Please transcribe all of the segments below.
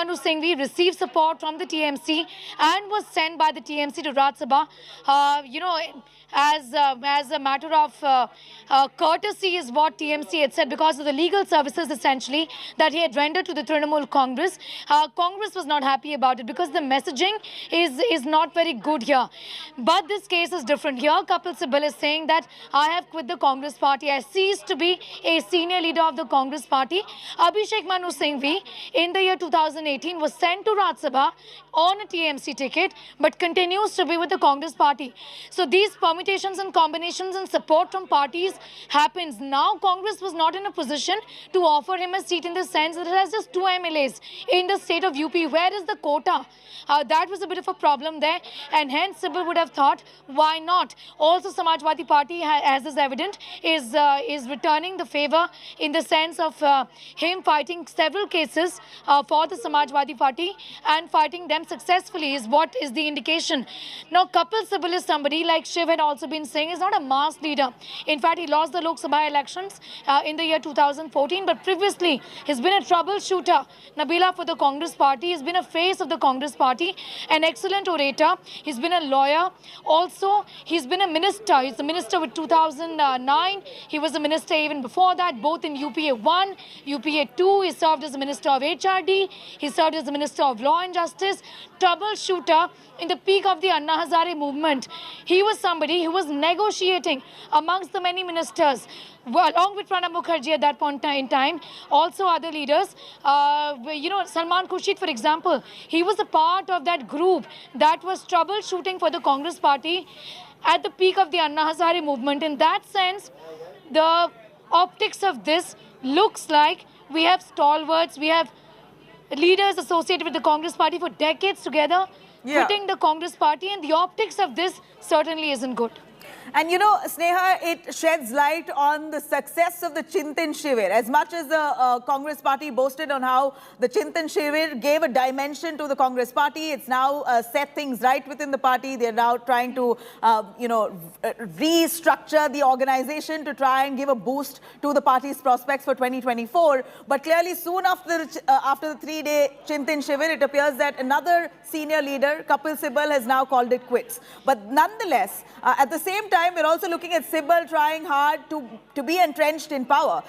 Manu Singhvi received support from the TMC and was sent by the TMC to Rajya Sabha, as a matter of courtesy is what TMC had said, because of the legal services essentially that he had rendered to the Trinamool Congress. Congress was not happy about it because the messaging is not very good here. But this case is different here. Kapil Sibal is saying that I have quit the Congress party. I ceased to be a senior leader of the Congress party. Abhishek Manu Singhvi in the year 2018 was sent to Rajya Sabha on a TMC ticket but continues to be with the Congress party. So these permutations and combinations and support from parties happens. Now Congress was not in a position to offer him a seat in the sense that it has just 2 MLAs in the state of UP. Where is the quota? That was a bit of a problem there, and hence Sibal would have thought, why not? Also, Samajwadi Party, as is evident, is returning the favor in the sense of him fighting several cases for the Samajwadi Party and fighting them successfully is what is the indication. Now, Kapil Sibal is somebody, like Shiv had also been saying, is not a mass leader. In fact, he lost the Lok Sabha elections in the year 2014, but previously he's been a troubleshooter. Nabila for the Congress Party, he's been a face of the Congress Party, an excellent orator. He's been a lawyer. Also, he's been a minister. He's a minister with 2009. He was a minister even before that, both in UPA 1, UPA 2. He served as a minister of HRD. He served as a minister of law and justice. Troubleshooter in the peak of the Anna Hazare movement. He was somebody who was negotiating amongst the many ministers, along with Pranab Mukherjee at that point in time, also other leaders. Salman Khurshid, for example, he was a part of that group that was troubleshooting for the Congress party at the peak of the Anna Hazare movement. In that sense, the optics of this looks like we have stalwarts, we have leaders associated with the Congress party for decades together, quitting the Congress party, and the optics of this certainly isn't good. And Sneha, it sheds light on the success of the Chintan Shivir. As much as the Congress party boasted on how the Chintan Shivir gave a dimension to the Congress party, it's now set things right within the party. They're now trying to, restructure the organization to try and give a boost to the party's prospects for 2024. But clearly, soon after the 3-day Chintan Shivir, it appears that another senior leader, Kapil Sibal, has now called it quits. But nonetheless, at the same time, we're also looking at Sibal trying hard to be entrenched in power.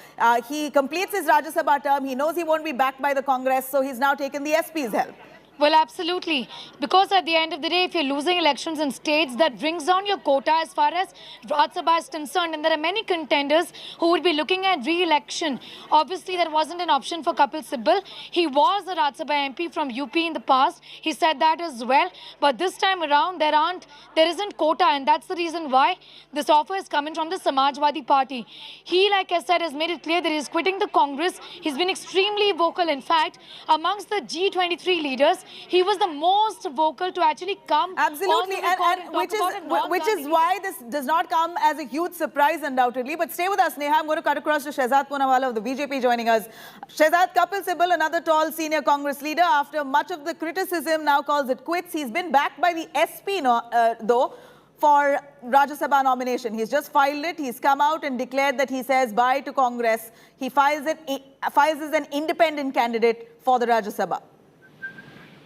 He completes his Rajya Sabha term. He knows he won't be backed by the Congress, so he's now taken the SP's help. Well, absolutely. Because at the end of the day, if you're losing elections in states, that brings down your quota as far as Rajya Sabha is concerned. And there are many contenders who would be looking at re-election. Obviously, there wasn't an option for Kapil Sibal. He was a Rajya Sabha MP from UP in the past. He said that as well. But this time around, there isn't quota. And that's the reason why this offer is coming from the Samajwadi Party. He, like I said, has made it clear that he's quitting the Congress. He's been extremely vocal. In fact, amongst the G23 leaders, he was the most vocal to actually come. Absolutely, and which is why this does not come as a huge surprise, undoubtedly. But stay with us, Neha. I'm going to cut across to Shehzad Poonawala of the BJP joining us. Shehzad, Kapil Sibal, another tall senior Congress leader, after much of the criticism, now calls it quits. He's been backed by the SP, though, for Rajya Sabha nomination. He's just filed it. He's come out and declared that he says bye to Congress. He files as an independent candidate for the Rajya Sabha.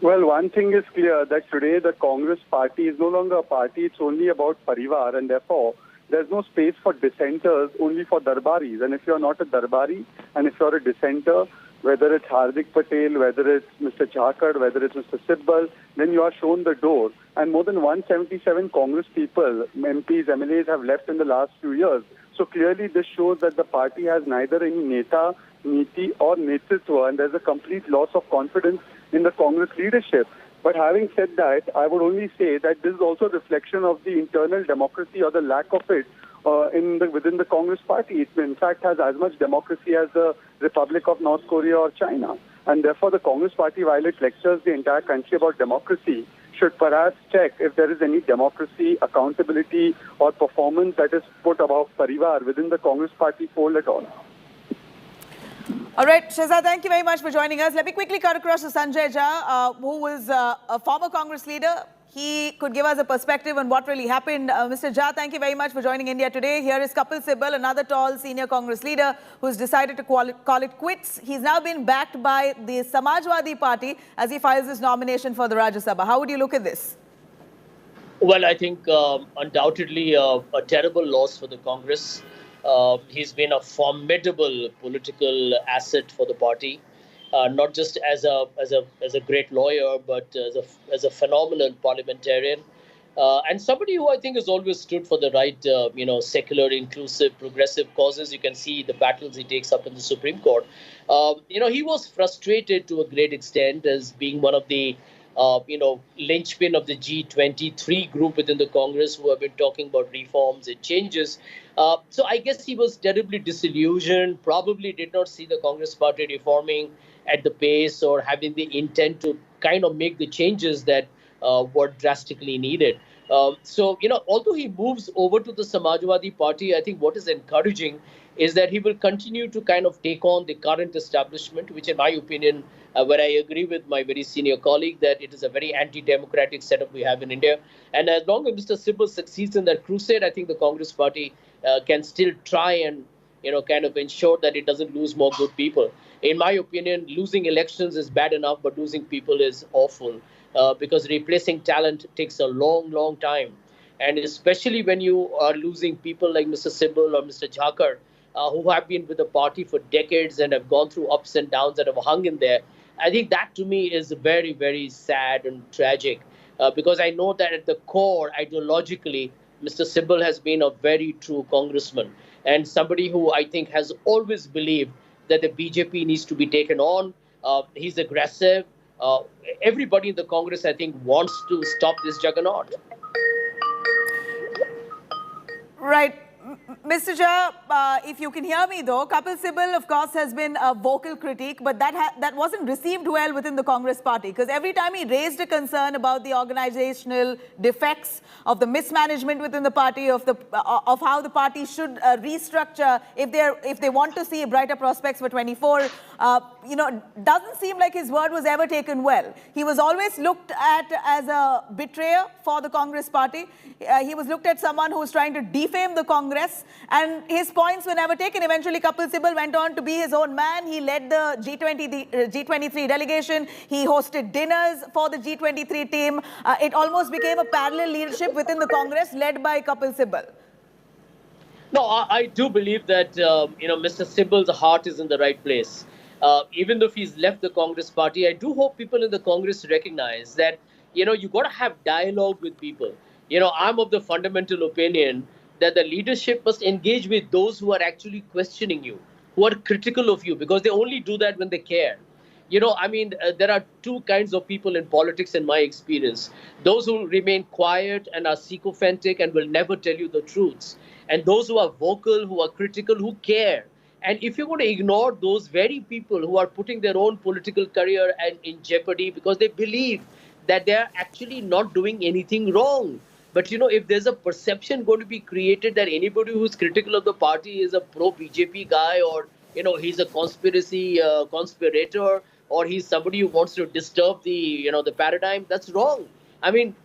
Well, one thing is clear, that today the Congress party is no longer a party. It's only about Parivar, and therefore there's no space for dissenters, only for Darbaris. And if you're not a Darbari, and if you're a dissenter, whether it's Hardik Patel, whether it's Mr. Chakad, whether it's Mr. Sibal, then you are shown the door. And more than 177 Congress people, MPs, MLAs have left in the last few years. So clearly this shows that the party has neither any neta, niti or netritva, and there's a complete loss of confidence in the Congress leadership. But having said that, I would only say that this is also a reflection of the internal democracy or the lack of it within the Congress party. It in fact has as much democracy as the Republic of North Korea or China. And therefore the Congress party, while it lectures the entire country about democracy, should perhaps check if there is any democracy, accountability or performance that is put above Parivar within the Congress party fold at all. All right, Shehzad, thank you very much for joining us. Let me quickly cut across to Sanjay Jha, who was a former Congress leader. He could give us a perspective on what really happened. Mr. Jha, thank you very much for joining India Today. Here is Kapil Sibal, another tall senior Congress leader who's decided to call it quits. He's now been backed by the Samajwadi Party as he files his nomination for the Rajya Sabha. How would you look at this? Well, I think undoubtedly a terrible loss for the Congress. He's been a formidable political asset for the party, not just as a great lawyer, but as a phenomenal parliamentarian, and somebody who I think has always stood for the right, secular, inclusive, progressive causes. You can see the battles he takes up in the Supreme Court. He was frustrated to a great extent as being one of the linchpin of the G23 group within the Congress who have been talking about reforms and changes. So I guess he was terribly disillusioned, probably did not see the Congress party reforming at the pace or having the intent to kind of make the changes that were drastically needed. Although he moves over to the Samajwadi Party, I think what is encouraging is that he will continue to kind of take on the current establishment, which in my opinion, where I agree with my very senior colleague that it is a very anti-democratic setup we have in India. And as long as Mr. Sibal succeeds in that crusade, I think the Congress party can still try and kind of ensure that it doesn't lose more good people. In my opinion, losing elections is bad enough, but losing people is awful because replacing talent takes a long, long time. And especially when you are losing people like Mr. Sibal or Mr. Jhakar, who have been with the party for decades and have gone through ups and downs that have hung in there. I think that to me is very, very sad and tragic because I know that at the core, ideologically, Mr. Sibal has been a very true congressman and somebody who I think has always believed that the BJP needs to be taken on. He's aggressive. Everybody in the Congress, I think, wants to stop this juggernaut. Right. Mr. Jha, if you can hear me though, Kapil Sibal, of course, has been a vocal critique, but that wasn't received well within the Congress party because every time he raised a concern about the organizational defects of the mismanagement within the party, of how the party should restructure if they want to see brighter prospects for 24, doesn't seem like his word was ever taken well. He was always looked at as a betrayer for the Congress party. He was looked at someone who was trying to defame the Congress. And his points were never taken. Eventually, Kapil Sibal went on to be his own man. He led the G23 delegation. He hosted dinners for the G23 team. It almost became a parallel leadership within the Congress led by Kapil Sibal. No, I do believe that, Mr. Sibal's heart is in the right place. Even though he's left the Congress party, I do hope people in the Congress recognize that, you got to have dialogue with people. I'm of the fundamental opinion that the leadership must engage with those who are actually questioning you, who are critical of you, because they only do that when they care. There are two kinds of people in politics in my experience. Those who remain quiet and are sycophantic and will never tell you the truths. And those who are vocal, who are critical, who care. And if you're going to ignore those very people who are putting their own political career in jeopardy because they believe that they're actually not doing anything wrong. But, if there's a perception going to be created that anybody who's critical of the party is a pro-BJP guy or, he's a conspirator or he's somebody who wants to disturb the paradigm, that's wrong.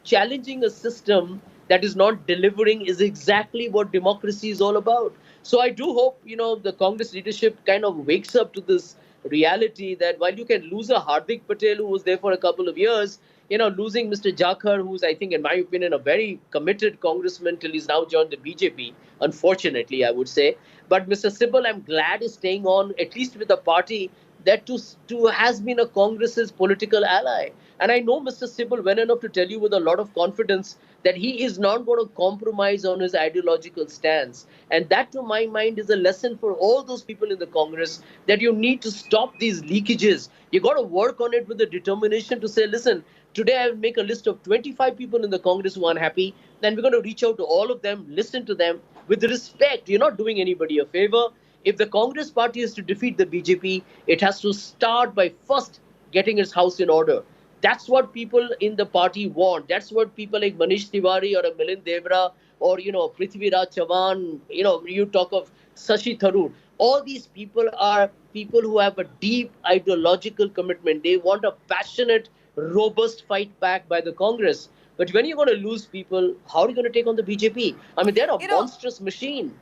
Challenging a system that is not delivering is exactly what democracy is all about. So I do hope, the Congress leadership kind of wakes up to this reality that while you can lose a Hardik Patel who was there for a couple of years, losing Mr. Jhakar, who's, I think, in my opinion, a very committed congressman till he's now joined the BJP, unfortunately, I would say. But Mr. Sibal, I'm glad is staying on, at least with a party that too has been a Congress's political ally. And I know Mr. Sibal well enough to tell you with a lot of confidence that he is not going to compromise on his ideological stance. And that, to my mind, is a lesson for all those people in the Congress that you need to stop these leakages. You got to work on it with the determination to say, listen, today I will make a list of 25 people in the Congress who are unhappy. Then we're going to reach out to all of them, listen to them with respect. You're not doing anybody a favor. If the Congress party is to defeat the BJP, it has to start by first getting its house in order. That's what people in the party want. That's what people like Manish Tiwari or Milind Devra or, Prithviraj Chavan, you talk of Shashi Tharoor. All these people are people who have a deep ideological commitment. They want a passionate, robust fight back by the Congress. But when you're going to lose people, how are you going to take on the BJP? I mean, they're a monstrous machine.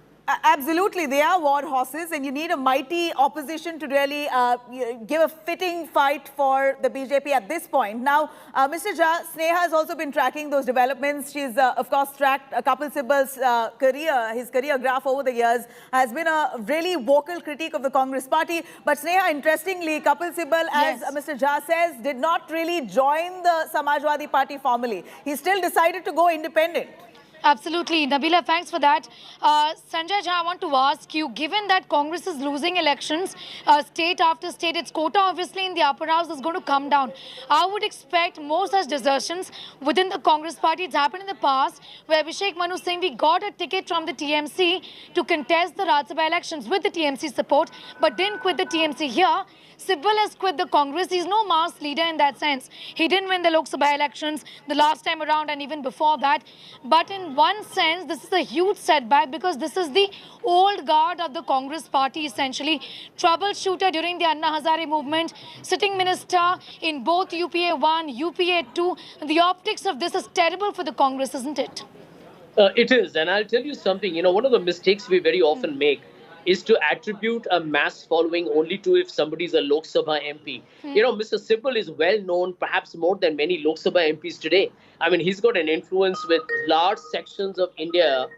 Absolutely, they are war horses, and you need a mighty opposition to really give a fitting fight for the BJP at this point. Now, Mr. Jha, Sneha has also been tracking those developments. She's, of course, tracked Kapil Sibal's career, his career graph over the years, has been a really vocal critique of the Congress party. But Sneha, interestingly, Kapil Sibal, as Mr. Jha says, did not really join the Samajwadi Party formally. He still decided to go independent. Absolutely. Nabila, thanks for that. Sanjay Jha, I want to ask you, given that Congress is losing elections, state after state, its quota obviously in the upper house is going to come down. I would expect more such desertions within the Congress party. It's happened in the past where Abhishek Manu Singh, we got a ticket from the TMC to contest the Rajya Sabha elections with the TMC support, but didn't quit the TMC here. Sibal has quit the Congress. He's no mass leader in that sense. He didn't win the Lok Sabha elections the last time around and even before that. But in one sense, this is a huge setback because this is the old guard of the Congress party, essentially. Troubleshooter during the Anna Hazare movement, sitting minister in both UPA 1, UPA 2. The optics of this is terrible for the Congress, isn't it? It is. And I'll tell you something, one of the mistakes we very often make is to attribute a mass following only to if somebody is a Lok Sabha MP. Mr. Sibal is well known, perhaps more than many Lok Sabha MPs today. I mean, he's got an influence with large sections of India.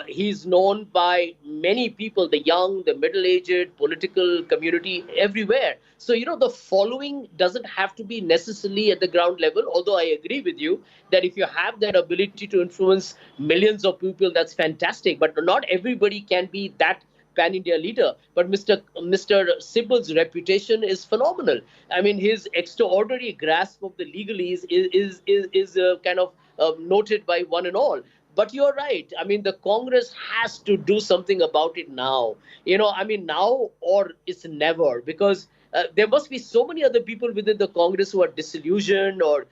He's known by many people, the young, the middle-aged, political community, everywhere. So, the following doesn't have to be necessarily at the ground level, although I agree with you that if you have that ability to influence millions of people, that's fantastic. But not everybody can be that pan-India leader. But Mr. Sibal's reputation is phenomenal. I mean, his extraordinary grasp of the legalese is kind of noted by one and all. But you're right. I mean, the Congress has to do something about it now. Now or it's never, because there must be so many other people within the Congress who are disillusioned or,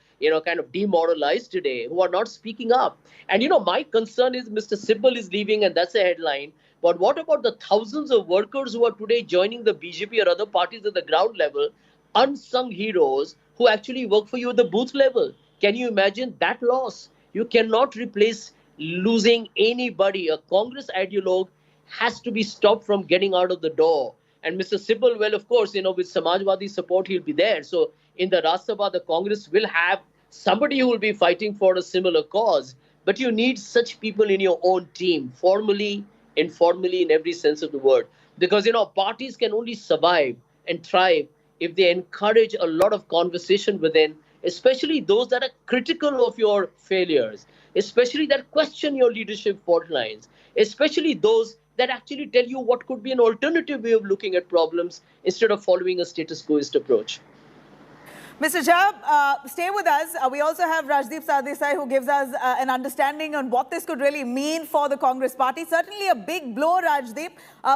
kind of demoralized today, who are not speaking up. And, my concern is Mr. Sibal is leaving, and that's a headline. But what about the thousands of workers who are today joining the BJP or other parties at the ground level, unsung heroes who actually work for you at the booth level? Can you imagine that loss? You cannot replace losing anybody. A Congress ideologue has to be stopped from getting out of the door. And Mr. Sibal, well, of course, with Samajwadi support, he'll be there. So in the Rajya Sabha, the Congress will have somebody who will be fighting for a similar cause. But you need such people in your own team, formally, informally, in every sense of the word. Because, parties can only survive and thrive if they encourage a lot of conversation within, especially those that are critical of your failures, especially that question your leadership fault lines, especially those that actually tell you what could be an alternative way of looking at problems instead of following a status quoist approach. Mr. Jha, stay with us. We also have Rajdeep Sardesai, who gives us an understanding on what this could really mean for the Congress party. Certainly a big blow, Rajdeep,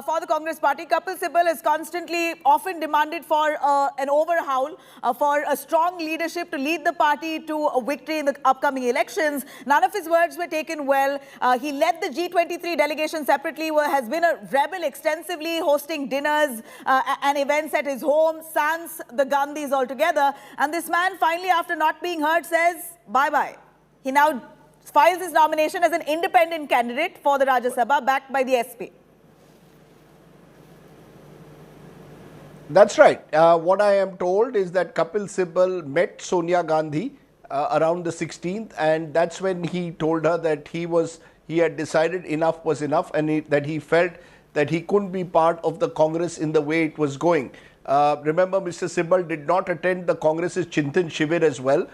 for the Congress party. Kapil Sibal has constantly often demanded for an overhaul, for a strong leadership to lead the party to a victory in the upcoming elections. None of his words were taken well. He led the G23 delegation separately, has been a rebel extensively, hosting dinners and events at his home, sans the Gandhis altogether. And this man finally, after not being heard, says bye-bye. He now files his nomination as an independent candidate for the Rajya Sabha, backed by the SP. That's right. What I am told is that Kapil Sibal met Sonia Gandhi around the 16th, and that's when he told her that he had decided enough was enough, and that he felt that he couldn't be part of the Congress in the way it was going. Remember, Mr. Sibal did not attend the Congress's Chintan Shivir as well.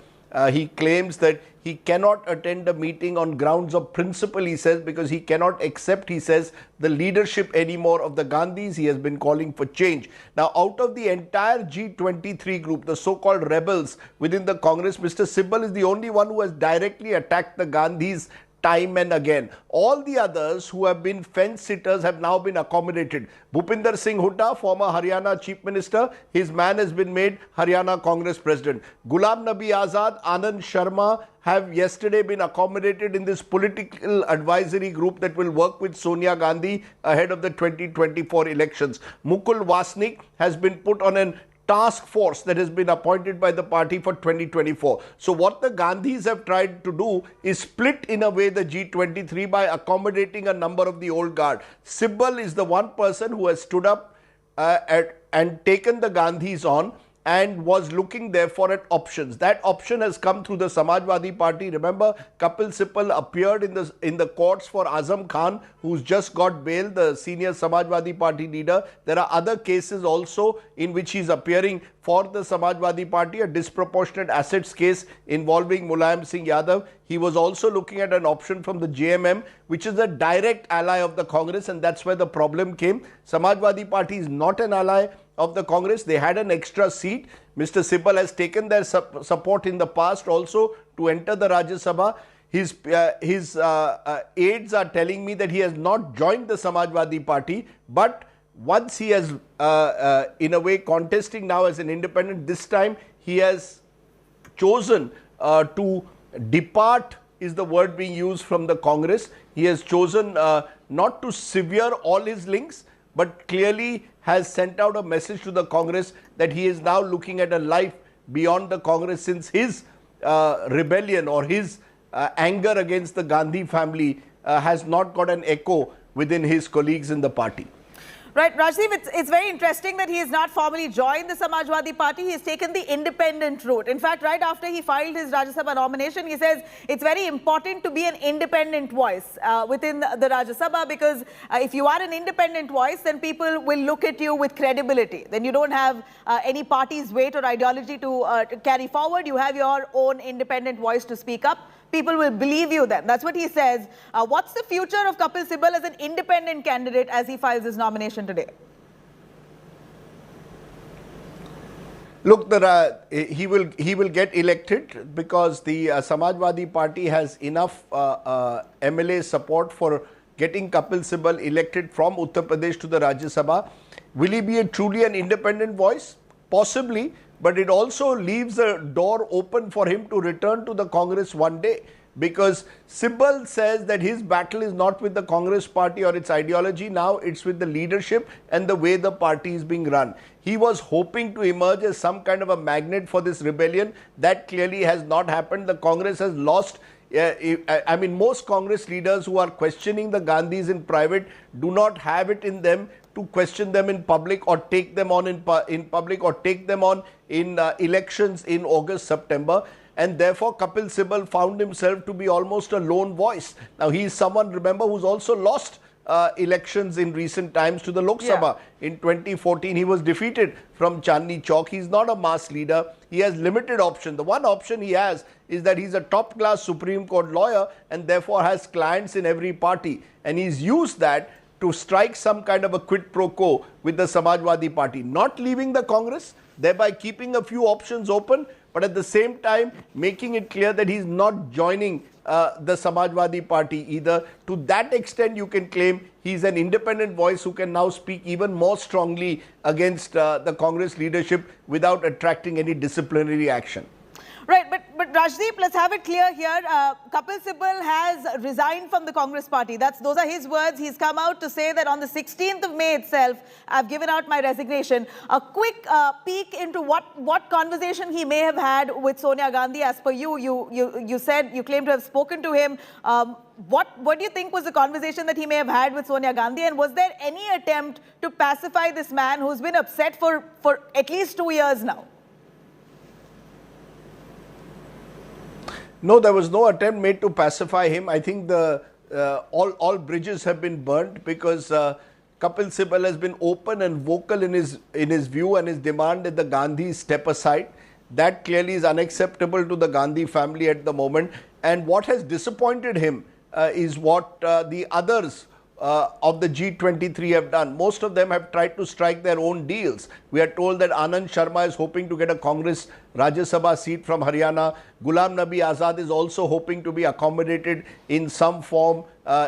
He claims that he cannot attend a meeting on grounds of principle, he says, because he cannot accept, he says, the leadership anymore of the Gandhis. He has been calling for change. Now, out of the entire G23 group, the so-called rebels within the Congress, Mr. Sibal is the only one who has directly attacked the Gandhis time and again. All the others who have been fence sitters have now been accommodated. Bhupinder Singh Hooda, former Haryana Chief Minister, his man has been made Haryana Congress President. Ghulam Nabi Azad, Anand Sharma have yesterday been accommodated in this political advisory group that will work with Sonia Gandhi ahead of the 2024 elections. Mukul Wasnik has been put on an task force that has been appointed by the party for 2024. So what the Gandhis have tried to do is split in a way the G23 by accommodating a number of the old guard. Sibal is the one person who has stood up and taken the Gandhis on and was looking therefore at options. That option has come through the Samajwadi Party. Remember, Kapil Sibal appeared in the courts for Azam Khan, who's just got bail, the senior Samajwadi Party leader. There are other cases also in which he's appearing for the Samajwadi Party, a disproportionate assets case involving Mulayam Singh Yadav. He was also looking at an option from the JMM, which is a direct ally of the Congress, and that's where the problem came. Samajwadi Party is not an ally of the Congress. They had an extra seat. Mr. Sibal has taken their support in the past also to enter the Rajya Sabha. His aides are telling me that he has not joined the Samajwadi Party, but once he has, in a way, contesting now as an independent, this time he has chosen to depart, is the word being used, from the Congress. He has chosen not to sever all his links, but clearly has sent out a message to the Congress that he is now looking at a life beyond the Congress, since his rebellion or his anger against the Gandhi family has not got an echo within his colleagues in the party. Right, Rajdeep, it's very interesting that he has not formally joined the Samajwadi Party. He has taken the independent route. In fact, right after he filed his Rajya Sabha nomination, he says it's very important to be an independent voice within the Rajya Sabha, because if you are an independent voice, then people will look at you with credibility. Then you don't have any party's weight or ideology to carry forward. You have your own independent voice to speak up. People will believe you then. That's what he says. What's the future of Kapil Sibal as an independent candidate as he files his nomination today? Look, he will get elected because the Samajwadi Party has enough MLA support for getting Kapil Sibal elected from Uttar Pradesh to the Rajya Sabha. Will he be truly an independent voice? Possibly. But it also leaves a door open for him to return to the Congress one day, because Sibal says that his battle is not with the Congress party or its ideology. Now it's with the leadership and the way the party is being run. He was hoping to emerge as some kind of a magnet for this rebellion. That clearly has not happened. The Congress has lost. I mean, most Congress leaders who are questioning the Gandhis in private do not have it in them to question them in public or take them on in public or take them on in elections in August, September. And therefore, Kapil Sibal found himself to be almost a lone voice. Now, he is someone, remember, who's also lost elections in recent times to the Lok Sabha. In 2014, he was defeated from Chandni Chowk. He's not a mass leader. He has limited option. The one option he has is that he's a top-class Supreme Court lawyer and therefore has clients in every party. And he's used that to strike some kind of a quid pro quo with the Samajwadi Party, not leaving the Congress, thereby keeping a few options open, but at the same time making it clear that he's not joining the Samajwadi Party either. To that extent, you can claim he's an independent voice who can now speak even more strongly against the Congress leadership without attracting any disciplinary action. Right, but Rajdeep, let's have it clear here. Kapil Sibal has resigned from the Congress party. Those are his words. He's come out to say that on the 16th of May itself, I've given out my resignation. A quick peek into what conversation he may have had with Sonia Gandhi. As per you said, you claim to have spoken to him. What do you think was the conversation that he may have had with Sonia Gandhi? And was there any attempt to pacify this man who's been upset for at least 2 years now? No, there was no attempt made to pacify him. I think all bridges have been burnt because Kapil Sibal has been open and vocal in his view and his demand that the Gandhis step aside. That clearly is unacceptable to the Gandhi family at the moment. And what has disappointed him is what the others of the G23 have done. Most of them have tried to strike their own deals. We are told that Anand Sharma is hoping to get a Congress Rajya Sabha seat from Haryana. Ghulam Nabi Azad is also hoping to be accommodated in some form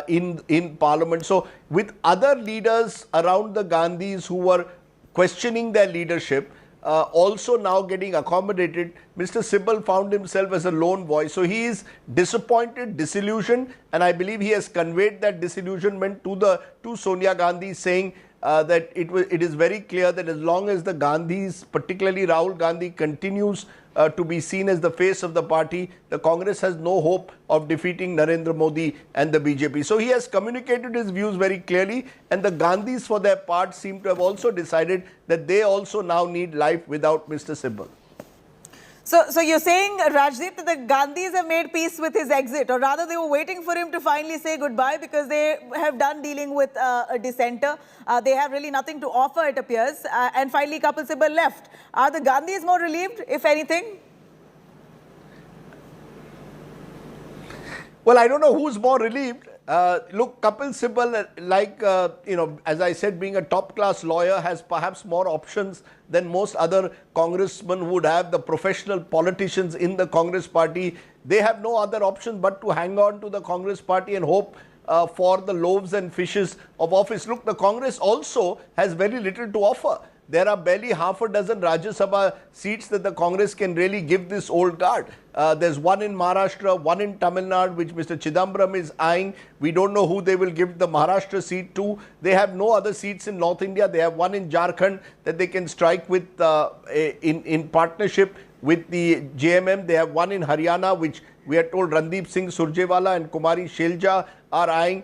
in Parliament. So with other leaders around the Gandhis who were questioning their leadership, also now getting accommodated, Mr. Sibal found himself as a lone voice. So he is disappointed, disillusioned, and I believe he has conveyed that disillusionment to Sonia Gandhi, saying that it is very clear that as long as the Gandhis, particularly Rahul Gandhi, continues to be seen as the face of the party, the Congress has no hope of defeating Narendra Modi and the BJP. So he has communicated his views very clearly, and the Gandhis for their part seem to have also decided that they also now need life without Mr. Sibal. So you're saying, Rajdeep, that the Gandhis have made peace with his exit, or rather they were waiting for him to finally say goodbye because they have done dealing with a dissenter. They have really nothing to offer, it appears. And finally, Kapil Sibal left. Are the Gandhis more relieved, if anything? Well, I don't know who's more relieved. Look, Kapil Sibal, like, as I said, being a top-class lawyer, has perhaps more options than most other congressmen who would have. The professional politicians in the Congress party, they have no other option but to hang on to the Congress party and hope for the loaves and fishes of office. Look, the Congress also has very little to offer. There are barely half a dozen Rajya Sabha seats that the Congress can really give this old guard. There's one in Maharashtra, one in Tamil Nadu, which Mr. Chidambaram is eyeing. We don't know who they will give the Maharashtra seat to. They have no other seats in North India. They have one in Jharkhand that they can strike with in partnership with the JMM. They have one in Haryana, which we are told Randeep Singh Surjewala and Kumari Shelja are eyeing.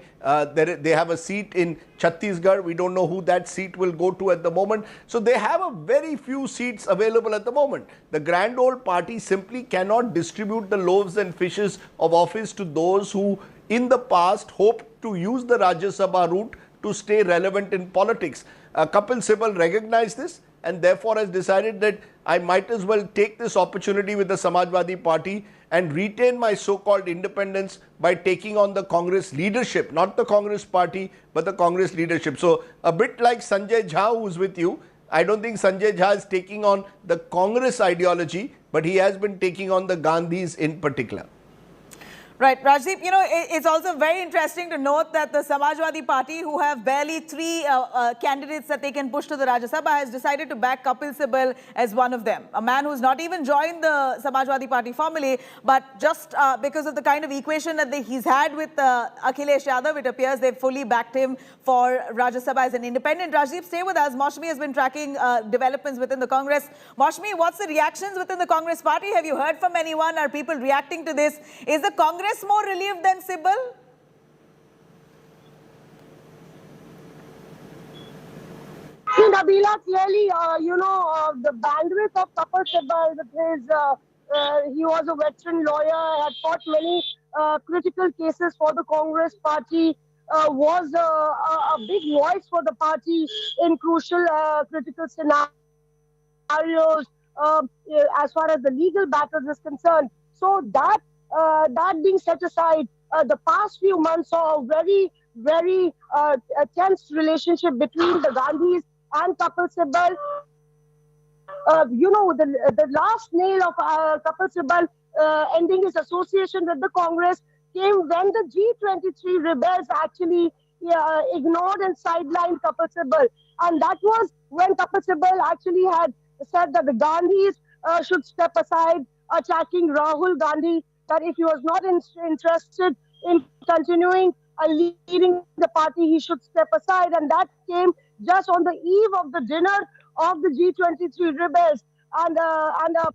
They have a seat in Chhattisgarh. We don't know who that seat will go to at the moment. So they have a very few seats available at the moment. The grand old party simply cannot distribute the loaves and fishes of office to those who in the past hoped to use the Rajya Sabha route to stay relevant in politics. Kapil Sibal recognized this and therefore has decided that I might as well take this opportunity with the Samajwadi Party and retain my so-called independence by taking on the Congress leadership, not the Congress party, but the Congress leadership. So a bit like Sanjay Jha, who's with you, I don't think Sanjay Jha is taking on the Congress ideology, but he has been taking on the Gandhis in particular. Right, Rajdeep, it's also very interesting to note that the Samajwadi Party, who have barely 3 candidates that they can push to the Rajya Sabha, has decided to back Kapil Sibal as one of them. A man who's not even joined the Samajwadi Party formally, but just because of the kind of equation that he's had with Akhilesh Yadav, it appears they've fully backed him for Rajya Sabha as an independent. Rajdeep, stay with us. Maushmi has been tracking developments within the Congress. Maushmi, what's the reactions within the Congress Party? Have you heard from anyone? Are people reacting to this? Is the Congress more relieved than Sibal? See, Nabila, clearly, the bandwidth of Kapil Sibal with he was a veteran lawyer, had fought many critical cases for the Congress party, was a big voice for the party in crucial critical scenarios as far as the legal battles is concerned. So that being set aside, the past few months saw a very, very tense relationship between the Gandhis and Kapil Sibal. The last nail of Kapil Sibal ending his association with the Congress came when the G23 rebels actually ignored and sidelined Kapil Sibal. And that was when Kapil Sibal actually had said that the Gandhis should step aside, attacking Rahul Gandhi, that if he was not interested in continuing leading the party, he should step aside. And that came just on the eve of the dinner of the G23 rebels. And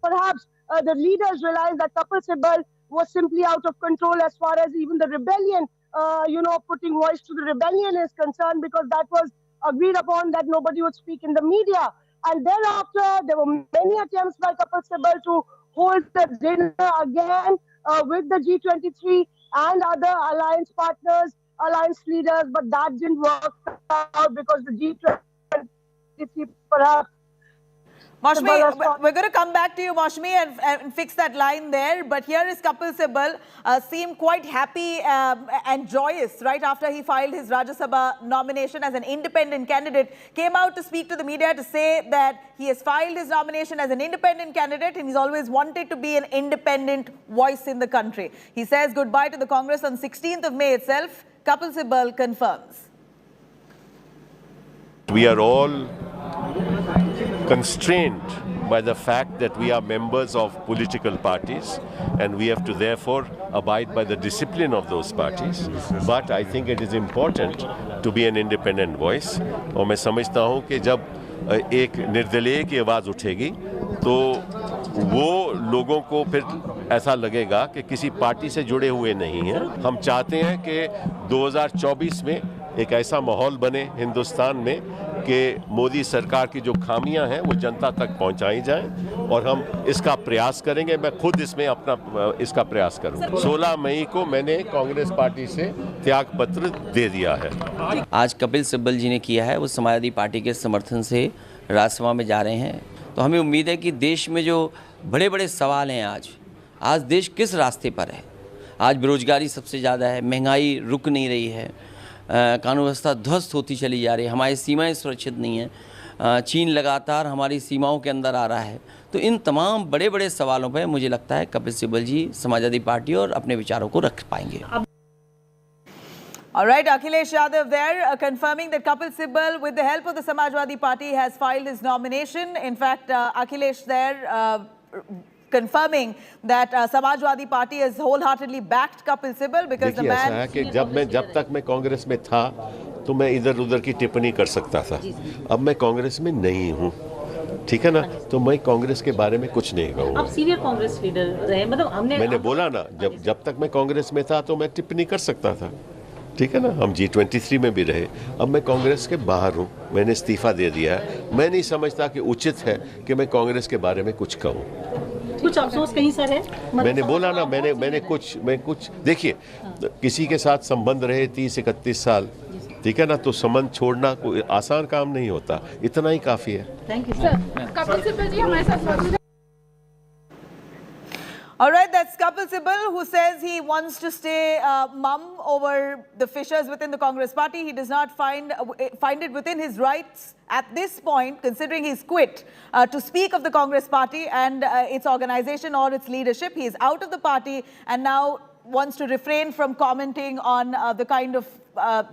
perhaps the leaders realized that Kapil Sibal was simply out of control as far as even the rebellion, putting voice to the rebellion is concerned, because that was agreed upon that nobody would speak in the media. And thereafter, there were many attempts by Kapil Sibal to hold the dinner again with the G23 and other alliance partners, alliance leaders, but that didn't work out because the G23 perhaps Maushmi, we're going to come back to you, Maushmi, and fix that line there. But here is Kapil Sibal, seemed quite happy and joyous right after he filed his Rajya Sabha nomination as an independent candidate. Came out to speak to the media to say that he has filed his nomination as an independent candidate and he's always wanted to be an independent voice in the country. He says goodbye to the Congress on 16th of May itself. Kapil Sibal confirms. We are all constrained by the fact that we are members of political parties and we have to therefore abide by the discipline of those parties. But I think it is important to be an independent voice. और मैं समझता हूँ कि जब एक निर्दलीय की आवाज़ उठेगी तो वो लोगों को फिर ऐसा लगेगा कि किसी पार्टी से जुड़े हुए नहीं हैं। हम चाहते हैं कि 2024 में एक ऐसा माहौल बने हिंदुस्तान में कि मोदी सरकार की जो खामियां हैं वो जनता तक पहुंचाई जाएं और हम इसका प्रयास करेंगे। मैं खुद इसमें अपना इसका प्रयास करूंगा। 16 मई को मैंने कांग्रेस पार्टी से त्याग पत्र दे दिया है। आज कपिल सिब्बल जी ने किया है, वो समाजवादी पार्टी के समर्थन से राज्यसभा में जा रहे हैं। तो हमें उम्मीद है कि देश में जो बड़े बड़े सवाल हैं आज देश किस रास्ते पर है। आज बेरोजगारी सबसे ज़्यादा है, महंगाई रुक नहीं रही है, कानून व्यवस्था ध्वस्त होती चली जा रही है, हमारी सीमाएं सुरक्षित नहीं हैं, चीन लगातार हमारी सीमाओं के अंदर आ रहा है। तो इन तमाम बड़े बड़े सवालों पर मुझे लगता है कपिल सिब्बल जी समाजवादी पार्टी और अपने विचारों को रख पाएंगे। All right, Akhilesh Yadav there confirming that Kapil Sibal, with the help of the Samajwadi Party, has filed his nomination. In fact, Akhilesh there confirming that Samajwadi Party has wholeheartedly backed Kapil Sibal because the man... ऐसा है कि जब तक मैं कांग्रेस में था तो मैं इधर उधर की टिप्पणी कर सकता था। अब मैं कांग्रेस में नहीं हूँ, ठीक है ना, तो मैं कांग्रेस के बारे में कुछ नहीं कहूँगा। आप सीनियर कांग्रेस लीडर रहे, मतलब मैंने बोला ना, जब तक मैं कांग्रेस में था तो मैं टिप्पणी कर सकता था, ठीक है ना। हम G23 में भी रहे। अब मैं कांग्रेस के बाहर हूँ, मैंने इस्तीफा दे दिया है। मैं नहीं समझता कि उचित है कि मैं कांग्रेस के बारे में कुछ कहूँ। कुछ अफसोस कहीं सर है? मैंने बोला ना, मैंने कुछ देखिए, किसी के साथ संबंध रहे 30-31 साल, ठीक है ना, तो संबंध छोड़ना कोई आसान काम नहीं होता, इतना ही काफी है। Thank you sir. Kapil Sibal ji हमारे साथ मौजूद हैं। All right, that's Kapil Sibal, who says he wants to stay mum over the fissures within the Congress party. He does not find it within his rights at this point, considering he's quit, to speak of the Congress party and its organization or its leadership. He is out of the party and now wants to refrain from commenting on the kind of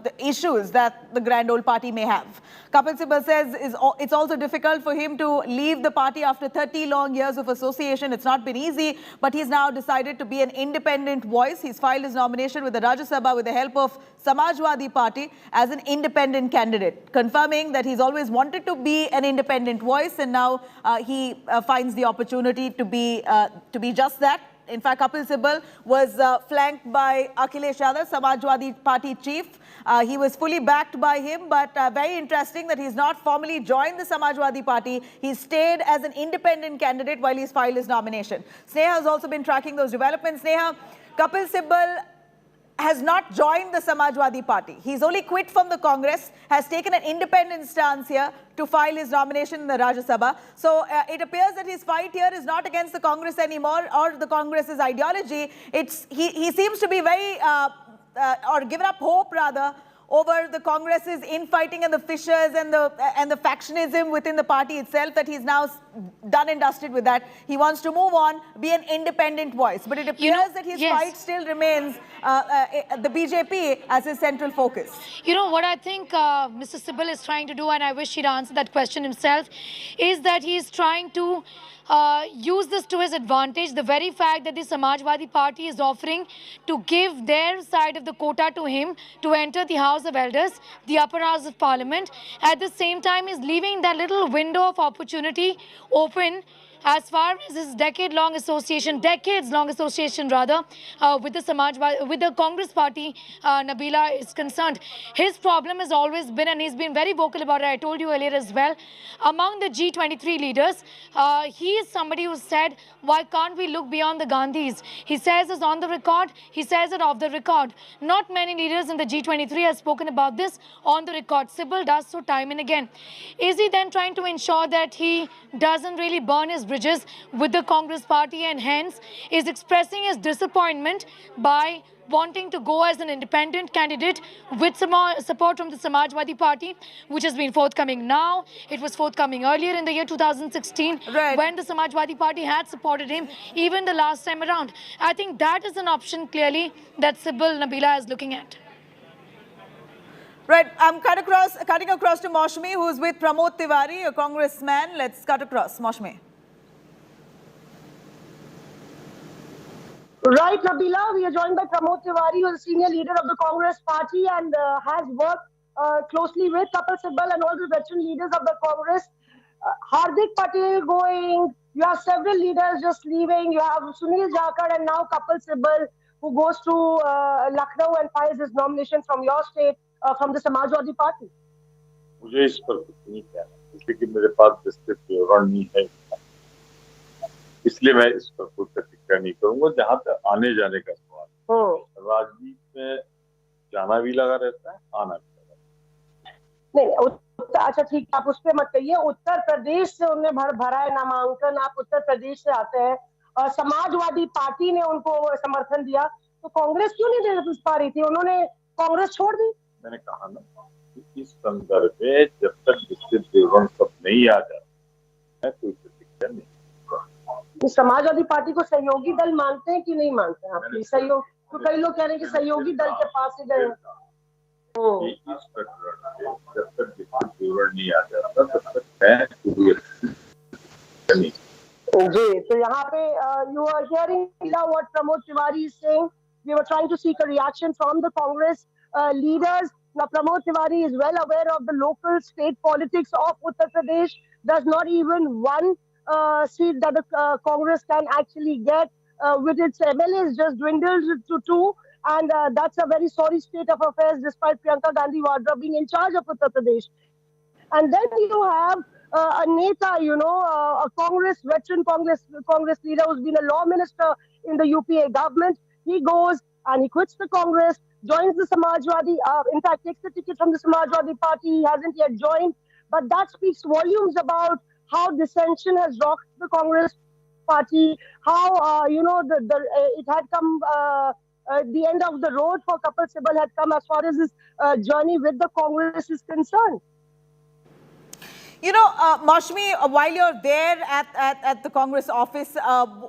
the issues that the grand old party may have. Kapil Sibal says it's also difficult for him to leave the party after 30 long years of association. It's not been easy, but he's now decided to be an independent voice. He's filed his nomination with the Rajya Sabha with the help of Samajwadi Party as an independent candidate, confirming that he's always wanted to be an independent voice and now he finds the opportunity to be just that. In fact, Kapil Sibal was flanked by Akhilesh Yadav, Samajwadi Party chief. He was fully backed by him, but very interesting that he's not formally joined the Samajwadi Party. He stayed as an independent candidate while he's filed his nomination. Sneha has also been tracking those developments. Sneha, Kapil Sibal has not joined the Samajwadi Party. He's only quit from the Congress, has taken an independent stance here to file his nomination in the Rajya Sabha. So it appears that his fight here is not against the Congress anymore or the Congress's ideology. He seems to be very, or given up hope rather, over the Congress's infighting and the fissures and the factionism within the party itself, that he's now done and dusted with that. He wants to move on, be an independent voice. But it appears that his fight still remains the BJP as his central focus. You know, what I think Mr. Sibal is trying to do, and I wish he'd answered that question himself, is that he's trying to use this to his advantage. The very fact that the Samajwadi Party is offering to give their side of the quota to him to enter the House of Elders, the upper house of Parliament, at the same time is leaving that little window of opportunity open as far as his decades-long association rather, with with the Congress party, Nabila is concerned. His problem has always been, and he's been very vocal about it, I told you earlier as well, among the G23 leaders, he is somebody who said, why can't we look beyond the Gandhis? He says it's on the record, he says it off the record. Not many leaders in the G23 have spoken about this on the record. Sibal does so time and again. Is he then trying to ensure that he doesn't really burn his bridges with the Congress party, and hence is expressing his disappointment by wanting to go as an independent candidate with some support from the Samajwadi Party, which has been forthcoming now. It was forthcoming earlier in the year 2016, Right. when the Samajwadi Party had supported him even the last time around. I think that is an option clearly that Sibal Nabila is looking at. Right, I'm cutting across to Maushmi, who's with Pramod Tiwari, a congressman. Let's cut across. Maushmi. Right, Nabila, we are joined by Pramod Tiwari, who is a senior leader of the Congress party and has worked closely with Kapil Sibal and all the veteran leaders of the Congress. Hardik Patel going, you have several leaders just leaving, you have Sunil Jakar and now Kapil Sibal, who goes to Lucknow and files his nomination from your state, from the Samajwadi Party. मुझे इस पर कुछ नहीं कहना, इसलिए कि मेरे पास विस्तृत विवरण नहीं है, इसलिए मैं इस पर कोई प्रतिक्रिया नहीं करूंगा। जहां तक आने जाने का सवाल, राजनीति में जाना भी लगा रहता है, आना भी लगा रहता है। नहीं, अच्छा ठीक है, आप उस पर मत कहिए। उत्तर प्रदेश से उन्होंने भरा है नामांकन, आप उत्तर प्रदेश से आते हैं और समाजवादी पार्टी ने उनको समर्थन दिया, तो कांग्रेस क्यों नहीं दे पा रही थी? उन्होंने कांग्रेस छोड़ दी। मैंने कहा ना, इस संदर्भ में जब तक विस्तृत विवरण सब नहीं आ जाता, मैं कोई प्रतिक्रिया नहीं। समाजवादी पार्टी को सहयोगी दल मानते हैं कि नहीं मानते हैं? आप सहयोग, तो कई लोग कह रहे हैं कि सहयोगी दल के पास ही गए। इस प्रकरण में जब तक विस्तृत विवरण नहीं आ जाता, तब तक मैं कोई नहीं। जी, तो यहाँ पे you are hearing what Pramod Tiwari is saying. We were trying to seek a reaction from the Congress leaders. Now, Pramod Tiwari is well aware of the local state politics of Uttar Pradesh. There's not even one seat that the Congress can actually get with its MLAs just dwindled to 2. And that's a very sorry state of affairs despite Priyanka Gandhi Vadra being in charge of Uttar Pradesh. And then you have a Neta, a veteran Congress leader who's been a law minister in the UPA government. He goes and he quits the Congress, joins the Samajwadi, in fact, takes the ticket from the Samajwadi Party. He hasn't yet joined. But that speaks volumes about how dissension has rocked the Congress Party, how, it had come, the end of the road for Kapil Sibal had come as far as his journey with the Congress is concerned. Maushmi, while you're there at the Congress office,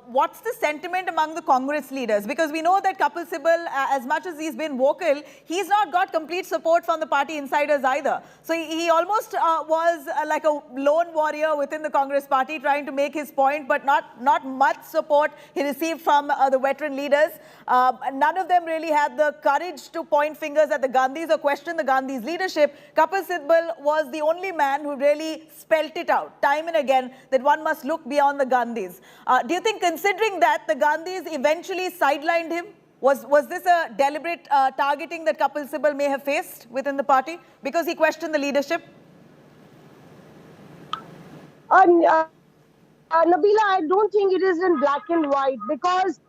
what's the sentiment among the Congress leaders? Because we know that Kapil Sibal, as much as he's been vocal, he's not got complete support from the party insiders either. So he almost was like a lone warrior within the Congress party trying to make his point, but not much support he received from the veteran leaders. None of them really had the courage to point fingers at the Gandhis or question the Gandhis' leadership. Kapil Sibal was the only man who really spelt it out time and again that one must look beyond the Gandhis. Do you think, considering that the Gandhis eventually sidelined him, was this a deliberate targeting that Kapil Sibal may have faced within the party because he questioned the leadership? Nabila, I don't think it is in black and white because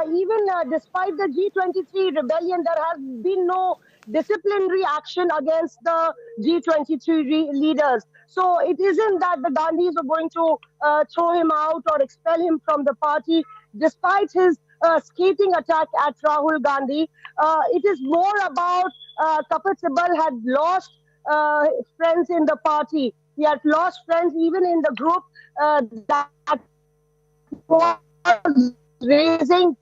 even despite the G23 rebellion, there has been no disciplinary action against the G23 leaders. So it isn't that the Gandhis are going to throw him out or expel him from the party, despite his skating attack at Rahul Gandhi. It is more about Kapil Sibal had lost friends in the party. He had lost friends even in the group that was raising.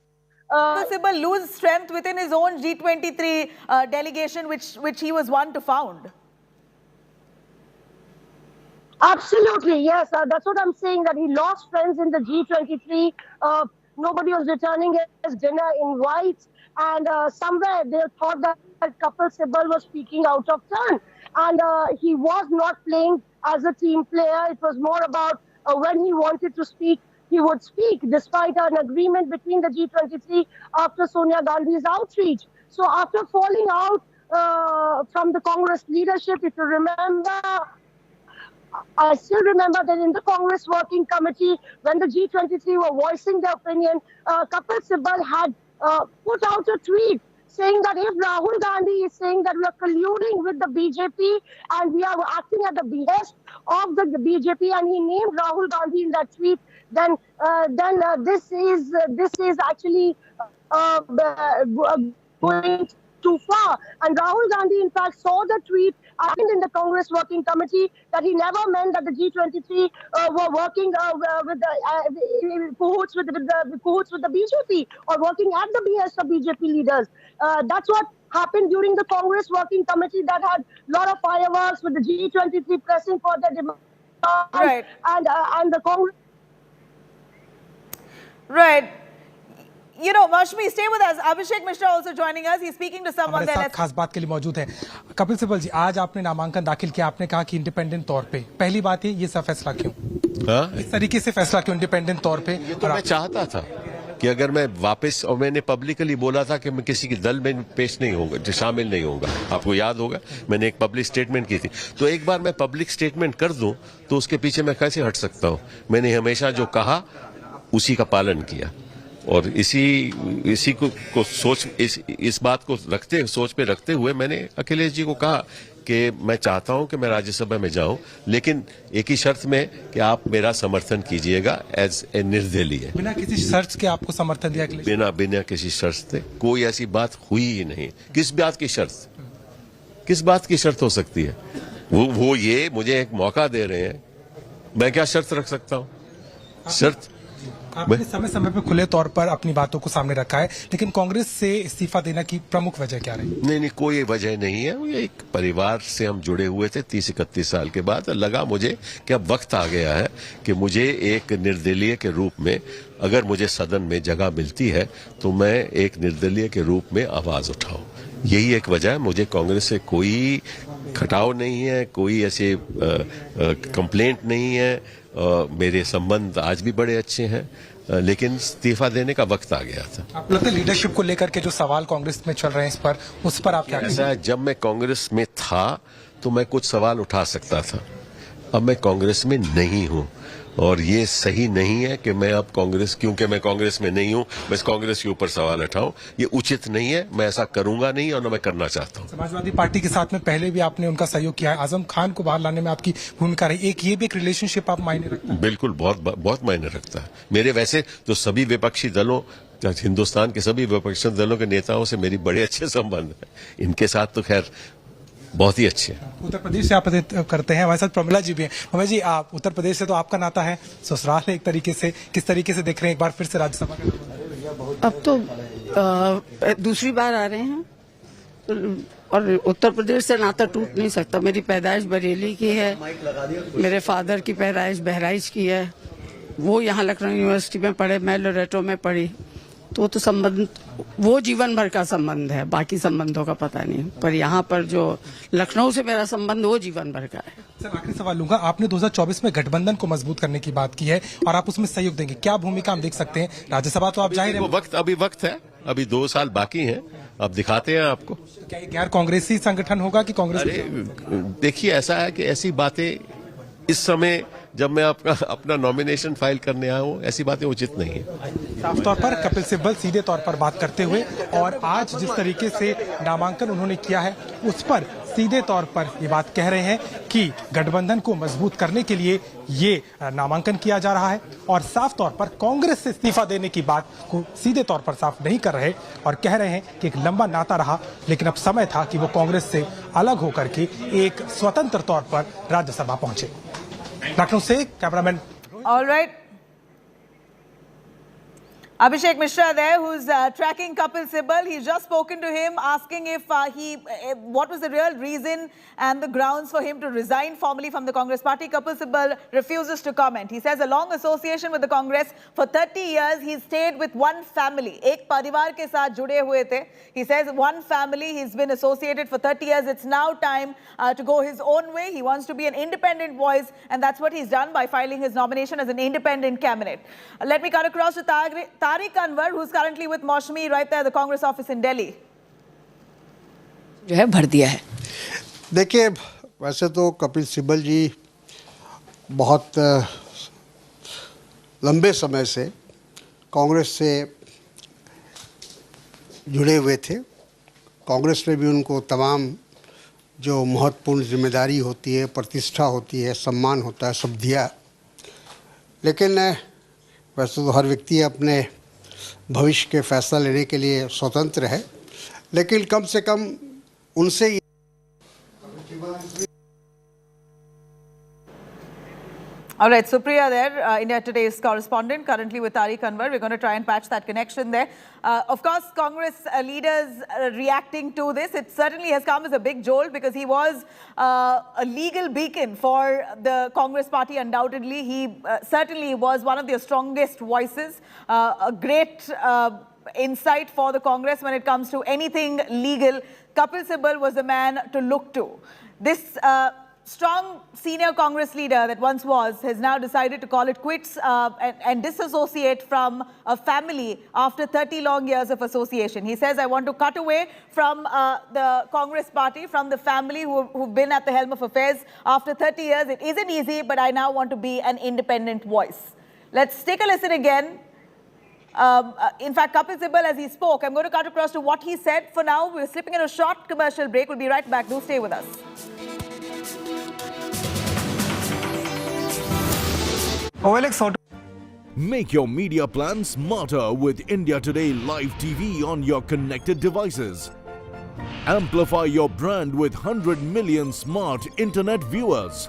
Sibal lose strength within his own G23 delegation, which he was one to found. Absolutely, yes. That's what I'm saying, that he lost friends in the G23. Nobody was returning his dinner invites. And somewhere they thought that Kapil Sibal was speaking out of turn. And he was not playing as a team player. It was more about when he wanted to speak, he would speak, despite an agreement between the G23 after Sonia Gandhi's outreach. So after falling out from the Congress leadership, if you remember, I still remember that in the Congress Working Committee, when the G23 were voicing their opinion, Kapil Sibal had put out a tweet saying that if Rahul Gandhi is saying that we are colluding with the BJP and we are acting at the behest of the BJP, and he named Rahul Gandhi in that tweet, then this is actually going too far. And Rahul Gandhi, in fact, saw the tweet and in the Congress Working Committee that he never meant that the G23 were working with the cahoots with the BJP or working at the behest of BJP leaders. That's what happened during the Congress Working Committee that had a lot of fireworks with the G23 pressing for their demand. Right. And the Congress. Right. You know, Mashmi, stay with us. Abhishek Mishra also joining us. He's speaking to someone there. हमारे साथ खास बात के लिए मौजूद है कपिल सिब्बल जी। आज आपने नामांकन दाखिल किया, आपने कहा कि इंडिपेंडेंट तौर पे, पहली बात है ये सब फैसला क्यों? इस तरीके से फैसला क्यों इंडिपेंडेंट तौर पे? ये तो मैं चाहता था कि अगर मैं वापस, और मैंने पब्लिकली बोला था कि मैं किसी के दल में पेश नहीं होगा, शामिल नहीं होगा। आपको याद होगा मैंने एक पब्लिक स्टेटमेंट की थी। तो एक बार मैं पब्लिक स्टेटमेंट कर दूं तो उसके पीछे मैं कैसे हट सकता हूं? मैंने हमेशा जो कहा उसी का पालन किया, और इसी को सोच, इस बात को सोच पे रखते हुए मैंने अखिलेश जी को कहा कि मैं चाहता हूं कि मैं राज्यसभा में जाऊं, लेकिन एक ही शर्त में कि आप मेरा समर्थन कीजिएगा एज ए निर्दलीय। बिना किसी शर्त के आपको समर्थन दिया अखिलेश? बिना किसी शर्त के। कोई ऐसी बात हुई ही नहीं। किस बात की शर्त? किस बात की शर्त हो सकती है? वो ये मुझे एक मौका दे रहे हैं, मैं क्या शर्त रख सकता हूं? शर्त आपने समय समय पर खुले तौर पर अपनी बातों को सामने रखा है, लेकिन कांग्रेस से इस्तीफा देने की प्रमुख वजह क्या रही? नहीं, कोई वजह नहीं है। ये एक परिवार से हम जुड़े हुए थे 30-31 साल के बाद। लगा मुझे कि अब वक्त आ गया है कि मुझे एक निर्दलीय के रूप में, अगर मुझे सदन में जगह मिलती है तो मैं एक निर्दलीय के रूप में आवाज उठाऊं। यही एक वजह है। मुझे कांग्रेस से कोई खटाव नहीं है, कोई ऐसे कंप्लेंट नहीं है। मेरे संबंध आज भी बड़े अच्छे हैं, लेकिन इस्तीफा देने का वक्त आ गया था। आप लगता है लीडरशिप को लेकर के जो सवाल कांग्रेस में चल रहे हैं उस पर आप क्या ऐसा है, जब मैं कांग्रेस में था तो मैं कुछ सवाल उठा सकता था। अब मैं कांग्रेस में नहीं हूं, और ये सही नहीं है कि मैं अब क्योंकि मैं कांग्रेस में नहीं हूं, मैं कांग्रेस के ऊपर सवाल उठाऊं। ये उचित नहीं है। मैं ऐसा करूंगा नहीं, और न मैं करना चाहता हूं। समाजवादी पार्टी के साथ में पहले भी आपने उनका सहयोग किया है, आजम खान को बाहर लाने में आपकी भूमिका रही। ये भी एक रिलेशनशिप आप मायने रखता है? बिल्कुल, बहुत मायने रखता है। मेरे वैसे तो सभी विपक्षी दलों, हिंदुस्तान के सभी विपक्षी दलों के नेताओं से मेरी बड़े अच्छे संबंध है। इनके साथ तो खैर बहुत ही अच्छे। उत्तर प्रदेश से आप करते हैं, हमारे साथ प्रमिला जी भी हैं। प्रमिला जी, आप उत्तर प्रदेश से तो आपका नाता है, ससुराल है एक तरीके से, किस तरीके से देख रहे हैं एक बार फिर से राज्यसभा का? अब तो दूसरी बार आ रहे हैं, और उत्तर प्रदेश से नाता टूट नहीं सकता। मेरी पैदाइश बरेली की है, मेरे फादर की पैदाइश बहराइच की है। वो यहाँ लखनऊ यूनिवर्सिटी में पढ़े, मैं लोरेटो में पढ़ी। तो संबंध, वो जीवन भर का संबंध है, बाकी संबंधों का पता नहीं। पर यहाँ पर जो लखनऊ से मेरा संबंध, वो जीवन भर का है। सर, आखिरी सवाल लूंगा। आपने 2024 में गठबंधन को मजबूत करने की बात की है और आप उसमें सहयोग देंगे, क्या भूमिका हम देख सकते हैं? राज्यसभा तो आप जाहिर है, अभी वक्त है, अभी 2 साल बाकी हैं, अब दिखाते हैं आपको। तो क्या ये गैर कांग्रेसी संगठन होगा कि कांग्रेस? देखिए, ऐसा है कि ऐसी बातें इस समय, जब मैं अपना नॉमिनेशन फाइल करने आया हूं, ऐसी बातें उचित नहीं है। साफ तौर पर कपिल सिब्बल सीधे तौर पर बात करते हुए, और आज जिस तरीके से नामांकन उन्होंने किया है उस पर सीधे तौर पर ये बात कह रहे हैं कि गठबंधन को मजबूत करने के लिए ये नामांकन किया जा रहा है, और साफ तौर पर कांग्रेस से इस्तीफा देने की बात को सीधे तौर पर साफ नहीं कर रहे, और कह रहे हैं कि एक लंबा नाता रहा, लेकिन अब समय था कि वो कांग्रेस से अलग होकर के एक स्वतंत्र तौर पर राज्यसभा पहुंचे। लखनऊ से cameraman. All right. Abhishek Mishra there, who's tracking Kapil Sibal. He's just spoken to him, asking if what was the real reason and the grounds for him to resign formally from the Congress party. Kapil Sibal refuses to comment. He says a long association with the Congress for 30 years, he stayed with one family. Ek parivar ke saath jude hue the. He says one family, he's been associated for 30 years. It's now time to go his own way. He wants to be an independent voice, and that's what he's done by filing his nomination as an independent cabinet. Let me cut across to Tariq Anwar, who's currently with Maushami right there at the Congress office in Delhi. जो है भर दिया है। देखिए, वैसे तो कपिल सिब्बल जी बहुत लंबे समय से कांग्रेस से जुड़े हुए थे। कांग्रेस ने भी उनको तमाम जो महत्वपूर्ण जिम्मेदारी होती है, प्रतिष्ठा होती है, सम्मान होता है, सब दिया। लेकिन वैसे तो हर व्यक्ति अपने भविष्य के फैसला लेने के लिए स्वतंत्र है, लेकिन कम से कम उनसे All right, Supriya there, India Today's correspondent, currently with Tariq Anwar. We're going to try and patch that connection there. Of course, Congress leaders reacting to this. It certainly has come as a big jolt because he was a legal beacon for the Congress party, undoubtedly. He certainly was one of their strongest voices, a great insight for the Congress when it comes to anything legal. Kapil Sibal was the man to look to. This strong senior Congress leader that once was has now decided to call it quits and disassociate from a family after 30 long years of association. He says, I want to cut away from the Congress party, from the family who've been at the helm of affairs after 30 years. It isn't easy, but I now want to be an independent voice. Let's take a listen again. In fact, Kapil Sibal, as he spoke, I'm going to cut across to what he said. For now, we're slipping in a short commercial break. We'll be right back. Do stay with us. Make your media plan smarter with India Today Live TV on your connected devices. Amplify your brand with 100 million smart internet viewers.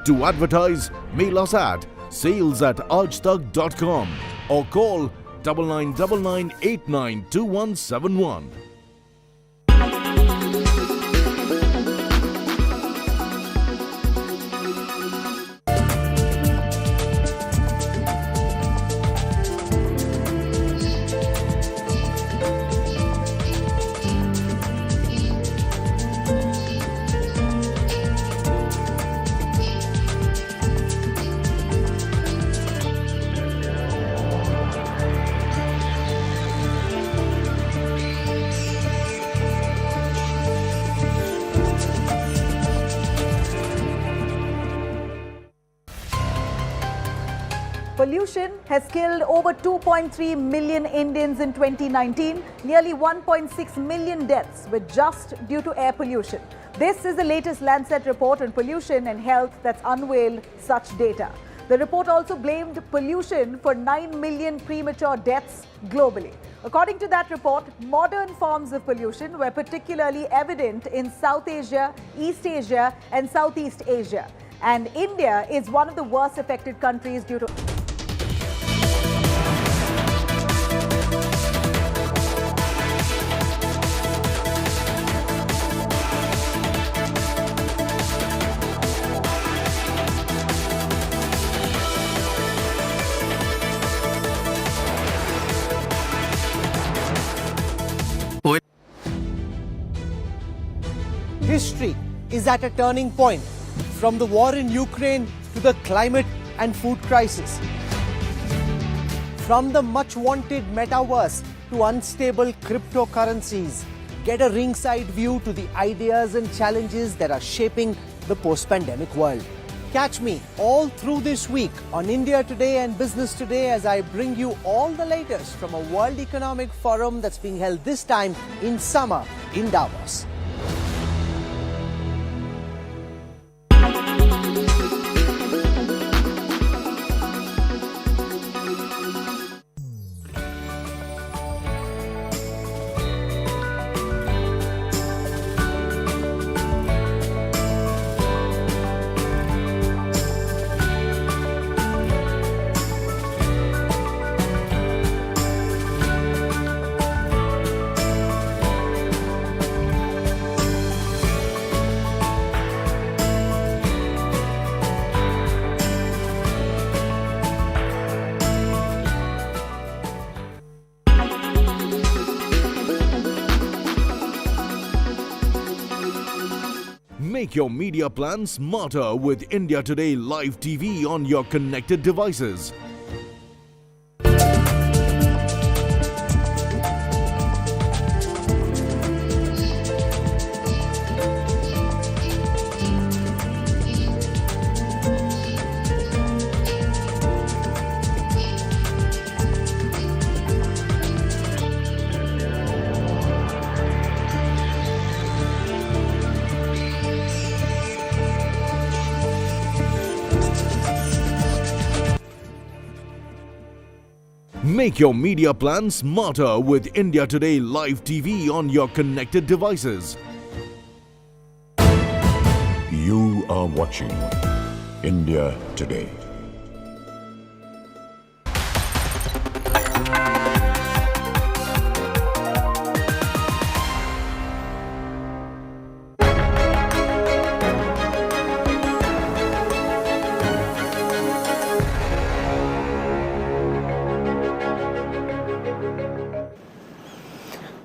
To advertise, mail us at sales@aajtak.com or call 9999892171. Pollution has killed over 2.3 million Indians in 2019. Nearly 1.6 million deaths were just due to air pollution. This is the latest Lancet report on pollution and health that's unveiled such data. The report also blamed pollution for 9 million premature deaths globally. According to that report, modern forms of pollution were particularly evident in South Asia, East Asia, and Southeast Asia. And India is one of the worst affected countries due to History is at a turning point, from the war in Ukraine to the climate and food crisis. From the much wanted metaverse to unstable cryptocurrencies, get a ringside view to the ideas and challenges that are shaping the post-pandemic world. Catch me all through this week on India Today and Business Today as I bring you all the latest from a World Economic Forum that's being held this time in summer in Davos. Make your media plan smarter with India Today Live TV on your connected devices. Make your media plan smarter with India Today Live TV on your connected devices. You are watching India Today.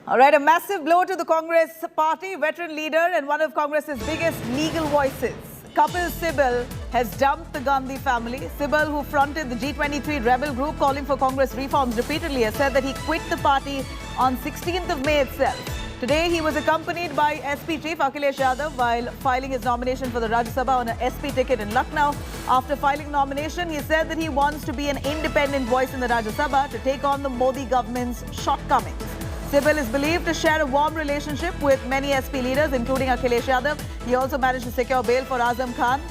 All right, a massive blow to the Congress party. Veteran leader and one of Congress's biggest legal voices, Kapil Sibal, has dumped the Gandhi family. Sibal, who fronted the G23 rebel group calling for Congress reforms repeatedly, has said that he quit the party on 16th of May itself. Today, he was accompanied by SP Chief Akhilesh Yadav while filing his nomination for the Rajya Sabha on an SP ticket in Lucknow. After filing nomination, he said that he wants to be an independent voice in the Rajya Sabha to take on the Modi government's shortcomings. Sibal is believed to share a warm relationship with many SP leaders, including Akhilesh Yadav. He also managed to secure bail for Azam Khan.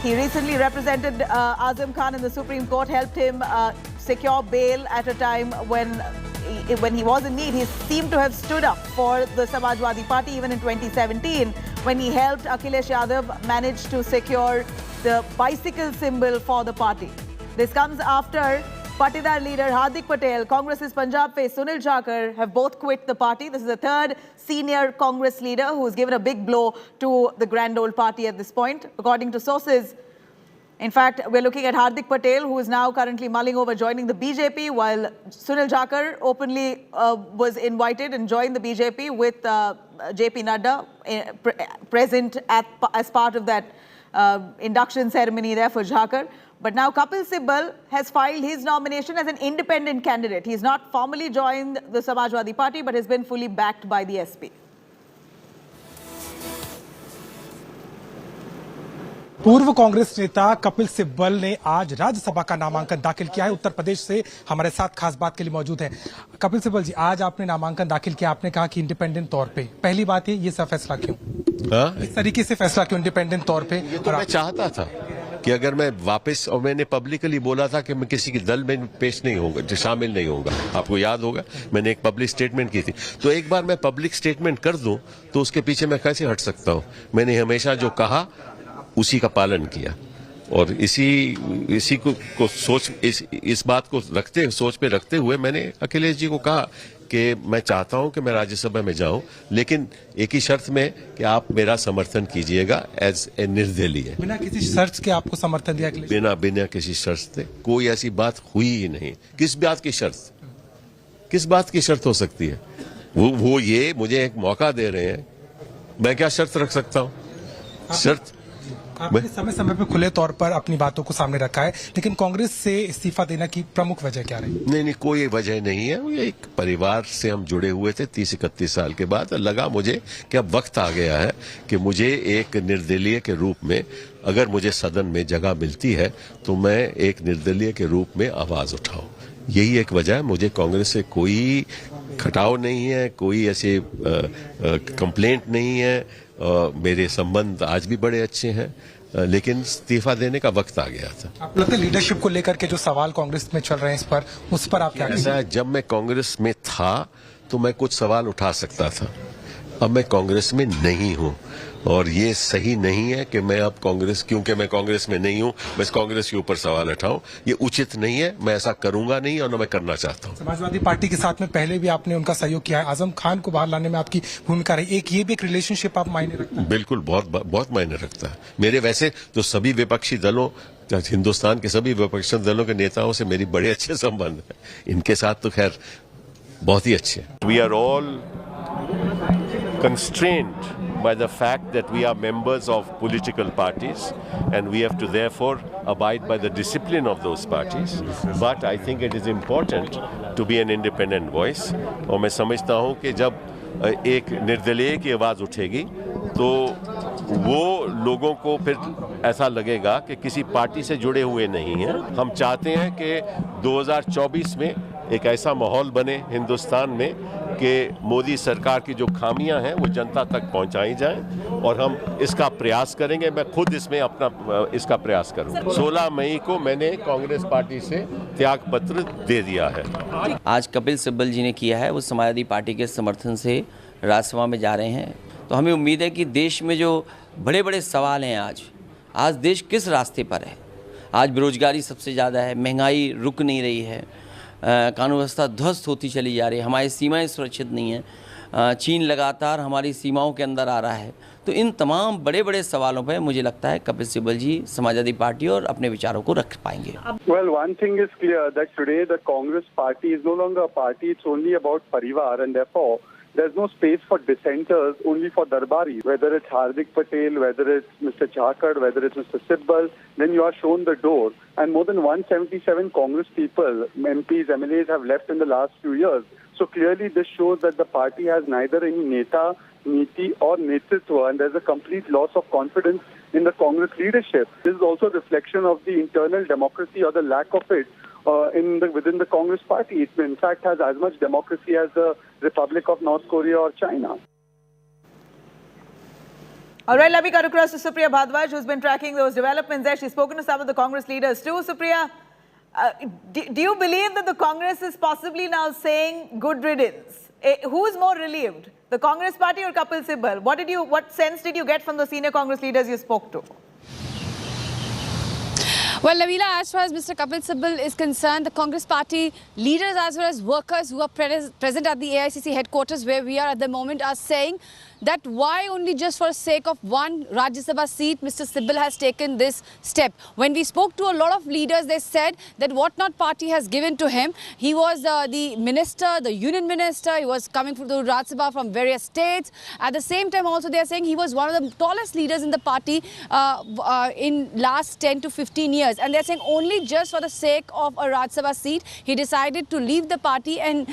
He recently represented Azam Khan in the Supreme Court, helped him secure bail at a time when he was in need. He seemed to have stood up for the Samajwadi Party even in 2017 when he helped Akhilesh Yadav manage to secure the bicycle symbol for the party. This comes after Patidar leader Hardik Patel, Congress's Punjab face Sunil Jakhar have both quit the party. This is the third senior Congress leader who has given a big blow to the grand old party at this point. According to sources, in fact, we're looking at Hardik Patel, who is now currently mulling over joining the BJP, while Sunil Jakhar openly was invited and joined the BJP with JP Nadda present as part of that induction ceremony there for Jakhar. But now Kapil Sibal has filed his nomination as an independent candidate. He's not formally joined the Samajwadi Party, but has been fully backed by the SP. पूर्व कांग्रेस नेता कपिल सिब्बल ने आज राज्यसभा का नामांकन दाखिल किया है। उत्तर प्रदेश से हमारे साथ खास बात के लिए मौजूद हैं। कपिल सिब्बल जी, आज आपने नामांकन दाखिल किया, आपने कहा कि इंडिपेंडेंट तौर पे। पहली बात ये सब फैसला क्यों? इस तरीके से फैसला क्यों इंडिपेंडेंट तौर पे? ये तो मैं चाहता था कि अगर मैं वापस, और मैंने पब्लिकली बोला था कि मैं किसी के दल में पेश नहीं होगा, शामिल नहीं होगा। आपको याद होगा मैंने एक पब्लिक स्टेटमेंट की थी। तो एक बार मैं पब्लिक स्टेटमेंट कर दूं तो उसके पीछे मैं कैसे हट सकता हूं? मैंने हमेशा जो कहा उसी का पालन किया, और इसी को सोच, इस बात को सोच पे रखते हुए मैंने अखिलेश जी को कहा कि मैं चाहता हूं कि मैं राज्यसभा में जाऊं, लेकिन एक ही शर्त में कि आप मेरा समर्थन कीजिएगा एज ए निर्दलीय। बिना किसी शर्त के आपको समर्थन दिया अखिलेश? बिना किसी शर्त के। कोई ऐसी बात हुई ही नहीं। किस बात की शर्त हो सकती है? वो ये मुझे एक मौका दे रहे हैं, मैं क्या शर्त रख सकता हूं? शर्त आपने समय समय पे खुले तौर पर अपनी बातों को सामने रखा है, लेकिन कांग्रेस से इस्तीफा देने की प्रमुख वजह क्या रही? नहीं, कोई वजह नहीं है। ये एक परिवार से हम जुड़े हुए थे 30-31 साल के बाद। लगा मुझे कि अब वक्त आ गया है कि मुझे एक निर्दलीय के रूप में, अगर मुझे सदन में जगह मिलती है तो मैं एक निर्दलीय के रूप में आवाज उठाऊं। यही एक वजह है। मुझे कांग्रेस से कोई खटाव नहीं है, कोई ऐसे कंप्लेंट नहीं है। मेरे संबंध आज भी बड़े अच्छे हैं, लेकिन इस्तीफा देने का वक्त आ गया था। आप लगता है लीडरशिप को लेकर के जो सवाल कांग्रेस में चल रहे हैं उस पर आप क्या कहते हैं? जब मैं कांग्रेस में था तो मैं कुछ सवाल उठा सकता था। अब मैं कांग्रेस में नहीं हूं, और ये सही नहीं है कि मैं अब क्योंकि मैं कांग्रेस में नहीं हूं, बस कांग्रेस के ऊपर सवाल उठाऊं। ये उचित नहीं है। मैं ऐसा करूंगा नहीं, और न मैं करना चाहता हूं। समाजवादी पार्टी के साथ में पहले भी आपने उनका सहयोग किया है। आजम खान को बाहर लाने में आपकी भूमिका रही। ये भी एक रिलेशनशिप आप मायने रखता है? बिल्कुल, बहुत मायने रखता है। मेरे वैसे तो सभी विपक्षी दलों, हिंदुस्तान के सभी विपक्षी दलों के नेताओं से मेरी बड़े अच्छे संबंध है। इनके साथ तो खैर बहुत ही अच्छे। We are all constrained by the fact that we are members of political parties and we have to therefore abide by the discipline of those parties. But I think it is important to be an independent voice. और मैं समझता हूँ कि जब एक निर्दलीय की आवाज़ उठेगी तो वो लोगों को फिर ऐसा लगेगा कि किसी पार्टी से जुड़े हुए नहीं हैं। हम चाहते हैं कि 2024 में एक ऐसा माहौल बने हिंदुस्तान में कि मोदी सरकार की जो खामियां हैं वो जनता तक पहुंचाई जाएं और हम इसका प्रयास करेंगे। मैं खुद इसमें अपना इसका प्रयास करूंगा। 16 मई को मैंने कांग्रेस पार्टी से त्याग पत्र दे दिया है। आज कपिल सिब्बल जी ने किया है, वो समाजवादी पार्टी के समर्थन से राज्यसभा में जा रहे हैं। तो हमें उम्मीद है कि देश में जो बड़े बड़े सवाल हैं आज देश किस रास्ते पर है। आज बेरोजगारी सबसे ज़्यादा है, महंगाई रुक नहीं रही है, कानून व्यवस्था ध्वस्त होती चली जा रही है, हमारी सीमाएं सुरक्षित नहीं हैं, चीन लगातार हमारी सीमाओं के अंदर आ रहा है। तो इन तमाम बड़े बड़े सवालों पर मुझे लगता है कपिल सिब्बल जी समाजवादी पार्टी और अपने विचारों को रख पाएंगे। Well, one thing is clear that today the Congress party is no longer a party, it's only about Parivar, and therefore there's no space for dissenters, only for Darbaris. Whether it's Hardik Patel, whether it's Mr. Chakad, whether it's Mr. Sibal, then you are shown the door. And more than 177 Congress people, MPs, MLAs have left in the last few years. So clearly this shows that the party has neither any neta, niti or netritva, and there's a complete loss of confidence in the Congress leadership. This is also a reflection of the internal democracy or the lack of it within the Congress party. It in fact has as much democracy as the Republic of North Korea or China. All right, let me cut across to Supriya Bhardwaj, who's been tracking those developments there. She's spoken to some of the Congress leaders too. Supriya, do you believe that the Congress is possibly now saying good riddance? Who's more relieved, the Congress party or Kapil Sibal? What sense did you get from the senior Congress leaders you spoke to? Well, Nabila, as far as Mr. Kapil Sibal is concerned, the Congress party leaders as well as workers who are present at the AICC headquarters where we are at the moment are saying that why only just for the sake of one Rajya Sabha seat Mr. Sibal has taken this step. When we spoke to a lot of leaders, they said that what not party has given to him. He was the minister, the union minister. He was coming from the Rajya Sabha from various states. At the same time also they are saying he was one of the tallest leaders in the party in last 10 to 15 years. And they are saying only just for the sake of a Rajya Sabha seat, he decided to leave the party and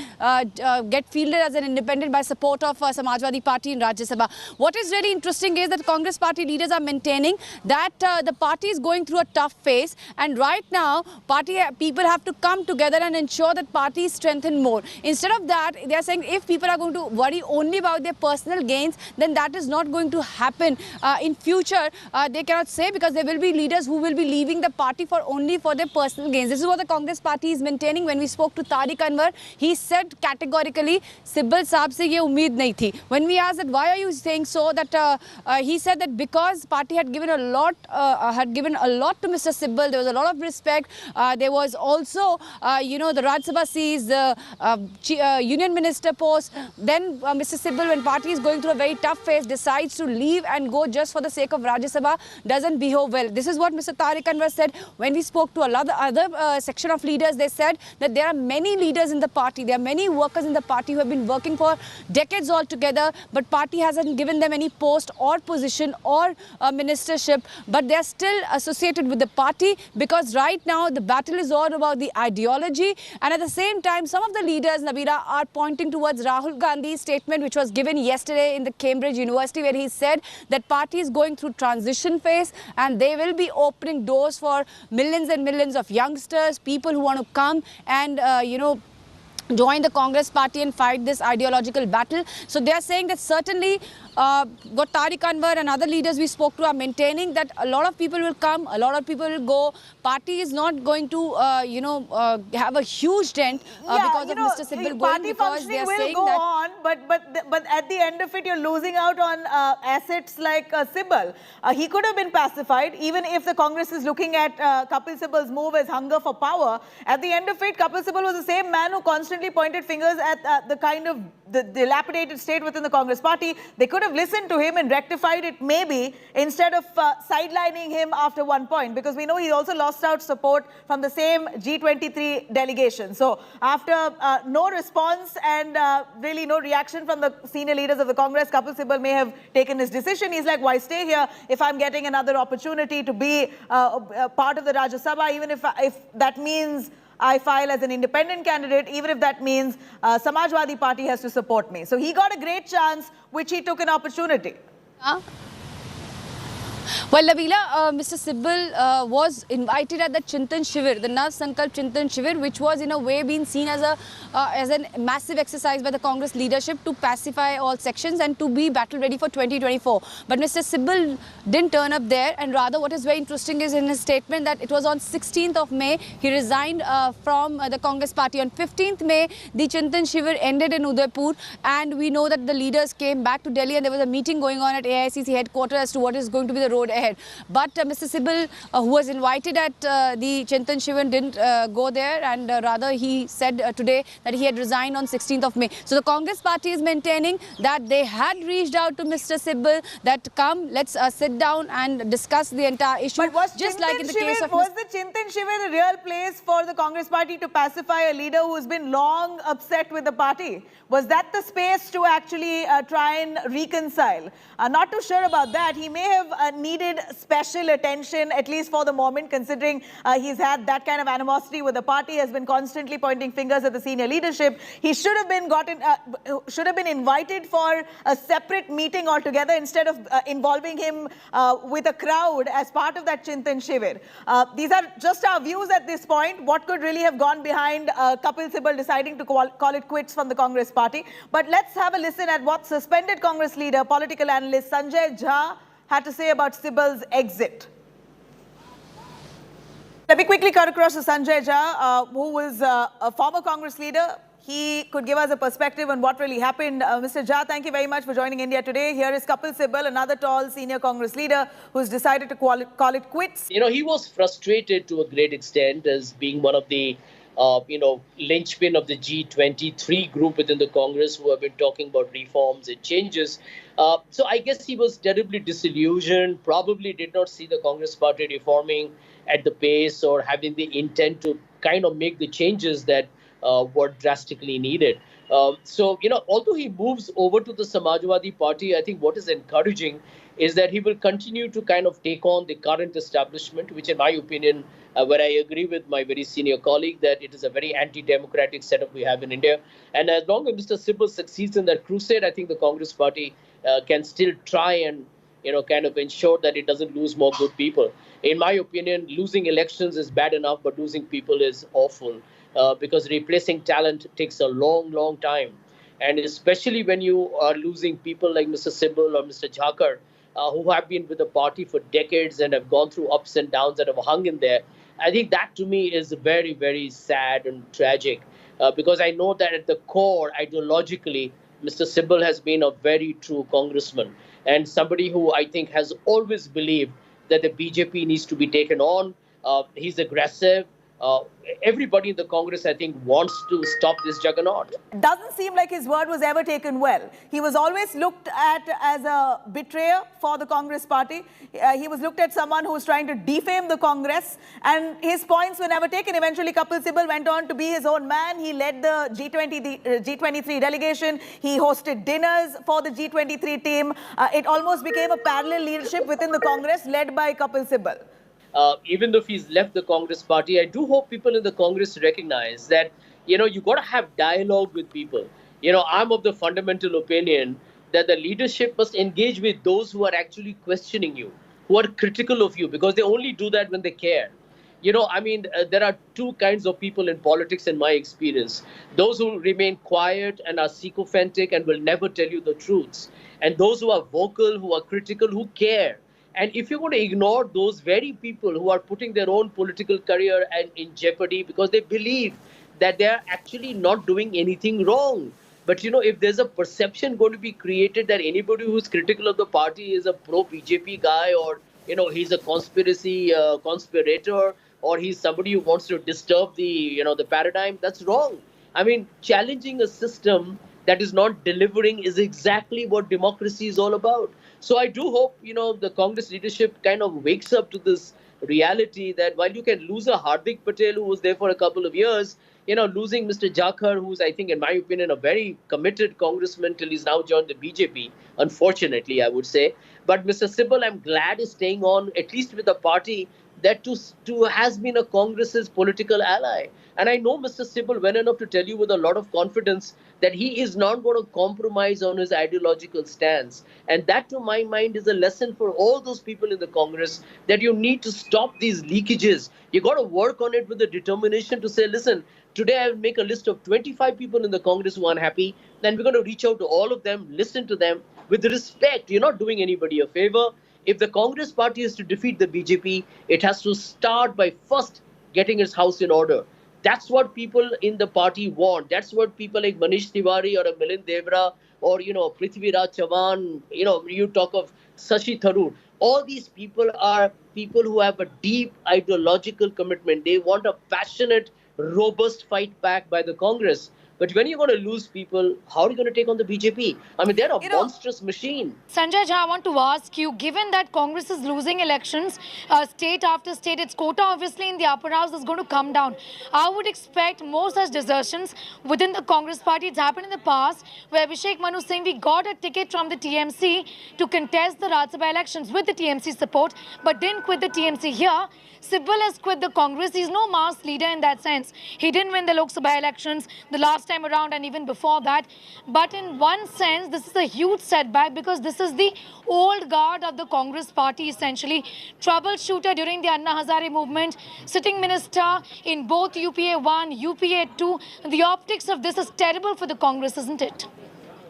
get fielded as an independent by support of Samajwadi Party in Rajya Sabha. What is really interesting is that Congress party leaders are maintaining that the party is going through a tough phase, and right now party people have to come together and ensure that party is strengthened more. Instead of that, they are saying if people are going to worry only about their personal gains, then that is not going to happen in future. They cannot say, because there will be leaders who will be leaving the party for only for their personal gains. This is what the Congress party is maintaining. When we spoke to Tariq Anwar, he said categorically, Sibal Saab se ye umeed nahi thi. When we asked that why are you saying so, that he said that because party had given a lot to Mr. Sibal, there was a lot of respect. There was also the Rajya Sabha seats, the union minister post. Then Mr. Sibal, when party is going through a very tough phase, decides to leave and go just for the sake of Rajya Sabha, doesn't behave well. This is what Mr. Tariq Anwar said. When we spoke to other section of leaders, they said that there are many leaders in the party, there are many workers in the party who have been working for decades altogether, but party hasn't given them any post or position or ministership, but they are still associated with the party because right now the battle is all about the ideology. And at the same time, some of the leaders, Nabila, are pointing towards Rahul Gandhi's statement which was given yesterday in the Cambridge University, where he said that party is going through transition phase and they will be opening doors for millions and millions of youngsters, people who want to come and join the Congress party and fight this ideological battle. So they are saying that certainly what Tariq Anwar and other leaders we spoke to are maintaining that a lot of people will come, a lot of people will go. Party is not going to, have a huge dent because of Mr. Sibal going, because they are saying go that on, but at the end of it, you're losing out on assets like Sibal. He could have been pacified, even if the Congress is looking at Kapil Sibal's move as hunger for power. At the end of it, Kapil Sibal was the same man who constantly constantly pointed fingers at the kind of the dilapidated state within the Congress party. They could have listened to him and rectified it maybe instead of sidelining him after one point, because we know he also lost out support from the same G23 delegation. So after no response and really no reaction from the senior leaders of the Congress, Kapil Sibal may have taken his decision. He's like, why stay here if I'm getting another opportunity to be part of the Rajya Sabha, even if that means I file as an independent candidate, even if that means Samajwadi Party has to support me. So he got a great chance, which he took an opportunity. Well, Nabila, Mr. Sibal was invited at the Chintan Shivir, the Nav Sankalp Chintan Shivir, which was in a way being seen as a massive exercise by the Congress leadership to pacify all sections and to be battle ready for 2024. But Mr. Sibal didn't turn up there, and rather what is very interesting is in his statement that it was on 16th of May he resigned from the Congress party. On 15th May, the Chintan Shivir ended in Udaipur, and we know that the leaders came back to Delhi and there was a meeting going on at AICC headquarters as to what is going to be the road ahead. But Mr. Sibal, who was invited at the Chintan Shivir, didn't go there, and rather he said today that he had resigned on 16th of May. So the Congress party is maintaining that they had reached out to Mr. Sibal, that come, let's sit down and discuss the entire issue. But was just Chintan like in the case of was the Chintan Shivir the real place for the Congress party to pacify a leader who has been long upset with the party? Was that the space to actually try and reconcile? Not too sure about that. He may have needed special attention, at least for the moment, considering he's had that kind of animosity with the party, has been constantly pointing fingers at the senior leadership. He should have been invited for a separate meeting altogether instead of involving him with a crowd as part of that Chintan Shivir. These are just our views at this point. What could really have gone behind Kapil Sibal deciding to call it quits from the Congress party? But let's have a listen at what suspended Congress leader, political analyst Sanjay Jha had to say about Sibal's exit. Let me quickly cut across to Sanjay Jha, who was a former Congress leader. He could give us a perspective on what really happened. Mr. Jha, thank you very much for joining India Today. Here is Kapil Sibal, another tall senior Congress leader who's decided to call it quits. You know, he was frustrated to a great extent as being one of the linchpin of the G23 group within the Congress who have been talking about reforms and changes. So I guess he was terribly disillusioned, probably did not see the Congress party reforming at the pace or having the intent to kind of make the changes that were drastically needed. So, although he moves over to the Samajwadi Party, I think what is encouraging is that he will continue to kind of take on the current establishment, which in my opinion, where I agree with my very senior colleague that it is a very anti-democratic setup we have in India. And as long as Mr. Sibal succeeds in that crusade, I think the Congress party can still try and, kind of ensure that it doesn't lose more good people. In my opinion, losing elections is bad enough, but losing people is awful because replacing talent takes a long, long time. And especially when you are losing people like Mr. Sibal or Mr. Jhakar, who have been with the party for decades and have gone through ups and downs that have hung in there. I think that to me is very, very sad and tragic because I know that at the core, ideologically, Mr. Sibal has been a very true congressman and somebody who I think has always believed that the BJP needs to be taken on. He's aggressive. Everybody in the Congress, I think, wants to stop this juggernaut. Doesn't seem like his word was ever taken well. He was always looked at as a betrayer for the Congress party. He was looked at someone who was trying to defame the Congress, and his points were never taken. Eventually, Kapil Sibal went on to be his own man. He led the G23 delegation. He hosted dinners for the G23 team. It almost became a parallel leadership within the Congress led by Kapil Sibal. Even though he's left the Congress party, I do hope people in the Congress recognize that, you got to have dialogue with people. I'm of the fundamental opinion that the leadership must engage with those who are actually questioning you, who are critical of you, because they only do that when they care. There are two kinds of people in politics in my experience. Those who remain quiet and are sycophantic and will never tell you the truths. And those who are vocal, who are critical, who care. And if you're going to ignore those very people who are putting their own political career in jeopardy because they believe that they are actually not doing anything wrong. But, if there's a perception going to be created that anybody who's critical of the party is a pro-BJP guy or, he's a conspirator or he's somebody who wants to disturb the, the paradigm, that's wrong. I mean, challenging a system that is not delivering is exactly what democracy is all about. So I do hope, the Congress leadership kind of wakes up to this reality that while you can lose a Hardik Patel who was there for a couple of years, losing Mr. Jakhar, who's, I think, in my opinion, a very committed congressman till he's now joined the BJP, unfortunately, I would say. But Mr. Sibal, I'm glad is staying on, at least with a party that to has been a Congress's political ally. And I know Mr. Sibal well enough to tell you with a lot of confidence that he is not going to compromise on his ideological stance. And that, to my mind, is a lesson for all those people in the Congress that you need to stop these leakages. You got to work on it with the determination to say, listen, today I will make a list of 25 people in the Congress who are unhappy. Then we're going to reach out to all of them, listen to them with respect. You're not doing anybody a favor. If the Congress party is to defeat the BJP, it has to start by first getting its house in order. That's what people in the party want. That's what people like Manish Tiwari or Milind Devra or, Prithviraj Chavan, you talk of Shashi Tharoor. All these people are people who have a deep ideological commitment. They want a passionate, robust fight back by the Congress. But when you're going to lose people, how are you going to take on the BJP? I mean, they're a monstrous machine. Sanjay Jha, I want to ask you, given that Congress is losing elections, state after state, its quota obviously in the upper house is going to come down. I would expect more such desertions within the Congress party. It's happened in the past where Abhishek Manu Singh, we got a ticket from the TMC to contest the Rajya Sabha elections with the TMC support, but didn't quit the TMC here. Sibal has quit the Congress. He's no mass leader in that sense. He didn't win the Lok Sabha elections the last time around and even before that. But in one sense, this is a huge setback because this is the old guard of the Congress party, essentially. Troubleshooter during the Anna Hazare movement, sitting minister in both UPA 1, UPA 2. The optics of this is terrible for the Congress, isn't it?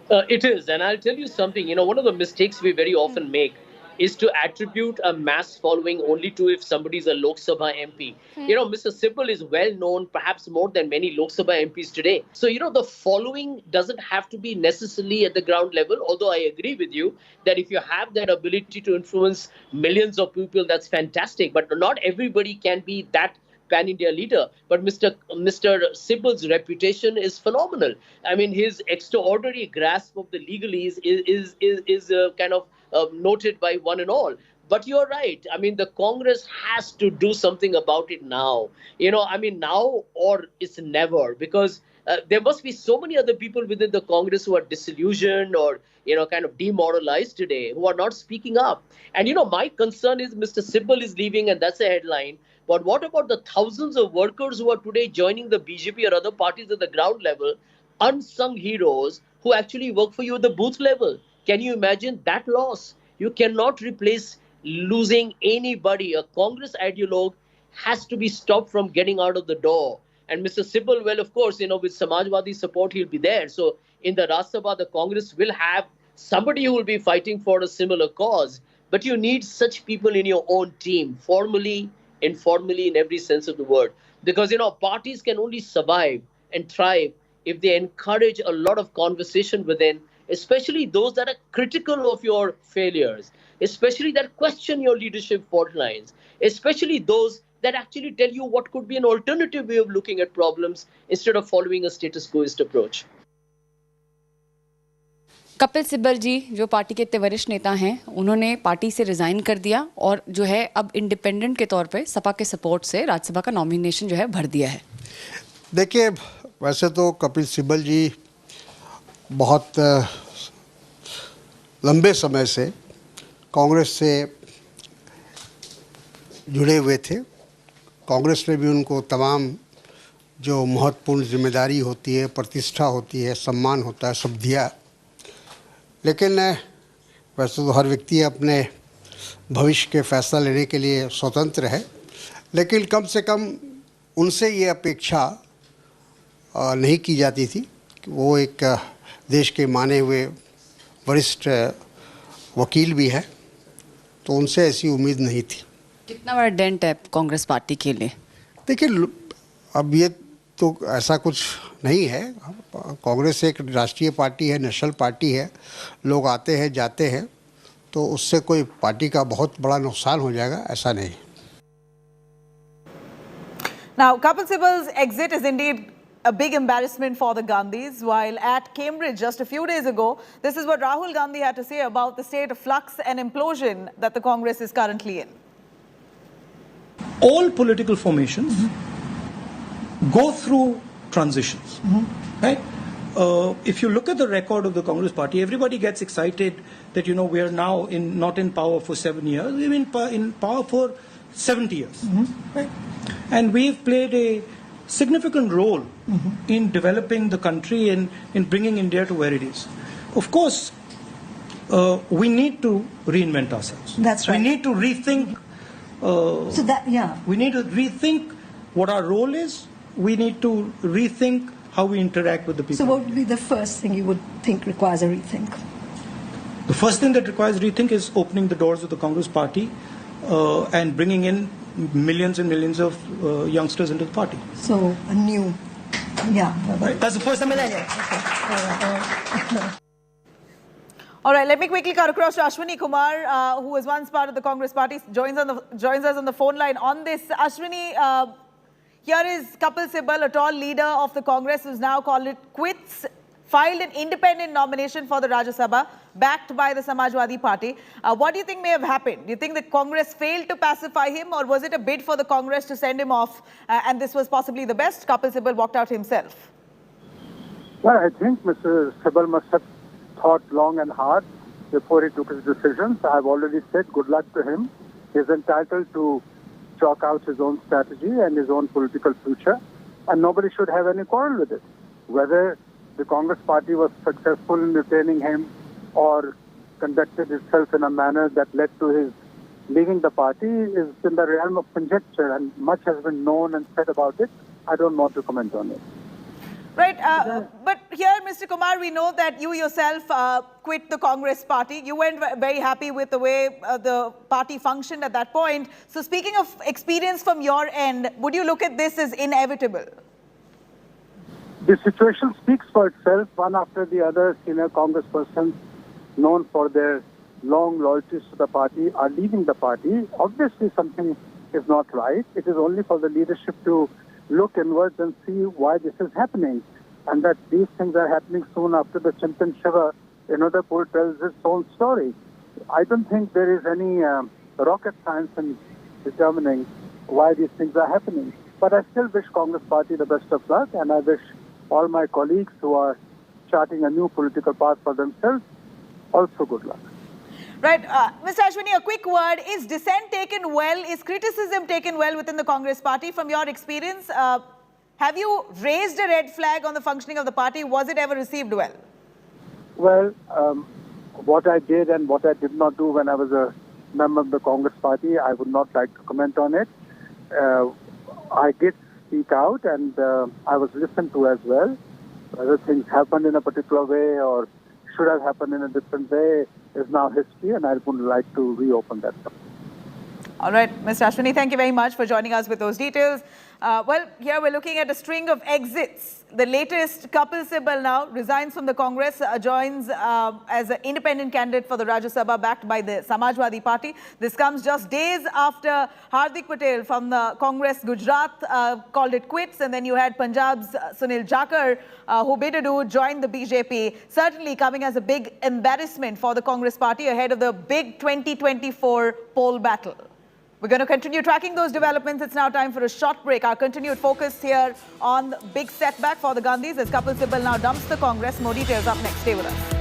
It is. And I'll tell you something, one of the mistakes we very often make is to attribute a mass following only to if somebody is a Lok Sabha MP. Mr. Sibal is well known, perhaps more than many Lok Sabha MPs today. So, the following doesn't have to be necessarily at the ground level, although I agree with you that if you have that ability to influence millions of people, that's fantastic. But not everybody can be that pan-India leader. But Mr. Sibal's reputation is phenomenal. I mean, his extraordinary grasp of the legalese is kind of noted by one and all. But you're right. I mean, the Congress has to do something about it now. Now or it's never, because there must be so many other people within the Congress who are disillusioned or, kind of demoralized today, who are not speaking up. And, my concern is Mr. Sibal is leaving and that's a headline. But what about the thousands of workers who are today joining the BJP or other parties at the ground level, unsung heroes who actually work for you at the booth level? Can you imagine that loss? You cannot replace losing anybody. A Congress ideologue has to be stopped from getting out of the door. And Mr. Sibal, well, of course, with Samajwadi support, he'll be there. So in the Rajya Sabha, the Congress will have somebody who will be fighting for a similar cause. But you need such people in your own team, formally, informally, in every sense of the word. Because, parties can only survive and thrive if they encourage a lot of conversation within, especially those that are critical of your failures, especially that question your leadership fault lines, especially those that actually tell you what could be an alternative way of looking at problems instead of following a status quoist approach. Kapil Sibal जी जो party के इतने वरिष्ठ नेता हैं, उन्होंने party से resign कर दिया और जो है अब इंडिपेंडेंट के तौर पे सपा के सपोर्ट से राज्यसभा का नॉमिनेशन जो है भर दिया है। देखिए, वैसे तो कपिल सिब्बल जी बहुत लंबे समय से कांग्रेस से जुड़े हुए थे। कांग्रेस ने भी उनको तमाम जो महत्वपूर्ण जिम्मेदारी होती है, प्रतिष्ठा होती है, सम्मान होता है, सब दिया। लेकिन वैसे तो हर व्यक्ति अपने भविष्य के फैसला लेने के लिए स्वतंत्र है, लेकिन कम से कम उनसे ये अपेक्षा नहीं की जाती थी कि वो एक देश के माने हुए वरिष्ठ वकील भी है, तो उनसे ऐसी उम्मीद नहीं थी। कितना बड़ा डेंट है कांग्रेस पार्टी के लिए? देखिए, अब ये तो ऐसा कुछ नहीं है। कांग्रेस एक राष्ट्रीय पार्टी है, नेशनल पार्टी है, लोग आते हैं जाते हैं, तो उससे कोई पार्टी का बहुत बड़ा नुकसान हो जाएगा, ऐसा नहीं। Now, Kapil Sibal's exit is indeed a big embarrassment for the Gandhis. While at Cambridge just a few days ago, this is what Rahul Gandhi had to say about the state of flux and implosion that the Congress is currently in. All political formations go through transitions, right? If you look at the record of the Congress Party, everybody gets excited that, you know, we are now not in power for 7 years, we're in power for 70 years, right? And we've played a significant role in developing the country and in bringing India to where it is. Of course, we need to reinvent ourselves. That's right. We need to rethink. We need to rethink what our role is. We need to rethink how we interact with the people. So what would be the first thing you would think requires a rethink? The first thing that requires rethink is opening the doors of the Congress Party and bringing in millions and millions of youngsters into the party. So a new, Right. That's the first thing. All right, let me quickly cut across to Ashwini Kumar, who was once part of the Congress Party, joins us on the phone line on this. Ashwini, here is Kapil Sibal, a tall leader of the Congress, who's now called it quits, filed an independent nomination for the Rajya Sabha, backed by the Samajwadi Party. What do you think may have happened? Do you think the Congress failed to pacify him, or was it a bid for the Congress to send him off, and this was possibly the best? Kapil Sibal walked out himself. Well, I think Mr. Sibal must have thought long and hard before he took his decisions. I've already said good luck to him. He's entitled to chalk out his own strategy and his own political future, and nobody should have any quarrel with it. Whether the Congress Party was successful in retaining him or conducted itself in a manner that led to his leaving the party is in the realm of conjecture, and much has been known and said about it. I don't want to comment on it. Right, but here, Mr. Kumar, we know that you yourself quit the Congress Party. You weren't very happy with the way the party functioned at that point. So speaking of experience from your end, would you look at this as inevitable? The situation speaks for itself. One after the other, senior Congress persons known for their long loyalties to the party are leaving the party. Obviously, something is not right. It is only for the leadership to look inwards and see why this is happening, and that these things are happening soon after the Chintan Shiva in Udaipur tells its own story. I don't think there is any rocket science in determining why these things are happening. But I still wish Congress Party the best of luck, and I wish all my colleagues who are charting a new political path for themselves also good luck. Right. Mr. Ashwini, a quick word. Is dissent taken well? Is criticism taken well within the Congress Party? From your experience, have you raised a red flag on the functioning of the party? Was it ever received well? Well, what I did and what I did not do when I was a member of the Congress Party, I would not like to comment on it. I did speak out, and I was listened to as well. Whether things happened in a particular way or should have happened in a different way is now history, and I would like to reopen that. All right, Mr. Ashwini, thank you very much for joining us with those details. Well, here we're looking at a string of exits. The latest, Kapil Sibal now resigns from the Congress, joins as an independent candidate for the Rajya Sabha backed by the Samajwadi Party. This comes just days after Hardik Patel from the Congress Gujarat called it quits, and then you had Punjab's Sunil Jakar, who bid adieu, joined the BJP, certainly coming as a big embarrassment for the Congress Party ahead of the big 2024 poll battle. We're going to continue tracking those developments. It's now time for a short break. Our continued focus here on the big setback for the Gandhis as Kapil Sibal now dumps the Congress. More details up next. Stay with us.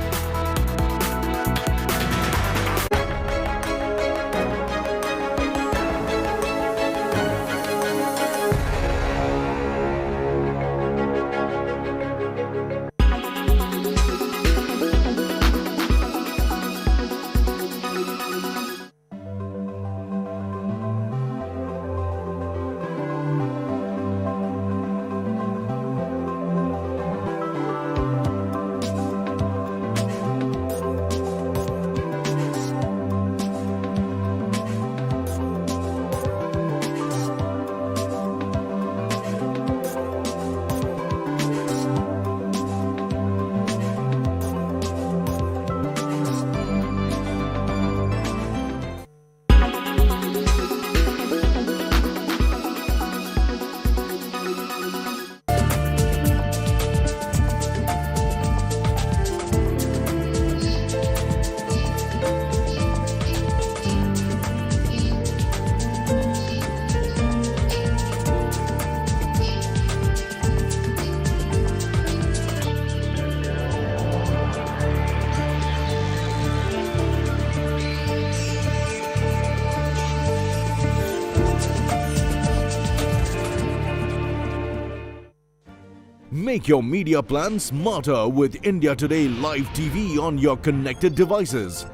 Make your media plan smarter with India Today Live TV on your connected devices.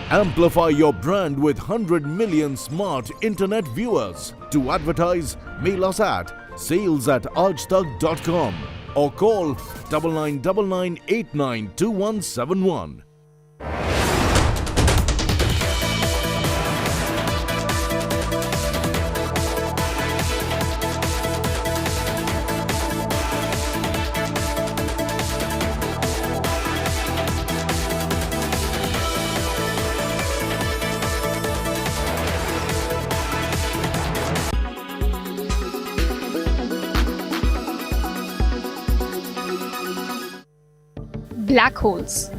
Amplify your brand with 100 million smart internet viewers. To advertise, mail us at sales@aajtak.com or call 9999892171. Black holes.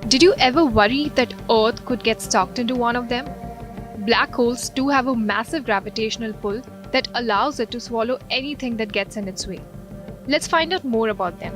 Did you ever worry that Earth could get sucked into one of them? Black holes do have a massive gravitational pull that allows it to swallow anything that gets in its way. Let's find out more about them.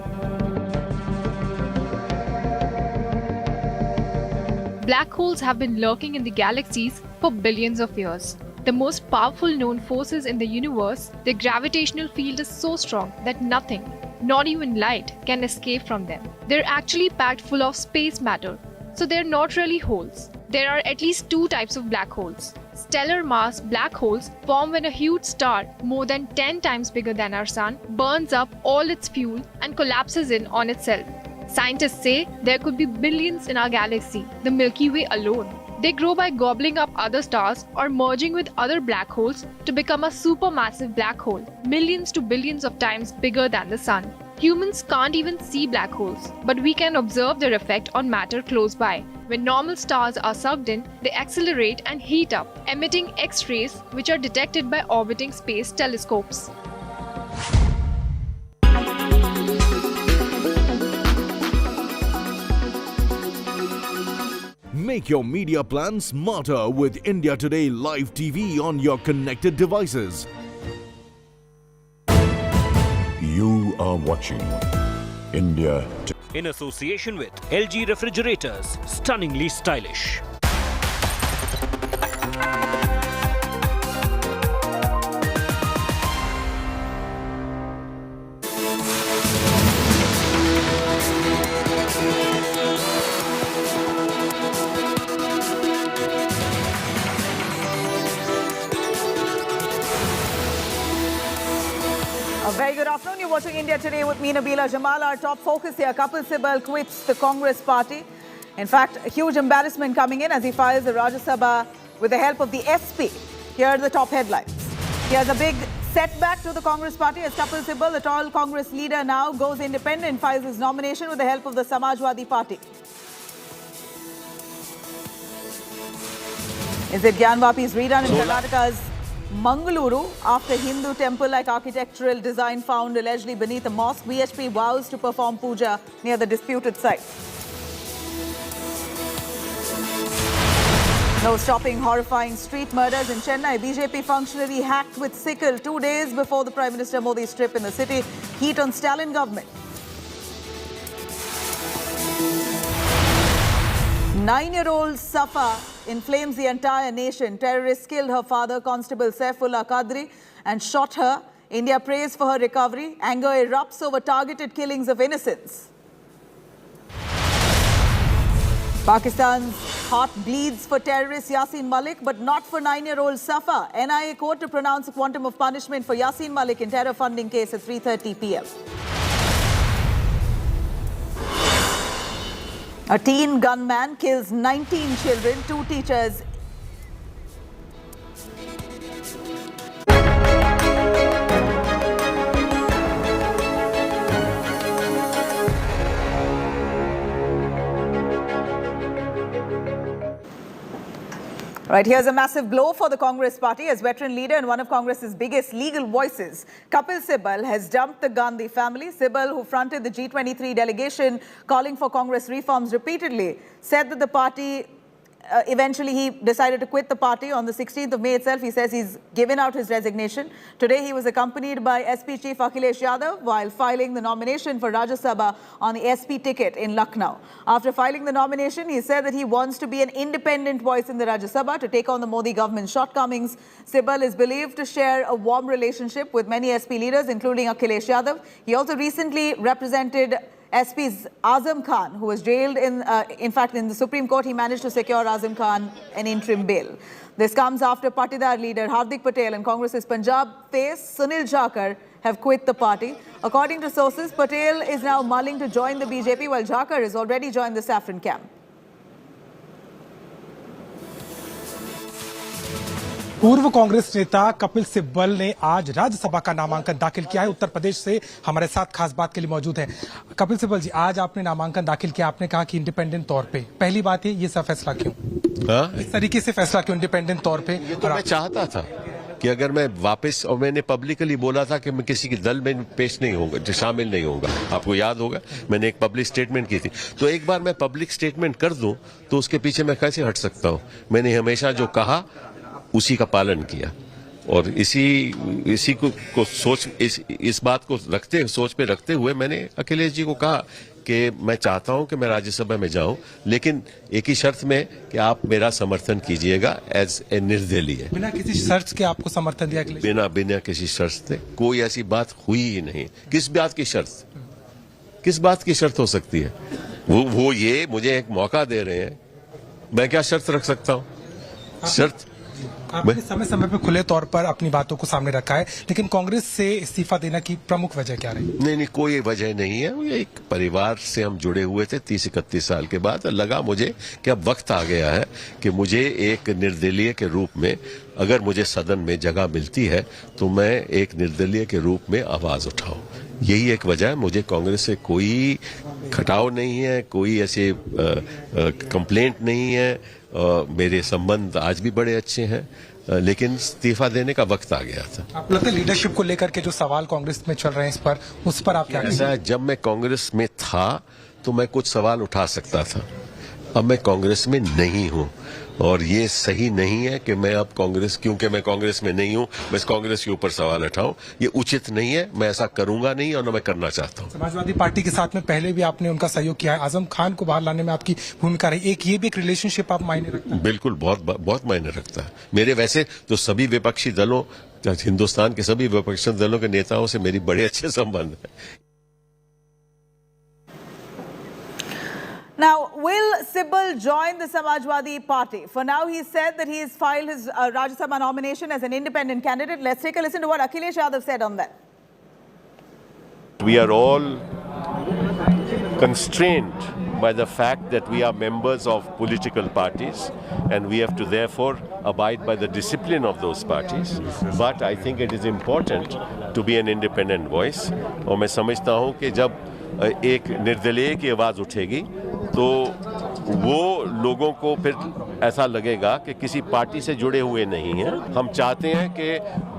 Black holes have been lurking in the galaxies for billions of years. The most powerful known forces in the universe, their gravitational field is so strong that nothing, not even light, can escape from them. They're actually packed full of space matter, so they're not really holes. There are at least two types of black holes. Stellar mass black holes form when a huge star, more than 10 times bigger than our Sun, burns up all its fuel and collapses in on itself. Scientists say there could be billions in our galaxy, the Milky Way alone. They grow by gobbling up other stars or merging with other black holes to become a supermassive black hole, millions to billions of times bigger than the Sun. Humans can't even see black holes, but we can observe their effect on matter close by. When normal stars are sucked in, they accelerate and heat up, emitting X-rays which are detected by orbiting space telescopes. Make your media plan smarter with India Today Live TV on your connected devices. You are watching India Today. In association with LG Refrigerators, stunningly stylish. A very good afternoon. You're watching India Today with me, Nabila Jamal. Our top focus here, Kapil Sibal quits the Congress party. In fact, a huge embarrassment coming in as he files the Rajya Sabha with the help of the SP. Here are the top headlines. He has a big setback to the Congress party as Kapil Sibal, the tall Congress leader, now goes independent, files his nomination with the help of the Samajwadi Party. Is it Gyanvapi's rerun in Karnataka's Mangaluru after Hindu temple-like architectural design found allegedly beneath a mosque? BHP vows to perform puja near the disputed site. No stopping horrifying street murders in Chennai. BJP functionary hacked with sickle 2 days before the Prime Minister Modi's trip in the city. Heat on Stalin government. 9-year-old Safa inflames the entire nation. Terrorists killed her father, Constable Saifullah Qadri, and shot her. India prays for her recovery. Anger erupts over targeted killings of innocents. Pakistan's heart bleeds for terrorist Yasin Malik, but not for 9-year-old Safa. NIA court to pronounce a quantum of punishment for Yasin Malik in terror funding case at 3:30 p.m. A teen gunman kills 19 children, 2 teachers. Right, here's a massive blow for the Congress party as veteran leader and one of Congress's biggest legal voices, Kapil Sibal, has dumped the Gandhi family. Sibal, who fronted the G23 delegation calling for Congress reforms repeatedly, said that the party eventually he decided to quit the party on the 16th of May itself. He says he's given out his resignation. Today he was accompanied by SP Chief Akhilesh Yadav while filing the nomination for Rajya Sabha on the SP ticket in Lucknow. After filing the nomination, he said that he wants to be an independent voice in the Rajya Sabha to take on the Modi government's shortcomings. Sibal is believed to share a warm relationship with many SP leaders, including Akhilesh Yadav. He also recently represented SP's Azam Khan, who was jailed in fact, in the Supreme Court. He managed to secure Azam Khan an interim bail. This comes after Patidar leader Hardik Patel and Congress's Punjab face Sunil Jakar have quit the party. According to sources, Patel is now mulling to join the BJP, while Jakar has already joined the Saffron camp. पूर्व कांग्रेस नेता कपिल सिब्बल ने आज राज्यसभा का नामांकन दाखिल किया है। उत्तर प्रदेश से हमारे साथ खास बात के लिए मौजूद हैं। कपिल सिब्बल जी, आज आपने नामांकन दाखिल किया। आपने कहा कि इंडिपेंडेंट तौर पे, पहली बात ये सब फैसला क्यों, इस तरीके से फैसला क्यों इंडिपेंडेंट तौर पे? ये तो मैं चाहता था कि अगर मैं वापस, और मैंने पब्लिकली बोला था कि मैं किसी के दल में पेश नहीं होगा, शामिल नहीं होगा। आपको याद होगा मैंने एक पब्लिक स्टेटमेंट की थी। तो एक बार मैं पब्लिक स्टेटमेंट कर दूं तो उसके पीछे मैं कैसे हट सकता हूं? मैंने हमेशा जो कहा उसी का पालन किया, और इसी को सोच, इस बात को सोच पे रखते हुए मैंने अखिलेश जी को कहा कि मैं चाहता हूं कि मैं राज्यसभा में जाऊं, लेकिन एक ही शर्त में कि आप मेरा समर्थन कीजिएगा एज ए निर्दलीय। बिना किसी शर्त के आपको समर्थन दिया अखिलेश? बिना किसी शर्त के। कोई ऐसी बात हुई ही नहीं। किस बात की शर्त? किस बात की शर्त हो सकती है? वो ये मुझे एक मौका दे रहे हैं, मैं क्या शर्त रख सकता हूं? शर्त आपने समय समय पर खुले तौर पर अपनी बातों को सामने रखा है, लेकिन कांग्रेस से इस्तीफा देने की प्रमुख वजह क्या रही? नहीं, कोई वजह नहीं है। ये एक परिवार से हम जुड़े हुए थे 30-31 साल के बाद। लगा मुझे कि अब वक्त आ गया है कि मुझे एक निर्दलीय के रूप में, अगर मुझे सदन में जगह मिलती है तो मैं एक निर्दलीय के रूप में आवाज उठाऊं। यही एक वजह है। मुझे कांग्रेस से कोई खटाव नहीं है, कोई ऐसे कंप्लेंट नहीं है। मेरे संबंध आज भी बड़े अच्छे हैं, लेकिन इस्तीफा देने का वक्त आ गया था। आप लगता है लीडरशिप को लेकर के जो सवाल कांग्रेस में चल रहे हैं उस पर आप क्या कहेंगे? ऐसा है, जब मैं कांग्रेस में था तो मैं कुछ सवाल उठा सकता था। अब मैं कांग्रेस में नहीं हूं, और ये सही नहीं है कि मैं अब क्योंकि मैं कांग्रेस में नहीं हूं, मैं कांग्रेस के ऊपर सवाल उठाऊं। ये उचित नहीं है। मैं ऐसा करूंगा नहीं, और न मैं करना चाहता हूं। समाजवादी पार्टी के साथ में पहले भी आपने उनका सहयोग किया है। आजम खान को बाहर लाने में आपकी भूमिका रही। ये भी एक रिलेशनशिप आप मायने रखता है? बिल्कुल, बहुत मायने रखता है। मेरे वैसे तो सभी विपक्षी दलों, हिंदुस्तान के सभी विपक्षी दलों के नेताओं से मेरी बड़े अच्छे संबंध है। Now, will Sibal join the Samajwadi Party? For now, he said that he has filed his Rajya Sabha nomination as an independent candidate. Let's take a listen to what Akhilesh Yadav said on that. We are all constrained by the fact that we are members of political parties, and we have to therefore abide by the discipline of those parties. But I think it is important to be an independent voice. और मैं समझता हूँ कि जब एक निर्दलीय की आवाज़ उठेगी तो वो लोगों को फिर ऐसा लगेगा कि किसी पार्टी से जुड़े हुए नहीं हैं। हम चाहते हैं कि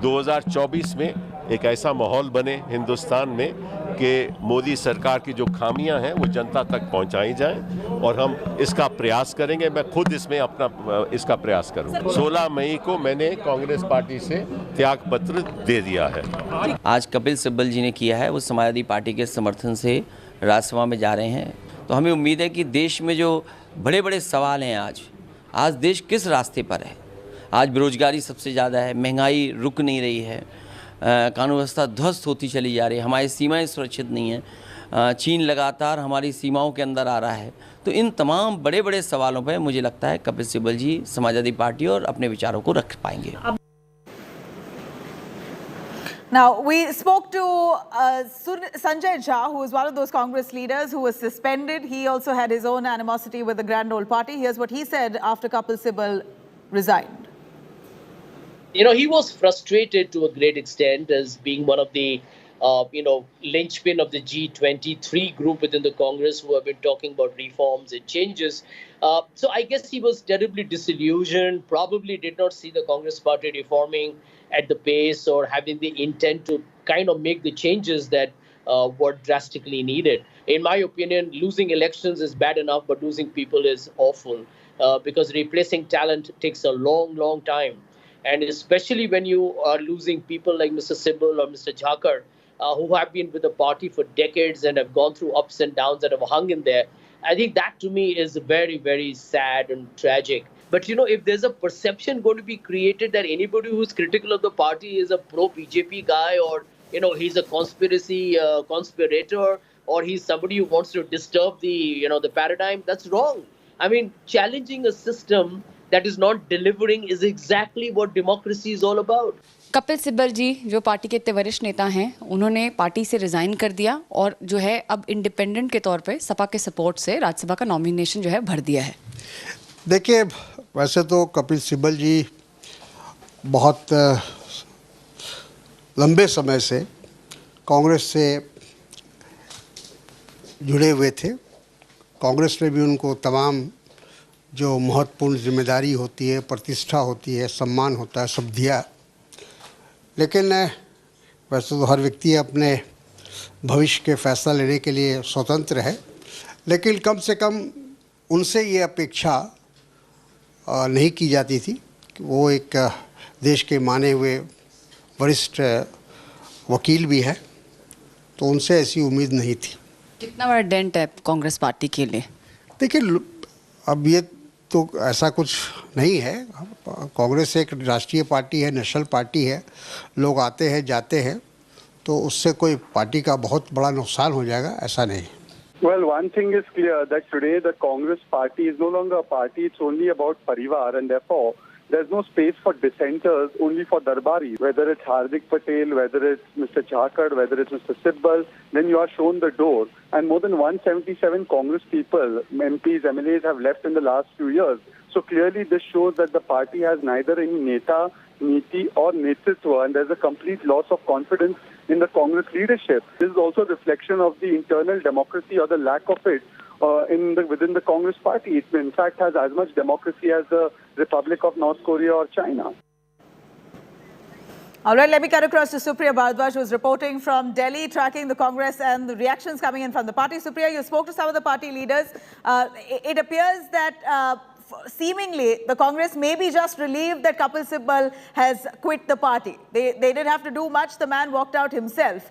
2024 में एक ऐसा माहौल बने हिंदुस्तान में कि मोदी सरकार की जो खामियां हैं वो जनता तक पहुंचाई जाएं, और हम इसका प्रयास करेंगे। मैं खुद इसमें इसका प्रयास करूंगा। 16 मई को मैंने कांग्रेस पार्टी से त्याग पत्र दे दिया है। आज कपिल सिब्बल जी ने किया है, वो समाजवादी पार्टी के समर्थन से राज्यसभा में जा रहे हैं। तो हमें उम्मीद है कि देश में जो बड़े बड़े सवाल हैं, आज देश किस रास्ते पर है। आज बेरोजगारी सबसे ज़्यादा है, महंगाई रुक नहीं रही है, कानून व्यवस्था ध्वस्त होती चली जा रही है, हमारी सीमाएं सुरक्षित नहीं हैं, चीन लगातार हमारी सीमाओं के अंदर आ रहा है। तो इन तमाम बड़े बड़े सवालों पर मुझे लगता है कपिल सिब्बल जी समाजवादी पार्टी और अपने विचारों को रख पाएंगे। Now, we spoke to Sanjay Jha, who is one of those Congress leaders who was suspended. He also had his own animosity with the Grand Old Party. Here's what he said after Kapil Sibal resigned. You know, he was frustrated to a great extent as being one of the, linchpin of the G23 group within the Congress who have been talking about reforms and changes. So I guess he was terribly disillusioned, probably did not see the Congress party reforming at the pace or having the intent to kind of make the changes that were drastically needed. In my opinion, losing elections is bad enough, but losing people is awful because replacing talent takes a long, long time. And especially when you are losing people like Mr. Sibal or Mr. Jhakar, who have been with the party for decades and have gone through ups and downs and have hung in there, I think that to me is very, very sad and tragic. But if there's a perception going to be created that anybody who's critical of the party is a pro-BJP guy, or he's a conspirator, or he's somebody who wants to disturb the paradigm, that's wrong. I mean, challenging a system that is not delivering is exactly what democracy is all about. Kapil Sibal जी जो party के इतने वरिष्ठ नेता हैं, उन्होंने party से resign कर दिया और जो है अब इंडिपेंडेंट के तौर पे सपा के सपोर्ट से राज्यसभा का नॉमिनेशन जो है भर दिया है। देखिए, वैसे तो कपिल सिब्बल जी बहुत लंबे समय से कांग्रेस से जुड़े हुए थे। कांग्रेस ने भी उनको तमाम जो महत्वपूर्ण जिम्मेदारी होती है, प्रतिष्ठा होती है, सम्मान होता है, सब दिया। लेकिन वैसे तो हर व्यक्ति अपने भविष्य के फैसला लेने के लिए स्वतंत्र है, लेकिन कम से कम उनसे ये अपेक्षा नहीं की जाती थी कि वो एक देश के माने हुए वरिष्ठ वकील भी है, तो उनसे ऐसी उम्मीद नहीं थी। कितना बड़ा डेंट है कांग्रेस पार्टी के लिए? देखिए, अब ये तो ऐसा कुछ नहीं है। कांग्रेस एक राष्ट्रीय पार्टी है, नेशनल पार्टी है, लोग आते हैं जाते हैं, तो उससे कोई पार्टी का बहुत बड़ा नुकसान हो जाएगा, ऐसा नहीं। Well, one thing is clear that today the Congress party is no longer a party. It's only about Parivar, and therefore there's no space for dissenters, only for Darbaris. Whether it's Hardik Patel, whether it's Mr. Jhakar, whether it's Mr. Sibal, then you are shown the door. And more than 177 Congress people, MPs, MLAs have left in the last few years. So clearly this shows that the party has neither any neta, niti or netritva, and there's a complete loss of confidence in the Congress leadership. This is also a reflection of the internal democracy or the lack of it within the Congress party. It in fact has as much democracy as the Republic of North Korea or China. All right, let me cut across to Supriya Bharadwaj, who's reporting from Delhi, tracking the Congress and the reactions coming in from the party. Supriya, you spoke to some of the party leaders. It appears that seemingly the Congress may be just relieved that Kapil Sibal has quit the party. They didn't have to do much. The man walked out himself.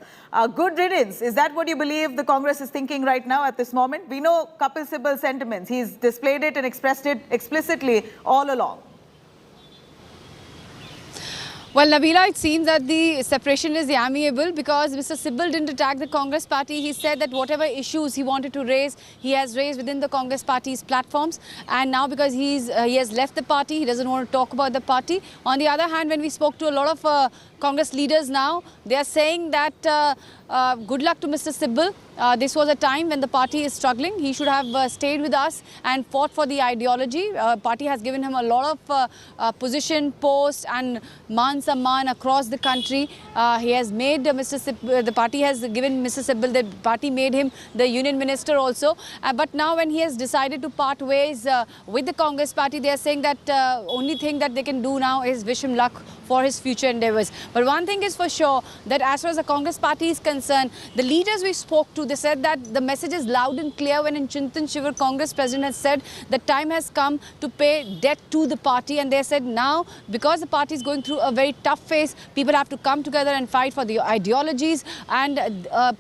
Good riddance. Is that what you believe the Congress is thinking right now at this moment? We know Kapil Sibal's sentiments. He's displayed it and expressed it explicitly all along. Well, Nabila, it seems that the separation is amiable because Mr. Sibal didn't attack the Congress party. He said that whatever issues he wanted to raise, he has raised within the Congress party's platforms. And now because he has left the party, he doesn't want to talk about the party. On the other hand, when we spoke to a lot of Congress leaders now, they are saying that good luck to Mr. Sibal. This was a time when the party is struggling. He should have stayed with us and fought for the ideology. Party has given him a lot of position, post and man samman across the country. He has made Mr. Sibal, the party has given Mr. Sibal, the party made him the union minister also. But now when he has decided to part ways with the Congress party, they are saying that only thing that they can do now is wish him luck for his future endeavors. But one thing is for sure, that as far as the Congress party is concerned, the leaders we spoke to, they said that the message is loud and clear when in Chintan Shivur, Congress president has said the time has come to pay debt to the party. And they said now, because the party is going through a very tough phase, people have to come together and fight for the ideologies, and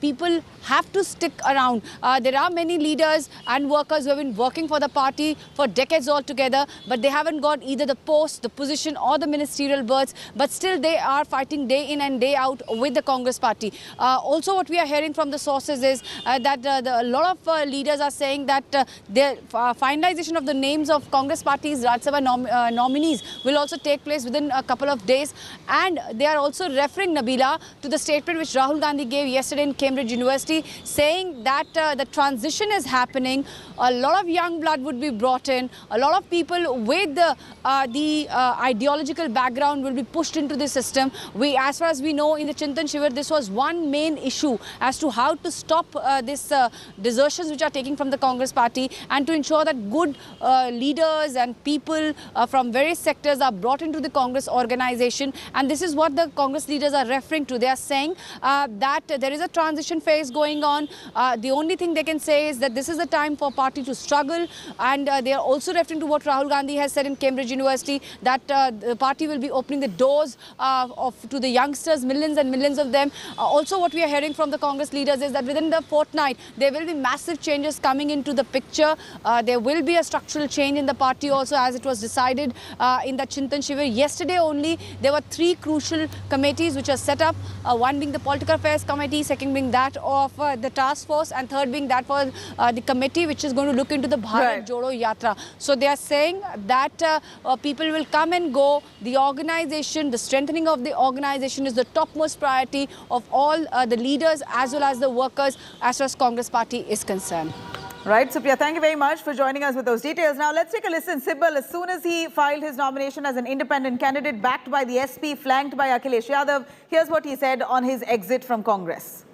people have to stick around. There are many leaders and workers who have been working for the party for decades altogether, but they haven't got either the post, the position or the ministerial berths, but still they are fighting day in and day out with the Congress party. Also what we are hearing from the sources is that a lot of leaders are saying that the finalization of the names of Congress party's Rajya Sabha nominees will also take place within a couple of days, and they are also referring, Nabila, to the statement which Rahul Gandhi gave yesterday in Cambridge University, saying that the transition is happening, a lot of young blood would be brought in, a lot of people with the ideological background will be pushed into the system, As far as we know, in the Chintan Shivir, this was one main issue as to how to stop this desertions which are taking from the Congress party, and to ensure that good leaders and people from various sectors are brought into the Congress organization. And this is what the Congress leaders are referring to. They are saying that there is a transition phase going on. The only thing they can say is that this is the time for party to struggle, and they are also referring to what Rahul Gandhi has said in Cambridge University, that the party will be opening the doors to the youngsters, millions and millions of them. Also, what we are hearing from the Congress leaders is that within the fortnight, there will be massive changes coming into the picture. There will be a structural change in the party also, as it was decided in the Chintan Shivir. Yesterday only, there were 3 crucial committees which are set up, one being the Political Affairs Committee, second being that of the task force, and third being that for the committee which is going to look into the Bharat Jodo Yatra. So they are saying that people will come and go. The organization, the strengthening of the organization is the topmost priority of all the leaders as well as the workers as far as Congress party is concerned. Right, Supriya, thank you very much for joining us with those details. Now, let's take a listen. Sibal, as soon as he filed his nomination as an independent candidate backed by the SP, flanked by Akhilesh Yadav, here's what he said on his exit from Congress.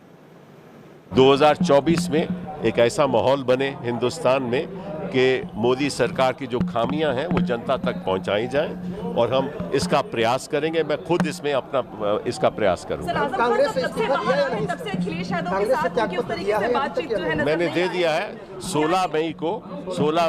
2024 में एक ऐसा माहौल बने हिंदुस्तान में कि मोदी सरकार की जो खामियां हैं वो जनता तक पहुंचाई जाएं, और हम इसका प्रयास करेंगे। मैं खुद इसमें अपना इसका प्रयास करूंगा। मैंने दे दिया है 16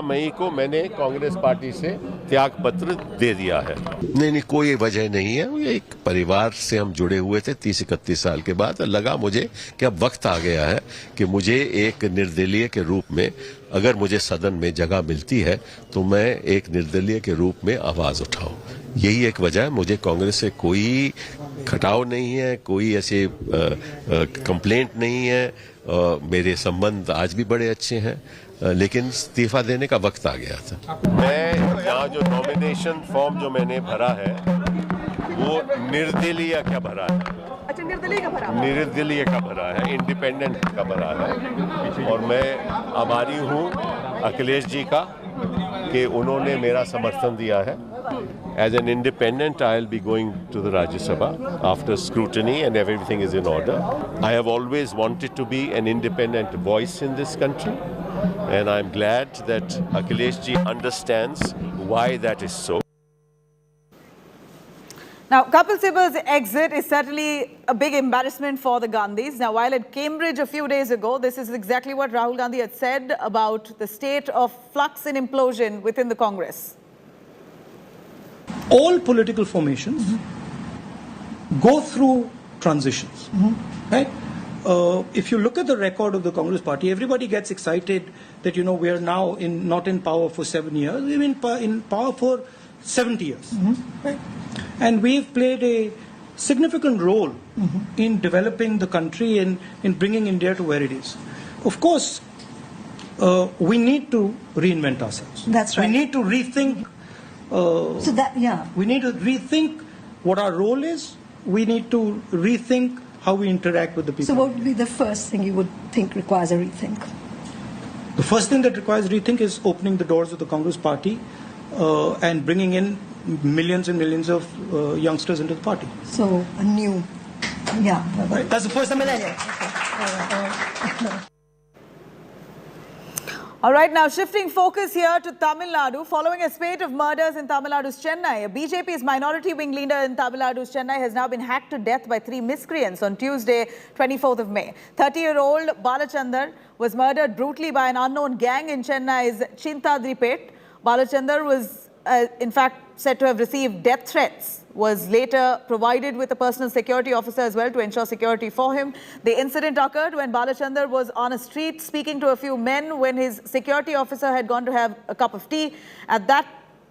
मई को मैंने कांग्रेस पार्टी से त्याग पत्र दे दिया है। नहीं, कोई वजह नहीं है। एक परिवार से हम जुड़े हुए थे 30-31 साल के बाद, लगा मुझे कि अब वक्त आ गया है कि मुझे एक निर्दलीय के रूप में, अगर मुझे सदन में जगह मिलती है तो मैं एक निर्दलीय के रूप में आवाज उठाऊं। यही एक वजह है। मुझे कांग्रेस से कोई खटाव नहीं है, कोई ऐसे कंप्लेंट नहीं है। मेरे संबंध आज भी बड़े अच्छे हैं, लेकिन इस्तीफा देने का वक्त आ गया था। मैं यहाँ जो नॉमिनेशन फॉर्म जो मैंने भरा है वो निर्दलीय का भरा है। अच्छा, निर्दलीय का भरा है, इंडिपेंडेंट का भरा है। और मैं आभारी हूँ अखिलेश जी का कि उन्होंने मेरा समर्थन दिया है। As an independent, I'll be going to the Rajya Sabha after scrutiny and everything is in order. I have always wanted to be an independent voice in this country, and I'm glad that Akhilesh ji understands why that is so. Now, Kapil Sibal's exit is certainly a big embarrassment for the Gandhis. Now, while at Cambridge a few days ago, this is exactly what Rahul Gandhi had said about the state of flux and implosion within the Congress. All political formations go through transitions, right? If you look at the record of the Congress party, everybody gets excited that, we are now not in power for 7 years, we're in power for 70 years, right? And we've played a significant role in developing the country and in bringing India to where it is. Of course, we need to reinvent ourselves. That's right. We need to rethink. We need to rethink what our role is. We need to rethink how we interact with the people. So what would be the first thing you would think requires a rethink? The first thing that requires rethink is opening the doors of the Congress party and bringing in millions and millions of youngsters into the party. So a new, Right. That's the first thing. All right, now shifting focus here to Tamil Nadu. Following a spate of murders in Tamil Nadu's Chennai, BJP's minority wing leader in Tamil Nadu's Chennai has now been hacked to death by 3 miscreants on Tuesday, 24th of May. 30-year-old Balachandar was murdered brutally by an unknown gang in Chennai's Chintadripet. Balachandar was, in fact, said to have received death threats, was later provided with a personal security officer as well to ensure security for him. The incident occurred when Balachandar was on a street speaking to a few men when his security officer had gone to have a cup of tea. At that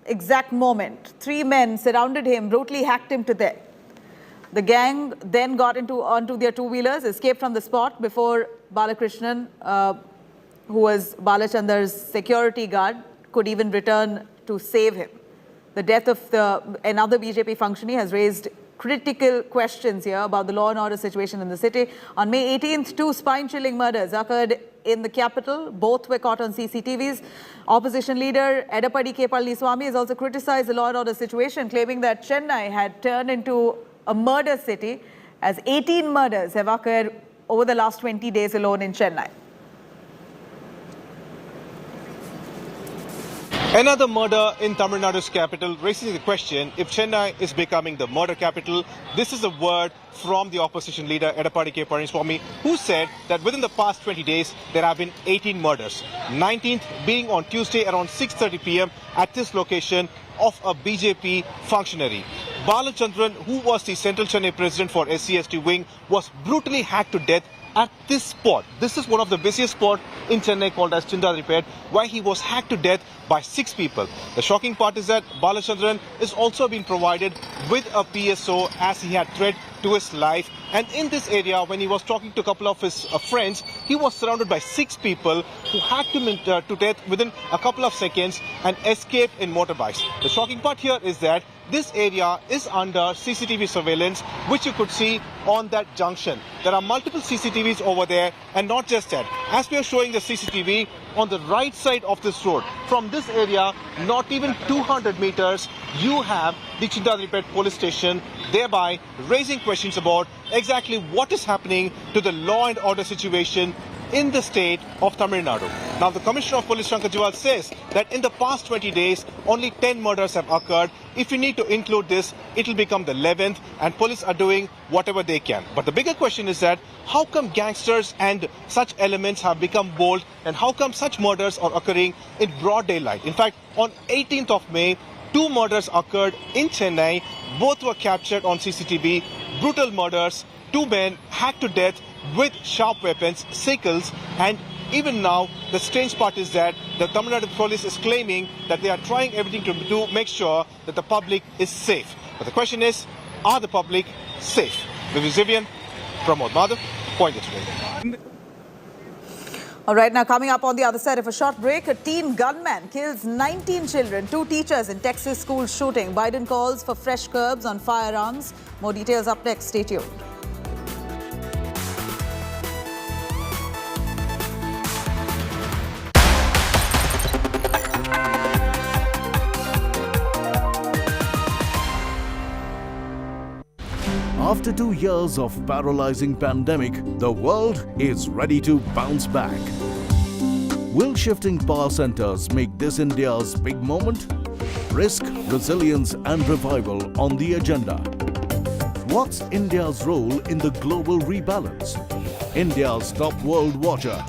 exact moment, 3 men surrounded him, brutally hacked him to death. The gang then got onto their 2-wheelers, escaped from the spot before Balakrishnan, who was Balachandar's security guard, could even return to save him. The death of another BJP functionary has raised critical questions here about the law and order situation in the city. On May 18th, 2 spine-chilling murders occurred in the capital. Both were caught on CCTVs. Opposition leader Edapadi K. Palaniswamy has also criticized the law and order situation, claiming that Chennai had turned into a murder city, as 18 murders have occurred over the last 20 days alone in Chennai. Another murder in Tamil Nadu's capital raises the question if Chennai is becoming the murder capital. This is a word from the opposition leader Edappadi K. Palaniswamy, who said that within the past 20 days there have been 18 murders, 19th being on Tuesday around 6:30 p.m. at this location of a BJP functionary. Balachandran, who was the Central Chennai president for SC/ST wing, was brutally hacked to death at this spot. This is one of the busiest spots in Chennai called as Chindadripet, where he was hacked to death by 6 people. The shocking part is that Balachandran is also being provided with a PSO as he had threat to his life. And in this area, when he was talking to a couple of his friends, he was surrounded by 6 people who hacked him to death within a couple of seconds and escaped in motorbikes. The shocking part here is that this area is under CCTV surveillance, which you could see on that junction. There are multiple CCTVs over there, and not just that. As we are showing the CCTV on the right side of this road, from this area, not even 200 meters, you have the Chindadripet police station, thereby raising questions about exactly what is happening to the law and order situation in the state of Tamil Nadu. Now, the Commissioner of Police, Shankar Jiwal, says that in the past 20 days, only 10 murders have occurred. If you need to include this, it will become the 11th, and police are doing whatever they can. But the bigger question is that how come gangsters and such elements have become bold, and how come such murders are occurring in broad daylight? In fact, on 18th of May, 2 murders occurred in Chennai. Both were captured on CCTV. Brutal murders. 2 men hacked to death with sharp weapons, sickles, and even now the strange part is that the Tamil Nadu police is claiming that they are trying everything to make sure that the public is safe. But the question is, are the public safe? This is Vivian, Pramod Madhav, Point Today. All right, now coming up on the other side of a short break, a teen gunman kills 19 children, 2 teachers in Texas school shooting. Biden calls for fresh curbs on firearms. More details up next. Stay tuned. After 2 years of paralyzing pandemic, the world is ready to bounce back. Will shifting power centers make this India's big moment? Risk, resilience and revival on the agenda. What's India's role in the global rebalance? India's top world watcher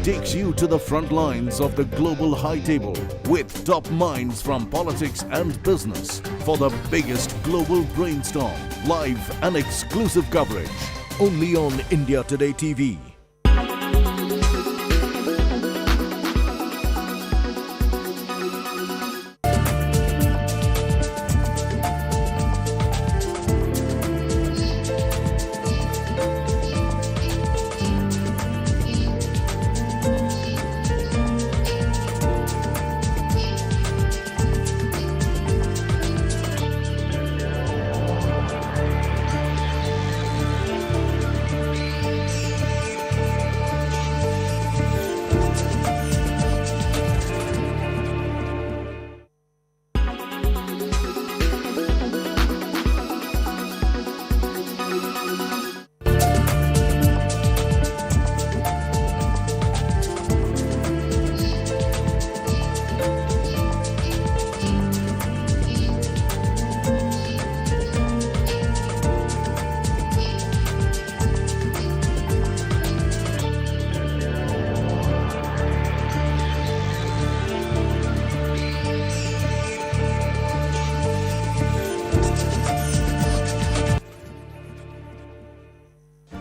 takes you to the front lines of the global high table with top minds from politics and business for the biggest global brainstorm. Live and exclusive coverage only on India Today TV.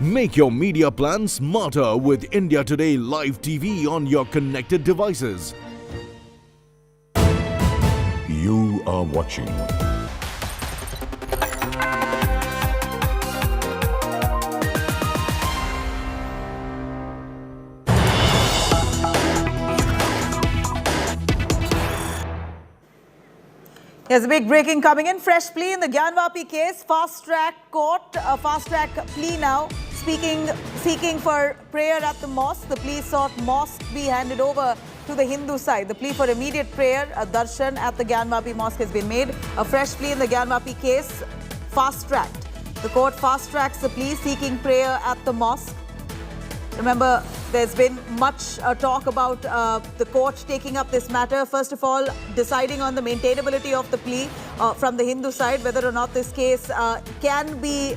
Make your media plan smarter with India Today Live TV on your connected devices. You are watching There's a big breaking coming in. Fresh plea in the Gyanvapi case. Fast-track court, a fast-track plea now. Seeking for prayer at the mosque. The plea sought mosque be handed over to the Hindu side. The plea for immediate prayer, a darshan at the Gyanvapi mosque has been made. A fresh plea in the Gyanvapi case. fast-tracked. The court fast-tracks the plea seeking prayer at the mosque. Remember, there's been much talk about the court taking up this matter. First of all, deciding on the maintainability of the plea from the Hindu side, whether or not this case can be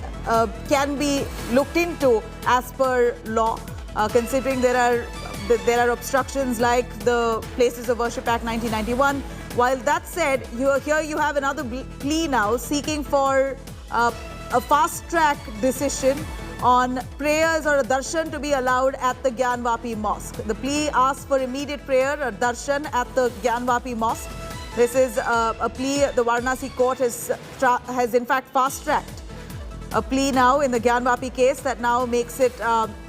looked into as per law, considering there are obstructions like the Places of Worship Act 1991. While that said, here you have another plea now seeking for a fast-track decision on prayers or a darshan to be allowed at the Gyanvapi Mosque. The plea asks for immediate prayer or darshan at the Gyanvapi Mosque. This is a plea the Varanasi court has in fact fast-tracked. A plea now in the Gyanvapi case that now makes it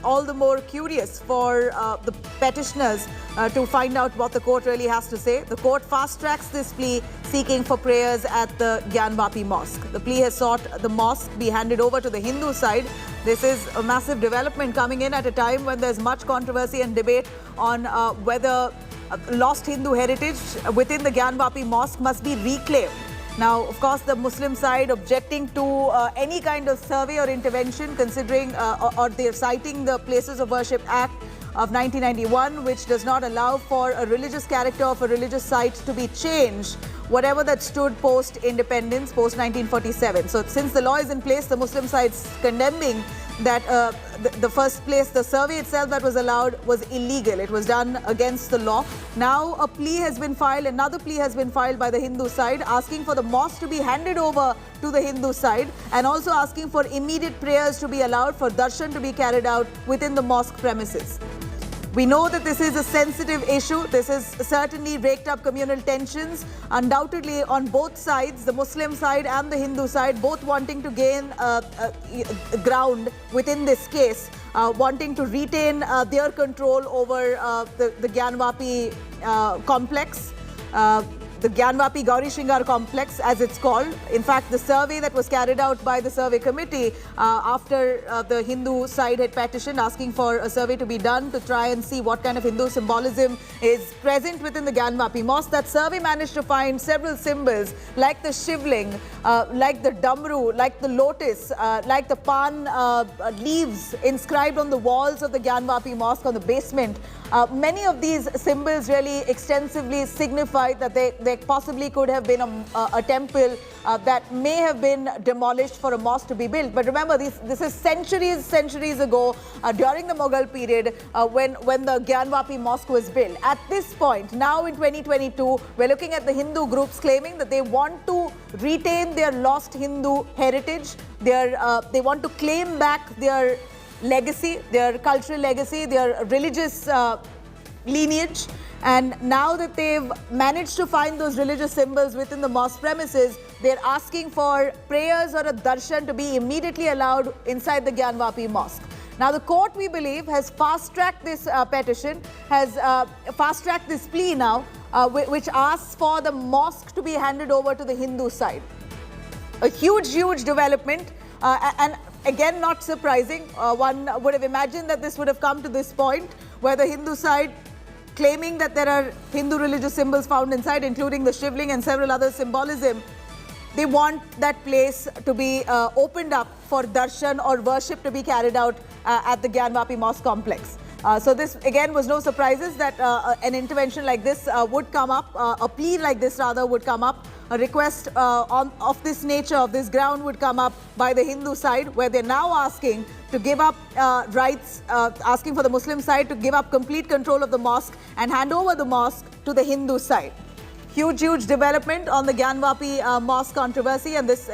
all the more curious for the petitioners to find out what the court really has to say. The court fast-tracks this plea seeking for prayers at the Gyanvapi Mosque. The plea has sought the mosque be handed over to the Hindu side. This is a massive development coming in at a time when there's much controversy and debate on whether lost Hindu heritage within the Gyanvapi Mosque must be reclaimed. Now, of course, the Muslim side objecting to any kind of survey or intervention, considering or they're citing the Places of Worship Act of 1991, which does not allow for a religious character of a religious site to be changed, whatever that stood post-independence, post-1947. So since the law is in place, the Muslim side's condemning that the first place, the survey itself that was allowed was illegal. It was done against the law. Now a plea has been filed, another plea has been filed by the Hindu side, asking for the mosque to be handed over to the Hindu side and also asking for immediate prayers to be allowed, for darshan to be carried out within the mosque premises. We know that this is a sensitive issue. This has certainly raked up communal tensions, undoubtedly on both sides, the Muslim side and the Hindu side, both wanting to gain ground within this case, wanting to retain their control over the Gyanvapi complex. The Gyanvapi Gauri Shingar complex, as it's called. In fact, the survey that was carried out by the survey committee after the Hindu side had petitioned asking for a survey to be done to try and see what kind of Hindu symbolism is present within the Gyanvapi Mosque. That survey managed to find several symbols like the shivling, like the damru, like the lotus, like the pan leaves inscribed on the walls of the Gyanvapi Mosque on the basement. Many of these symbols really extensively signify that there possibly could have been a temple that may have been demolished for a mosque to be built. But remember, this is centuries ago during the Mughal period when the Gyanvapi Mosque was built. At this point, now in 2022, we're looking at the Hindu groups claiming that they want to retain their lost Hindu heritage. They want to claim back their legacy, their cultural legacy, their religious lineage. And now that they've managed to find those religious symbols within the mosque premises, they're asking for prayers or a darshan to be immediately allowed inside the Gyanvapi Mosque. Now, the court, we believe, has fast-tracked this petition, has fast-tracked this plea now, which asks for the mosque to be handed over to the Hindu side. A huge development, and again, not surprising. One would have imagined that this would have come to this point, where the Hindu side claiming that there are Hindu religious symbols found inside, including the shivling and several other symbolism. They want that place to be opened up for darshan or worship to be carried out at the Gyanvapi Mosque complex. So this, again, was no surprises that an intervention like this would come up, a plea like this rather would come up, a request of this nature, of this ground would come up by the Hindu side, where they're now asking to give up rights, asking for the Muslim side to give up complete control of the mosque and hand over the mosque to the Hindu side. Huge development on the Gyanvapi mosque controversy, and this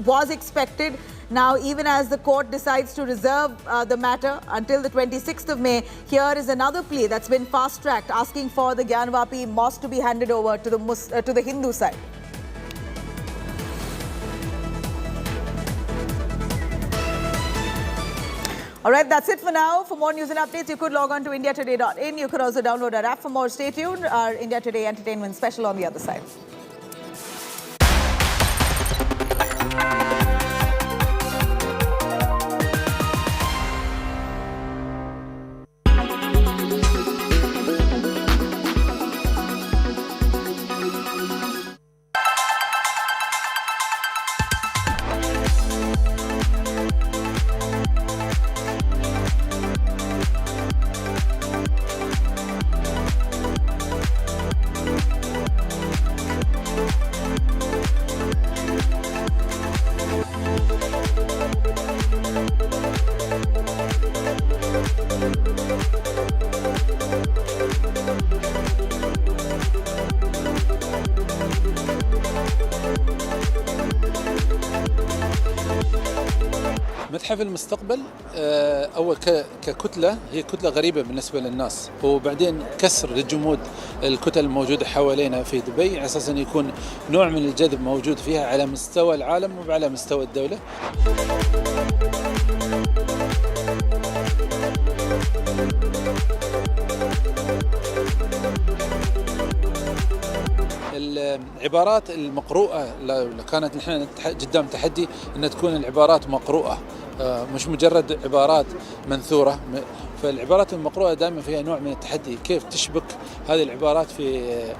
was expected. Now, even as the court decides to reserve the matter until the 26th of May, here is another plea that's been fast-tracked, asking for the Gyanvapi mosque to be handed over to the Hindu side. All right, that's it for now. For more news and updates, you could log on to indiatoday.in. You could also download our app for more. Stay tuned. Our India Today Entertainment Special on the other side. متحف المستقبل أول ككتلة هي كتلة غريبة بالنسبة للناس، وبعدين كسر لجمود الكتل الموجودة حوالينا في دبي على أساس أن يكون نوع من الجذب موجود فيها على مستوى العالم وعلى مستوى الدولة. العبارات المقروءة كانت نحن قدام تحدي أن تكون العبارات مقروءة مش مجرد عبارات منثورة، فالعبارات المقروءة دائما فيها نوع من التحدي، كيف تشبك هذه العبارات في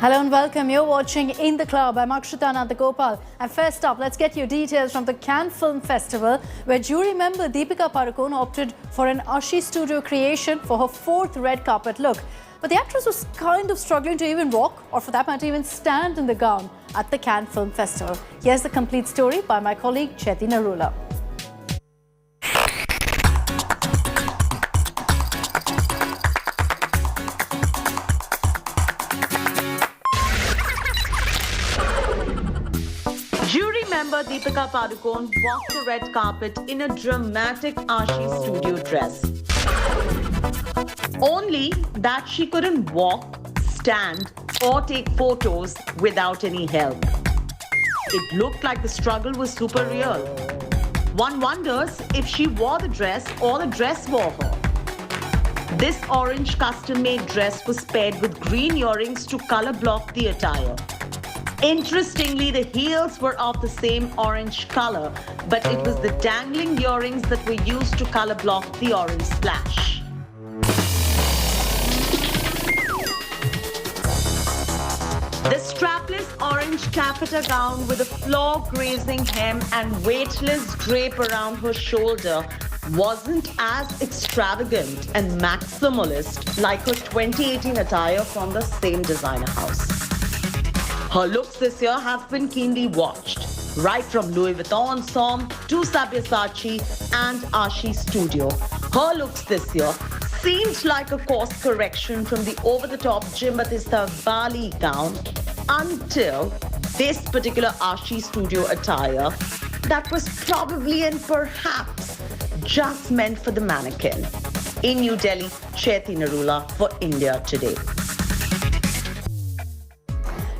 Hello and welcome. You're watching In the Club. I'm Akshita Nandagopal. And first up, let's get you details from the Cannes Film Festival, where jury member Deepika Padukone opted for an Ashi Studio creation for her 4th red carpet look. But the actress was kind of struggling to even walk, or for that matter, even stand in the gown at the Cannes Film Festival. Here's the complete story by my colleague Chetty Narula. Jury member Deepika Padukone walked the red carpet in a dramatic Ashi Studio dress. Only that she couldn't walk, stand, or take photos without any help. It looked like the struggle was super real. One wonders if she wore the dress or the dress wore her. This orange custom-made dress was paired with green earrings to color block the attire. Interestingly, the heels were of the same orange color, but it was the dangling earrings that were used to color block the orange splash. The strapless orange taffeta gown with a floor-grazing hem and weightless drape around her shoulder wasn't as extravagant and maximalist like her 2018 attire from the same designer house. Her looks this year have been keenly watched, right from Louis Vuitton Somme to Sabyasachi and Ashi Studio. Her looks this year seemed like a course correction from the over-the-top Jim Batista Bali gown until this particular Ashi Studio attire that was probably and perhaps just meant for the mannequin. In New Delhi, Chetty Narula for India Today.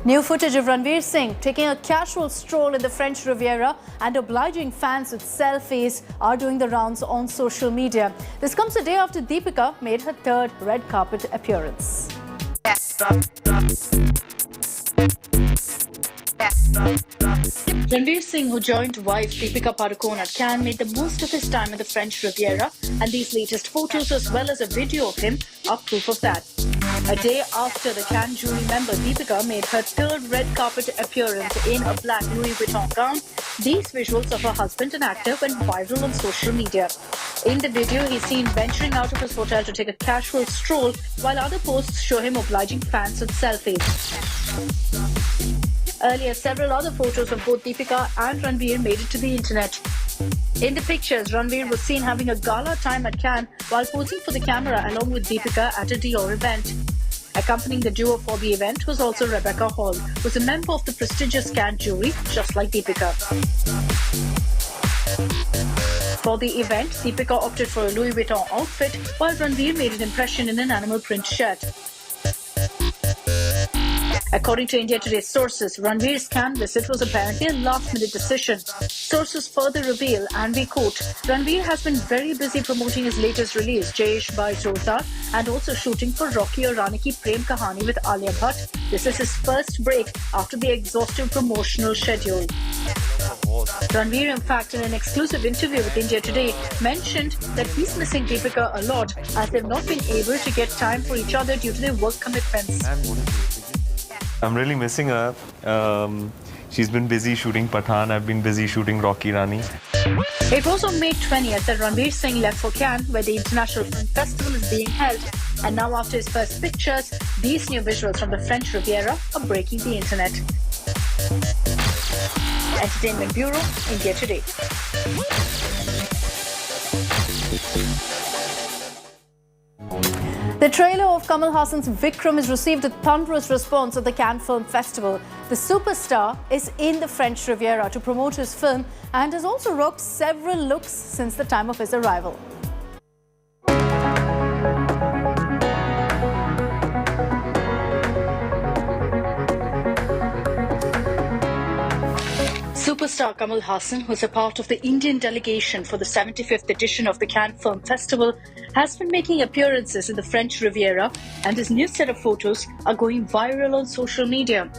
New footage of Ranveer Singh taking a casual stroll in the French Riviera and obliging fans with selfies are doing the rounds on social media. This comes a day after Deepika made her 3rd red carpet appearance. Ranveer Singh, who joined wife Deepika Padukone at Cannes, made the most of his time in the French Riviera, and these latest photos as well as a video of him are proof of that. A day after the Cannes jury member Deepika made her 3rd red carpet appearance in a black Louis Vuitton gown, these visuals of her husband and actor went viral on social media. In the video, he's seen venturing out of his hotel to take a casual stroll, while other posts show him obliging fans with selfies. Earlier, several other photos of both Deepika and Ranveer made it to the internet. In the pictures, Ranveer was seen having a gala time at Cannes while posing for the camera along with Deepika at a Dior event. Accompanying the duo for the event was also Rebecca Hall, who was a member of the prestigious Cannes jury, just like Deepika. For the event, Deepika opted for a Louis Vuitton outfit, while Ranveer made an impression in an animal print shirt. According to India Today's sources, Ranveer's can visit was apparently a last-minute decision. Sources further reveal, and we quote, Ranveer has been very busy promoting his latest release, Jayesh Bhai Zordar, and also shooting for Rocky Aur Rani Ki Prem Kahani with Alia Bhatt. This is his first break after the exhaustive promotional schedule. Ranveer, in fact, in an exclusive interview with India Today, mentioned that he's missing Deepika a lot as they've not been able to get time for each other due to their work commitments. I'm really missing her. She's been busy shooting Pathaan. I've been busy shooting Rocky Rani. It was on May 20th that Ranveer Singh left for Cannes, where the International Film Festival is being held. And now, after his first pictures, these new visuals from the French Riviera are breaking the internet. Entertainment Bureau, India Today. The trailer of Kamal Hassan's Vikram has received a thunderous response at the Cannes Film Festival. The superstar is in the French Riviera to promote his film and has also rocked several looks since the time of his arrival. Superstar Kamal Hassan, who is a part of the Indian delegation for the 75th edition of the Cannes Film Festival, has been making appearances in the French Riviera, and his new set of photos are going viral on social media.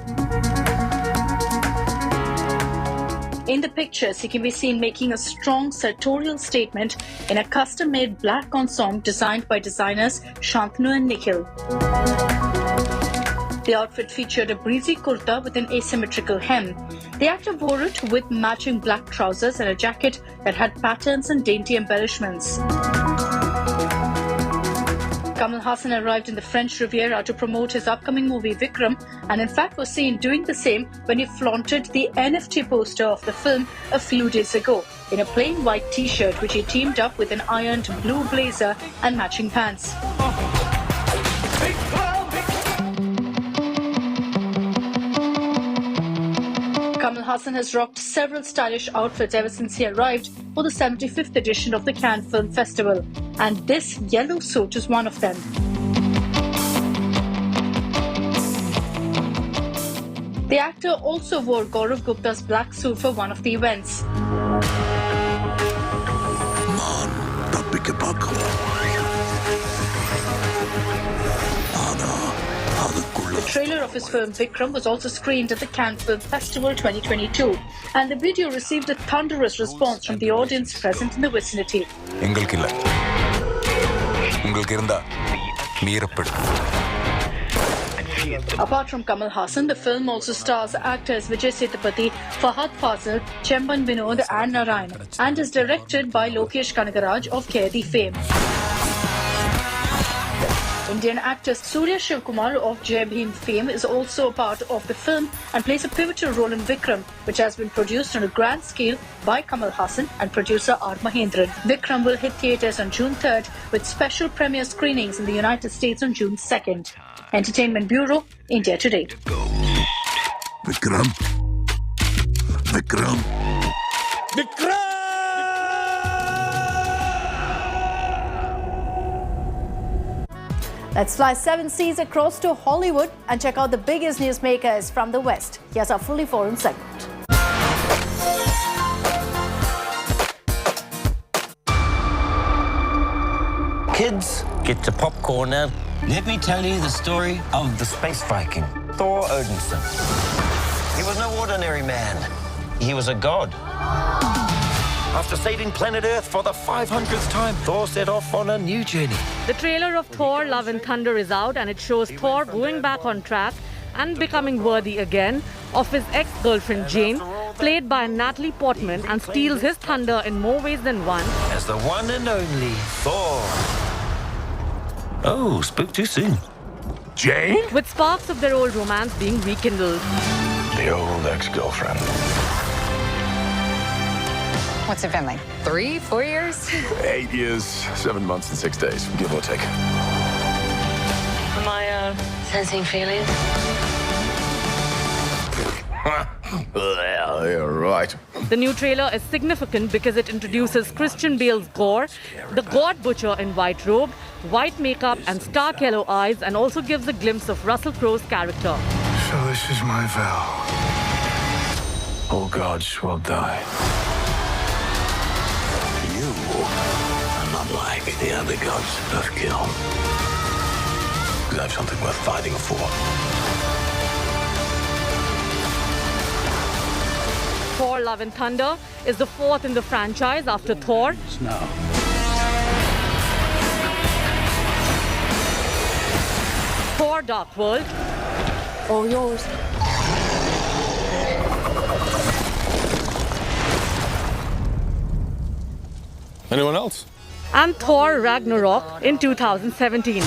In the pictures, he can be seen making a strong sartorial statement in a custom-made black ensemble designed by designers Shantanu and Nikhil. The outfit featured a breezy kurta with an asymmetrical hem. The actor wore it with matching black trousers and a jacket that had patterns and dainty embellishments. Kamal Hassan arrived in the French Riviera to promote his upcoming movie Vikram, and in fact was seen doing the same when he flaunted the NFT poster of the film a few days ago in a plain white t-shirt which he teamed up with an ironed blue blazer and matching pants. Kamal Hassan has rocked several stylish outfits ever since he arrived for the 75th edition of the Cannes Film Festival, and this yellow suit is one of them. The actor also wore Gaurav Gupta's black suit for one of the events. The trailer of his film Vikram was also screened at the Cannes Film Festival 2022, and the video received a thunderous response from the audience present in the vicinity. Apart from Kamal Hassan, the film also stars actors Vijay Sethupathi, Fahad Fazil, Chemban Vinod and Narayan, and is directed by Lokesh Kanagaraj of Kaidi fame. Indian actor Surya Shivkumar of Jai Bhim fame is also a part of the film and plays a pivotal role in Vikram, which has been produced on a grand scale by Kamal Hassan and producer R. Mahendran. Vikram will hit theatres on June 3rd with special premiere screenings in the United States on June 2nd. Entertainment Bureau, India Today. Vikram. Vikram. Vikram! Let's fly 7 seas across to Hollywood and check out the biggest newsmakers from the West. Here's our fully foreign segment. Kids, get your popcorn now. Let me tell you the story of the space Viking, Thor Odinson. He was no ordinary man. He was a god. After saving planet Earth for the 500th time, Thor set off on a new journey. The trailer of Thor Love and Thunder is out, and it shows Thor going back on track and becoming worthy again of his ex-girlfriend Jane, played by Natalie Portman, and steals his thunder in more ways than one. As the one and only Thor. Oh, spoke too soon. Jane? With sparks of their old romance being rekindled. The old ex-girlfriend. What's it been, like 3, 4 years? 8 years, 7 months and 6 days, give or take. Am I, sensing feelings? Well, you're right. The new trailer is significant because it introduces Christian Bale's Gore, the God Butcher in white robe, white makeup and stark yellow eyes, and also gives a glimpse of Russell Crowe's character. So this is my vow. All gods will die. You are not like the other gods of kill. Because I have something worth fighting for. Thor: Love and Thunder is the fourth in the franchise after Thor. Now. Thor: Dark World. All yours. Anyone else? And Thor: Ragnarok in 2017.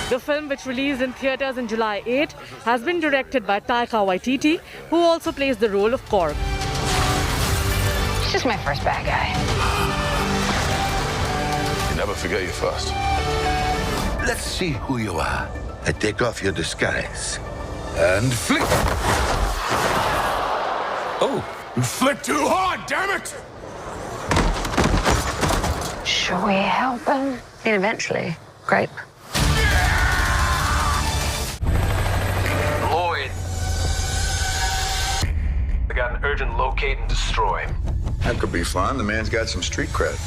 The film, which released in theatres in July 8, has been directed by Taika Waititi, who also plays the role of Korg. He's just my first bad guy. You never forget your first. Let's see who you are. I take off your disguise. And flick. Oh, you flick too hard, damn it! Shall we help him? And eventually, grape. Lloyd. I got an urgent locate and destroy. That could be fun. The man's got some street cred.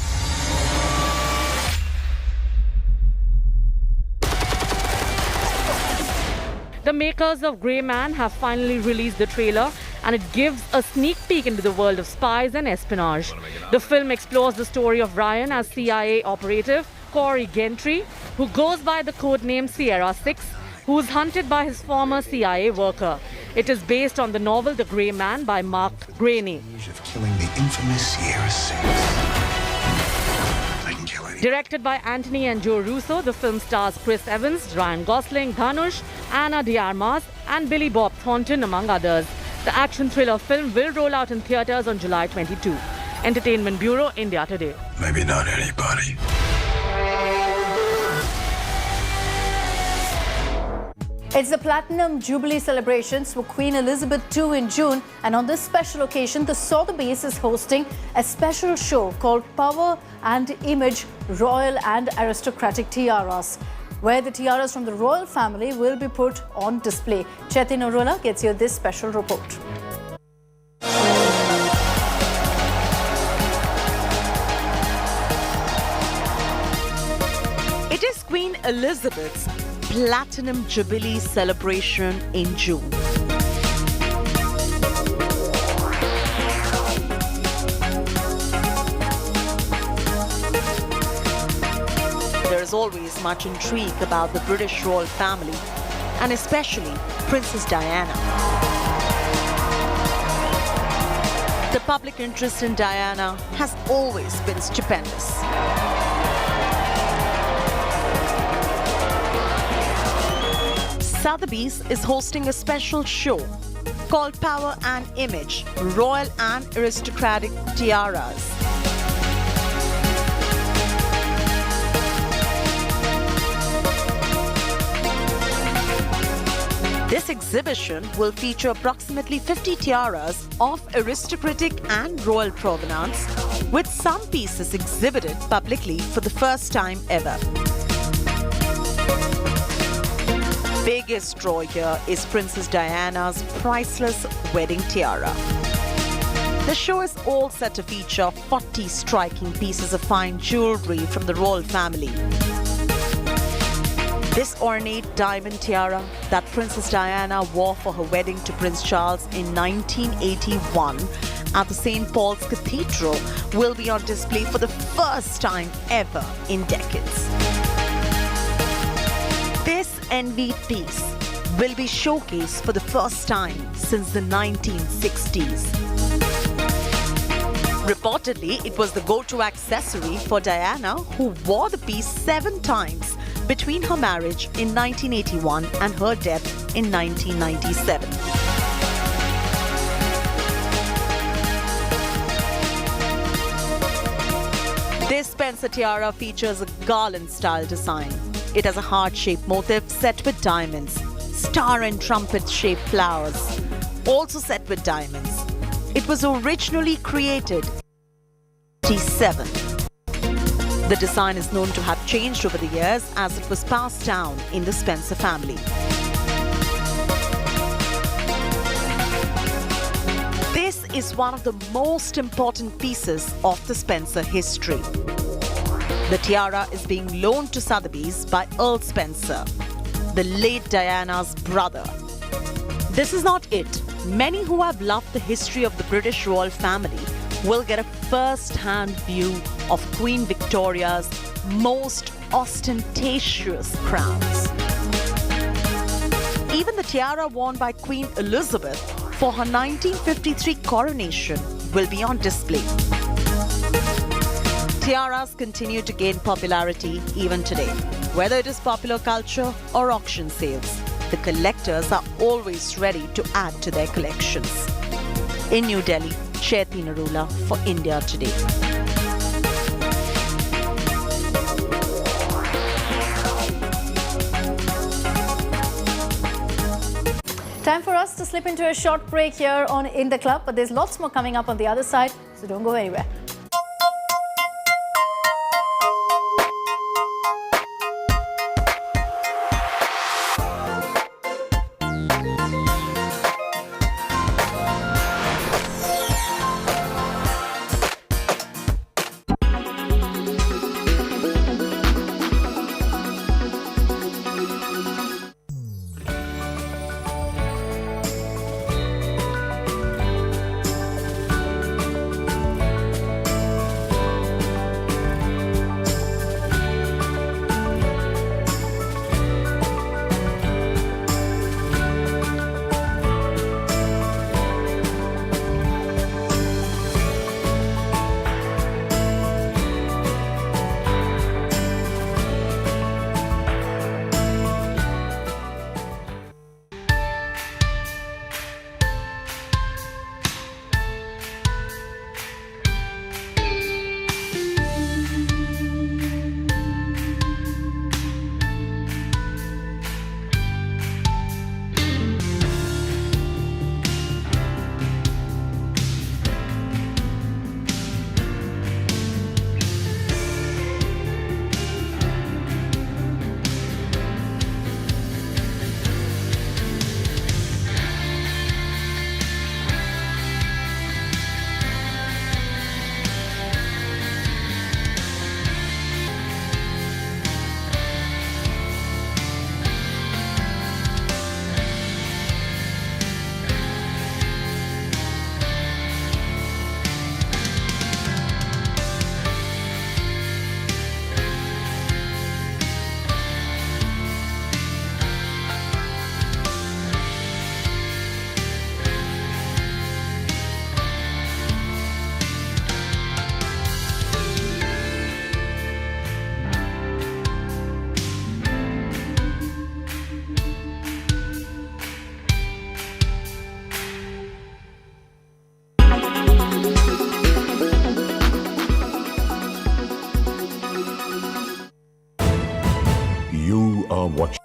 The makers of Grey Man have finally released the trailer, and it gives a sneak peek into the world of spies and espionage. The film explores the story of Ryan as CIA operative Corey Gentry, who goes by the codename Sierra 6, who is hunted by his former CIA worker. It is based on the novel The Grey Man by Mark Graney. Of killing the infamous Sierra 6. Directed by Anthony and Joe Russo, the film stars Chris Evans, Ryan Gosling, Dhanush, Anna de Armas, and Billy Bob Thornton, among others. The action thriller film will roll out in theatres on July 22. Entertainment Bureau, India Today. Maybe not anybody. It's the Platinum Jubilee celebrations for Queen Elizabeth II in June, and on this special occasion, the Sotheby's is hosting a special show called Power and Image Royal and Aristocratic Tiaras, where the tiaras from the royal family will be put on display. Chetin Arora gets you this special report. It is Queen Elizabeth's Platinum Jubilee celebration in June. There is always much intrigue about the British royal family, and especially Princess Diana. The public interest in Diana has always been stupendous. Sotheby's is hosting a special show called Power and Image Royal and Aristocratic Tiaras. This exhibition will feature approximately 50 tiaras of aristocratic and royal provenance, with some pieces exhibited publicly for the first time ever. Biggest draw here is Princess Diana's priceless wedding tiara. The show is all set to feature 40 striking pieces of fine jewelry from the royal family. This ornate diamond tiara that Princess Diana wore for her wedding to Prince Charles in 1981 at the St. Paul's Cathedral will be on display for the first time ever in decades. This envied piece will be showcased for the first time since the 1960s. Reportedly, it was the go-to accessory for Diana, who wore the piece 7 times between her marriage in 1981 and her death in 1997. This Spencer tiara features a garland-style design. It has a heart-shaped motif set with diamonds, star and trumpet-shaped flowers, also set with diamonds. It was originally created in 1987. The design is known to have changed over the years as it was passed down in the Spencer family. This is one of the most important pieces of the Spencer history. The tiara is being loaned to Sotheby's by Earl Spencer, the late Diana's brother. This is not it. Many who have loved the history of the British royal family will get a first-hand view of Queen Victoria's most ostentatious crowns. Even the tiara worn by Queen Elizabeth for her 1953 coronation will be on display. Tiaras continue to gain popularity even today. Whether it is popular culture or auction sales, the collectors are always ready to add to their collections. In New Delhi, Chaiti Narula for India Today. Time for us to slip into a short break here on In the Club, but there's lots more coming up on the other side, so don't go anywhere. You are watching.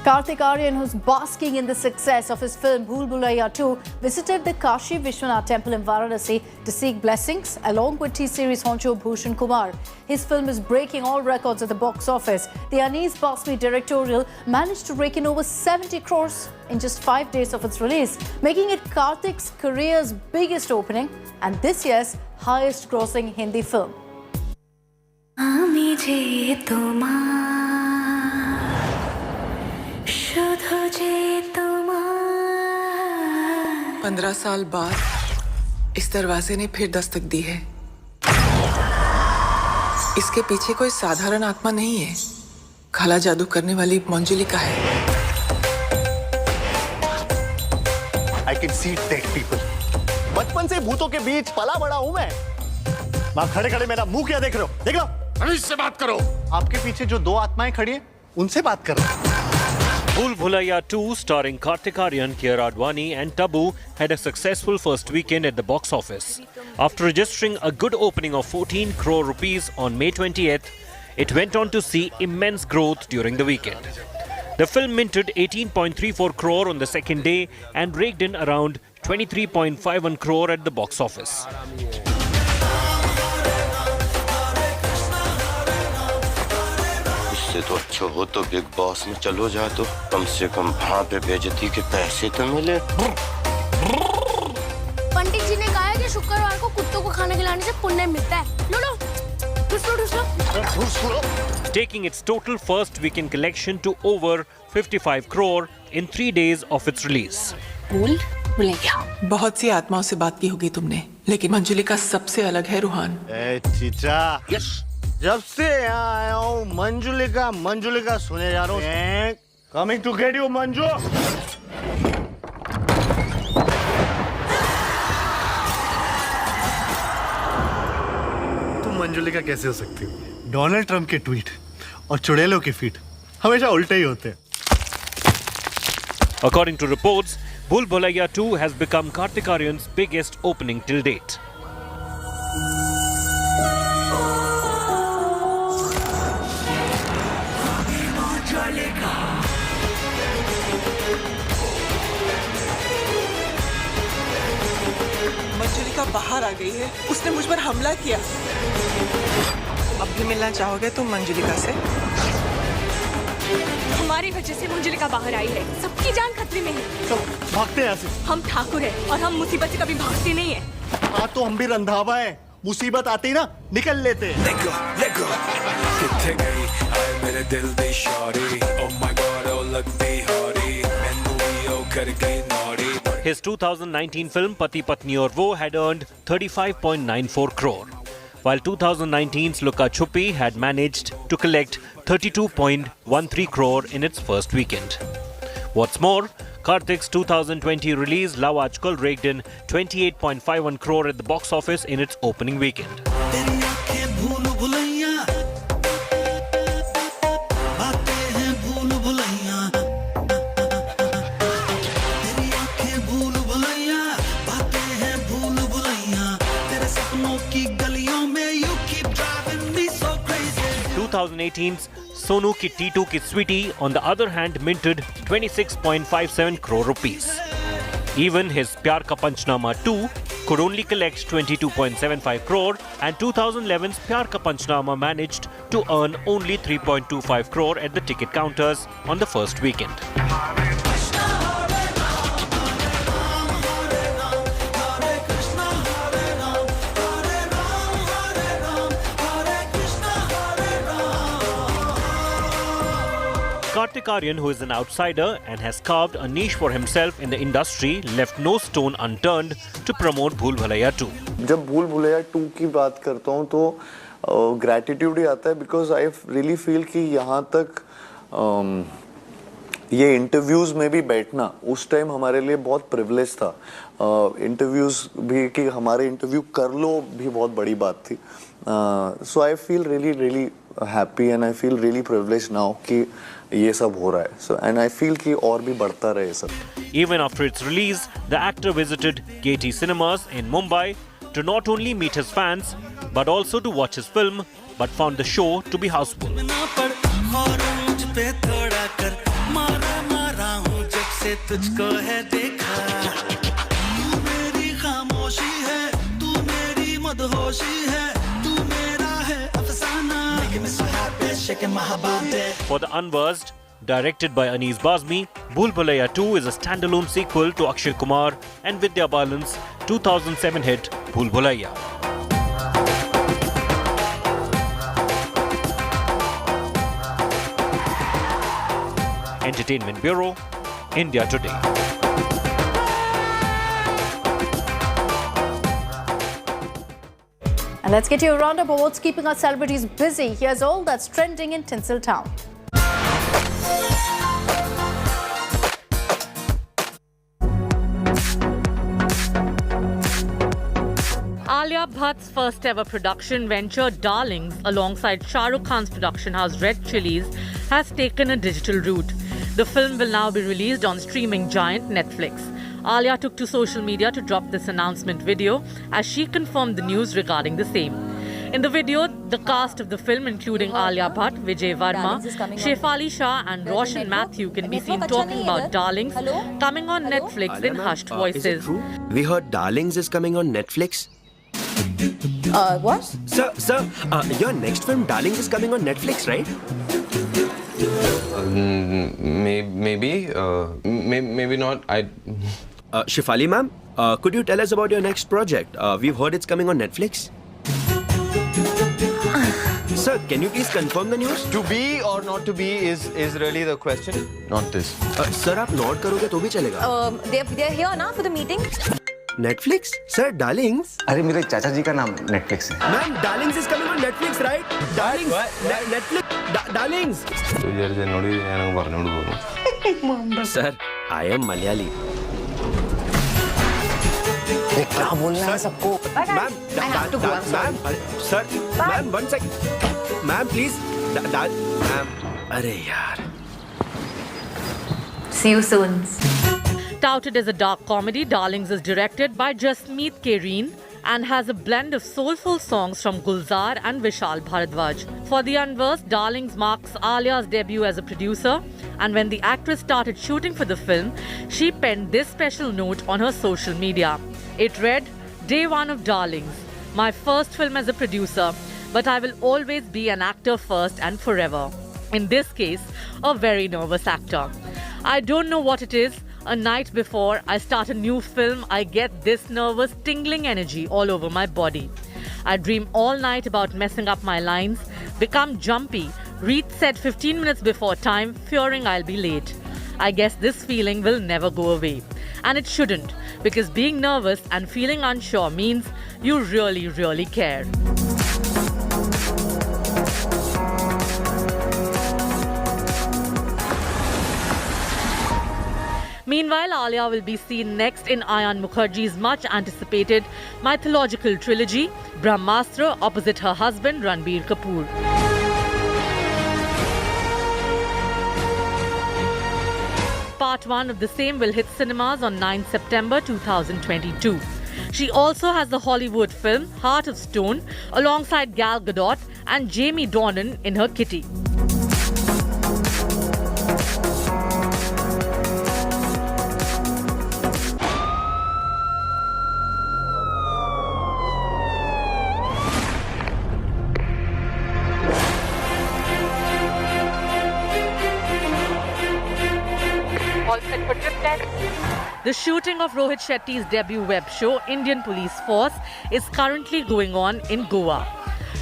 Karthik Aaryan, who's basking in the success of his film Bhool Bhulaiya 2, visited the Kashi Vishwanath temple in Varanasi to seek blessings along with T-Series honcho Bhushan Kumar. His film is breaking all records at the box office. The Anees Basmi directorial managed to rake in over 70 crores in just 5 days of its release, making it Karthik's career's biggest opening and this year's highest grossing Hindi film. 15 साल बाद इस दरवाजे ने फिर दस्तक दी है। इसके पीछे कोई साधारण आत्मा नहीं है, काला जादू करने वाली मंजुलिका है। I can see dead people. बचपन से भूतों के बीच पला बड़ा हूं मैं। वहां खड़े खड़े मेरा मुंह क्या देख रहे हो? देख लो। अभी से बात करो। आपके पीछे जो 2 आत्माएं खड़ी हैं, उनसे बात करो। Bhool Bhulaiya 2, starring Kartik Aaryan, Kiara Advani and Tabu, had a successful first weekend at the box office. After registering a good opening of 14 crore rupees on May 20th, it went on to see immense growth during the weekend. The film minted 18.34 crore on the second day and raked in around 23.51 crore at the box office. इससे तो अच्छा हो तो big boss में चलो जा तो कम से कम वहाँ पे बेइज्जती के पैसे तो मिले। पंडित जी ने कहा है कि शुक्रवार को कुत्तों को खाना खिलाने से पुण्य मिलता है। लो Taking its total first weekend collection to over 55 crore in 3 days of its release. भूल भुलैया। बहुत सी आत्माओं से बात की होगी तुमने, लेकिन मंजुली का सबसे अलग है रूहान। चीचा, जब से यहाँ आया हूँ मंजुलिका सुने जा रहा हूँ। Coming to get you, Manju. तुम मंजुलिका कैसे हो सकती हो? डोनाल्ड ट्रंप के ट्वीट और चुड़ैलों के फीट हमेशा उल्टे ही होते हैं। According to reports, Bhool Bhulaiya 2 has become Kartik Aaryan's biggest opening till date. Manjulika बाहर आ गई है। उसने मुझ पर हमला किया। अब भी मिलना चाहोगे तुम मंजुलिका से? हमारी वजह से मंजुलिका बाहर आई है। सबकी जान खतरे में है। तो भागते हैं यहाँ से। हम ठाकुर हैं और हम मुसीबत से कभी भागते नहीं हैं। हाँ तो हम भी रंधावा है। मुसीबत आती ना निकल लेते हैं। मेरे दिल दी शादी। Oh my God, oh look दी हारी। कर गई नौड़ी। His 2019 film Pati Patni Aur Wo had earned 35.94 crore, while 2019's Luka Chuppi had managed to collect 32.13 crore in its first weekend. What's more, Kartik's 2020 release Love Aajkal raked in 28.51 crore at the box office in its opening weekend. In 2018's Sonu Ki Titu Ki Sweetie, on the other hand, minted 26.57 crore rupees. Even his Pyar Ka Panchnama 2 could only collect 22.75 crore, and 2011's Pyar Ka Panchnama managed to earn only 3.25 crore at the ticket counters on the first weekend. Kartik Aaryan, who is an outsider and has carved a niche for himself in the industry, left no stone unturned to promote Bhool Bhulaiya 2. जब भूल भुलैया 2 की बात करता हूँ तो gratitude ही आता है because I really feel कि यहाँ तक ये इंटरव्यूज़ में भी बैठना उस टाइम हमारे लिए बहुत प्रिविलेज था। इंटरव्यूज़ भी कि हमारे इंटरव्यू कर लो भी बहुत बड़ी बात थी। So I feel really happy and I feel really privilege now कि ये सब हो रहा है। सो एंड आई फील कि और भी बढ़ता रहे सब। Even after its release, the actor visited Gaiety Cinemas in Mumbai to not only meet his fans but also to watch his film, but found the show to be houseful. For the unversed, directed by Anees Bazmi, Bhool Bhulaiya 2 is a standalone sequel to Akshay Kumar and Vidya Balan's 2007 hit Bhool Bhulaiya. Entertainment Bureau, India Today. And let's get you a roundup of what's keeping our celebrities busy. Here's all that's trending in Tinseltown. Alia Bhatt's first ever production venture, Darlings, alongside Shah Rukh Khan's production house Red Chillies, has taken a digital route. The film will now be released on streaming giant Netflix. Alia took to social media to drop this announcement video as she confirmed the news regarding the same. In the video, the cast of the film, including Alia Bhatt, Vijay Varma, Shefali Shah and Roshan Matthew, can be seen talking about Darlings coming on Netflix in hushed voices. Is it true? We heard Darlings is coming on Netflix. What? Sir, your next film, Darlings, is coming on Netflix, right? Maybe not. Shefali ma'am, could you tell us about your next project? We've heard it's coming on Netflix. Sir, can you please confirm the news? To be or not to be is really the question. Not this. Sir, आप note करोगे तो भी चलेगा. They're here now for the meeting. Netflix? Sir, Darlings? अरे मेरे चाचा जी का नाम Netflix है. Ma'am, Darlings is coming on Netflix, right? Darlings. Netflix. Darlings. Sir, I am Malayali. क्या बोलना है सबको? Ma'am, ma'am, sir, ma'am, 1 second. Ma'am, please. Ma'am. अरे यार. See you soon. Touted as a dark comedy, Darlings is directed by Jasmeet Kareen and has a blend of soulful songs from Gulzar and Vishal Bharadwaj. For the unversed, Darlings marks Alia's debut as a producer, and when the actress started shooting for the film, she penned this special note on her social media. It read, "Day one of Darlings, my first film as a producer, but I will always be an actor first and forever. In this case, a very nervous actor. I don't know what it is. A night before I start a new film, I get this nervous, tingling energy all over my body. I dream all night about messing up my lines, become jumpy, read set 15 minutes before time, fearing I'll be late. I guess this feeling will never go away. And it shouldn't, because being nervous and feeling unsure means you really, really care." Meanwhile, Alia will be seen next in Ayan Mukherjee's much-anticipated mythological trilogy, Brahmastra, opposite her husband Ranbir Kapoor. Part 1 of the same will hit cinemas on 9 September 2022. She also has the Hollywood film Heart of Stone alongside Gal Gadot and Jamie Dornan in her kitty. The shooting of Rohit Shetty's debut web show, Indian Police Force, is currently going on in Goa.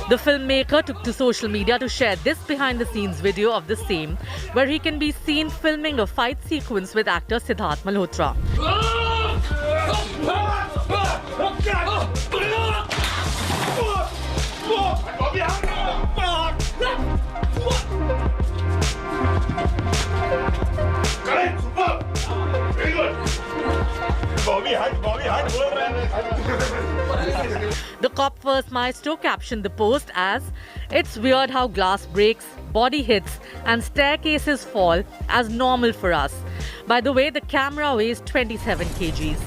The filmmaker took to social media to share this behind-the-scenes video of the same, where he can be seen filming a fight sequence with actor Siddharth Malhotra. The Cop First maestro captioned the post as, "It's weird how glass breaks, body hits and staircases fall as normal for us. By the way, the camera weighs 27 kgs.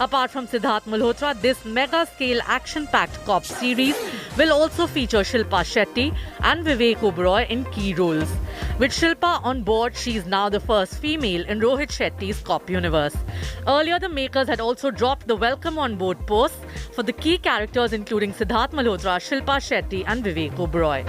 Apart from Siddharth Malhotra, this mega-scale action-packed cop series will also feature Shilpa Shetty and Vivek Oberoi in key roles. With Shilpa on board, she is now the first female in Rohit Shetty's cop universe. Earlier, the makers had also dropped the welcome on board posts for the key characters including Siddharth Malhotra, Shilpa Shetty and Vivek Oberoi.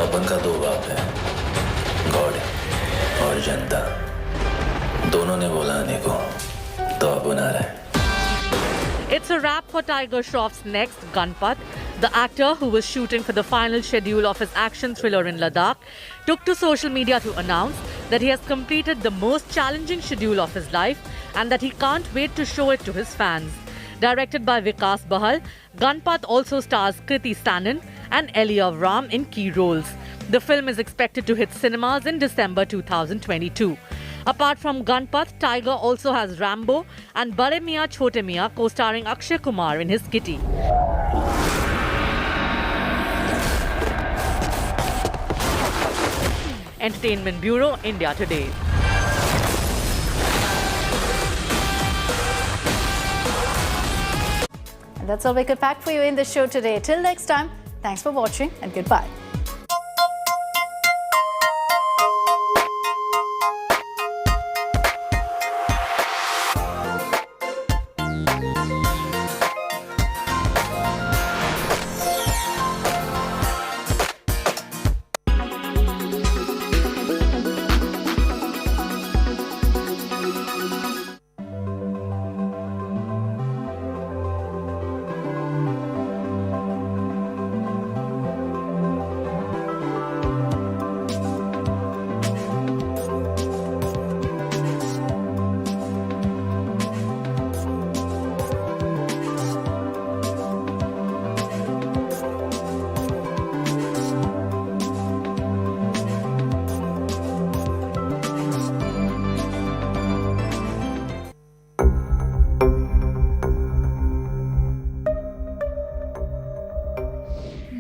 अपन का दो बाप है, God और जनता। दोनों ने बोला आने को, तो अब बना रहा है। It's a wrap for Tiger Shroff's next Gunpat. The actor, who was shooting for the final schedule of his action thriller in Ladakh, took to social media to announce that he has completed the most challenging schedule of his life and that he can't wait to show it to his fans. Directed by Vikas Bahal, Ganpat also stars Kriti Sanon and Eliav Ram in key roles. The film is expected to hit cinemas in December 2022. Apart from Ganpat, Tiger also has Rambo and Bade Miyan Chote Miyan co-starring Akshay Kumar in his kitty. Entertainment Bureau, India Today. And that's all we could pack for you in the show today. Till next time, thanks for watching and goodbye.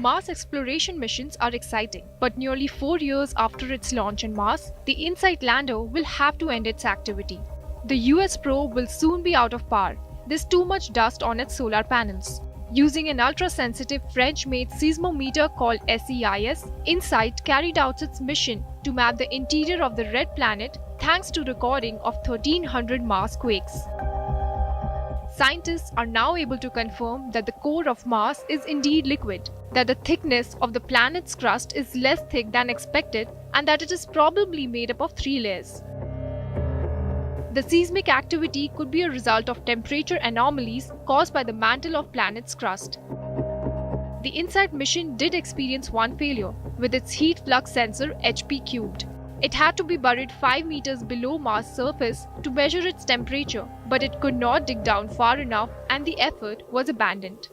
Mars exploration missions are exciting, but nearly 4 years after its launch on Mars, the InSight lander will have to end its activity. The US probe will soon be out of power. There's too much dust on its solar panels. Using an ultra-sensitive French-made seismometer called SEIS, InSight carried out its mission to map the interior of the red planet thanks to recording of 1,300 Mars quakes. Scientists are now able to confirm that the core of Mars is indeed liquid, that the thickness of the planet's crust is less thick than expected, and that it is probably made up of 3 layers. The seismic activity could be a result of temperature anomalies caused by the mantle of planet's crust. The InSight mission did experience one failure, with its heat flux sensor HP cubed. It had to be buried 5 meters below Mars' surface to measure its temperature, but it could not dig down far enough and the effort was abandoned.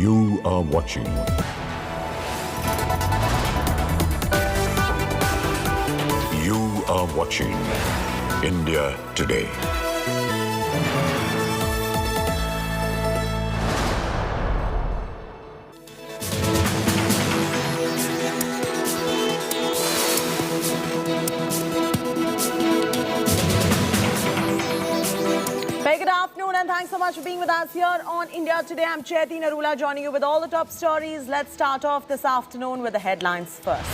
You are watching You are watching India Today. Thanks so much for being with us here on India Today. I'm Chaiti Narula joining you with all the top stories. Let's start off this afternoon with the headlines first.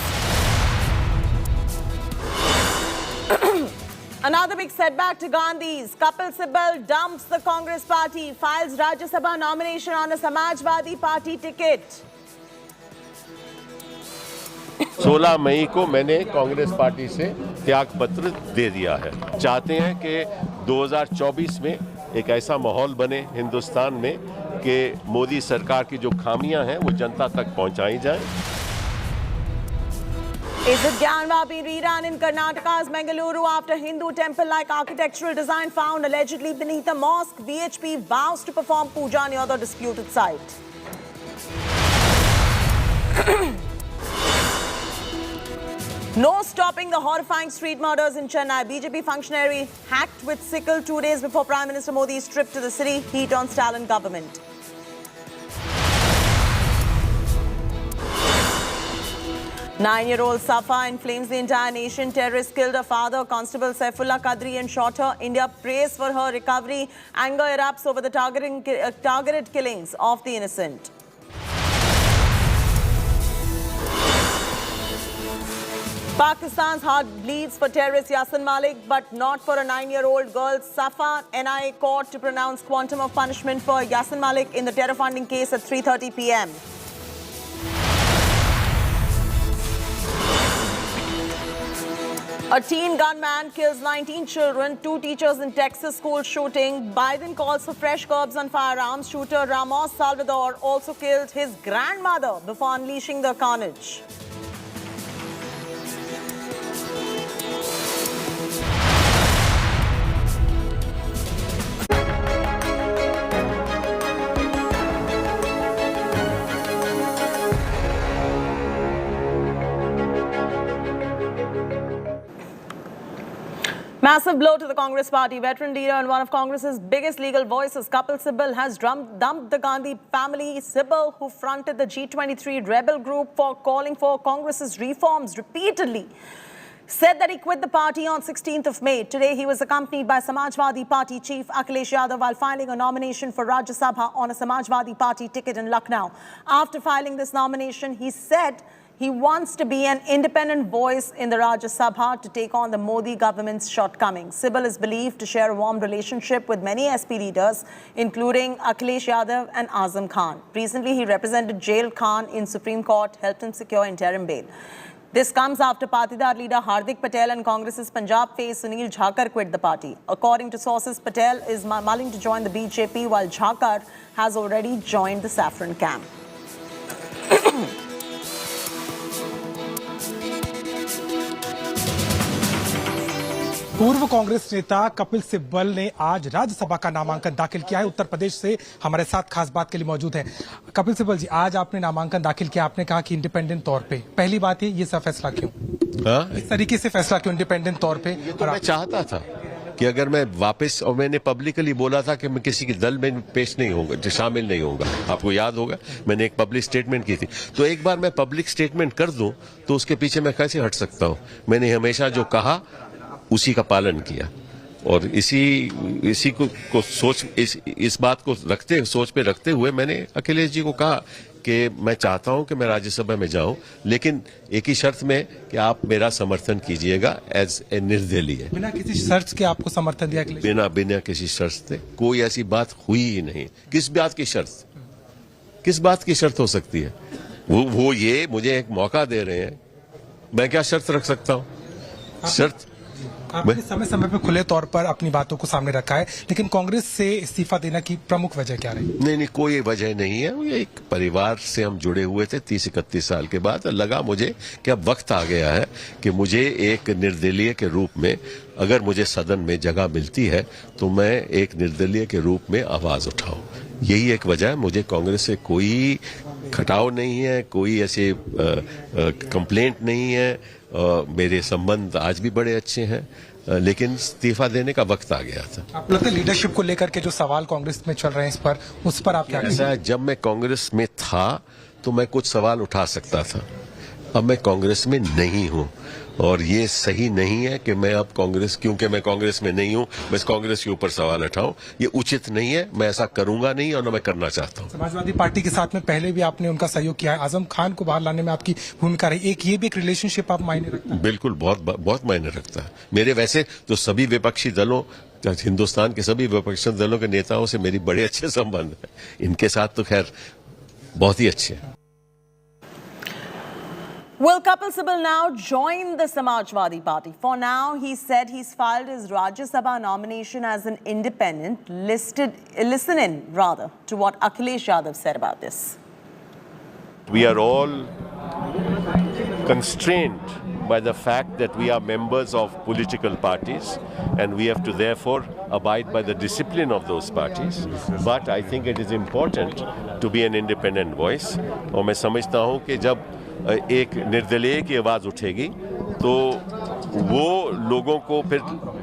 Another big setback to Gandhis. Kapil Sibal dumps the Congress party, files Rajya Sabha nomination on a Samajwadi Party ticket. 16 मई को मैंने Congress party से त्याग पत्र दे दिया है। चाहते हैं कि 2024 में एक ऐसा माहौल बने हिंदुस्तान में कि मोदी सरकार की जो खामियां हैं वो जनता तक पहुंचाई जाएं। Is it Gyanvapi rerun in Karnataka's Bengaluru after Hindu temple-like architectural design found allegedly beneath a mosque? VHP vows to perform puja near the disputed site. No stopping the horrifying street murders in Chennai. BJP functionary hacked with sickle 2 days before Prime Minister Modi's trip to the city. Heat on Stalin government. Nine-year-old Safa inflames the entire nation. Terrorists killed her father, Constable Saifullah Qadri, and shot her. India prays for her recovery. Anger erupts over the targeted killings of the innocent. Pakistan's heart bleeds for terrorist Yasin Malik, but not for a 9-year-old girl. Safa NIA court to pronounce quantum of punishment for Yasin Malik in the terror funding case at 3:30 p.m. A teen gunman kills 19 children, 2 teachers in Texas school shooting. Biden calls for fresh curbs on firearms. Shooter Ramos Salvador also killed his grandmother before unleashing the carnage. Massive blow to the Congress party. Veteran leader and one of Congress's biggest legal voices, Kapil Sibal, has dumped the Gandhi family. Sibal, who fronted the G23 rebel group for calling for Congress's reforms repeatedly, said that he quit the party on 16th of May. Today, he was accompanied by Samajwadi Party chief Akhilesh Yadav while filing a nomination for Rajya Sabha on a Samajwadi Party ticket in Lucknow. After filing this nomination, he said he wants to be an independent voice in the Rajya Sabha to take on the Modi government's shortcomings. Sibal is believed to share a warm relationship with many SP leaders, including Akhilesh Yadav and Azam Khan. Recently, he represented Jail Khan in Supreme Court, helped him secure interim bail. This comes after Patidar leader Hardik Patel and Congress's Punjab face Sunil Jhakar quit the party. According to sources, Patel is mulling to join the BJP, while Jhakar has already joined the saffron camp. पूर्व कांग्रेस नेता कपिल सिब्बल ने आज राज्यसभा का नामांकन दाखिल किया है। उत्तर प्रदेश से हमारे साथ खास बात के लिए मौजूद हैं। कपिल सिब्बल जी, आज आपने नामांकन दाखिल किया, आपने कहा कि इंडिपेंडेंट तौर पे। पहली बात ये सब फैसला क्यों? इस तरीके से फैसला क्यों इंडिपेंडेंट तौर पे? ये तो मैं चाहता था कि अगर मैं वापस, और मैंने पब्लिकली बोला था कि मैं किसी के दल में पेश नहीं होगा, शामिल नहीं होगा। आपको याद होगा मैंने एक पब्लिक स्टेटमेंट की थी। तो एक बार मैं पब्लिक स्टेटमेंट कर दूं तो उसके पीछे मैं कैसे हट सकता हूं? मैंने हमेशा जो कहा उसी का पालन किया, और इसी को सोच, इस बात को सोच पे रखते हुए मैंने अखिलेश जी को कहा कि मैं चाहता हूं कि मैं राज्यसभा में जाऊं, लेकिन एक ही शर्त में कि आप मेरा समर्थन कीजिएगा एज ए निर्दलीय। बिना किसी शर्त के आपको समर्थन दिया? बिना किसी शर्त के। कोई ऐसी बात हुई ही नहीं। किस बात की शर्त हो सकती है? वो ये मुझे एक मौका दे रहे हैं, मैं क्या शर्त रख सकता हूं? शर्त आपने समय समय पर खुले तौर पर अपनी बातों को सामने रखा है, लेकिन कांग्रेस से इस्तीफा देने की प्रमुख वजह क्या रही? नहीं, कोई वजह नहीं है। ये एक परिवार से हम जुड़े हुए थे 30-31 साल के बाद। लगा मुझे कि अब वक्त आ गया है कि मुझे एक निर्दलीय के रूप में, अगर मुझे सदन में जगह मिलती है तो मैं एक निर्दलीय के रूप में आवाज उठाऊं। यही एक वजह है। मुझे कांग्रेस से कोई खटाव नहीं है, कोई ऐसे कंप्लेंट नहीं है। मेरे संबंध आज भी बड़े अच्छे हैं, लेकिन इस्तीफा देने का वक्त आ गया था। आप लगता है लीडरशिप को लेकर के जो सवाल कांग्रेस में चल रहे हैं उस पर आप क्या कहते हैं? जब मैं कांग्रेस में था तो मैं कुछ सवाल उठा सकता था। अब मैं कांग्रेस में नहीं हूं, और ये सही नहीं है कि मैं अब क्योंकि मैं कांग्रेस में नहीं हूं, मैं कांग्रेस के ऊपर सवाल उठाऊं। ये उचित नहीं है। मैं ऐसा करूंगा नहीं, और न मैं करना चाहता हूं। समाजवादी पार्टी के साथ में पहले भी आपने उनका सहयोग किया है। आजम खान को बाहर लाने में आपकी भूमिका रही। ये भी एक रिलेशनशिप आप मायने रखता है? बिल्कुल, बहुत मायने रखता है। मेरे वैसे तो सभी विपक्षी दलों, हिंदुस्तान के सभी विपक्षी दलों के नेताओं से मेरी बड़े अच्छे संबंध है। इनके साथ तो खैर बहुत ही अच्छे हैं। Will Kapil Sibal now join the Samajwadi Party? For now, he said he's filed his Rajya Sabha nomination as an independent. Listen in, rather, to what Akhilesh Yadav said about this. We are all constrained by the fact that we are members of political parties, and we have to therefore abide by the discipline of those parties. But I think it is important to be an independent voice. और मैं समझता हूँ कि जब एक निर्दलीय की आवाज उठेगी तो वो लोगों को फिर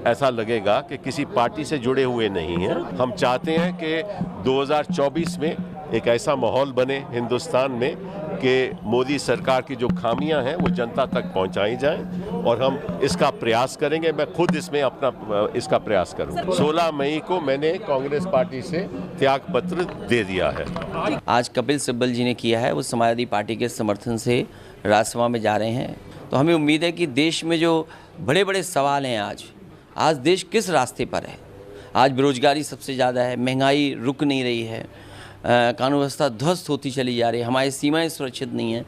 ऐसा लगेगा कि किसी पार्टी से जुड़े हुए नहीं हैं। हम चाहते हैं कि 2024 में एक ऐसा माहौल बने हिंदुस्तान में कि मोदी सरकार की जो खामियां हैं वो जनता तक पहुंचाई जाएं, और हम इसका प्रयास करेंगे। मैं खुद इसमें इसका प्रयास करूंगा। 16 मई को मैंने कांग्रेस पार्टी से त्याग पत्र दे दिया है। आज कपिल सिब्बल जी ने किया है, वो समाजवादी पार्टी के समर्थन से राज्यसभा में जा रहे हैं। तो हमें उम्मीद है कि देश में जो बड़े बड़े सवाल हैं, आज देश किस रास्ते पर है। आज बेरोजगारी सबसे ज़्यादा है, महंगाई रुक नहीं रही है, कानून व्यवस्था ध्वस्त होती चली जा रही है, हमारी सीमाएं सुरक्षित नहीं हैं,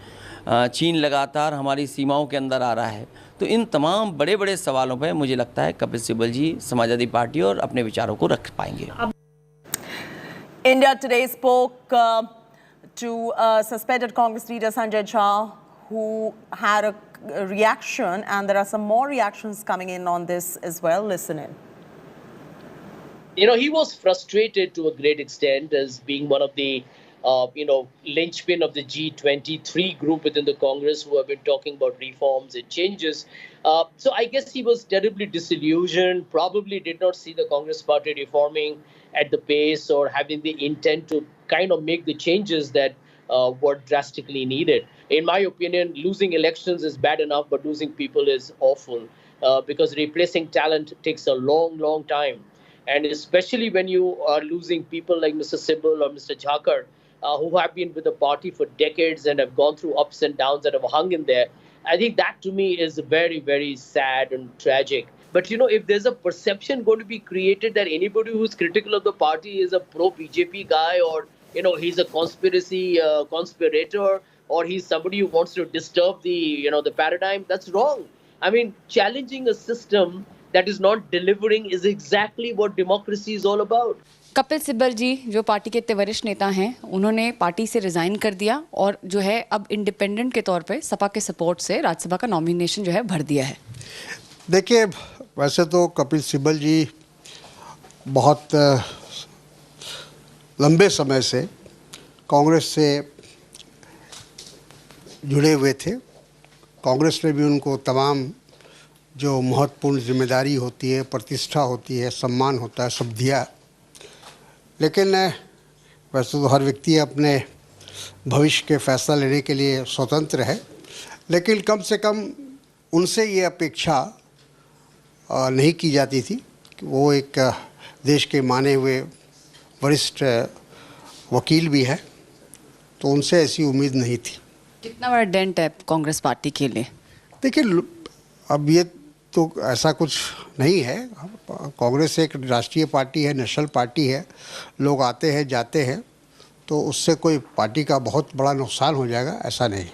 चीन लगातार हमारी सीमाओं के अंदर आ रहा है। तो इन तमाम बड़े बड़े सवालों पर मुझे लगता है कपिल सिब्बल जी समाजवादी पार्टी और अपने विचारों को रख पाएंगे। India Today spoke to suspended Congress leader Sanjay Jha, who had a reaction, and there are some more reactions coming in on this as well. Listen in. You know, he was frustrated to a great extent as being one of the, linchpin of the G23 group within the Congress who have been talking about reforms and changes. So I guess he was terribly disillusioned, probably did not see the Congress party reforming at the pace or having the intent to kind of make the changes that were drastically needed. In my opinion, losing elections is bad enough, but losing people is awful because replacing talent takes a long, long time. And especially when you are losing people like Mr. Sibal or Mr. Jhakar, who have been with the party for decades and have gone through ups and downs that have hung in there, I think that to me is very, very sad and tragic. But, if there's a perception going to be created that anybody who's critical of the party is a pro-BJP guy or, he's a conspirator or he's somebody who wants to disturb the, the paradigm, that's wrong. I mean, challenging a system that is not delivering is exactly what democracy is all about. Kapil Sibal जी जो party के इतने वरिष्ठ नेता हैं, उन्होंने party से resign कर दिया और जो है अब इंडिपेंडेंट के तौर पे सपा के सपोर्ट से राज्यसभा का नॉमिनेशन जो है भर दिया है। देखिए, वैसे तो कपिल सिब्बल जी बहुत लंबे समय से कांग्रेस से जुड़े हुए थे। कांग्रेस ने भी उनको तमाम जो महत्वपूर्ण जिम्मेदारी होती है, प्रतिष्ठा होती है, सम्मान होता है, सब दिया। लेकिन वैसे तो हर व्यक्ति अपने भविष्य के फैसला लेने के लिए स्वतंत्र है, लेकिन कम से कम उनसे ये अपेक्षा नहीं की जाती थी कि वो एक देश के माने हुए वरिष्ठ वकील भी है, तो उनसे ऐसी उम्मीद नहीं थी। कितना बड़ा डेंट है कांग्रेस पार्टी के लिए? देखिए, अब ये तो ऐसा कुछ नहीं है। कांग्रेस एक राष्ट्रीय पार्टी है, नेशनल पार्टी है, लोग आते हैं जाते हैं, तो उससे कोई पार्टी का बहुत बड़ा नुकसान हो जाएगा ऐसा नहीं।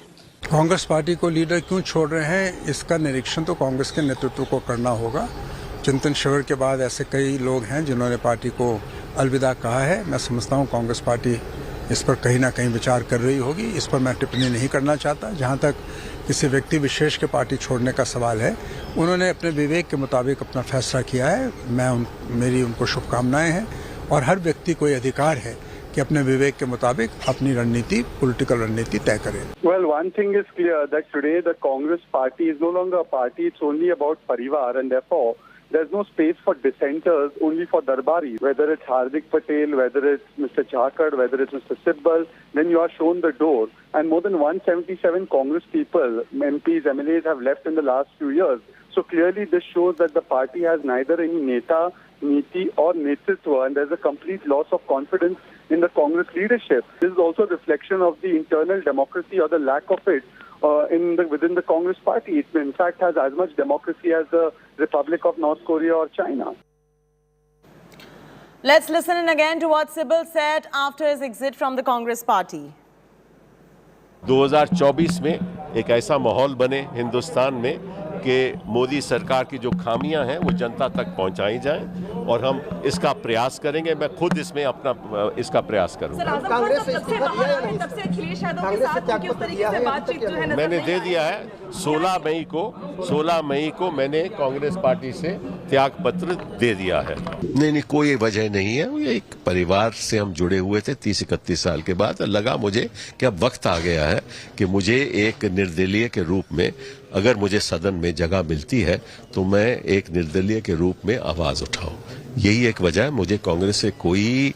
कांग्रेस पार्टी को लीडर क्यों छोड़ रहे हैं, इसका निरीक्षण तो कांग्रेस के नेतृत्व को करना होगा। चिंतन शिविर के बाद ऐसे कई लोग हैं जिन्होंने पार्टी को अलविदा कहा है। मैं समझता हूँ कांग्रेस पार्टी इस पर कहीं ना कहीं विचार कर रही होगी। इस पर मैं टिप्पणी नहीं करना चाहता। जहाँ तक किसी व्यक्ति विशेष के पार्टी छोड़ने का सवाल है, उन्होंने अपने विवेक के मुताबिक अपना फैसला किया है। मेरी उनको शुभकामनाएं हैं और हर व्यक्ति को ये अधिकार है कि अपने विवेक के मुताबिक अपनी रणनीति, पॉलिटिकल रणनीति तय करे। Well, one thing is clear that today the Congress party is no longer a party. It's only about parivar, and therefore there's no space for dissenters, only for darbaris. Whether it's Hardik Patel, whether it's Mr. Jhakar, whether it's Mr. Sibal, then you are shown the door. And more than 177 Congress people, MPs, MLAs have left in the last few years. So clearly this shows that the party has neither any neta, niti or netritva, and there's a complete loss of confidence in the Congress leadership. This is also a reflection of the internal democracy or the lack of it within the Congress party. It in fact has as much democracy as the Republic of North Korea or China. Let's listen in again to what Sibal said after his exit from the Congress party. 2024 में एक ऐसा माहौल बने हिंदुस्तान में कि मोदी सरकार की जो खामियां हैं वो जनता तक पहुंचाई जाएं और हम इसका प्रयास करेंगे। मैं खुद इसमें अपना इसका प्रयास करूंगा। मैंने दे दिया है 16 मई को मैंने कांग्रेस पार्टी से त्याग पत्र दे दिया है। नहीं, कोई वजह नहीं है। ये एक परिवार से हम जुड़े हुए थे 30-31 साल के बाद लगा मुझे कि अब वक्त आ गया है कि मुझे एक निर्दलीय के रूप में, अगर मुझे सदन में जगह मिलती है तो मैं एक निर्दलीय के रूप में आवाज उठाऊं। यही एक वजह है। मुझे कांग्रेस से कोई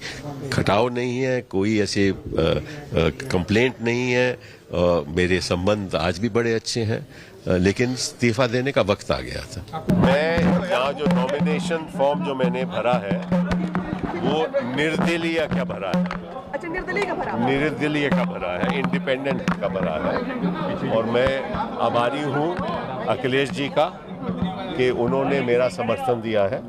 खटाव नहीं है, कोई ऐसे कंप्लेंट नहीं है। मेरे संबंध आज भी बड़े अच्छे हैं, लेकिन इस्तीफा देने का वक्त आ गया था। मैं यहाँ जो नॉमिनेशन फॉर्म जो मैंने भरा है वो निर्दलीय का भरा है। अच्छा, निर्दलीय का भरा? निर्दलीय का भरा है, इंडिपेंडेंट का भरा है। और मैं आभारी हूँ अखिलेश जी का कि उन्होंने मेरा समर्थन दिया है।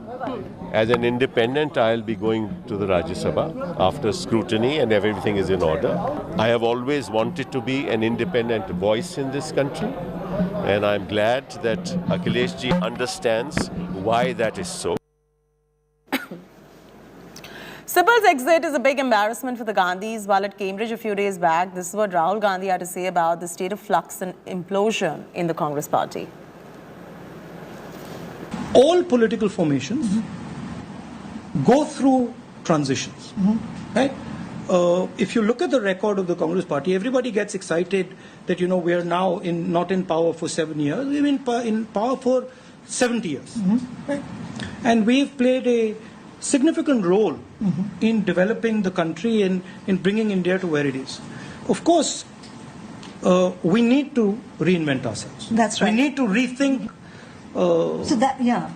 As an independent, I'll be going to the Rajya Sabha after scrutiny and everything is in order. I have always wanted to be an independent voice in this country. and I'm glad that Akhilesh ji understands why that is so. Sibal's exit is a big embarrassment for the Gandhis. While at Cambridge a few days back, this is what Rahul Gandhi had to say about the state of flux and implosion in the Congress party. All political formations go through transitions, right? If you look at the record of the Congress party, everybody gets excited that, we are now not in power for 7 years, we're in power for 70 years, right? And we've played a significant role in developing the country and in bringing India to where it is. Of course, we need to reinvent ourselves. That's right. We need to rethink.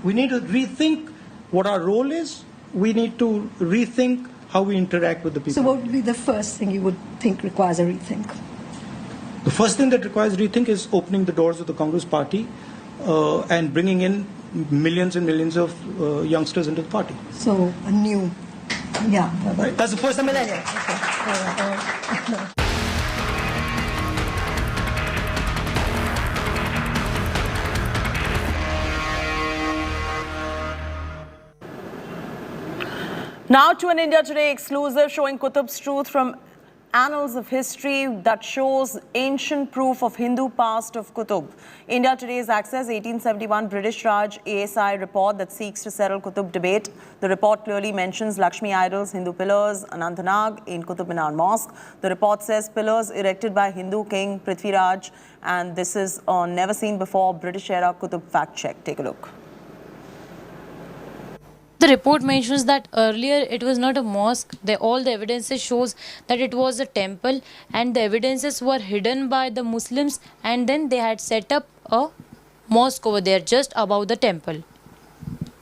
We need to rethink what our role is. We need to rethink how we interact with the people. So what would be the first thing you would think requires a rethink? The first thing that requires rethink is opening the doors of the Congress party and bringing in millions and millions of youngsters into the party. So a new, Right. That's the first thing. millennium. Okay. Now to an India Today exclusive showing Qutub's truth from annals of history that shows ancient proof of Hindu past of Qutub. India Today's access 1871 British Raj ASI report that seeks to settle Qutub debate. The report clearly mentions Lakshmi idols, Hindu pillars, Anantnag in Qutub Minar Mosque. The report says pillars erected by Hindu king Prithviraj, and this is on never seen before British era Qutub fact check. Take a look. The report mentions that earlier it was not a mosque. All the evidences shows that it was a temple, and the evidences were hidden by the Muslims, and then they had set up a mosque over there just above the temple.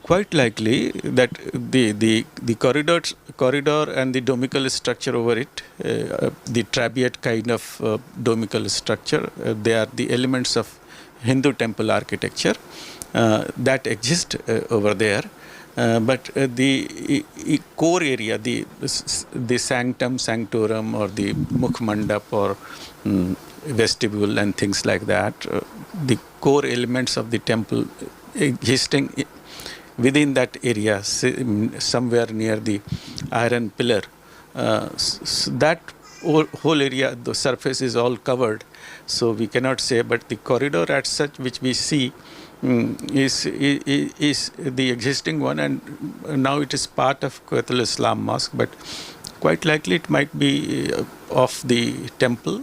Quite likely that the corridor and the domical structure over it, the trabeate kind of domical structure, they are the elements of Hindu temple architecture that exist over there. But the core area, the sanctum sanctorum or the mukh mandap or vestibule and things like that, the core elements of the temple existing within that area, somewhere near the iron pillar, that whole area, the surface is all covered, so we cannot say. But the corridor as such which we see is the existing one, and now it is part of Quatul Islam Mosque, but quite likely it might be of the temple.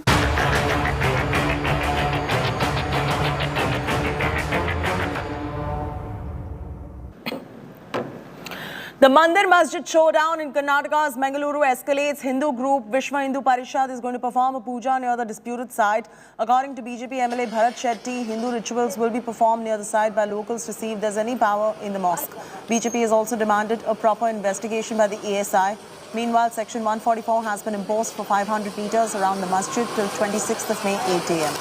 The Mandir Masjid showdown in Karnataka's Mangaluru escalates. Hindu group Vishwa Hindu Parishad is going to perform a puja near the disputed site. According to BJP MLA Bharat Shetty, Hindu rituals will be performed near the site by locals to see if there's any power in the mosque. BJP has also demanded a proper investigation by the ASI. Meanwhile, Section 144 has been imposed for 500 meters around the masjid till 26th of May, 8 a.m.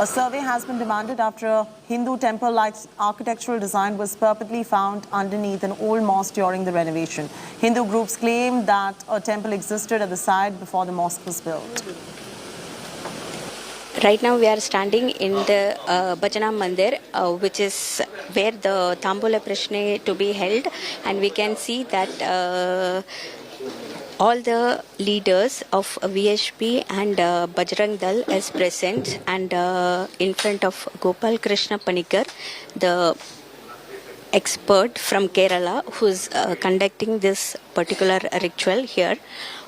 A survey has been demanded after a Hindu temple-like architectural design was purportedly found underneath an old mosque during the renovation. Hindu groups claim that a temple existed at the site before the mosque was built. Right now we are standing in the Bhajana Mandir, which is where the Tambula Prashne to be held, and we can see that all the leaders of VHP and Bajrang Dal is present, and in front of Gopal Krishna Panikar, the expert from Kerala who is conducting this particular ritual here.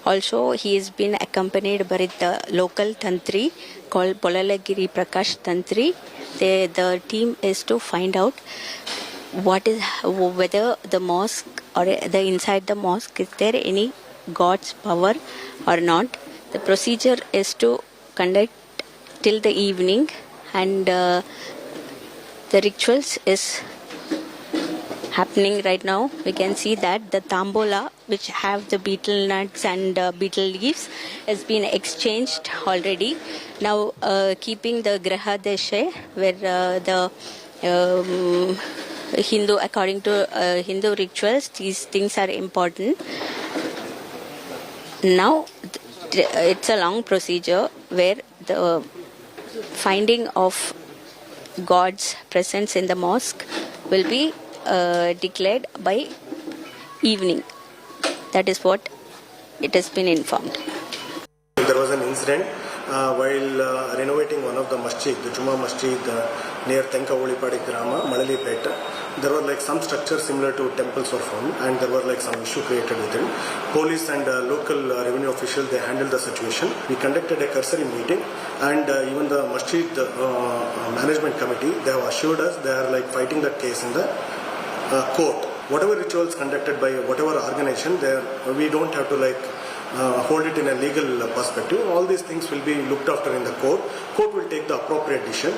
Also, he has been accompanied by the local Tantri called Polalagiri Prakash Tantri. The team is to find out whether the mosque or the inside the mosque is there any God's power or not. The procedure is to conduct till the evening, and the rituals is happening right now. We can see that the tambola, which have the betel nuts and betel leaves, has been exchanged already. Now keeping the Graha Deshe, where the Hindu, according to Hindu rituals, these things are important. Now it's a long procedure where the finding of God's presence in the mosque will be declared by evening. That is what it has been informed. There was an incident while renovating one of the masjid, the Juma Masjid near Tenkavulipadi Grama, Malalipeta. There were like some structures similar to temples were found, and there were like some issue created within. Police and local revenue officials, they handled the situation. We conducted a cursory meeting, and even the masjid management committee, they have assured us they are like fighting that case in the court. Whatever rituals conducted by whatever organization, we don't have to like hold it in a legal perspective. All these things will be looked after in the court. Court will take the appropriate decision.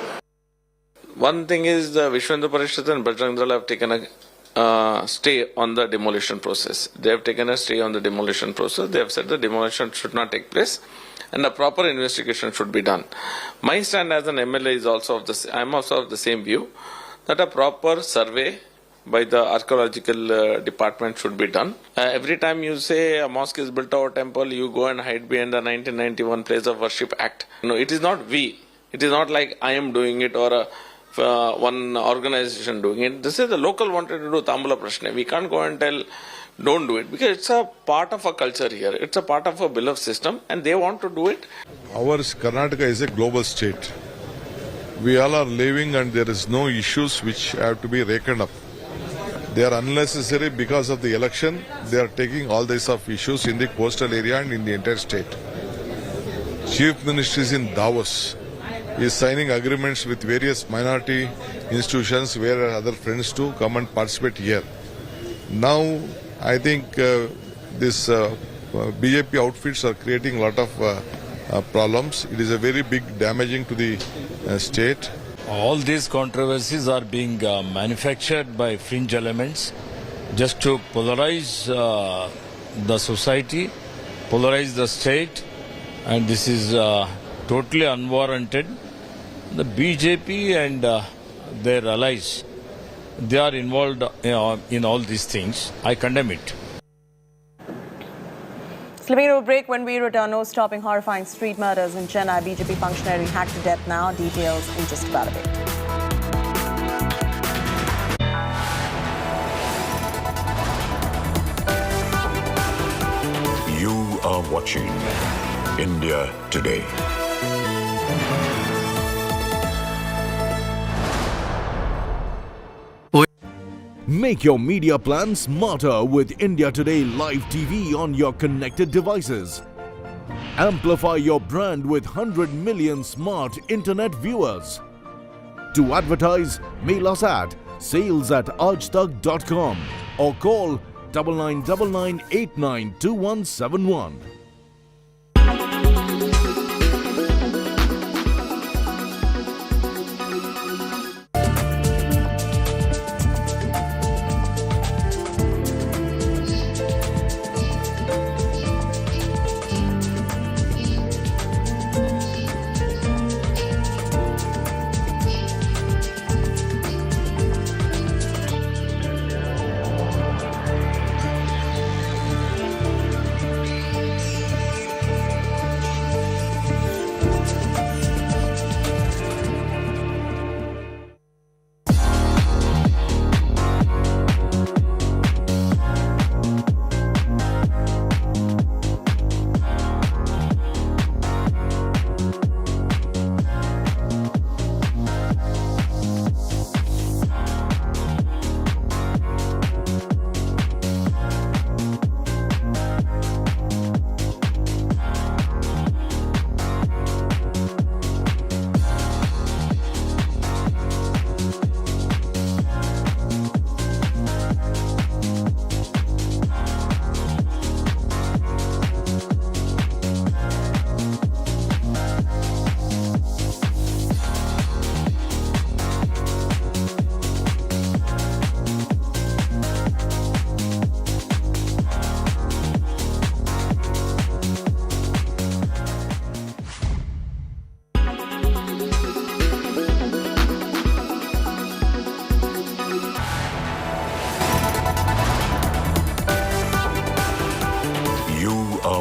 One thing is the Vishwa Hindu Parishad and Bajrang Dal have taken a stay on the demolition process. They have taken a stay on the demolition process. They have said the demolition should not take place and a proper investigation should be done. My stand as an MLA is also I am also of the same view that a proper survey by the archaeological department should be done. Every time you say a mosque is built or a temple, you go and hide behind the 1991 Place of Worship Act. No, it is not we. It is not like I am doing it or one organization doing it. This is the local wanted to do Tambula Prashne. We can't go and tell don't do it because it's a part of a culture here. It's a part of a belief system and they want to do it. Our Karnataka is a global state. We all are living and there is no issues which have to be reckoned up. They are unnecessary because of the election. They are taking all these of issues in the coastal area and in the entire state. Chief Minister is in Davos. He is signing agreements with various minority institutions where other friends to come and participate here. Now, I think this BJP outfits are creating a lot of problems. It is a very big damaging to the state. All these controversies are being manufactured by fringe elements just to polarize the society, polarize the state, and this is totally unwarranted. The BJP and their allies, they are involved in all these things. I condemn it. Slipping into a break. When we return, no stopping horrifying street murders in Chennai. BJP functionary hacked to death now. Details in just about a bit. You are watching India Today. Make your media plan smarter with India Today Live TV on your connected devices. Amplify your brand with 100 million smart internet viewers. To advertise, mail us at sales@aajtak.com or call 9999892171.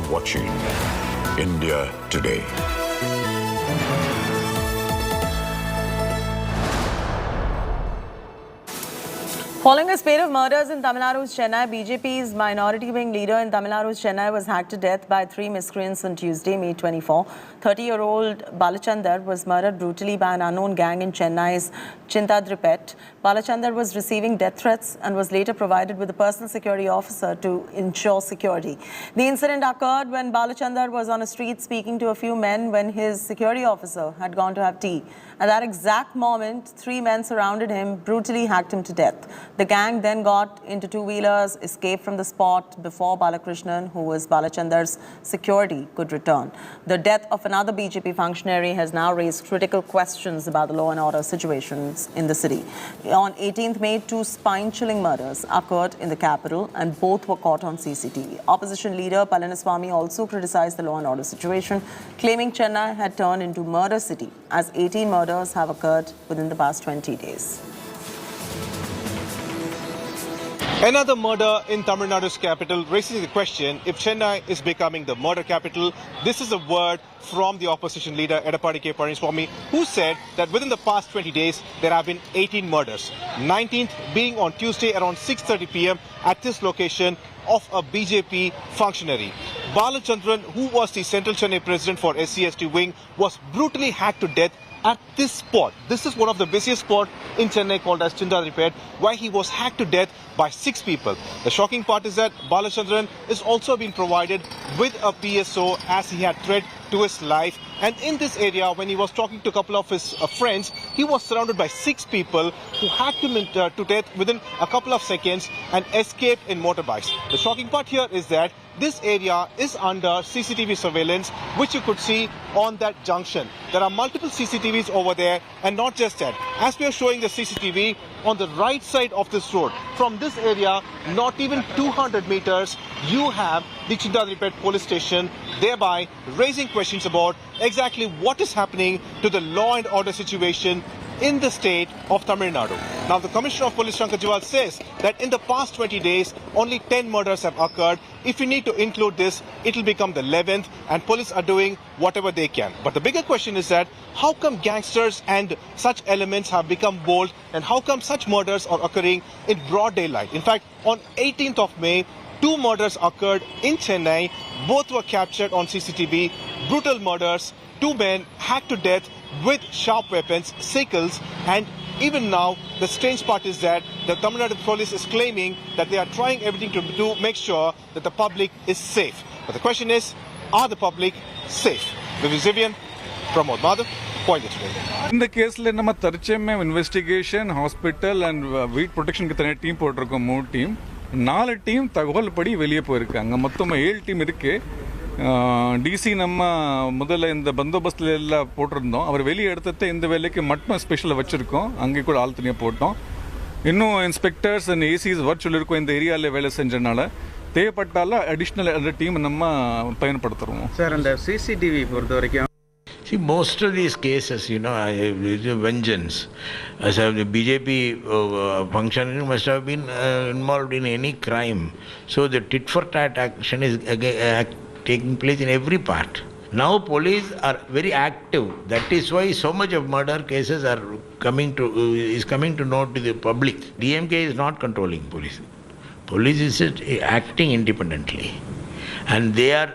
Watching India Today. Following a spate of murders in Tamil Nadu's Chennai, BJP's minority wing leader in Tamil Nadu's Chennai was hacked to death by 3 miscreants on Tuesday, May 24. 30-year-old Balachandar was murdered brutally by an unknown gang in Chennai's Chintadripet. Balachandar was receiving death threats and was later provided with a personal security officer to ensure security. The incident occurred when Balachandar was on a street speaking to a few men when his security officer had gone to have tea. At that exact moment, 3 men surrounded him, brutally hacked him to death. The gang then got into two-wheelers, escaped from the spot before Balakrishnan, who was Balachandar's security, could return. The death of another BJP functionary has now raised critical questions about the law and order situations in the city. On 18th May, 2 spine-chilling murders occurred in the capital and both were caught on CCTV. Opposition leader Palaniswamy also criticized the law and order situation, claiming Chennai had turned into murder city as 18 murders have occurred within the past 20 days. Another murder in Tamil Nadu's capital raises the question if Chennai is becoming the murder capital. This is a word from the opposition leader Edappadi K. Palaniswamy, who said that within the past 20 days there have been 18 murders. 19th being on Tuesday around 6:30 p.m. at this location of a BJP functionary. Balachandran, who was the Central Chennai president for SC/ST wing, was brutally hacked to death at this spot. This is one of the busiest spots in Chennai called as Chintadripet, where he was hacked to death by 6 people. The shocking part is that Balachandran is also being provided with a PSO as he had threat to his life. And in this area, when he was talking to a couple of his friends, he was surrounded by 6 people who hacked him to death within a couple of seconds and escaped in motorbikes. The shocking part here is that this area is under CCTV surveillance, which you could see on that junction. There are multiple CCTVs over there, and not just that. As we are showing the CCTV on the right side of this road, from this area, not even 200 meters, you have the Chintadripet police station, thereby raising questions about exactly what is happening to the law and order situation in the state of Tamil Nadu. Now, the Commissioner of Police, Shankar Jiwal, says that in the past 20 days, only 10 murders have occurred. If you need to include this, it will become the 11th, and police are doing whatever they can. But the bigger question is that how come gangsters and such elements have become bold, and how come such murders are occurring in broad daylight? In fact, on 18th of May, 2 murders occurred in Chennai. Both were captured on CCTV. Brutal murders. 2 men hacked to death with sharp weapons, sickles, and even now the strange part is that the Tamil Nadu police is claiming that they are trying everything to make sure that the public is safe. But the question is, are the public safe? Vivian, Pramod Madhav, Point Today. In the case, நம்ம தற்சமய investigation, hospital and weed protection க்கு தனியா team போட்டுருக்கோம் 3 team 4 team தகவல் படி வெளியே போயிருக்காங்க மொத்தமா 7 team இருக்கு டிசி நம்ம முதல்ல இந்த பந்தோபஸ்தில் எல்லாம் போட்டிருந்தோம் அவர் வெளியே எடுத்துட்டு இந்த வேலைக்கு மட்டும் ஸ்பெஷலாக வச்சுருக்கோம் அங்கே கூட ஆள் தனியாக போட்டோம் இன்னும் இன்ஸ்பெக்டர்ஸ் அண்ட் ஏசிஸ் ஒர்க் சொல்லியிருக்கோம் இந்த ஏரியாவில் வேலை செஞ்சனால தேவைப்பட்டால அடிஷ்னல் அந்த டீம் நம்ம பயன்படுத்துகிறோம் சார் அந்த சிசிடிவி பொறுத்த வரைக்கும் See, most of these cases, vengeance. As the BJP functionary must have been involved in any crime. So the tit-for-tat action is taking place in every part. Now police are very active. That is why so much of murder cases are coming to know to the public. DMK is not controlling police. Police is acting independently. And they are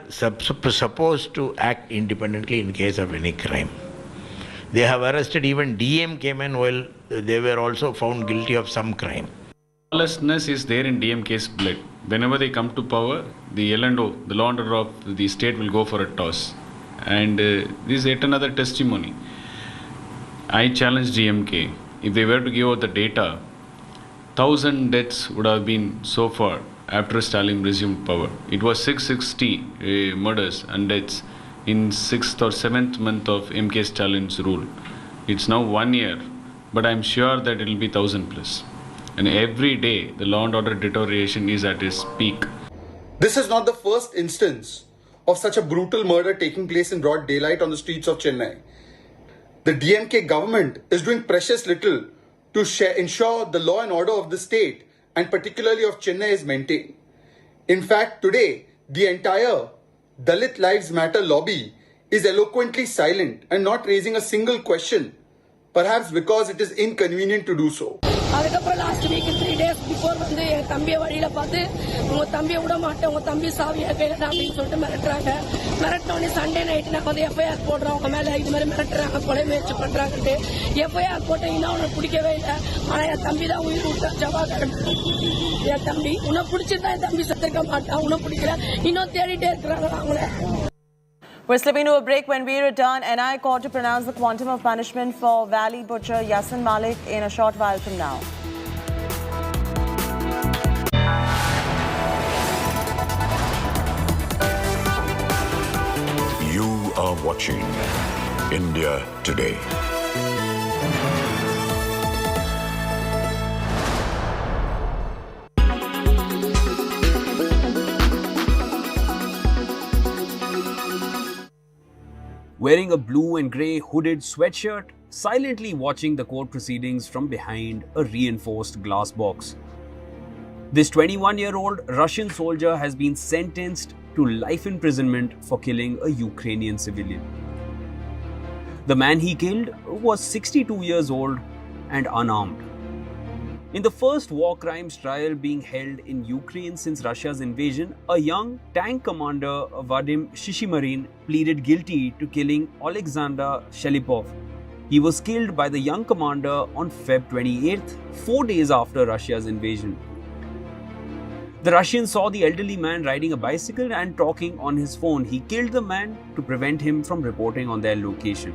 supposed to act independently in case of any crime. They have arrested even DMK men while they were also found guilty of some crime. Lawlessness is there in DMK's blood. Whenever they come to power, the L&O, the law and order of the state will go for a toss. And this is yet another testimony. I challenge DMK. If they were to give out the data, 1,000 deaths would have been so far after Stalin resumed power. It was 660 murders and deaths in 6th or 7th month of MK Stalin's rule. It's now 1 year, but I'm sure that it will be 1,000 plus. And every day, the law and order deterioration is at its peak. This is not the first instance of such a brutal murder taking place in broad daylight on the streets of Chennai. The DMK government is doing precious little to ensure the law and order of the state and particularly of Chennai is maintained. In fact, today, the entire Dalit Lives Matter lobby is eloquently silent and not raising a single question, perhaps because it is inconvenient to do so. அதுக்கப்புறம் last week 3 days before வந்து என் தம்பியை வழியில பார்த்து உங்க தம்பியை விட மாட்டேன், உங்க தம்பி சாவியை கையில தான் அப்படின்னு சொல்லிட்டு மிரட்டுறாங்க. மிரட்டினோடனே சண்டே நைட் நான் வந்து எஃப்ஐஆர் போடுறோம், அவங்க மேல இது மாதிரி மிரட்டுறாங்க, கொலை முயற்சி பண்றாங்கட்டு. எஃப்ஐஆர் போட்டேன், இன்னும் அவனை பிடிக்கவே இல்லை. ஆனா என் தம்பி தான் உயிர் விட்டா ஜவாகரன். என் தம்பி உன்னை பிடிச்சிருந்தா என் தம்பி செத்துருக்க மாட்டான், உன்னை பிடிக்கல, இன்னும் தேடிட்டே இருக்கிறாங்க அவங்கள. We're slipping to a break. When we return, NI court to pronounce the quantum of punishment for Valley butcher Yasin Malik in a short while from now. You are watching India Today. Wearing a blue and grey hooded sweatshirt, silently watching the court proceedings from behind a reinforced glass box. This 21-year-old Russian soldier has been sentenced to life imprisonment for killing a Ukrainian civilian. The man he killed was 62 years old and unarmed. In the first war crimes trial being held in Ukraine since Russia's invasion, a young tank commander, Vadim Shishimarin, pleaded guilty to killing Alexander Shelipov. He was killed by the young commander on Feb 28th, 4 days after Russia's invasion. The Russians saw the elderly man riding a bicycle and talking on his phone. He killed the man to prevent him from reporting on their location.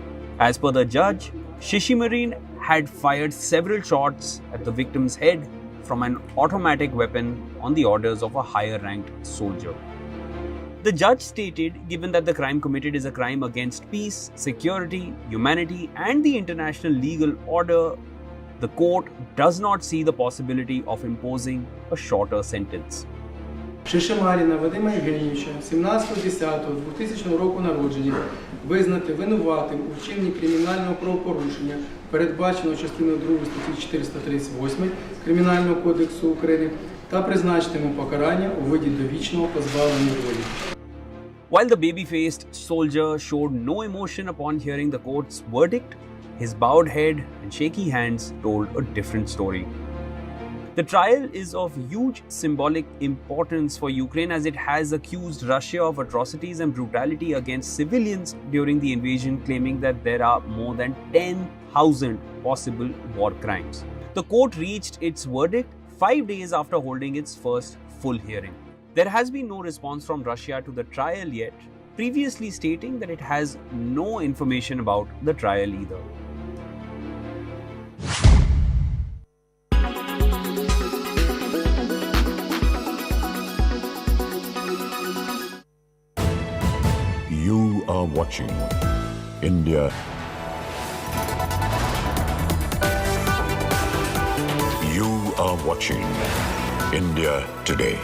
As per the judge, Shishimarin had fired several shots at the victim's head from an automatic weapon on the orders of a higher-ranked soldier. The judge stated, given that the crime committed is a crime against peace, security, humanity, and the international legal order, the court does not see the possibility of imposing a shorter sentence. Шишимаріна Вадима Євгенійовича, 17.10.2000 року народження, визнати винуватим у вчиненні кримінального правопорушення, передбаченого частиною 2 статті 438 Кримінального кодексу України, та призначити йому покарання у виді довічного позбавлення волі. While the baby-faced soldier showed no emotion upon hearing the court's verdict, his bowed head and shaky hands told a different story. The trial is of huge symbolic importance for Ukraine as it has accused Russia of atrocities and brutality against civilians during the invasion, claiming that there are more than 10,000 possible war crimes. The court reached its verdict 5 days after holding its first full hearing. There has been no response from Russia to the trial yet, previously stating that it has no information about the trial either. You are watching India. You are watching India Today.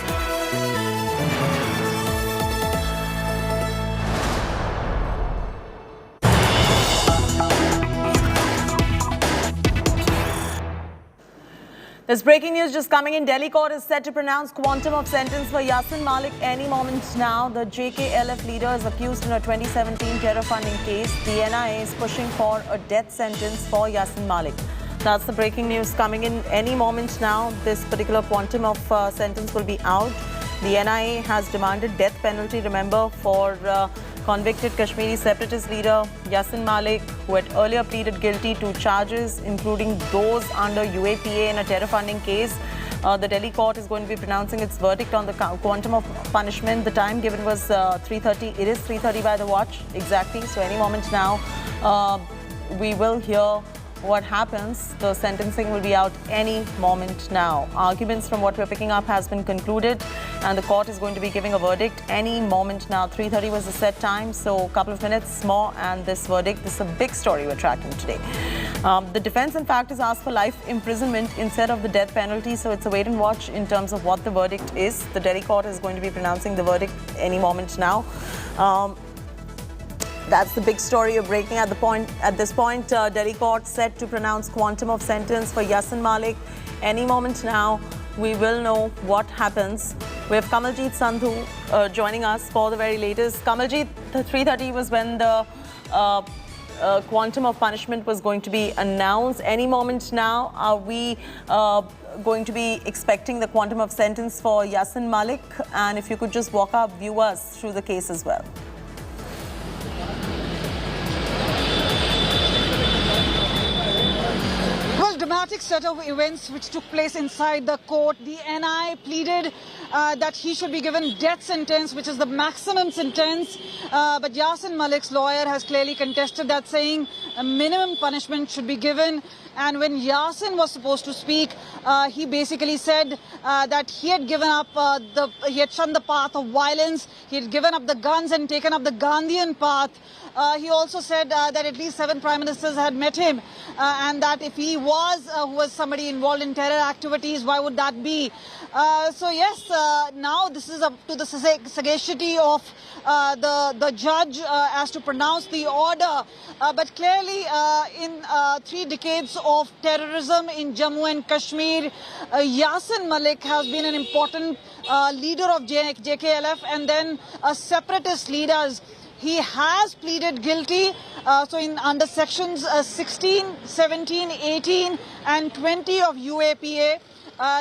There's breaking news just coming in. Delhi court is set to pronounce quantum of sentence for Yasin Malik any moment now. The JKLF leader is accused in a 2017 terror funding case. The NIA is pushing for a death sentence for Yasin Malik. That's the breaking news coming in any moment now. This particular quantum of sentence will be out. The NIA has demanded death penalty, remember, for convicted Kashmiri separatist leader Yasin Malik, who had earlier pleaded guilty to charges, including those under UAPA in a terror funding case. The Delhi court is going to be pronouncing its verdict on the quantum of punishment. The time given was 3:30. It is 3:30 by the watch, exactly. So any moment now, we will hear what happens. The sentencing will be out any moment now. Arguments from what we're picking up has been concluded and the court is going to be giving a verdict any moment now. 3:30 was the set time, so a couple of minutes more and this verdict. This is a big story we're tracking today. The defense in fact has asked for life imprisonment instead of the death penalty, so it's a wait and watch in terms of what the verdict is. The Delhi court is going to be pronouncing the verdict any moment now. That's the big story you're breaking at this point. Delhi court set to pronounce quantum of sentence for Yasin Malik any moment now. We will know what happens. We have Kamaljeet Sandhu joining us for the very latest. Kamaljeet, the 3:30 was when the quantum of punishment was going to be announced. Any moment now, are we going to be expecting the quantum of sentence for Yasin Malik? And if you could just walk our viewers through the case as well. Dramatic set of events which took place inside the court. The NI pleaded that he should be given death sentence, which is the maximum sentence. But Yasin Malik's lawyer has clearly contested that, saying a minimum punishment should be given. And when Yasin was supposed to speak, he basically said that he had given up, he had shunned the path of violence. He had given up the guns and taken up the Gandhian path. He also said that at least 7 prime ministers had met him, and that if he was somebody involved in terror activities, why would that be? So yes, now this is up to the sagacity of the judge as to pronounce the order. But clearly, in 3 decades of terrorism in Jammu and Kashmir, Yasin Malik has been an important leader of JKLF and then separatist leaders. He has pleaded guilty, so under sections 16, 17, 18 and 20 of UAPA,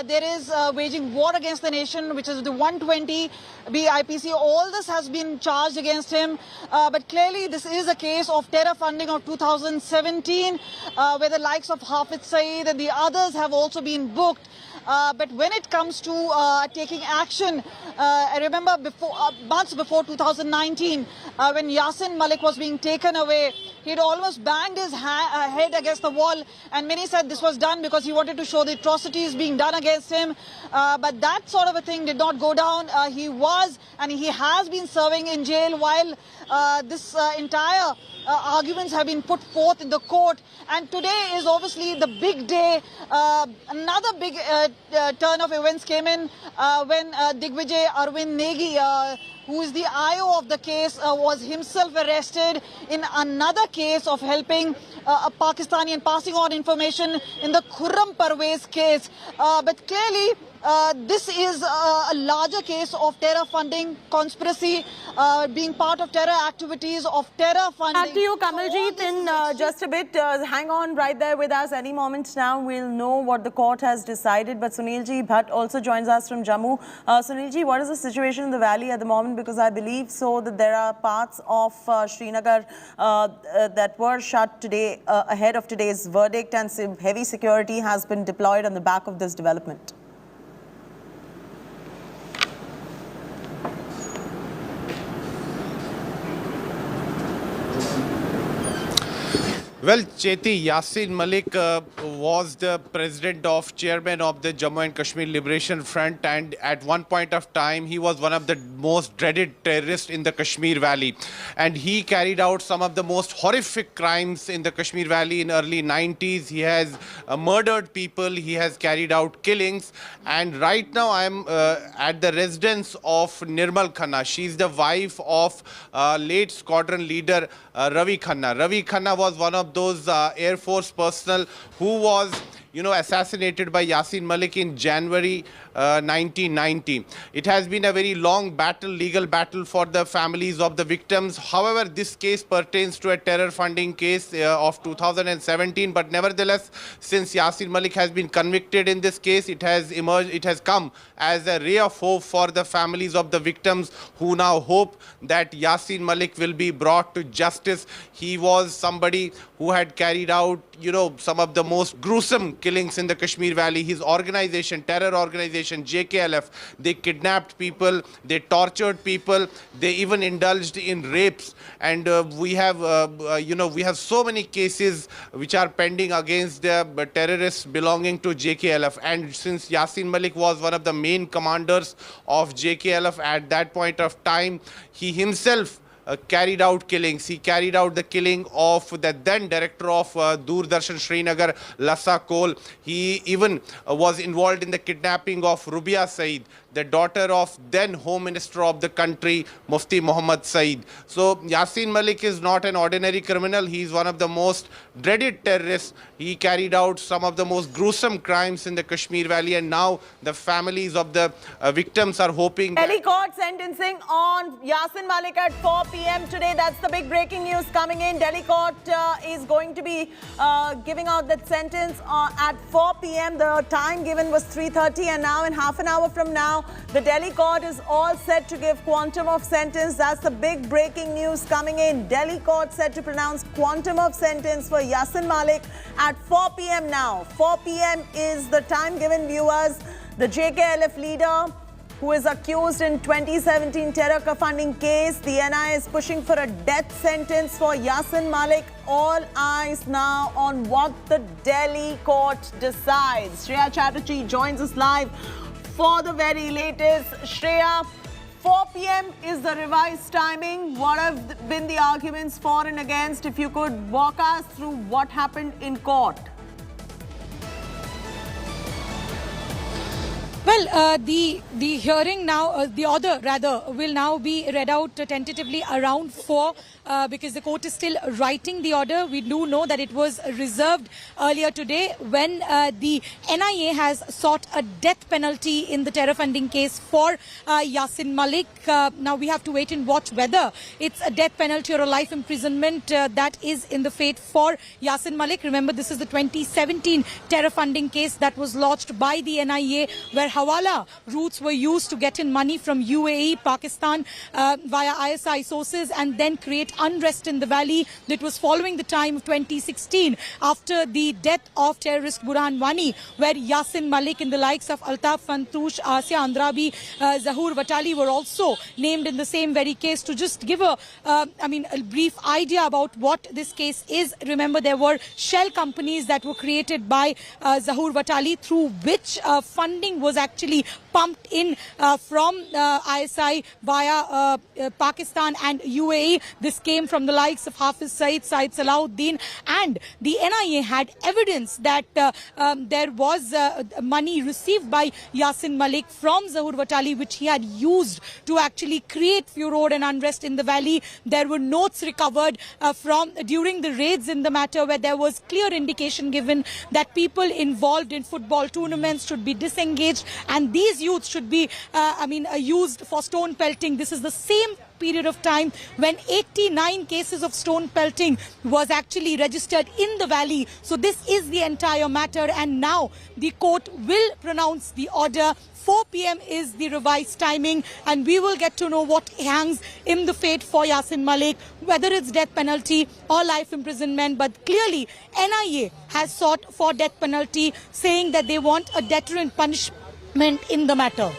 there is waging war against the nation, which is the 120 BIPC. All this has been charged against him, but clearly this is a case of terror funding of 2017, where the likes of Hafiz Saeed and the others have also been booked. But when it comes to taking action, I remember months before 2019, when Yasin Malik was being taken away, he had almost banged his head against the wall, and many said this was done because he wanted to show the atrocities being done against him. But that sort of a thing did not go down. He was and he has been serving in jail while this entire arguments have been put forth in the court. And today is obviously the big day. Another big turn of events came in when Digvijay Arvind Negi, who is the IO of the case, was himself arrested in another case of helping a Pakistani and passing on information in the Khurram Parvez case. But clearly, this is a larger case of terror funding, conspiracy, being part of terror activities, of terror funding. Back to you, Kamaljeet, in just a bit. Hang on right there with us. Any moment now, we'll know what the court has decided. But Sunilji Bhatt also joins us from Jammu. Sunilji, what is the situation in the valley at the moment? Because I believe so that there are parts of Srinagar that were shut today ahead of today's verdict, and heavy security has been deployed on the back of this development. Well, Cheti, Yasin Malik was the chairman of the Jammu and Kashmir Liberation Front, and at one point of time he was one of the most dreaded terrorists in the Kashmir Valley, and he carried out some of the most horrific crimes in the Kashmir Valley in early 90s. He has murdered people, he has carried out killings, and right now I am at the residence of Nirmal Khanna. She is the wife of late squadron leader Ravi Khanna. Ravi Khanna was one of those Air Force personnel who was, assassinated by Yasin Malik in January 1990. It has been a very long battle, legal battle for the families of the victims. However, this case pertains to a terror funding case of 2017. But nevertheless, since Yasin Malik has been convicted in this case, it has emerged, it has come as a ray of hope for the families of the victims, who now hope that Yasin Malik will be brought to justice. He was somebody who had carried out, some of the most gruesome killings in the Kashmir Valley. His organization, terror organization, JKLF, they kidnapped people, they tortured people, they even indulged in rapes. And we have so many cases which are pending against the terrorists belonging to JKLF. And since Yasin Malik was one of the main commanders of JKLF at that point of time, he himself carried out killings. He carried out the killing of the then director of Doordarshan Srinagar, Lassa Kol. He even was involved in the kidnapping of Rubia Saeed, the daughter of then Home Minister of the country, Mufti Muhammad Saeed. So Yasin Malik is not an ordinary criminal. He is one of the most dreaded terrorists. He carried out some of the most gruesome crimes in the Kashmir Valley, and now the families of the victims are hoping. Delhi court sentencing on Yasin Malik at 4 p.m. today. That's the big breaking news coming in. Delhi court is going to be giving out that sentence at 4 p.m. The time given was 3:30, and now in half an hour from now, the Delhi court is all set to give quantum of sentence. That's the big breaking news coming in. Delhi court set to pronounce quantum of sentence for Yasin Malik at 4 p.m. now. 4 p.m. is the time given, viewers. The JKLF leader, who is accused in 2017 terror funding case. The NIA is pushing for a death sentence for Yasin Malik. All eyes now on what the Delhi court decides. Shreya Chatterjee joins us live for the very latest. Shreya, 4 p.m. is the revised timing. What have been the arguments for and against? If you could walk us through what happened in court. Well, the hearing now, the order rather, will now be read out tentatively around 4 because the court is still writing the order. We do know that it was reserved earlier today when the NIA has sought a death penalty in the terror funding case for Yasin Malik. Now we have to wait and watch whether it's a death penalty or a life imprisonment that is in the fate for Yasin Malik. Remember, this is the 2017 terror funding case that was lodged by the NIA, where hawala routes were used to get in money from UAE, Pakistan via ISI sources and then create unrest in the valley. That was following the time of 2016 after the death of terrorist Burhan Wani, where Yasin Malik and the likes of Altaf Fantoosh, Asya Andrabi, Zahur Watali were also named in the same very case. To just give a brief idea about what this case is, remember there were shell companies that were created by Zahur Watali through which funding was actually pumped in from ISI via Pakistan and UAE. This came from the likes of Hafiz Saeed, Saeed Salahuddin, and the NIA had evidence that there was money received by Yasin Malik from Zahur Watali, which he had used to actually create furor and unrest in the valley. There were notes recovered from during the raids in the matter, where there was clear indication given that people involved in football tournaments should be disengaged, and these youths should be used for stone pelting. This is the same period of time when 89 cases of stone pelting was actually registered in the valley. So this is the entire matter, and now the court will pronounce the order. 4 p.m. is the revised timing, and we will get to know what hangs in the fate for Yasin Malik, whether it's death penalty or life imprisonment. But clearly NIA has sought for death penalty, saying that they want a deterrent punishment in the matter.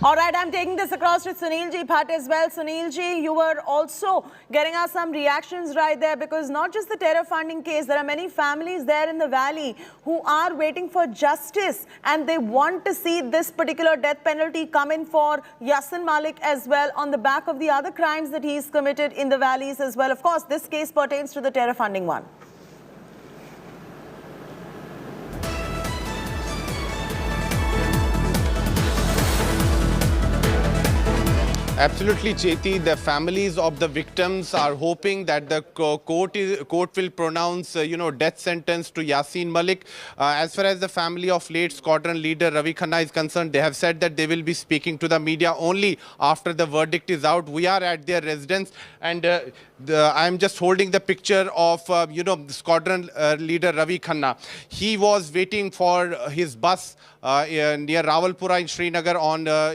All right, I'm taking this across to Sunil Ji Bhatt as well. Sunil Ji, you were also getting us some reactions right there, because not just the terror funding case, there are many families there in the valley who are waiting for justice, and they want to see this particular death penalty come in for Yasin Malik as well, on the back of the other crimes that he's committed in the valleys as well. Of course, this case pertains to the terror funding one. Absolutely, Cheti. The families of the victims are hoping that the court will pronounce, death sentence to Yasin Malik. As far as the family of late squadron leader Ravi Khanna is concerned, they have said that they will be speaking to the media only after the verdict is out. We are at their residence, and I'm just holding the picture of, the squadron leader Ravi Khanna. He was waiting for his bus near Rawalpura in Srinagar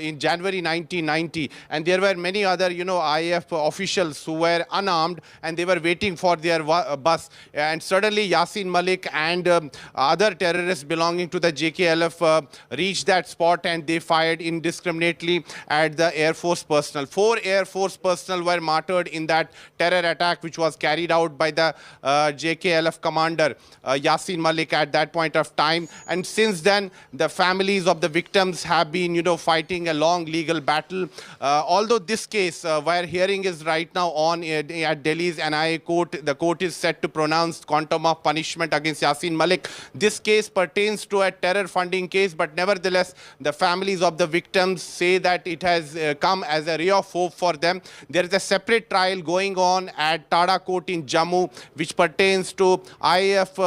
in January 1990, and there were many other IAF officials who were unarmed, and they were waiting for their bus, and suddenly Yasin Malik and other terrorists belonging to the JKLF reached that spot, and they fired indiscriminately at the Air Force personnel. 4 Air Force personnel were martyred in that terror attack which was carried out by the JKLF commander Yasin Malik at that point of time, and since then the families of the victims have been fighting a long legal battle. All although this case, where hearing is right now on at Delhi's NIA court, the court is set to pronounce quantum of punishment against Yasin Malik. This case pertains to a terror funding case, but nevertheless, the families of the victims say that it has come as a ray of hope for them. There is a separate trial going on at Tada Court in Jammu, which pertains to IAF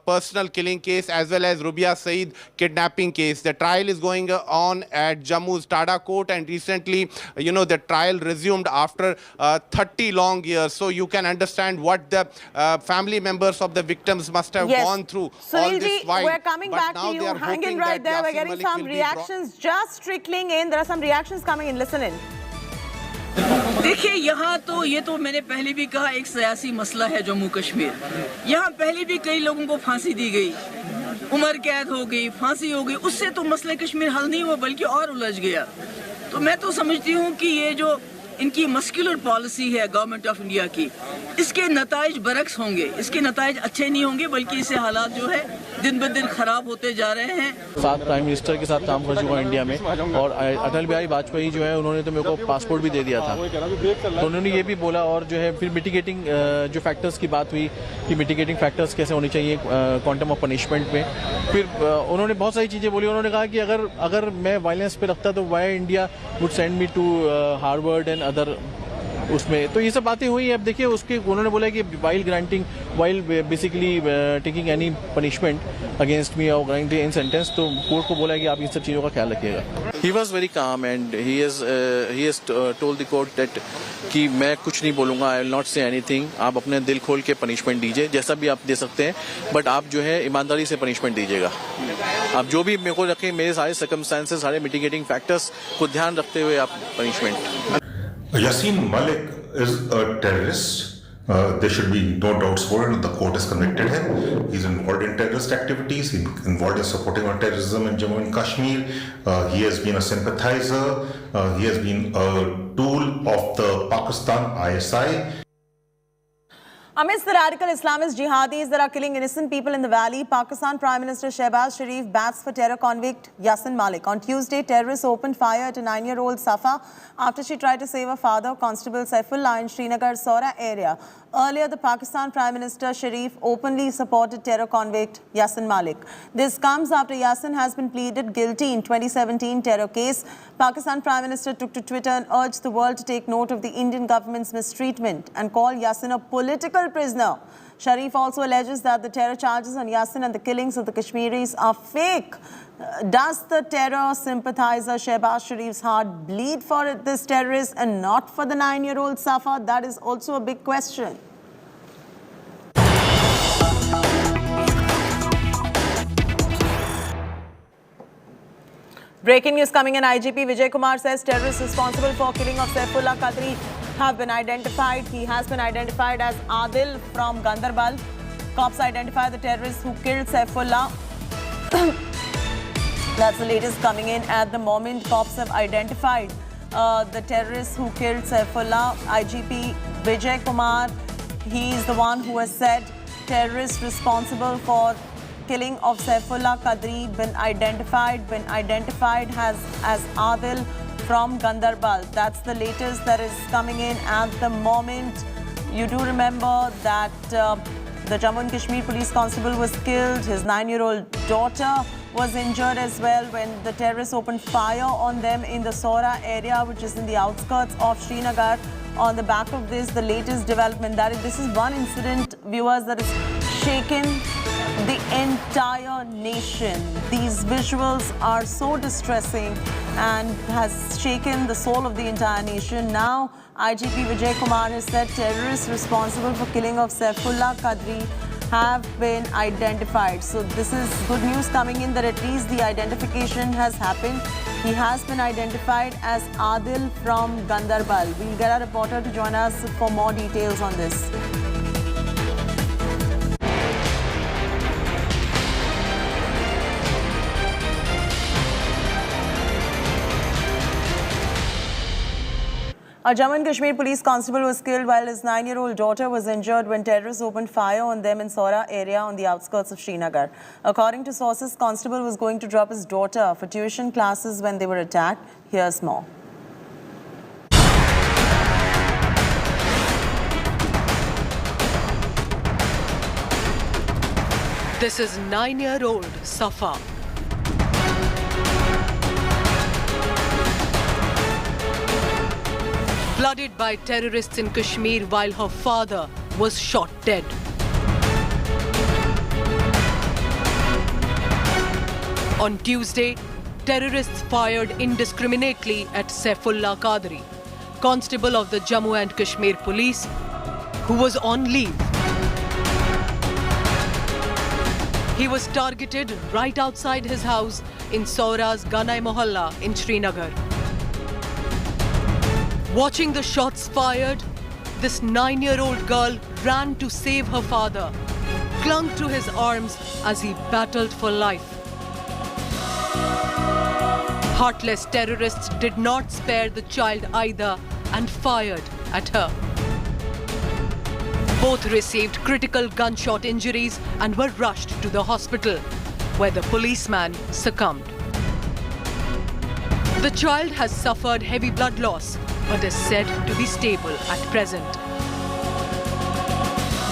personal killing case as well as Rubia Saeed kidnapping case. The trial is going on at Jammu's Tada Court, and recently, the trial resumed after 30 long years. So you can understand what the family members of the victims must have gone through all this while. We're coming back to you. Hang in right there. We're getting some reactions just trickling in. There are some reactions coming in. Listen in. देखिए यहाँ तो ये तो मैंने पहले भी कहा एक सियासी मसला है जम्मू कश्मीर। यहाँ पहले भी कई लोगों को फांसी दी गई, उम्र कैद हो गई, फांसी हो गई, उससे तो मसला कश्मीर हल नहीं हुआ बल्कि और उलझ गया। तो मैं तो समझती हूँ कि ये जो इनकी मस्कुलर पॉलिसी है गवर्नमेंट ऑफ इंडिया की, इसके नताइज बरक्स होंगे, इसके नताइज अच्छे नहीं होंगे बल्कि इससे हालात जो है दिन ब दिन खराब होते जा रहे हैं। 7 प्राइम मिनिस्टर के साथ काम कर चुका इंडिया में, और अटल बिहारी वाजपेयी जो है उन्होंने तो मेरे को पासपोर्ट भी दे दिया था। तो उन्होंने ये भी बोला, और जो है फिर मिटिगेटिंग जो फैक्टर्स की बात हुई कि मिटिगेटिंग फैक्टर्स कैसे होने चाहिए क्वांटम ऑफ पनिशमेंट में। फिर उन्होंने बहुत सारी चीज़ें बोली। उन्होंने कहा कि अगर मैं वायलेंस पे रखता तो why India would send me to Harvard and other उसमें। तो ये सब बातें हुई। अब देखिए उसके उन्होंने बोला कि while basically taking any punishment against me और ग्राइंग इन सेंटेंस, तो कोर्ट को बोला कि आप इन सब चीज़ों का ख्याल रखिएगा। He was very calm and he has told the court that कि मैं कुछ नहीं बोलूँगा, I will not say anything. आप अपने दिल खोल के पनिशमेंट दीजिए, जैसा भी आप दे सकते हैं, बट आप जो है ईमानदारी से पनिशमेंट दीजिएगा। आप जो भी मेरे को रखें, मेरे सारे सर्कमस्टांसेस, सारे मिटिगेटिंग फैक्टर्स को ध्यान रखते हुए आप punishment. Yasin Malik is a terrorist. There should be no doubts for it. The court has convicted him. He's involved in terrorist activities. He's involved in supporting on terrorism in Jammu and Kashmir. He has been a sympathizer. He has been a tool of the Pakistan ISI. Amidst the radical Islamist jihadis that are killing innocent people in the valley, Pakistan Prime Minister Shehbaz Sharif bats for terror convict Yasin Malik. On Tuesday, terrorists opened fire at a 9-year-old Safa after she tried to save her father, Constable Saifullah, in Srinagar Sora area. Earlier, the Pakistan Prime Minister Sharif openly supported terror convict Yasin Malik. This comes after Yasin has been pleaded guilty in 2017 terror case. Pakistan Prime Minister took to Twitter and urged the world to take note of the Indian government's mistreatment and call Yasin a political prisoner. Sharif also alleges that the terror charges on Yasin and the killings of the Kashmiris are fake. Does the terror sympathizer Shehbaz Sharif's heart bleed for this terrorist and not for the 9-year-old Safa? That is also a big question. Breaking news coming in. IGP Vijay Kumar says terrorists responsible for killing of Saifullah Qadri have been identified. He has been identified as Adil from Gandharbal. Cops identify the terrorists who killed Saifullah. That's the latest coming in at the moment. Cops have identified the terrorists who killed Saifullah. IGP Vijay Kumar, he is the one who has said terrorists responsible for killing of Saifullah Qadri been identified as Adil from Gandharbal. That's the latest that is coming in at the moment. You do remember that the Jammu and Kashmir police constable was killed. His 9-year-old daughter was injured as well when the terrorists opened fire on them in the Sora area, which is in the outskirts of Srinagar. On the back of this, the latest development this is one incident, viewers, that is shaken the entire nation. These visuals are so distressing and has shaken the soul of the entire nation. Now, IGP Vijay Kumar has said terrorists responsible for killing of Saifullah Qadri have been identified. So this is good news coming in that at least the identification has happened. He has been identified as Adil from Gandharbal. We'll get our reporter to join us for more details on this. A Jammu and Kashmir police constable was killed while his 9-year-old daughter was injured when terrorists opened fire on them in Sora area on the outskirts of Srinagar. According to sources, constable was going to drop his daughter for tuition classes when they were attacked. Here's more. This is 9-year-old Safa. Blooded by terrorists in Kashmir while her father was shot dead. On Tuesday, terrorists fired indiscriminately at Saifullah Qadri, constable of the Jammu and Kashmir police, who was on leave. He was targeted right outside his house in Saura's Ganai Mohalla in Srinagar. Watching the shots fired, this 9-year-old girl ran to save her father, clung to his arms as he battled for life. Heartless terrorists did not spare the child either and fired at her. Both received critical gunshot injuries and were rushed to the hospital, where the policeman succumbed. The child has suffered heavy blood loss, but is said to be stable at present.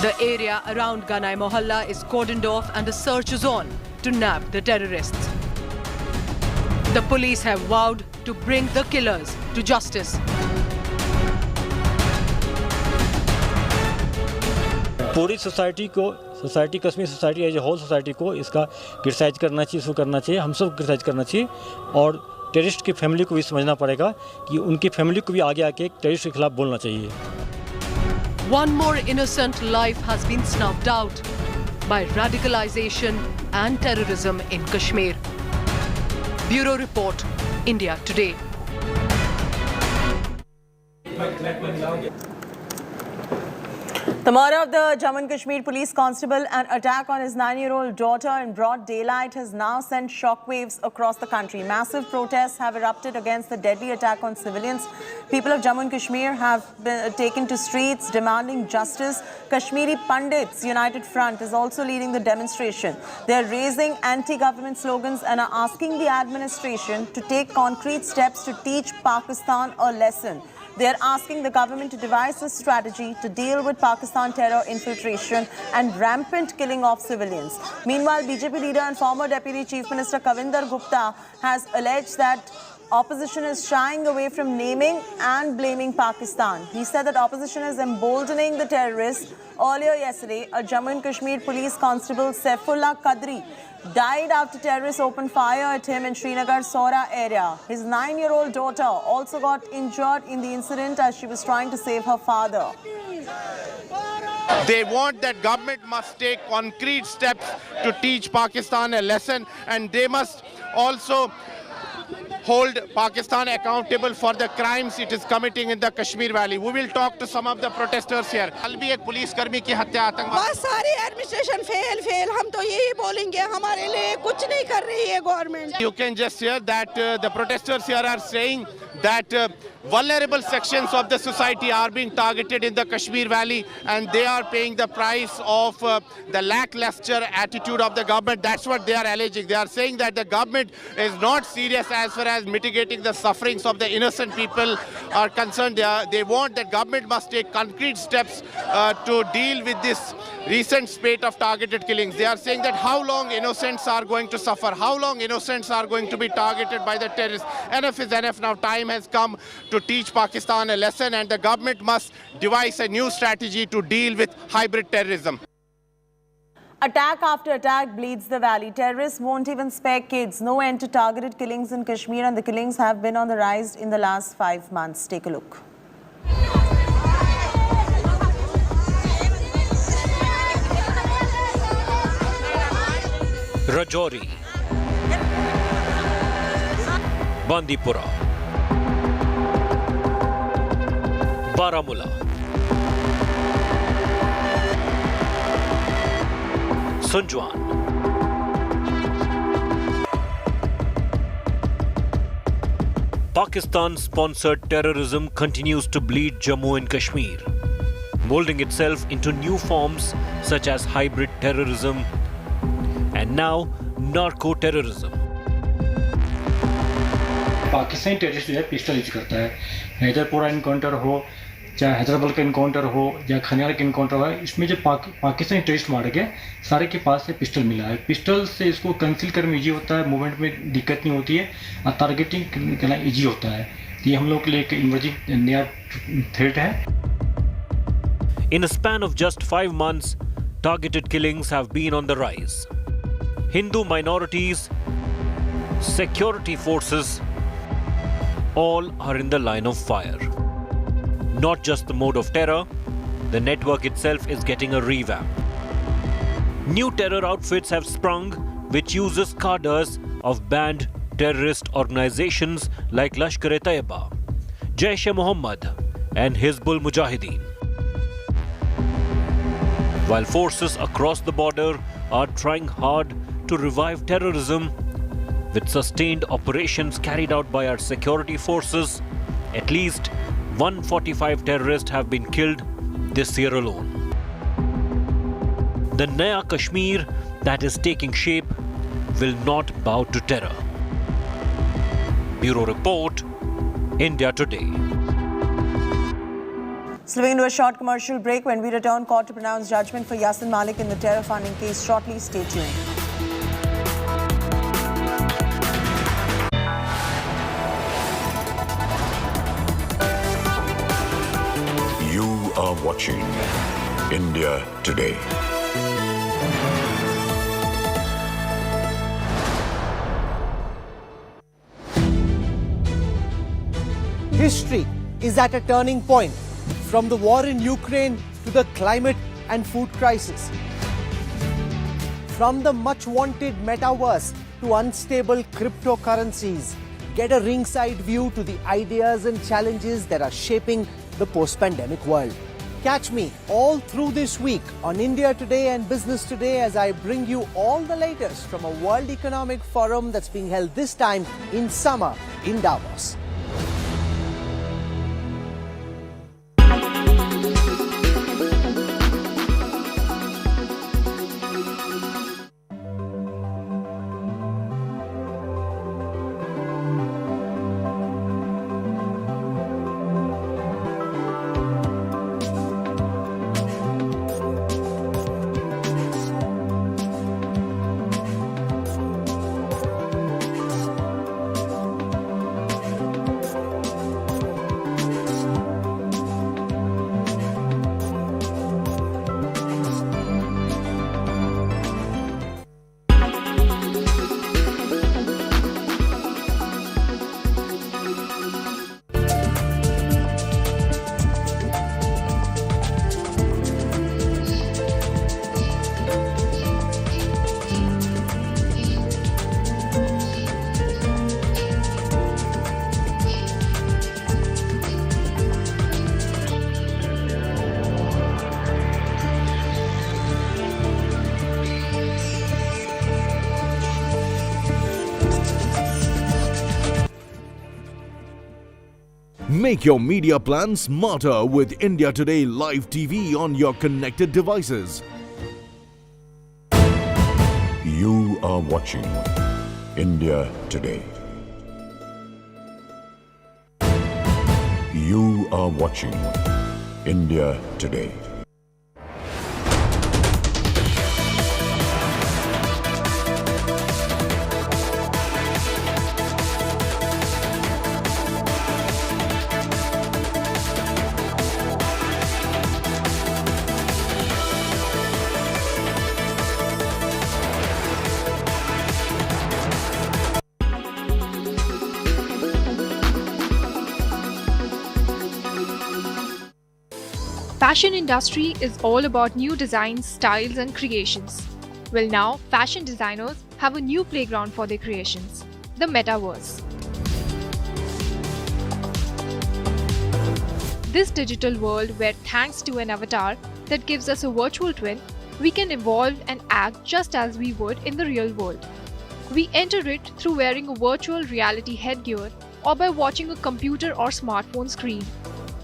The area around Ganai Mohalla is cordoned off and a search is on to nab the terrorists. The police have vowed to bring the killers to justice. पूरी society Kashmir society as a whole society को इसका criticise करना चाहिए, इसको करना चाहिए, हम सब क्रिटिसाइज करना चाहिए और टेररिस्ट की फैमिली को भी समझना पड़ेगा कि उनकी फैमिली को भी आगे आके टेररिस्ट के खिलाफ बोलना चाहिए. One more innocent life has been snuffed out by radicalization and terrorism in Kashmir. Bureau Report, India Today. The murder of the Jammu and Kashmir police constable and attack on his 9-year-old daughter in broad daylight has now sent shockwaves across the country. Massive protests have erupted against the deadly attack on civilians. People of Jammu and Kashmir have been taken to streets demanding justice. Kashmiri Pandits United Front is also leading the demonstration. They are raising anti-government slogans and are asking the administration to take concrete steps to teach Pakistan a lesson. They are asking the government to devise a strategy to deal with Pakistan terror infiltration and rampant killing of civilians. Meanwhile, BJP leader and former Deputy Chief Minister Kavinder Gupta has alleged that opposition is shying away from naming and blaming Pakistan. He said that opposition is emboldening the terrorists. Earlier yesterday, a Jammu and Kashmir police constable, Saifullah Qadri, died after terrorists opened fire at him in Srinagar Saura area. His 9-year-old daughter also got injured in the incident as she was trying to save her father. They want that government must take concrete steps to teach Pakistan a lesson, and they must also hold Pakistan accountable for the crimes it is committing in the Kashmir Valley. We will talk to some of the protesters here. कल भी एक police कर्मी की हत्या आतंकवाद. बस सारी administration fail हम तो यही बोलेंगे हमारे लिए कुछ नहीं कर रही है government. You can just hear that the protesters here are saying that vulnerable sections of the society are being targeted in the Kashmir Valley, and they are paying the price of the lackluster attitude of the government. That's what they are alleging. They are saying that the government is not serious as far as mitigating the sufferings of the innocent people are concerned. They want that government must take concrete steps to deal with this recent spate of targeted killings. They are saying that how long innocents are going to suffer, how long innocents are going to be targeted by the terrorists. Enough is enough now. Time has come to teach Pakistan a lesson, and the government must devise a new strategy to deal with hybrid terrorism. Attack after attack bleeds the valley. Terrorists won't even spare kids. No end to targeted killings in Kashmir, and the killings have been on the rise in the last 5 months. Take a look. Rajouri, Bandipora, Baramulla, Sunjwan, Pakistan-sponsored terrorism continues to bleed Jammu and Kashmir, molding itself into new forms such as hybrid terrorism and now narco-terrorism. Pakistani terrorist जो है pistol use करता है, इधर पूरा encounter हो चाहे हैदराबाद का encounter हो या खनियाल का इनकाउंटर हो, इसमें जो पाकिस्तानी टेररिस्ट मारे गए सारे के पास से पिस्टल मिला है। पिस्टल से इसको कंसील करने में ईजी होता है, मूवमेंट में दिक्कत नहीं होती है और टारगेटिंग करना ईजी होता है। ये हम लोग के लिए एक इमर्जिंग नया थ्रेट है। In a span of just 5 months, targeted killings have been on the rise. Hindu minorities, security forces, all are in the line of fire. Not just the mode of terror, the network itself is getting a revamp. New terror outfits have sprung which uses cadres of banned terrorist organizations like Lashkar-e-Taiba, Jaish-e-Mohammed and Hizbul Mujahideen. While forces across the border are trying hard to revive terrorism with sustained operations carried out by our security forces, at least 145 terrorists have been killed this year alone. The Naya Kashmir that is taking shape will not bow to terror. Bureau Report, India Today. Slipping into a short commercial break. When we return, court to pronounce judgment for Yasin Malik in the terror funding case shortly. Stay tuned. You are watching India Today. History is at a turning point, from the war in Ukraine to the climate and food crisis. From the much wanted metaverse to unstable cryptocurrencies, get a ringside view to the ideas and challenges that are shaping the post-pandemic world. Catch me all through this week on India Today and Business Today as I bring you all the latest from a World Economic Forum that's being held this time in summer in Davos. Make your media plan smarter with India Today Live TV on your connected devices. You are watching India Today. You are watching India Today. Fashion industry is all about new designs, styles and creations. Well, now fashion designers have a new playground for their creations, the metaverse. This digital world where, thanks to an avatar that gives us a virtual twin, we can evolve and act just as we would in the real world. We enter it through wearing a virtual reality headgear or by watching a computer or smartphone screen.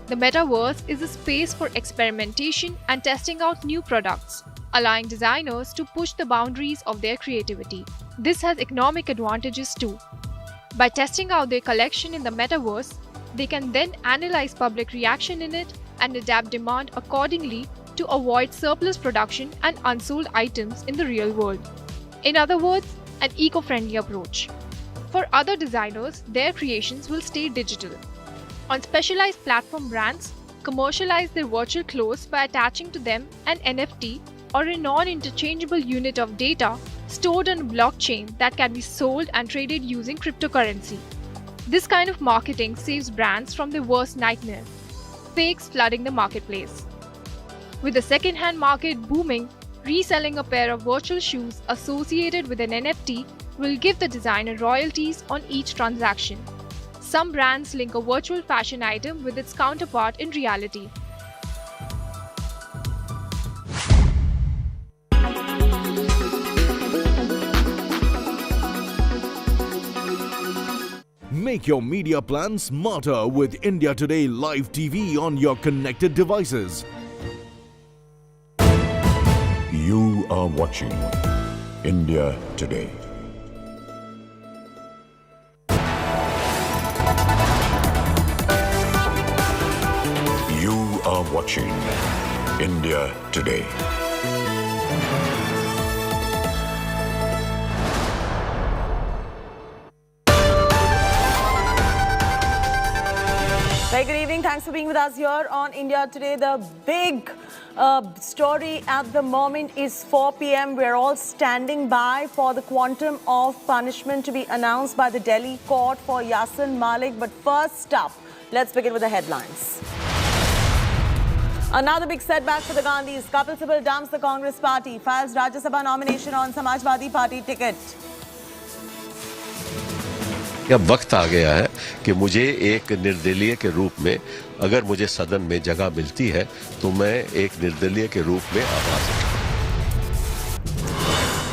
The metaverse is a space for experimentation and testing out new products, allowing designers to push the boundaries of their creativity. This has economic advantages too. By testing out their collection in the metaverse, they can then analyze public reaction in it and adapt demand accordingly to avoid surplus production and unsold items in the real world. In other words, an eco-friendly approach. For other designers, their creations will stay digital. On specialized platform brands, commercialize their virtual clothes by attaching to them an NFT or a non-interchangeable unit of data stored on a blockchain that can be sold and traded using cryptocurrency. This kind of marketing saves brands from their worst nightmare: fakes flooding the marketplace. With the second-hand market booming, reselling a pair of virtual shoes associated with an NFT will give the designer royalties on each transaction. Some brands link a virtual fashion item with its counterpart in reality. Make your media plan smarter with India Today Live TV on your connected devices. You are watching India Today. You are watching India Today. Very good evening. Thanks for being with us here on India Today. The big story at the moment is 4 p.m. We're all standing by for the quantum of punishment to be announced by the Delhi court for Yasin Malik. But first up, let's begin with the headlines. Another big setback for the Gandhis. Kapil Sibal dumps the Congress party, files Rajya Sabha nomination on Samajwadi Party ticket. अब वक्त आ गया है कि मुझे एक निर्दलीय के रूप में, अगर मुझे सदन में जगह मिलती है तो मैं एक निर्दलीय के रूप में आ सकता हूं।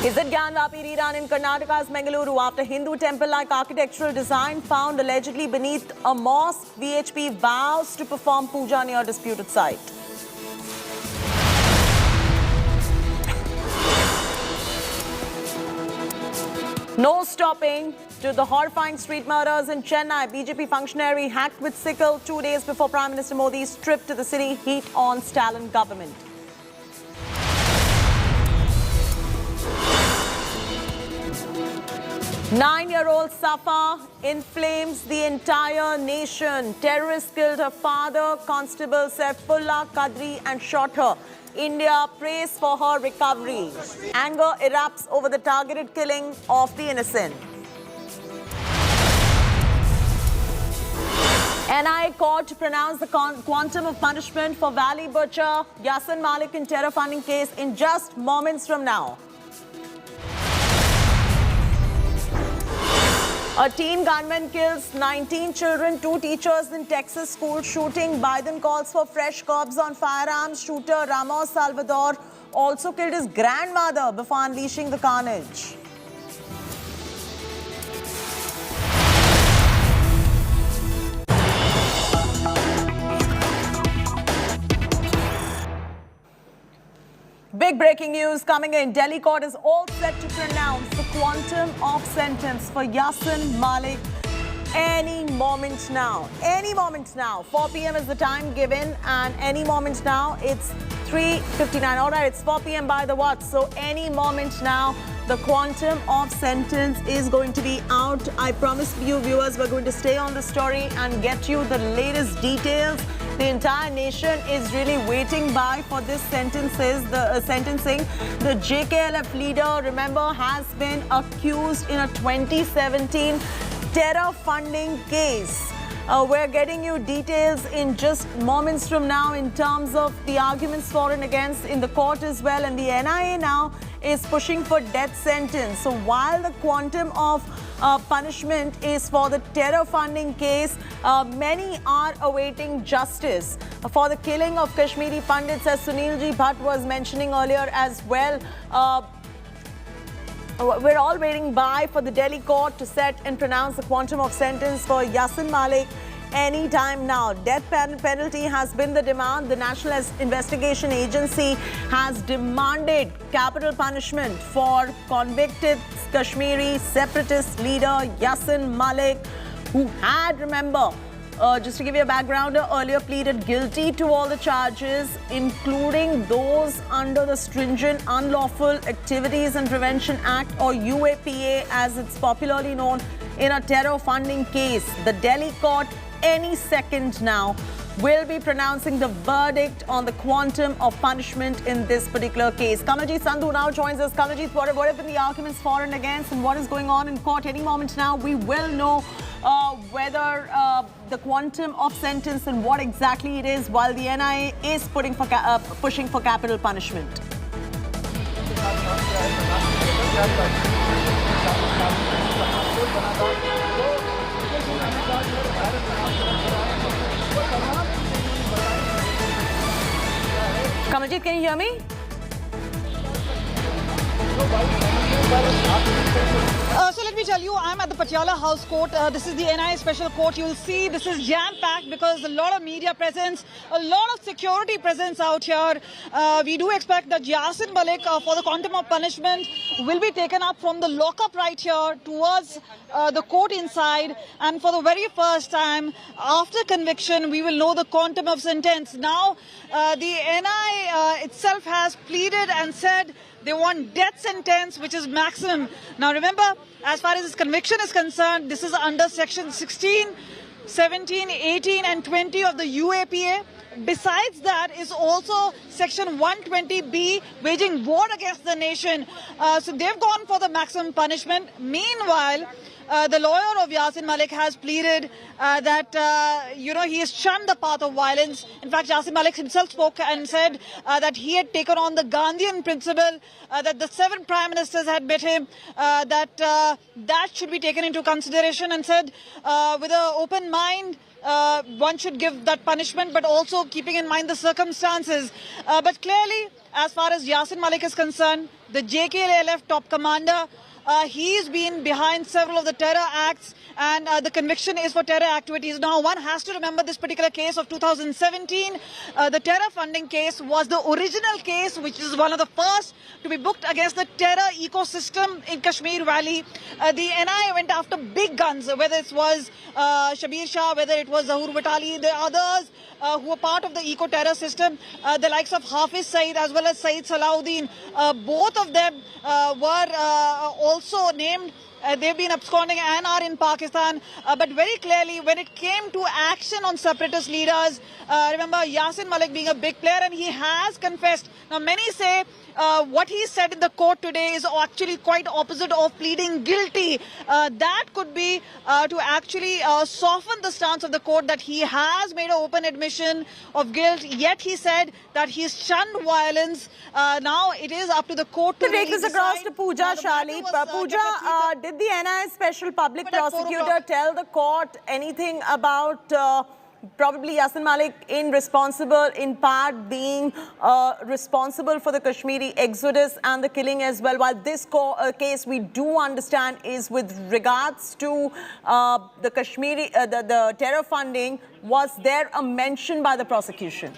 Is it Gyanvapi rerun in Karnataka's Bengaluru after Hindu temple-like architectural design found allegedly beneath a mosque? VHP vows to perform puja near disputed site. No stopping to the horrifying street murders in Chennai. BJP functionary hacked with sickle 2 days before Prime Minister Modi's trip to the city. Heat on Stalin government. Nine-year-old Safa inflames the entire nation. Terrorists killed her father, Constable Saifullah Qadri, and shot her. India prays for her recovery. Anger erupts over the targeted killing of the innocent. NIA court to pronounce the quantum of punishment for Valley butcher Yasin Malik in terror funding case in just moments from now. A teen gunman kills 19 children, 2 teachers in Texas school shooting. Biden calls for fresh curbs on firearms. Shooter Ramos Salvador also killed his grandmother before unleashing the carnage. Big breaking news coming in. Delhi court is all set to pronounce the quantum of sentence for Yasin Malik any moment now. Any moment now. 4 p.m. is the time given, and any moment now. It's 3:59. All right, it's 4 p.m. by the watch. So any moment now, the quantum of sentence is going to be out. I promise you, viewers, we're going to stay on the story and get you the latest details. The entire nation is really waiting by for this sentencing. The JKLF leader, remember, has been accused in a 2017 terror funding case. We're getting you details in just moments from now in terms of the arguments for and against in the court as well. And the NIA now is pushing for death sentence. So while the quantum of punishment is for the terror funding case, many are awaiting justice for the killing of Kashmiri Pandits, as Sunilji Bhatt was mentioning earlier as well. We're all waiting by for the Delhi court to set and pronounce the quantum of sentence for Yasin Malik any time now. Death penalty has been the demand. The National Investigation Agency has demanded capital punishment for convicted Kashmiri separatist leader Yasin Malik, who had, remember, just to give you a background, earlier pleaded guilty to all the charges, including those under the Stringent Unlawful Activities and Prevention Act, or UAPA as it's popularly known, in a terror funding case. The Delhi court any second now will be pronouncing the verdict on the quantum of punishment in this particular case. Kamaljeet Sandhu now joins us. Kamaljeet, what have been the arguments for and against, and what is going on in court? Any moment now we will know whether the quantum of sentence and what exactly it is, while the NIA is pushing for capital punishment. Kamaljeet, can you hear me? So let me tell you, I'm at the Patiala House Court. This is the NIA Special Court. You'll see this is jam-packed because a lot of media presence, a lot of security presence out here. We do expect that Yasin Malik, for the quantum of punishment, will be taken up from the lockup right here towards the court inside. And for the very first time, after conviction, we will know the quantum of sentence. Now, the NIA itself has pleaded and said they want death sentence, which is maximum. Now remember, as far as this conviction is concerned, this is under section 16, 17, 18 and 20 of the UAPA. Besides that is also section 120B, waging war against the nation. So they've gone for the maximum punishment. Meanwhile, the lawyer of Yasin Malik has pleaded that, he has shunned the path of violence. In fact, Yasin Malik himself spoke and said that he had taken on the Gandhian principle, that the 7 prime ministers had met him, that should be taken into consideration, and said with an open mind, one should give that punishment, but also keeping in mind the circumstances. But clearly, as far as Yasin Malik is concerned, the JKLF top commander, he's been behind several of the terror acts, and the conviction is for terror activities. Now, one has to remember this particular case of 2017. The terror funding case was the original case, which is one of the first to be booked against the terror ecosystem in Kashmir Valley. The NIA went after big guns, whether it was Shabir Shah, whether it was Zahur Watali, the others who were part of the eco-terror system, the likes of Hafiz Saeed as well as Saeed Salahuddin. Both of them were also named. They've been absconding and are in Pakistan. But very clearly, when it came to action on separatist leaders, remember Yasin Malik being a big player, and he has confessed. Now, many say what he said in the court today is actually quite opposite of pleading guilty. That could be to actually soften the stance of the court, that he has made an open admission of guilt, yet he said that he's shunned violence. Now it is up to the court to take this across to Pooja Shali. Pooja, did the NIA Special Public Prosecutor tell the court anything about probably Yasin Malik in part being responsible for the Kashmiri exodus and the killing as well? While this case we do understand is with regards to the Kashmiri, the terror funding, was there a mention by the prosecution?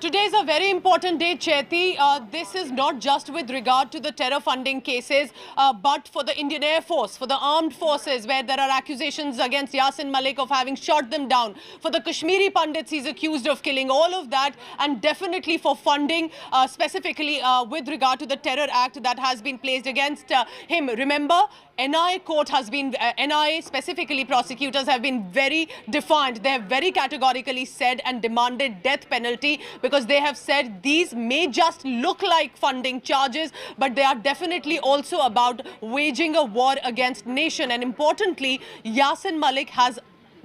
Today is a very important day, Chaiti. This is not just with regard to the terror funding cases, but for the Indian Air Force, for the armed forces, where there are accusations against Yasin Malik of having shot them down. For the Kashmiri Pandits, he's accused of killing, all of that, and definitely for funding, specifically with regard to the terror act that has been placed against him. Remember, NIA court has been, NIA specifically prosecutors have been very defiant. They have very categorically said and demanded death penalty, because they have said these may just look like funding charges, but they are definitely also about waging a war against nation. And importantly, Yasin Malik has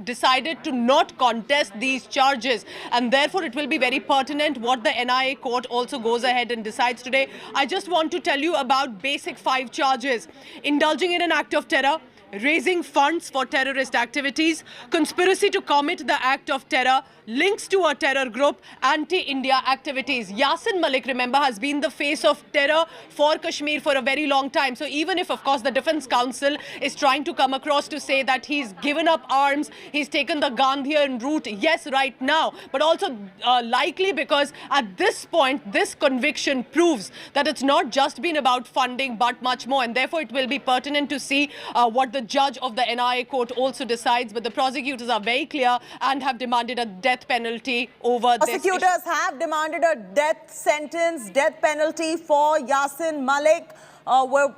decided to not contest these charges, and therefore it will be very pertinent what the NIA court also goes ahead and decides today. I just want to tell you about basic 5 charges: indulging in an act of terror, raising funds for terrorist activities, conspiracy to commit the act of terror, links to a terror group, anti-India activities. Yasin Malik, remember, has been the face of terror for Kashmir for a very long time. So even if, of course, the Defense Council is trying to come across to say that he's given up arms, he's taken the Gandhian route, yes, right now, but also likely because at this point, this conviction proves that it's not just been about funding, but much more. And therefore, it will be pertinent to see what the judge of the NIA court also decides. But the prosecutors are very clear and have demanded a death penalty over this. Prosecutors have demanded a death sentence, death penalty for Yasin Malik.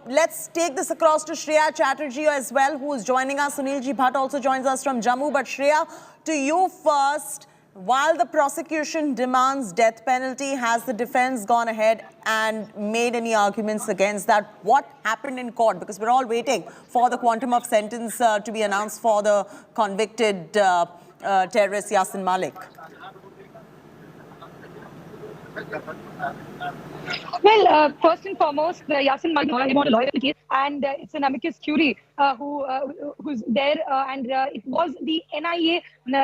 Let's take this across to Shreya Chatterjee as well, who is joining us. Sunilji Bhatt also joins us from Jammu. But Shreya, to you first. While the prosecution demands death penalty, has the defense gone ahead and made any arguments against that? What happened in court? Because we're all waiting for the quantum of sentence to be announced for the convicted terrorist Yasin Malik. Well, first and foremost, Yasin Malik is a lawyer case, and it's an amicus curiae who's there, and it was the NIA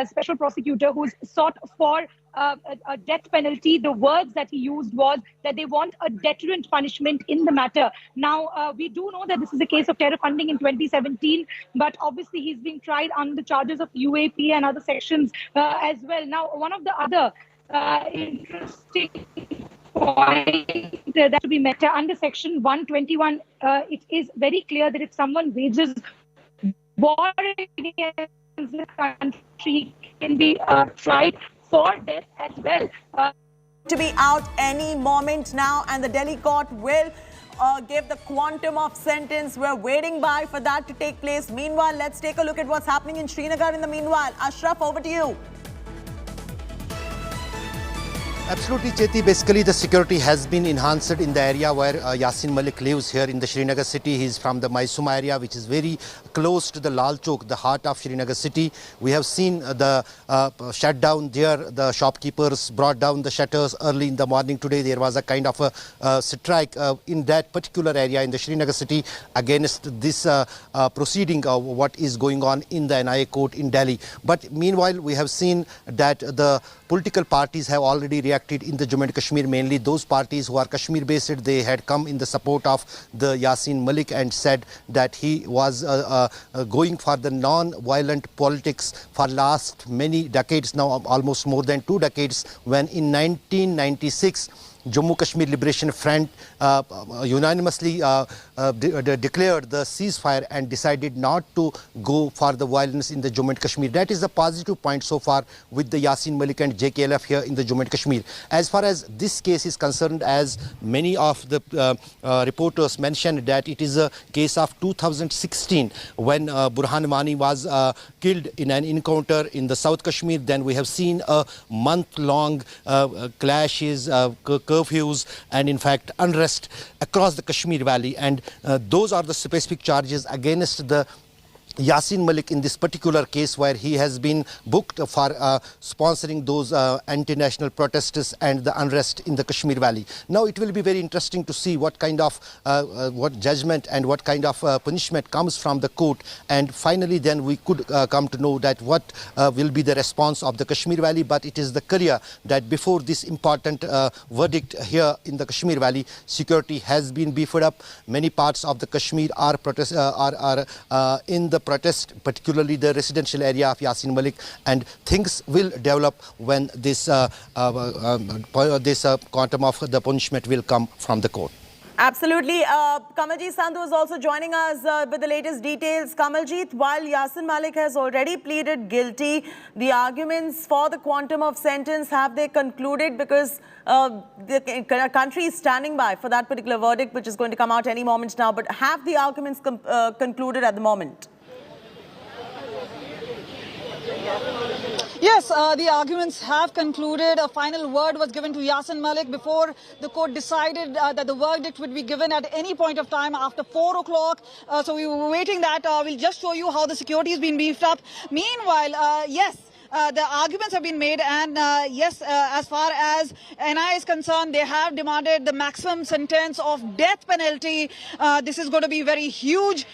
special prosecutor who's sought for a death penalty. The words that he used was that they want a deterrent punishment in the matter. Now, we do know that this is a case of terror funding in 2017, but obviously he's being tried under charges of UAP and other sections as well. Now, one of the other interesting point that to be met under section 121, it is very clear that if someone wages war against the country, can be tried for death as well. To be out any moment now, and the Delhi court will give the quantum of sentence. We're waiting for that to take place. Meanwhile, let's take a look at what's happening in Srinagar in the meanwhile. Ashraf, over to you. Absolutely, Cheti. Basically, the security has been enhanced in the area where Yasin Malik lives here in the Srinagar city. He's from the Maisuma area, which is very close to the Lal Chowk, the heart of Srinagar city. We have seen the shutdown there. The shopkeepers brought down the shutters early in the morning today. There was a kind of a strike in that particular area in the Srinagar city against this proceeding of what is going on in the NIA court in Delhi. But meanwhile, we have seen that the political parties have already reacted in the Jammu and Kashmir, mainly those parties who are Kashmir based. They had come in the support of the Yasin Malik and said that he was going for the non-violent politics for last many decades now, almost more than 2 decades, when in 1996 Jammu Kashmir Liberation Front unanimously declared the ceasefire and decided not to go for the violence in the Jammu and Kashmir. That is a positive point so far with the Yasin Malik and JKLF here in the Jammu and Kashmir. As far as this case is concerned, as many of the reporters mentioned, that it is a case of 2016 when Burhan Wani was killed in an encounter in the South Kashmir. Then we have seen a month-long clashes, curfews and in fact unrest across the Kashmir Valley, and those are the specific charges against the Yasin Malik in this particular case, where he has been booked for sponsoring those anti-national protests and the unrest in the Kashmir Valley. Now it will be very interesting to see what kind of what judgment and what kind of punishment comes from the court, and finally then we could come to know that what will be the response of the Kashmir Valley. But it is the clear that before this important verdict here in the Kashmir Valley, security has been beefed up. Many parts of the Kashmir are in the protest, particularly the residential area of Yasin Malik, and things will develop when this quantum of the punishment will come from the court. Absolutely. Kamaljeet Sandhu is also joining us with the latest details. Kamaljeet, while Yasin Malik has already pleaded guilty, the arguments for the quantum of sentence, have they concluded? Because the country is standing by for that particular verdict, which is going to come out any moment now. But have the arguments concluded at the moment? Yes, the arguments have concluded. A final word was given to Yasin Malik before the court decided that the verdict would be given at any point of time after 4 o'clock. So we were waiting that. We'll just show you how the security has been beefed up. Meanwhile, yes, the arguments have been made, and yes, as far as NI is concerned, they have demanded the maximum sentence of death penalty. This is going to be very huge.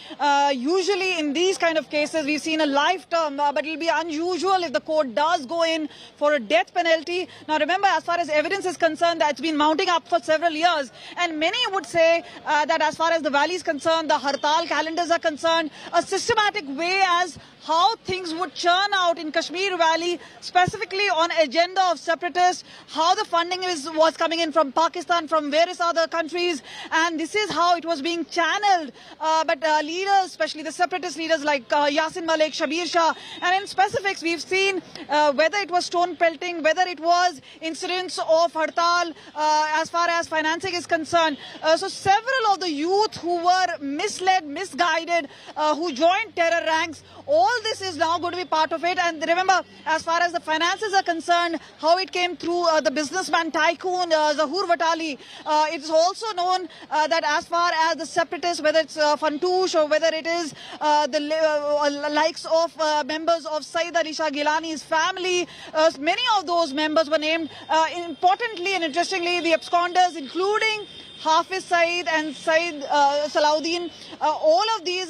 Usually in these kind of cases, we've seen a life term, but it will be unusual if the court does go in for a death penalty. Now remember, as far as evidence is concerned, that's been mounting up for several years, and many would say that as far as the valley is concerned, the Hartal calendars are concerned, a systematic way as how things would churn out in Kashmir Valley, specifically on agenda of separatists, how the funding was coming in from Pakistan, from various other countries, and this is how it was being channeled. But leaders, especially the separatist leaders like Yasin Malik, Shabir Shah, and in specifics, we've seen whether it was stone pelting, whether it was incidents of hartal as far as financing is concerned. So several of the youth who were misled, misguided, who joined terror ranks, all this is now going to be part of it. And remember, as far as the finances are concerned, how it came through the businessman tycoon Zahur Watali. It's also known that as far as the separatists, whether it's Fantoosh or whether it is the likes of members of Saeed Ali Shah Gilani's family, many of those members were named. Importantly and interestingly, the absconders, including Hafiz Saeed and Saeed Salahuddin, all of these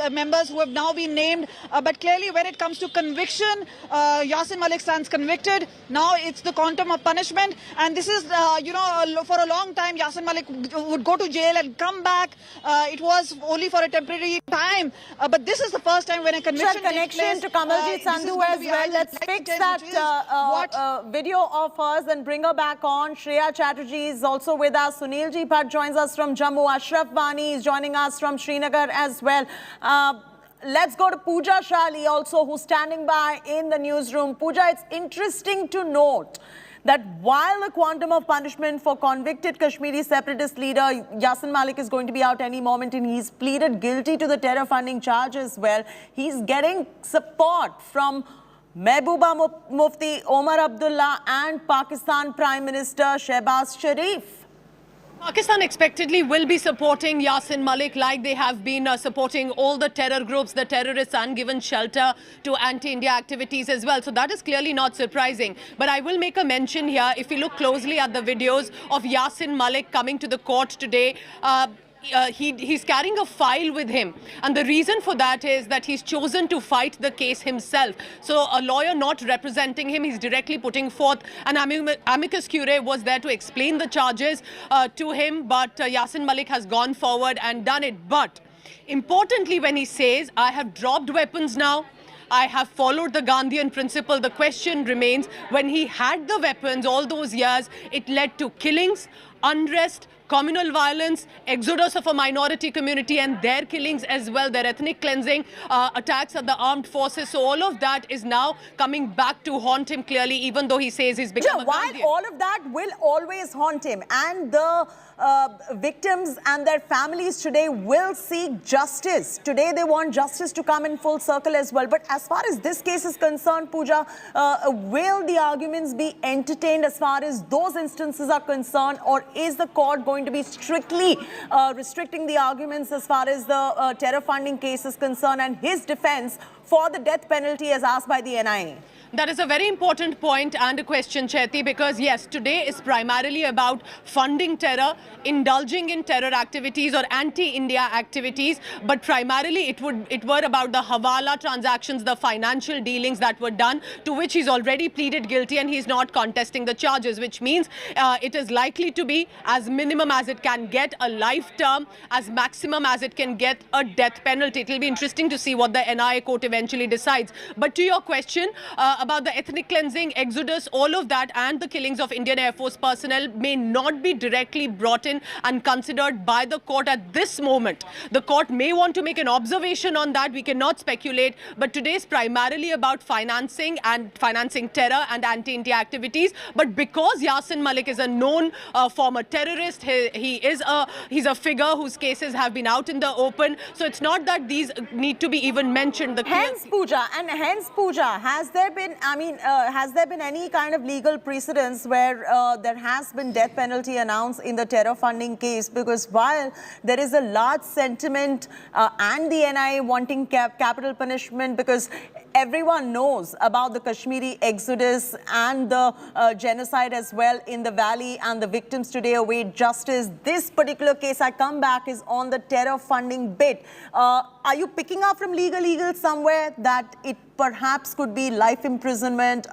members who have now been named. But clearly, when it comes to conviction, Yasin Malik stands convicted. Now it's the quantum of punishment. And this is, for a long time, Yasin Malik would go to jail and come back. It was only for a temporary time. But this is the first time when a conviction takes place. To Kamaljeet Sandhu as well. Let's fix that video of hers and bring her back on. Shreya Chatterjee is also with us. Sunilji Bhatt joins us from Jammu. Ashraf Bani is joining us from Srinagar as well. Let's go to Pooja Shali also, who's standing by in the newsroom. Pooja, it's interesting to note that while the quantum of punishment for convicted Kashmiri separatist leader Yasin Malik is going to be out any moment, and he's pleaded guilty to the terror funding charge as well, he's getting support from Mehbooba Mufti, Omar Abdullah and Pakistan Prime Minister Shehbaz Sharif. Pakistan expectedly will be supporting Yasin Malik like they have been supporting all the terror groups, the terrorists, and given shelter to anti-India activities as well. So that is clearly not surprising. But I will make a mention here, if you look closely at the videos of Yasin Malik coming to the court today, he's carrying a file with him, and the reason for that is that he's chosen to fight the case himself. So a lawyer not representing him, he's directly putting forth an amicus curiae was there to explain the charges to him, but Yasin Malik has gone forward and done it. But importantly, when he says, I have dropped weapons now, I have followed the Gandhian principle, the question remains, when he had the weapons all those years, it led to killings, unrest, communal violence, exodus of a minority community and their killings as well, their ethnic cleansing, attacks at the armed forces. So all of that is now coming back to haunt him clearly, even though he says he's become a Gandhian. While all of that will always haunt him, and the victims and their families today will seek justice. Today they want justice to come in full circle as well. But as far as this case is concerned, Pooja, will the arguments be entertained as far as those instances are concerned, or is the court going to be strictly restricting the arguments as far as the terror funding case is concerned and his defense for the death penalty as asked by the NIA? That is a very important point and a question, Chaiti, because yes, today is primarily about funding terror, indulging in terror activities or anti-India activities, but primarily it were about the Hawala transactions, the financial dealings that were done, to which he's already pleaded guilty and he's not contesting the charges, which means it is likely to be as minimum as it can get a life term, as maximum as it can get a death penalty. It will be interesting to see what the NIA court eventually decides. But to your question, about the ethnic cleansing, exodus, all of that and the killings of Indian Air Force personnel may not be directly brought in and considered by the court at this moment. The court may want to make an observation on that. We cannot speculate. But today is primarily about financing terror and anti-India activities. But because Yasin Malik is a known former terrorist, he's a figure whose cases have been out in the open. So it's not that these need to be even mentioned. Hence, Pooja, has there been any kind of legal precedence where there has been death penalty announced in the terror funding case? Because while there is a large sentiment and the NIA wanting capital punishment, because everyone knows about the Kashmiri exodus and the genocide as well in the valley, and the victims today await justice. This particular case, I come back, is on the terror funding bit. Are you picking up from legal eagles somewhere that it perhaps could be life imprisonment?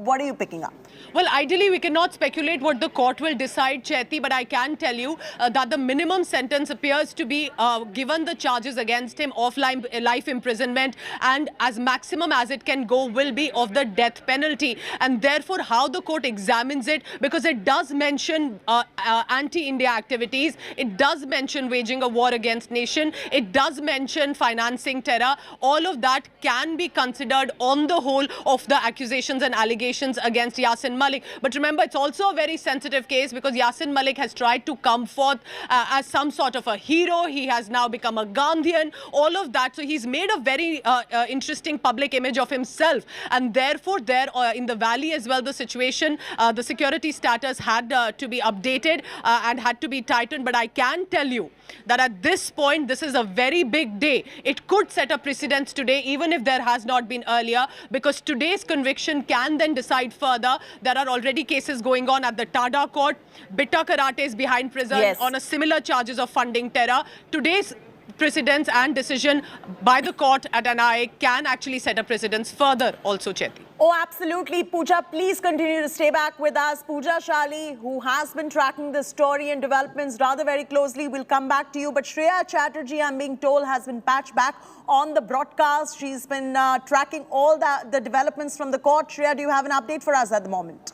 What are you picking up? Well, ideally, we cannot speculate what the court will decide, Chaiti, but I can tell you that the minimum sentence appears to be, given the charges against him, of life imprisonment, and as maximum as it can go will be of the death penalty. And therefore, how the court examines it, because it does mention anti-India activities, it does mention waging a war against nation, it does mention financing terror, all of that can be considered on the whole of the accusations and allegations against Yasin Malik. But remember, it's also a very sensitive case because Yasin Malik has tried to come forth as some sort of a hero. He has now become a Gandhian, all of that. So he's made a very interesting public image of himself. And therefore, there in the valley as well, the situation, the security status had to be updated and had to be tightened. But I can tell you that at this point, this is a very big day. It could set a precedence today, even if there has not been earlier, because today's conviction can then decide further. There are already cases going on at the Tada court. Bitta Karate is behind prison on a similar charges of funding terror. Today's precedence and decision by the court at NIA can actually set a precedence further also, Chaiti. Oh, absolutely. Pooja, please continue to stay back with us. Pooja Shali, who has been tracking the story and developments rather very closely, will come back to you. But Shreya Chatterjee, I'm being told, has been patched back on the broadcast. She's been tracking all the developments from the court. Shreya, do you have an update for us at the moment?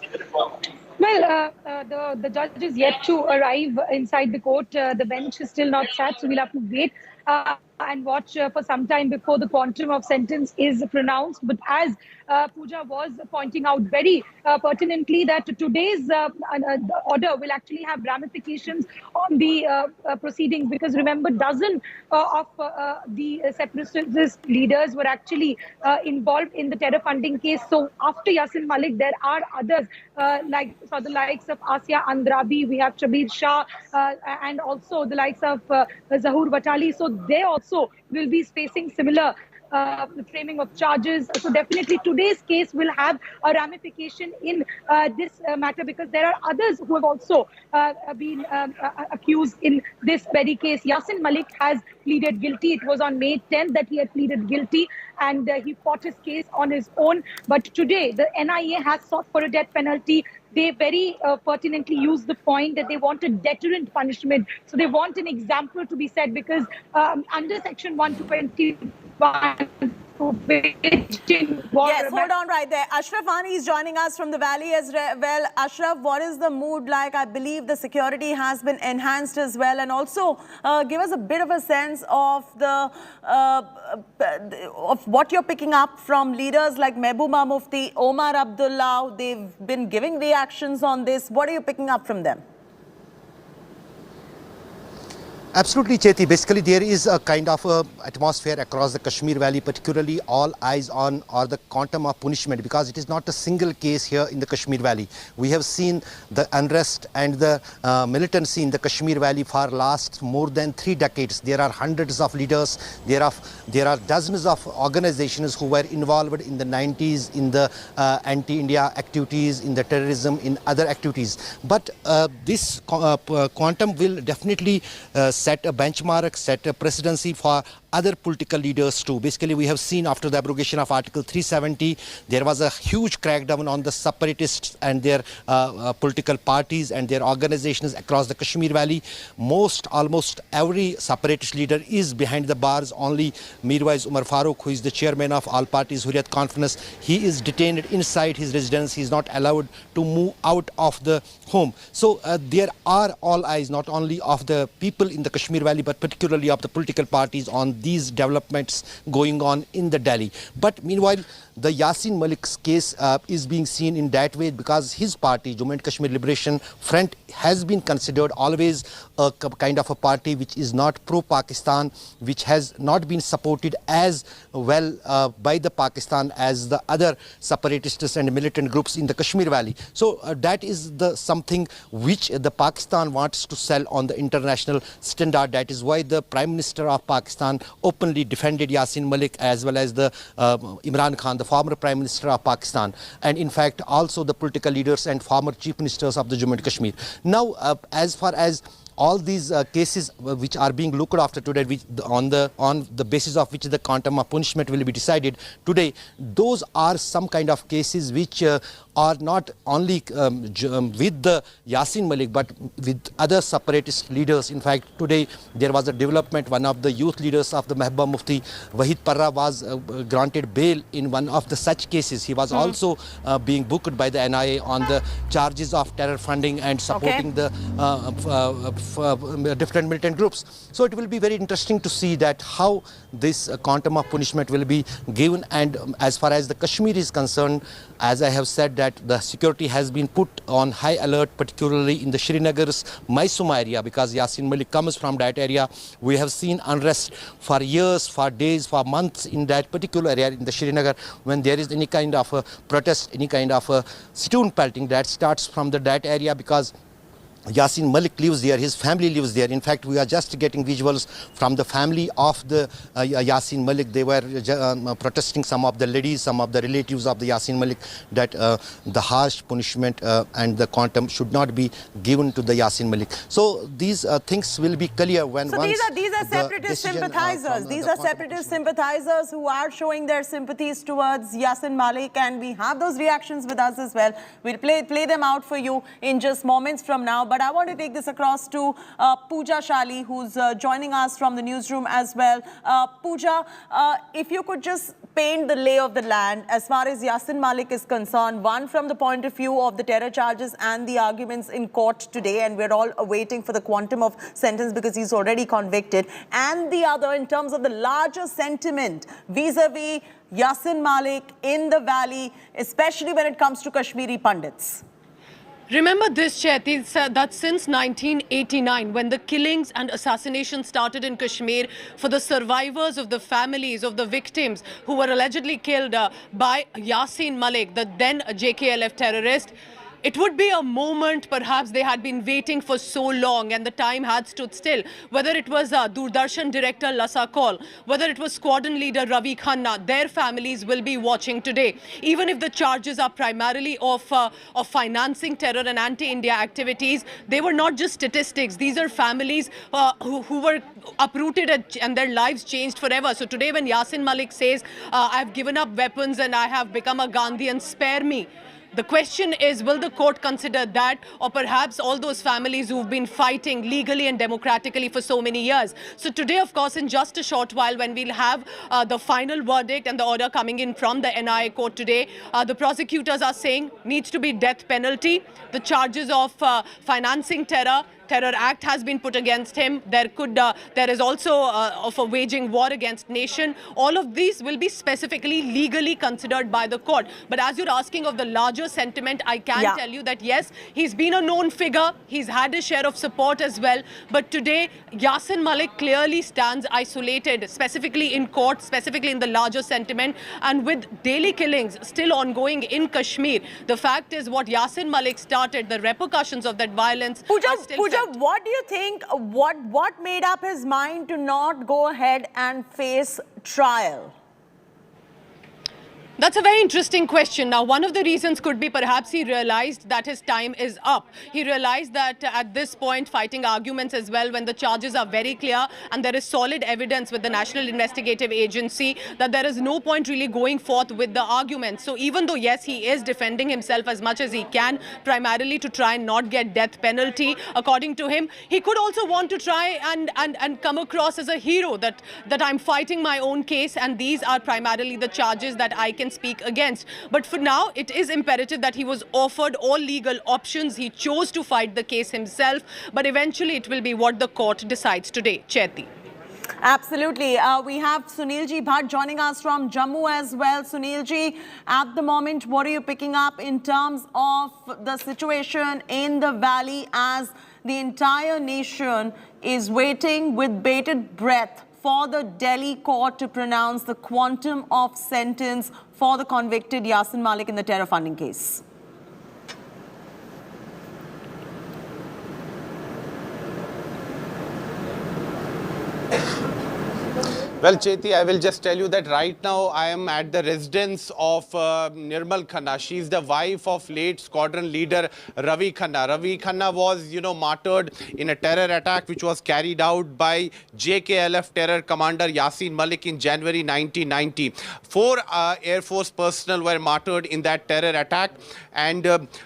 Well, the judge is yet to arrive inside the court. The bench is still not sat, so we'll have to wait and watch for some time before the quantum of sentence is pronounced. But as Pooja was pointing out very pertinently, that today's order will actually have ramifications on the proceedings, because remember, dozens of the separatist leaders were actually involved in the terror funding case. So after Yasin Malik, there are others like the likes of Asia Andrabi, we have Shabir Shah, and also the likes of Zahur Watali. So they also will be facing similar framing of charges. So definitely today's case will have a ramification in this matter, because there are others who have also been accused in this very case. Yasin Malik has pleaded guilty. It was on May 10th that he had pleaded guilty, and he fought his case on his own. But today the NIA has sought for a death penalty. They very pertinently use the point that they want a deterrent punishment. So they want an example to be set, because under Section 121, yes, hold on right there. Ashraf Ani is joining us from the valley as well. Ashraf, what is the mood like? I believe the security has been enhanced as well. And also give us a bit of a sense of the of what you're picking up from leaders like Mehbooba Mufti, Omar Abdullah. They've been giving reactions on this. What are you picking up from them? Absolutely, Chaiti. Basically, there is a kind of atmosphere across the Kashmir Valley, particularly all eyes on the quantum of punishment, because it is not a single case here in the Kashmir Valley. We have seen the unrest and the militancy in the Kashmir Valley for last more than 3 decades. There are hundreds of leaders. There are dozens of organizations who were involved in the 90s in the anti-India activities, in the terrorism, in other activities. But this quantum will definitely set a benchmark, set a precedency for other political leaders too. Basically, we have seen after the abrogation of Article 370, there was a huge crackdown on the separatists and their political parties and their organizations across the Kashmir Valley. Almost every separatist leader is behind the bars. Only Mirwais Umar Farooq, who is the chairman of All Parties Hurriyat Conference, he is detained inside his residence. He is not allowed to move out of the home. So there are all eyes, not only of the people in the Kashmir Valley, but particularly of the political parties on these developments going on in the Delhi. But meanwhile, the Yasin Malik's case is being seen in that way, because his party, Jammu and Kashmir Liberation Front, has been considered always a kind of a party which is not pro-Pakistan, which has not been supported as well by the Pakistan as the other separatists and militant groups in the Kashmir Valley. So that is something which the Pakistan wants to sell on the international standard. That is why the Prime Minister of Pakistan openly defended Yasin Malik as well as the Imran Khan, the former Prime Minister of Pakistan, and in fact also the political leaders and former chief ministers of the Jammu and Kashmir. Now, as far as all these cases which are being looked after today, which on the basis of which the quantum of punishment will be decided today, those are some kind of cases which are not only with the Yasin Malik but with other separatist leaders. In fact, today there was a development. One of the youth leaders of the Mehbooba Mufti, Wahid Parra, was granted bail in one of the such cases. He was also being booked by the NIA on the charges of terror funding and supporting the different militant groups. So it will be very interesting to see that how this quantum of punishment will be given. And as far as the Kashmir is concerned, as I have said, that the security has been put on high alert, particularly in the Srinagar's Maisuma area, because Yasin Malik comes from that area. We have seen unrest for years, for days, for months in that particular area in the Srinagar. When there is any kind of a protest, any kind of a stone pelting, that starts from that area, because Yasin Malik lives there, his family lives there. In fact, we are just getting visuals from the family of the Yasin Malik. They were protesting, some of the ladies, some of the relatives of the Yasin Malik, that the harsh punishment and the quantum should not be given to the Yasin Malik. So these things will be clear when so once these are separatist sympathizers. These are separatist sympathizers who are showing their sympathies towards Yasin Malik, and we have those reactions with us as well. We'll play them out for you in just moments from now. But I want to take this across to Pooja Shali, who's joining us from the newsroom as well. Pooja, if you could just paint the lay of the land as far as Yasin Malik is concerned, one from the point of view of the terror charges and the arguments in court today, and we're all awaiting for the quantum of sentence because he's already convicted, and the other in terms of the larger sentiment vis-a-vis Yasin Malik in the valley, especially when it comes to Kashmiri Pandits. Remember this, Chaiti, that since 1989, when the killings and assassinations started in Kashmir, for the survivors of the families of the victims who were allegedly killed by Yasin Malik, the then JKLF terrorist, it would be a moment perhaps they had been waiting for so long, and the time had stood still. Whether it was Doordarshan director Lasa Kaul, whether it was squadron leader Ravi Khanna, their families will be watching today. Even if the charges are primarily of financing terror and anti-India activities, they were not just statistics. These are families who were uprooted and their lives changed forever. So today when Yasin Malik says, I've given up weapons and I have become a Gandhian, spare me, the question is, will the court consider that, or perhaps all those families who've been fighting legally and democratically for so many years? So today, of course, in just a short while, when we'll have the final verdict and the order coming in from the NIA court today, the prosecutors are saying needs to be death penalty. The charges of financing terror act has been put against him. There is also of a waging war against nation. All of these will be specifically legally considered by the court. But as you're asking of the larger sentiment, I can tell you that yes, he's been a known figure. He's had a share of support as well. But today, Yasin Malik clearly stands isolated, specifically in court, specifically in the larger sentiment. And with daily killings still ongoing in Kashmir, the fact is what Yasin Malik started, the repercussions of that violence are still Pooja, what do you think, what made up his mind to not go ahead and face trial? That's a very interesting question. Now, one of the reasons could be perhaps he realized that his time is up. He realized that at this point, fighting arguments as well, when the charges are very clear and there is solid evidence with the National Investigative Agency, that there is no point really going forth with the arguments. So even though, yes, he is defending himself as much as he can, primarily to try and not get death penalty, according to him, he could also want to try and come across as a hero, that I'm fighting my own case, and these are primarily the charges that I can speak against. But for now, it is imperative that he was offered all legal options. He chose to fight the case himself, but eventually it will be what the court decides today. Chaiti. Absolutely. We have Sunilji Bhatt joining us from Jammu as well. Sunilji, at the moment, what are you picking up in terms of the situation in the valley as the entire nation is waiting with bated breath for the Delhi court to pronounce the quantum of sentence for the convicted Yasin Malik in the terror funding case? Well, Cheti, I will just tell you that right now I am at the residence of Nirmal Khanna. She is the wife of late squadron leader Ravi Khanna. Ravi Khanna was, martyred in a terror attack which was carried out by JKLF terror commander Yasin Malik in January 1990. 4 Air Force personnel were martyred in that terror attack. And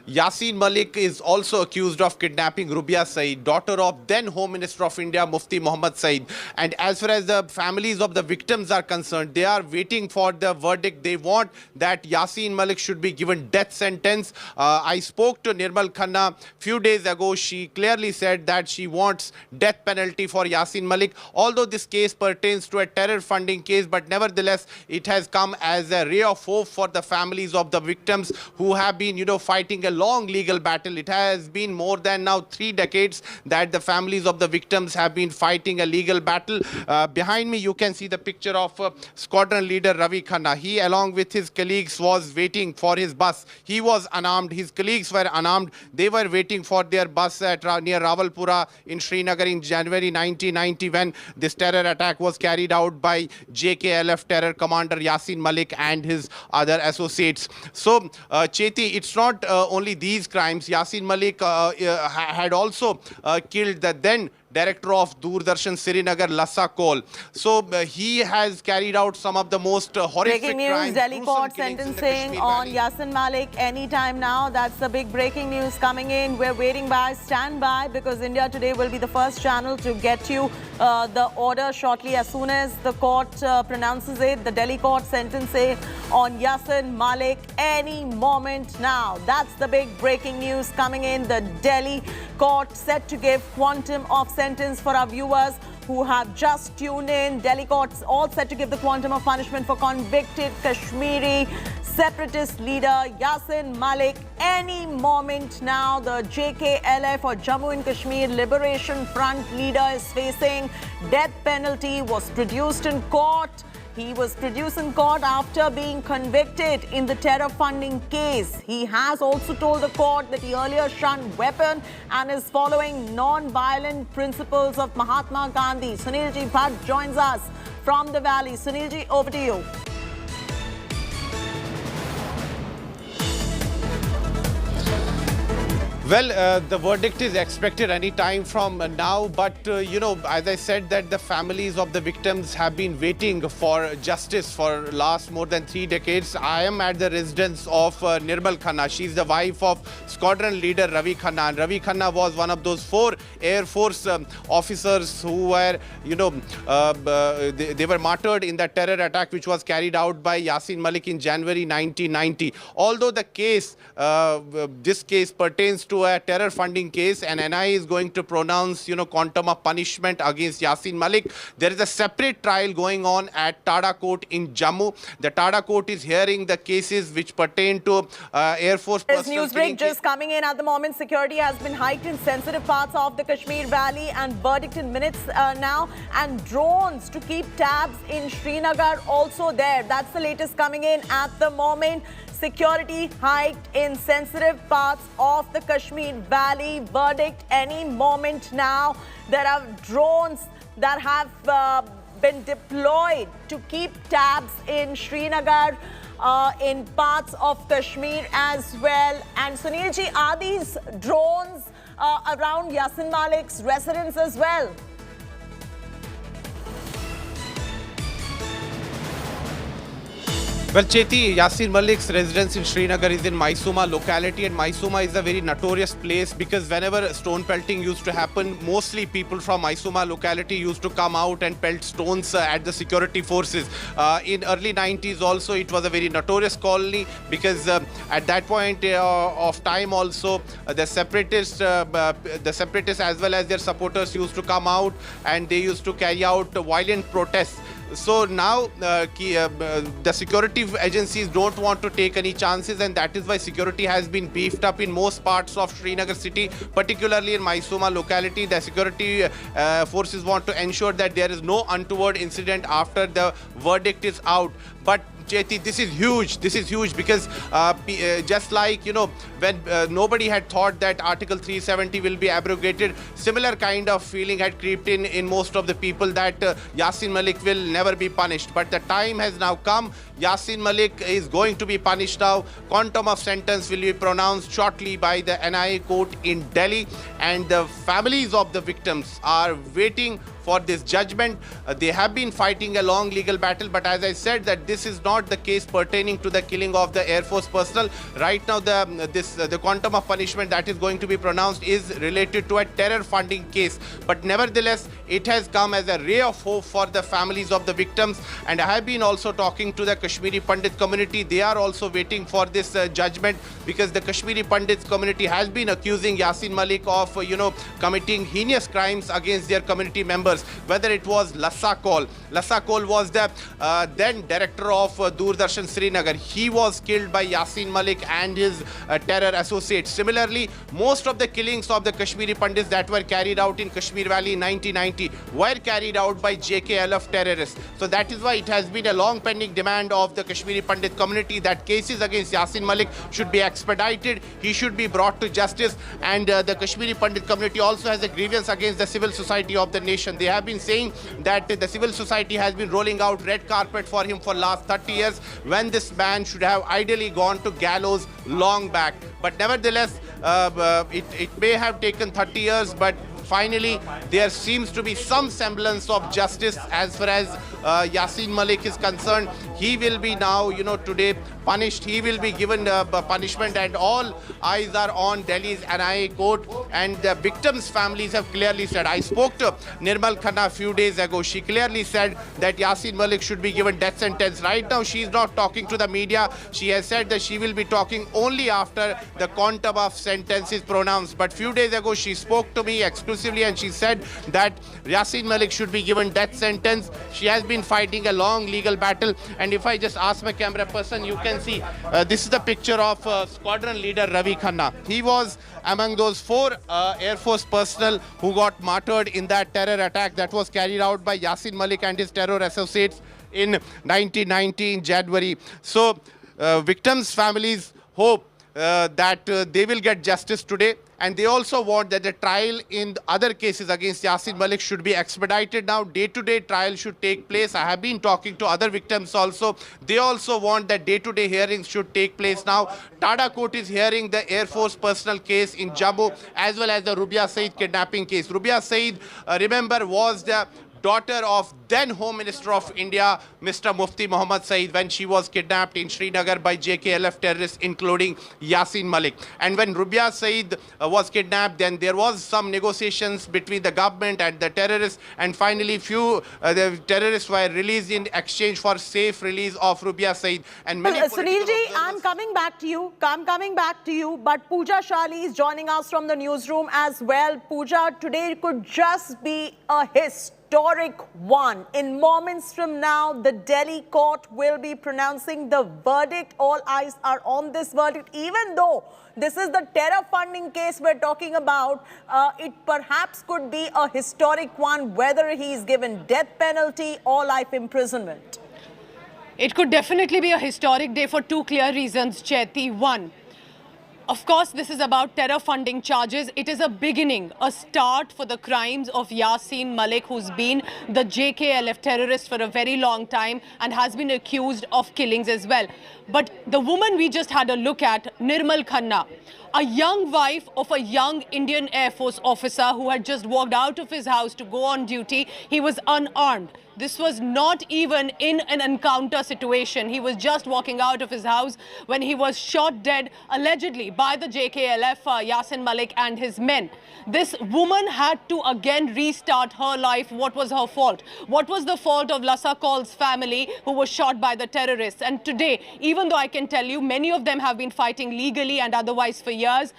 Yasin Malik is also accused of kidnapping Rubia Saeed, daughter of then Home Minister of India, Mufti Muhammad Saeed. And as far as the families of the victims are concerned, they are waiting for the verdict. They want that Yasin Malik should be given death sentence. I spoke to Nirmal Khanna few days ago. She clearly said that she wants death penalty for Yasin Malik. Although this case pertains to a terror funding case, but nevertheless, it has come as a ray of hope for the families of the victims who have been, fighting a long legal battle. It has been more than now 3 decades that the families of the victims have been fighting a legal battle. Behind me, you can see the picture of squadron leader Ravi Khanna. He, along with his colleagues, was waiting for his bus. He was unarmed. His colleagues were unarmed. They were waiting for their bus at near Rawalpura in Srinagar in January 1990 when this terror attack was carried out by JKLF terror commander Yasin Malik and his other associates. So, Cheti, it's not only these crimes. Yasin Malik had also killed the then director of Doordarshan Srinagar, Lassa Kaul. So he has carried out some of the most horrific breaking news, crimes. Delhi court sentencing on Yasin Malik anytime now. That's the big breaking news coming in. We're waiting by, stand by, because India Today will be the first channel to get you the order shortly as soon as the court pronounces it. The Delhi court sentencing on Yasin Malik any moment now. That's the big breaking news coming in. The Delhi court set to give quantum of sentence for our viewers who have just tuned in. Delhi courts all set to give the quantum of punishment for convicted Kashmiri separatist leader Yasin Malik any moment now. The JKLF or Jammu and Kashmir Liberation Front leader is facing death penalty, was produced in court. He was produced in court after being convicted in the terror funding case. He has also told the court that he earlier shunned weapon and is following non-violent principles of Mahatma Gandhi. Sunilji Bhatt joins us from the valley. Sunilji, over to you. Well, the verdict is expected any time from now, but as I said, that the families of the victims have been waiting for justice for last more than 3 decades. I am at the residence of Nirmal Khanna. She's the wife of squadron leader Ravi Khanna. And Ravi Khanna was one of those 4 Air Force officers who were, they were martyred in the terror attack which was carried out by Yasin Malik in January 1990. Although the case, this case pertains to a terror funding case, and NI is going to pronounce, quantum of punishment against Yasin Malik. There is a separate trial going on at Tada Court in Jammu. The Tada Court is hearing the cases which pertain to Air Force personnel. News break just coming in at the moment. Security has been hiked in sensitive parts of the Kashmir Valley, and verdict in minutes now. And drones to keep tabs in Srinagar also there. That's the latest coming in at the moment. Security hiked in sensitive parts of the Kashmir Valley. Verdict any moment now. There are drones that have been deployed to keep tabs in Srinagar, in parts of Kashmir as well. And Sunilji, are these drones around Yasin Malik's residence as well? Well, Cheti, Yasin Malik's residence in Srinagar is in Maisuma locality, and Maisuma is a very notorious place because whenever stone pelting used to happen, mostly people from Maisuma locality used to come out and pelt stones at the security forces. In early 90s also, it was a very notorious colony because at that point of time also, the separatists as well as their supporters used to come out and they used to carry out violent protests. So now the security agencies don't want to take any chances, and that is why security has been beefed up in most parts of Srinagar city, particularly in Maisuma locality. The security forces want to ensure that there is no untoward incident after the verdict is out. But Jyoti, this is huge. This is huge because just like, when nobody had thought that Article 370 will be abrogated, similar kind of feeling had creeped in most of the people that Yasin Malik will never be punished. But the time has now come. Yasin Malik is going to be punished now. Quantum of sentence will be pronounced shortly by the NIA court in Delhi, and the families of the victims are waiting for this judgment. They have been fighting a long legal battle, but as I said, that this is not the case pertaining to the killing of the Air Force personnel. Right now, the quantum of punishment that is going to be pronounced is related to a terror funding case. But nevertheless, it has come as a ray of hope for the families of the victims. And I have been also talking to the Kashmiri Pandit community. They are also waiting for this judgment, because the Kashmiri Pandits community has been accusing Yasin Malik of, committing heinous crimes against their community members. Whether it was Lassa Kaul. Lassa Kaul was the then director of Doordarshan Srinagar. He was killed by Yasin Malik and his terror associates. Similarly, most of the killings of the Kashmiri Pandits that were carried out in Kashmir Valley in 1990 were carried out by JKLF terrorists. So that is why it has been a long pending demand of the Kashmiri Pandit community that cases against Yasin Malik should be expedited. He should be brought to justice. And the Kashmiri Pandit community also has a grievance against the civil society of the nation. They have been saying that the civil society has been rolling out red carpet for him for last 30 years, when this man should have ideally gone to gallows long back. But nevertheless, it may have taken 30 years, but finally there seems to be some semblance of justice as far as Yasin Malik is concerned. He will be now, today punished. He will be given punishment, and all eyes are on Delhi's NIA court. And the victims' families have clearly said, I spoke to Nirmal Khanna a few days ago. She clearly said that Yasin Malik should be given death sentence. Right now, she is not talking to the media. She has said that she will be talking only after the quantum of sentence is pronounced. But few days ago, she spoke to me exclusively, and she said that Yasin Malik should be given death sentence. She has been fighting a long legal battle. And if I just ask my camera person, you can see this is the picture of squadron leader Ravi Khanna. He was among those 4 Air Force personnel who got martyred in that terror attack that was carried out by Yasin Malik and his terror associates in 1990 in January. So victims' families hope that they will get justice today. And they also want that the trial in other cases against Yasin Malik should be expedited now. Day-to-day trial should take place. I have been talking to other victims also. They also want that day-to-day hearings should take place now. Tada Court is hearing the Air Force personnel case in Jammu, as well as the Rubia Saeed kidnapping case. Rubia Saeed, remember, was the daughter of then Home Minister of India, Mr. Mufti Muhammad Saeed, when she was kidnapped in Srinagar by JKLF terrorists, including Yasin Malik. And when Rubia Saeed was kidnapped, then there was some negotiations between the government and the terrorists, and finally the terrorists were released in exchange for safe release of Rubia Saeed. And many Sunil ji, I'm coming back to you. But Pooja Shali is joining us from the newsroom as well. Pooja, today could just be a historic one. In moments from now, the Delhi court will be pronouncing the verdict. All eyes are on this verdict. Even though this is the terror funding case we're talking about, it perhaps could be a historic one, whether he's given death penalty or life imprisonment. It could definitely be a historic day for 2 clear reasons, Chaiti. One, of course, this is about terror funding charges. It is a beginning, a start for the crimes of Yasin Malik, who's been the JKLF terrorist for a very long time and has been accused of killings as well. But the woman we just had a look at, Nirmal Khanna, a young wife of a young Indian Air Force officer who had just walked out of his house to go on duty. He was unarmed. This was not even in an encounter situation. He was just walking out of his house when he was shot dead, allegedly, by the JKLF, Yasin Malik and his men. This woman had to again restart her life. What was her fault? What was the fault of Lassa Kaul's family, who was shot by the terrorists? And today, even though I can tell you many of them have been fighting legally and otherwise for years,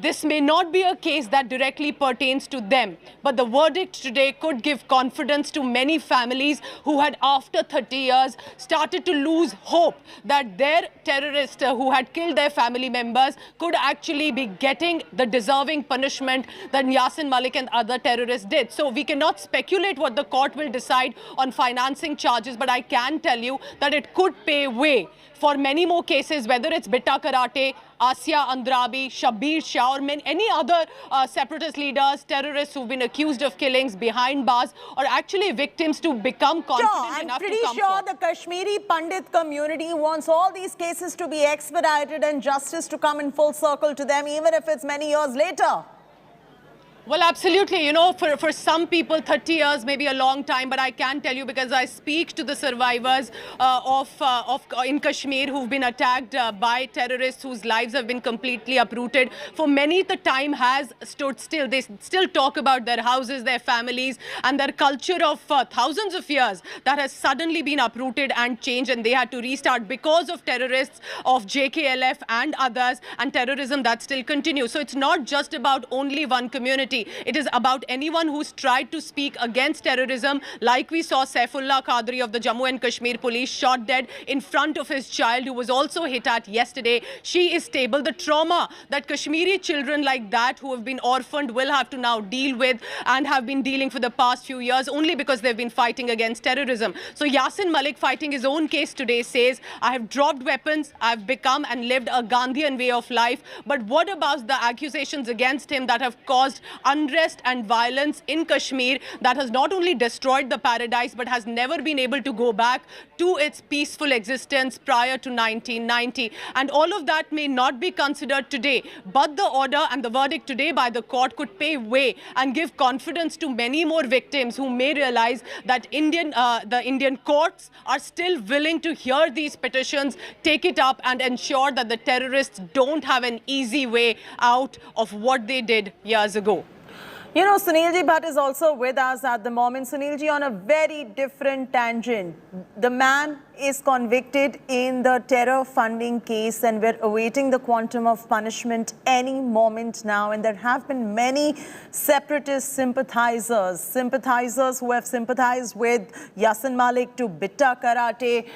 this may not be a case that directly pertains to them, but the verdict today could give confidence to many families who had, after 30 years, started to lose hope that their terrorist who had killed their family members could actually be getting the deserving punishment that Yasin Malik and other terrorists did. So we cannot speculate what the court will decide on financing charges, but I can tell you that it could pave way for many more cases, whether it's Bitta Karate, Asia Andrabi, Shabir Shah, or any other separatist leaders, terrorists who've been accused of killings behind bars, or actually victims to become confident enough to come I'm pretty sure the Kashmiri Pandit community wants all these cases to be expedited and justice to come in full circle to them, even if it's many years later. Well, absolutely. You know, for some people, 30 years may be a long time, but I can tell you, because I speak to the survivors in Kashmir who've been attacked by terrorists whose lives have been completely uprooted. For many, the time has stood still. They still talk about their houses, their families, and their culture of thousands of years that has suddenly been uprooted and changed, and they had to restart because of terrorists of JKLF and others, and terrorism that still continues. So it's not just about only one community. It is about anyone who's tried to speak against terrorism, like we saw Saifullah Qadri of the Jammu and Kashmir police shot dead in front of his child, who was also hit at yesterday. She is stable. The trauma that Kashmiri children like that who have been orphaned will have to now deal with, and have been dealing for the past few years, only because they've been fighting against terrorism. So Yasin Malik, fighting his own case today, says, I have dropped weapons, I've become and lived a Gandhian way of life. But what about the accusations against him that have caused unrest and violence in Kashmir, that has not only destroyed the paradise, but has never been able to go back to its peaceful existence prior to 1990. And all of that may not be considered today, but the order and the verdict today by the court could pave way and give confidence to many more victims who may realize that the Indian courts are still willing to hear these petitions, take it up, and ensure that the terrorists don't have an easy way out of what they did years ago. You know, Sunilji Bhatt is also with us at the moment. Sunilji, on a very different tangent, the man is convicted in the terror funding case, and we're awaiting the quantum of punishment any moment now. And there have been many separatist sympathizers who have sympathized with Yasin Malik to Bitta Karate.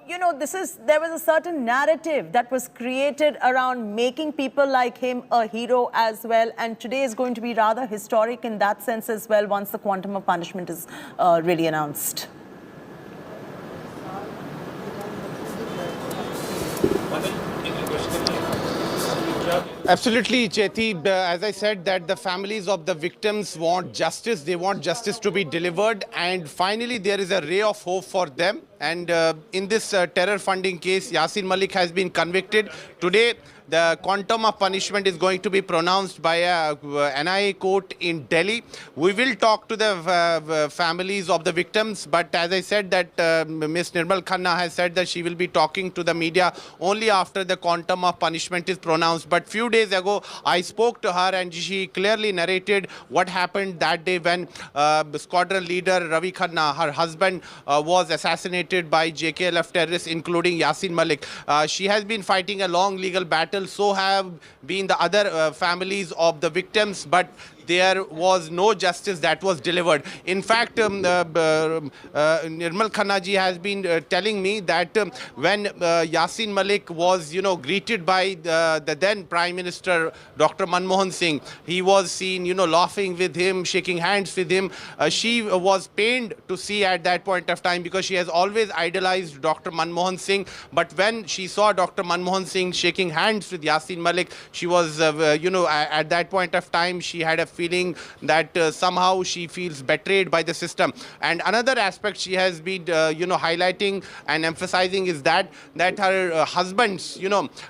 You know, there was a certain narrative that was created around making people like him a hero as well. And today is going to be rather historic in that sense as well, once the quantum of punishment is really announced. Absolutely, Chethi. As I said, that the families of the victims want justice. They want justice to be delivered. And finally, there is a ray of hope for them. And in this terror funding case, Yasin Malik has been convicted. Today, the quantum of punishment is going to be pronounced by a NIA court in Delhi. We will talk to the families of the victims, but as I said, that Ms. Nirmal Khanna has said that she will be talking to the media only after the quantum of punishment is pronounced. But few days ago, I spoke to her, and she clearly narrated what happened that day when squadron leader Ravi Khanna, her husband, was assassinated by JKLF terrorists, including Yasin Malik. She has been fighting a long legal battle. So have been the other families of the victims, but there was no justice that was delivered. In fact, Nirmal Khanna ji has been telling me that when Yasin Malik was, greeted by the then Prime Minister, Dr. Manmohan Singh, he was seen, laughing with him, shaking hands with him. She was pained to see at that point of time, because she has always idolized Dr. Manmohan Singh. But when she saw Dr. Manmohan Singh shaking hands with Yasin Malik, she was, at that point of time, she had a feeling that somehow she feels betrayed by the system. And another aspect she has been, highlighting and emphasizing is that her husband's,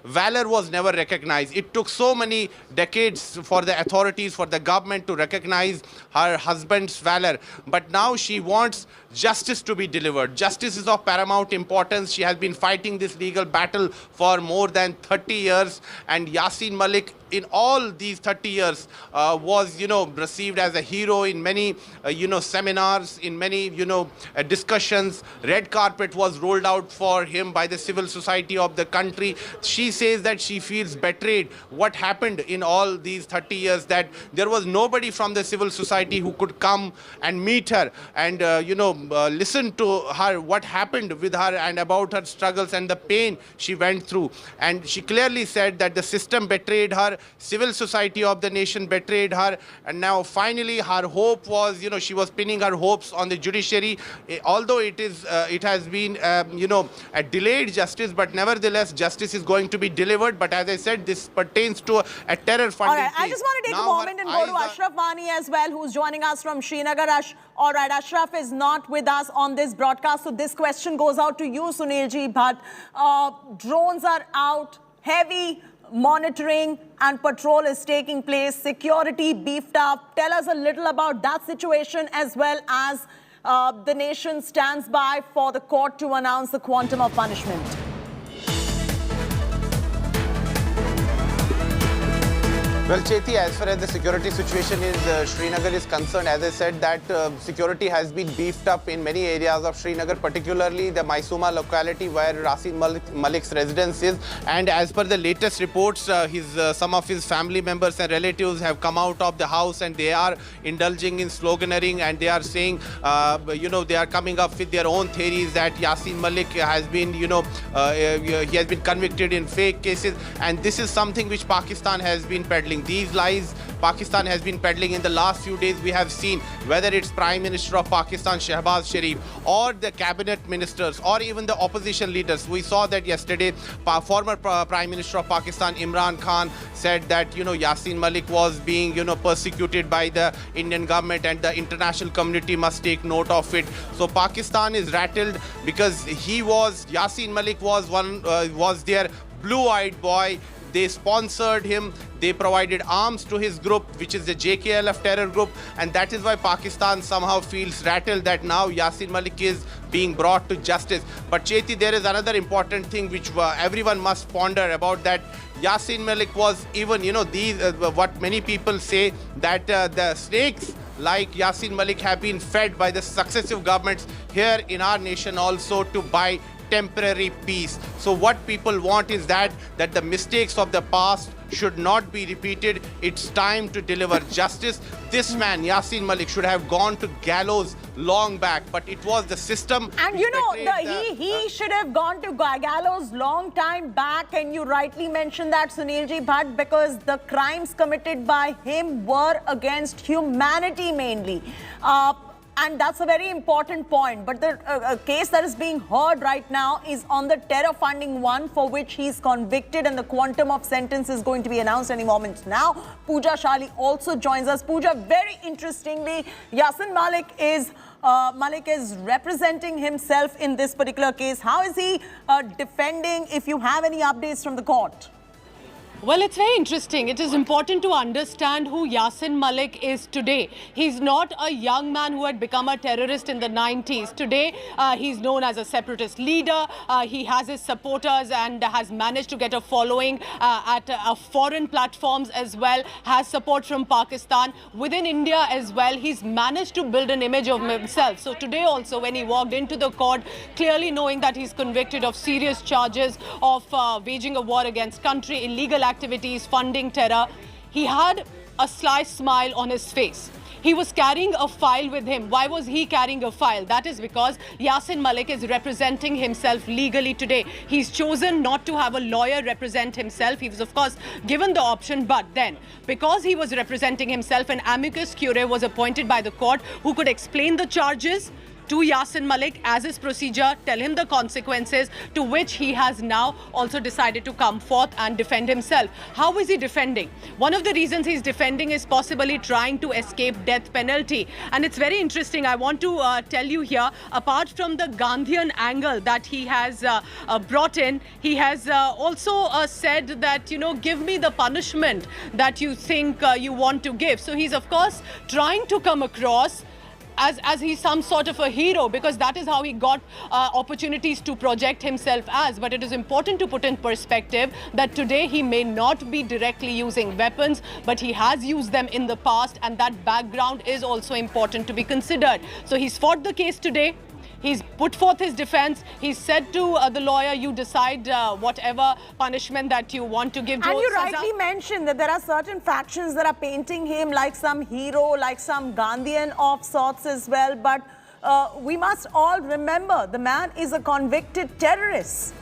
valor was never recognized. It took so many decades for the authorities, for the government to recognize her husband's valor. But now she wants justice to be delivered. Justice is of paramount importance. She has been fighting this legal battle for more than 30 years. And Yasin Malik, in all these 30 years, was, was, received as a hero in many, seminars, in many, discussions. Red carpet was rolled out for him by the civil society of the country. She says that she feels betrayed. What happened in all these 30 years, that there was nobody from the civil society who could come and meet her and, listen to her, what happened with her and about her struggles and the pain she went through. And she clearly said that the system betrayed her, civil society of the nation betrayed her, and now finally her hope was, she was pinning her hopes on the judiciary. Although it has been, a delayed justice, but nevertheless justice is going to be delivered. But as I said, this pertains to a terror funding. All right, I just want to take a moment and go to Ashraf Wani as well, who's joining us from Srinagar. All right, Ashraf is not with us on this broadcast, so this question goes out to you, Sunilji Bhatt. Drones are out, heavy monitoring and patrol is taking place, security beefed up. Tell us a little about that situation, as well as the nation stands by for the court to announce the quantum of punishment. Well, Cheti, as far as the security situation in Srinagar is concerned, as I said, that security has been beefed up in many areas of Srinagar, particularly the Maisuma locality where Yassin Malik's residence is. And as per the latest reports, some of his family members and relatives have come out of the house and they are indulging in sloganeering, and they are saying, they are coming up with their own theories that Yassin Malik has been, he has been convicted in fake cases. And this is something which Pakistan has been peddling. These lies Pakistan has been peddling in the last few days. We have seen whether it's Prime Minister of Pakistan, Shehbaz Sharif, or the cabinet ministers, or even the opposition leaders. We saw that yesterday, former Prime Minister of Pakistan, Imran Khan, said that, Yassin Malik was being, persecuted by the Indian government and the international community must take note of it. So Pakistan is rattled because Yassin Malik was their blue-eyed boy. They sponsored him, they provided arms to his group, which is the JKLF terror group, and that is why Pakistan somehow feels rattled that now Yassin Malik is being brought to justice. But Cheti, there is another important thing which everyone must ponder about, that Yassin Malik was even, what many people say, that the snakes like Yassin Malik have been fed by the successive governments here in our nation also to buy temporary peace. So what people want is that the mistakes of the past should not be repeated. It's time to deliver justice. This man, Yassin Malik, should have gone to gallows long back, but it was the system. And he should have gone to gallows long time back, and you rightly mentioned that, Sunilji Bhatt, because the crimes committed by him were against humanity mainly. And that's a very important point. But the case that is being heard right now is on the terror funding one, for which he's convicted, and the quantum of sentence is going to be announced any moment now. Pooja Shali also joins us. Pooja, very interestingly, Yassin Malik is representing himself in this particular case. How is he defending, if you have any updates from the court? Well, it's very interesting. It is important to understand who Yassin Malik is today. He's not a young man who had become a terrorist in the 90s. Today, he's known as a separatist leader. He has his supporters and has managed to get a following at foreign platforms as well, has support from Pakistan. Within India as well, he's managed to build an image of himself. So today also, when he walked into the court, clearly knowing that he's convicted of serious charges of waging a war against country, illegal activities, funding terror, he had a sly smile on his face. He was carrying a file with him. Why was he carrying a file? That is because Yassin Malik is representing himself legally today. He's chosen not to have a lawyer represent himself. He was, of course, given the option, but then, because he was representing himself, an amicus curiae was appointed by the court who could explain the charges to Yassin Malik as his procedure, tell him the consequences, to which he has now also decided to come forth and defend himself. How is he defending? One of the reasons he's defending is possibly trying to escape death penalty. And it's very interesting. I want to tell you here, apart from the Gandhian angle that he has brought in, he has also said that, give me the punishment that you think you want to give. So he's, of course, trying to come across as he's some sort of a hero, because that is how he got opportunities to project himself as. But it is important to put in perspective that today he may not be directly using weapons, but he has used them in the past, and that background is also important to be considered. So he's fought the case today. He's put forth his defense. He said to the lawyer, you decide whatever punishment that you want to give to And you rightly mentioned that there are certain factions that are painting him like some hero, like some Gandhian of sorts as well. But we must all remember the man is a convicted terrorist.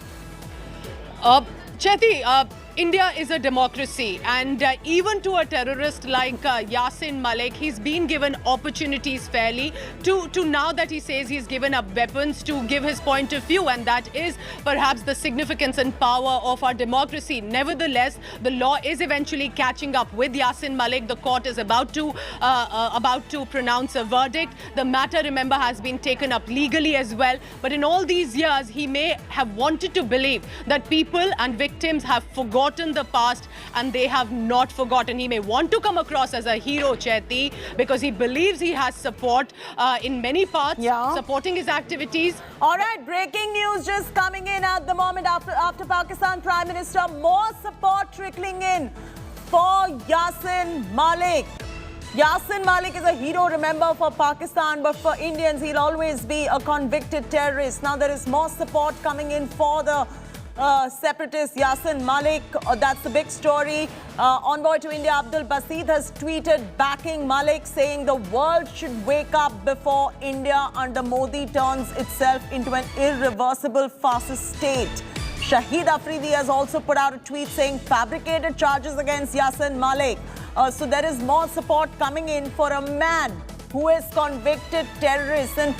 Chaiti, India is a democracy, and even to a terrorist like Yasin Malik, he's been given opportunities fairly to now that he says he's given up weapons to give his point of view, and that is perhaps the significance and power of our democracy. Nevertheless, the law is eventually catching up with Yasin Malik. The court is about to pronounce a verdict. The matter, remember, has been taken up legally as well. But in all these years, he may have wanted to believe that people and victims have forgotten the past, and they have not forgotten. He may want to come across as a hero, Chaiti, because he believes he has support in many parts, supporting his activities. All right, breaking news just coming in at the moment after Pakistan Prime Minister. More support trickling in for Yasin Malik. Yasin Malik is a hero, remember, for Pakistan, but for Indians, he'll always be a convicted terrorist. Now there is more support coming in for the separatist Yasin Malik. That's the big story. Envoy to India Abdul Basit has tweeted backing Malik, saying the world should wake up before India under Modi turns itself into an irreversible fascist state. Shahid Afridi has also put out a tweet saying fabricated charges against Yasin Malik. So there is more support coming in for a man who is convicted terrorist. And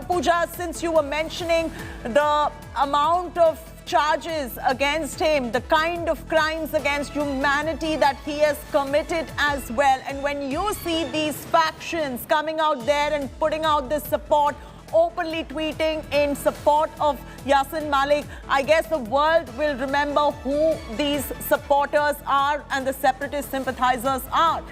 Pooja, since you were mentioning the amount of charges against him, the kind of crimes against humanity that he has committed as well, and when you see these factions coming out there and putting out this support, openly tweeting in support of Yasin Malik, I guess the world will remember who these supporters are and the separatist sympathizers are.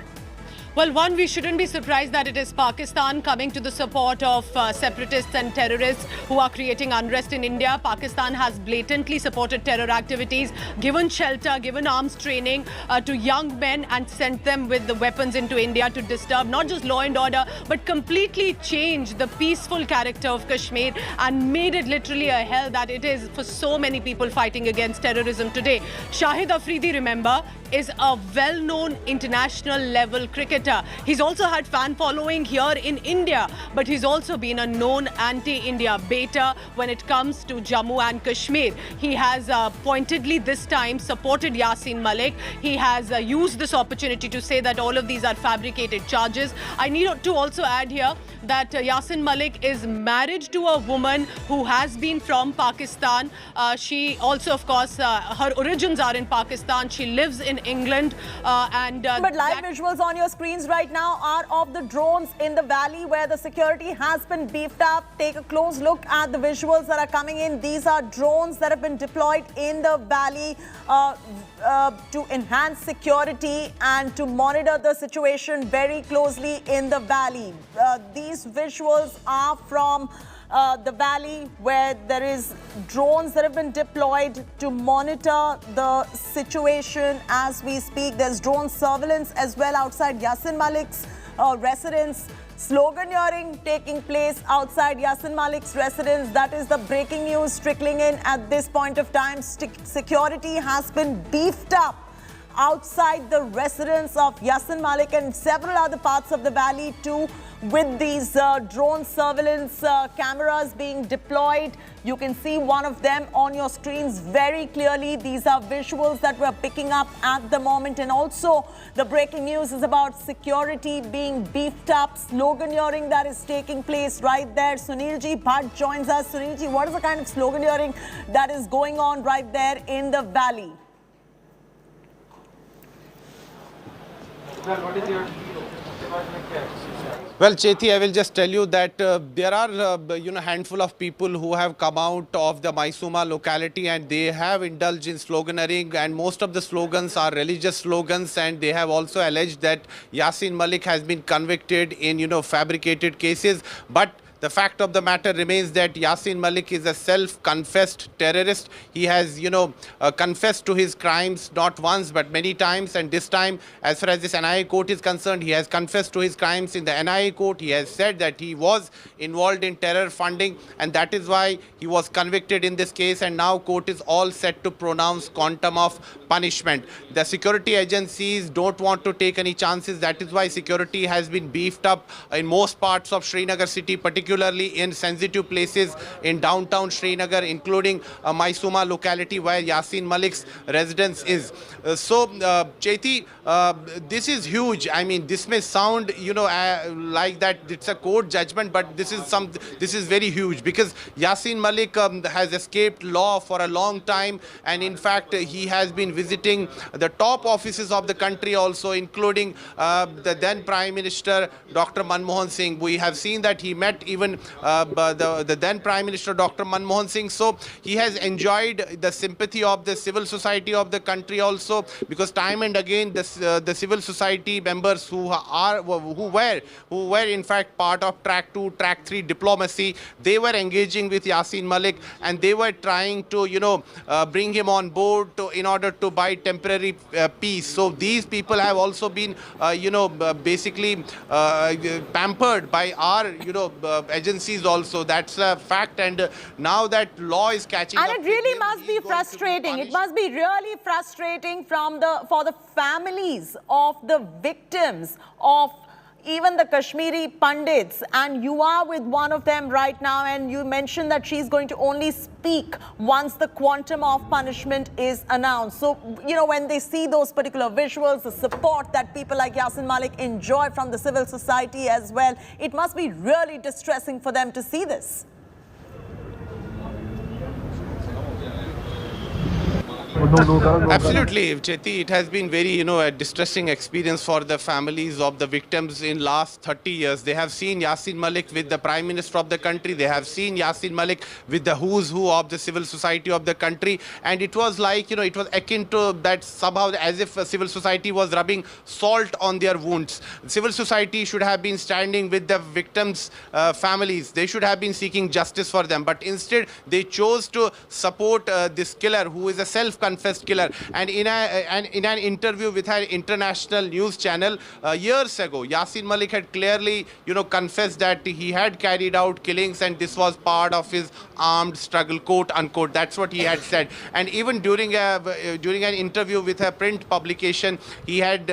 Well, one, we shouldn't be surprised that it is Pakistan coming to the support of separatists and terrorists who are creating unrest in India. Pakistan has blatantly supported terror activities, given shelter, given arms training to young men, and sent them with the weapons into India to disturb not just law and order, but completely change the peaceful character of Kashmir and made it literally a hell that it is for so many people fighting against terrorism today. Shahid Afridi, remember, is a well-known international level cricketer. He's also had fan following here in India, but he's also been a known anti-India baiter when it comes to Jammu and Kashmir. He has pointedly this time supported Yasin Malik. He has used this opportunity to say that all of these are fabricated charges. I need to also add here that Yasin Malik is married to a woman who has been from Pakistan. She also, of course, her origins are in Pakistan. She lives in England. But live visuals on your screens right now are of the drones in the valley where the security has been beefed up. Take a close look at the visuals that are coming in. These are drones that have been deployed in the valley to enhance security and to monitor the situation very closely in the valley. These visuals are from the valley where there is drones that have been deployed to monitor the situation as we speak. There's drone surveillance as well outside Yasin Malik's residence. Sloganeering taking place outside Yasin Malik's residence. That is the breaking news trickling in at this point of time. Security has been beefed up outside the residence of Yasin Malik and several other parts of the valley too, with these drone surveillance cameras being deployed. You can see one of them on your screens very clearly. These are visuals that we're picking up at the moment. And also the breaking news is about security being beefed up, sloganeering that is taking place right there. Sunilji Bhatt joins us. Sunilji, what is the kind of sloganeering that is going on right there in the valley? Well, what is your Well, Chethi, I will just tell you that there are, handful of people who have come out of the Maisuma locality and they have indulged in sloganeering, and most of the slogans are religious slogans, and they have also alleged that Yasin Malik has been convicted in, fabricated cases. But the fact of the matter remains that Yasin Malik is a self-confessed terrorist. He has, confessed to his crimes not once but many times. And this time, as far as this NIA court is concerned, he has confessed to his crimes in the NIA court. He has said that he was involved in terror funding, and that is why he was convicted in this case. And now court is all set to pronounce quantum of punishment. The security agencies don't want to take any chances. That is why security has been beefed up in most parts of Srinagar city, particularly in sensitive places in downtown Srinagar, including Maisuma locality where Yasin Malik's residence is. Chethi, this is huge. I mean, this may sound, like that it's a court judgment, but this is very huge, because Yasin Malik has escaped law for a long time, and in fact he has been visiting the top offices of the country also, including the then Prime Minister Dr. Manmohan Singh. We have seen that he met even the then Prime Minister Dr. Manmohan Singh. So he has enjoyed the sympathy of the civil society of the country also, because time and again the civil society members who were in fact part of track 2, track 3 diplomacy, they were engaging with Yasin Malik, and they were trying to bring him on board in order to buy temporary peace. So these people have also been basically pampered by our agencies also. That's a fact, and now that law is catching up. And it really must be frustrating. It must be really frustrating for the families of the victims of even the Kashmiri Pandits, and you are with one of them right now, and you mentioned that she's going to only speak once the quantum of punishment is announced. So, when they see those particular visuals, the support that people like Yasin Malik enjoy from the civil society as well, it must be really distressing for them to see this. Absolutely, Chethi. It has been very, a distressing experience for the families of the victims in last 30 years. They have seen Yasin Malik with the Prime Minister of the country. They have seen Yasin Malik with the who's who of the civil society of the country. And it was like, it was akin to that somehow, as if civil society was rubbing salt on their wounds. Civil society should have been standing with the victims' families. They should have been seeking justice for them. But instead, they chose to support this killer who is a self-confessed killer. And in an interview with an international news channel years ago, Yasin Malik had clearly, confessed that he had carried out killings, and this was part of his armed struggle, quote unquote. That's what he had said. And even during an interview with a print publication, he had,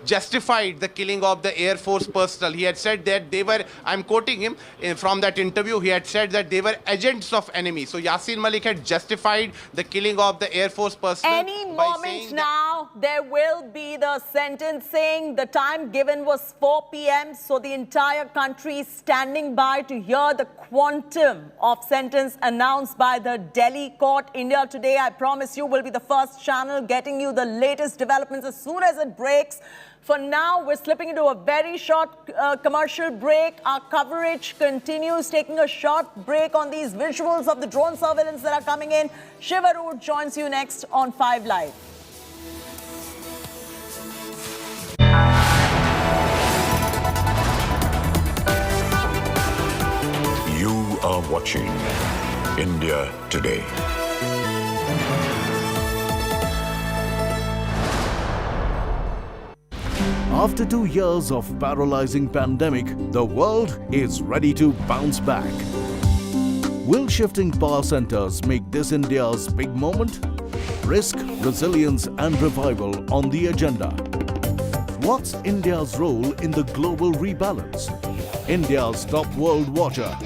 justified the killing of the Air Force personnel. He had said that they were, I'm quoting him from that interview, he had said that they were agents of enemy. So Yasin Malik had justified the killing of the Air Force personnel. Any moment now, there will be the sentencing. The time given was 4 p.m. So the entire country is standing by to hear the quantum of sentence announced by the Delhi court. India Today, I promise you, will be the first channel getting you the latest developments as soon as it breaks. For now, we're slipping into a very short commercial break. Our coverage continues, taking a short break on these visuals of the drone surveillance that are coming in. Shivarood joins you next on 5 Live. You are watching India Today. After 2 years of paralyzing pandemic, the world is ready to bounce back. Will shifting power centers make this India's big moment? Risk, resilience and revival on the agenda. What's India's role in the global rebalance? India's top world watcher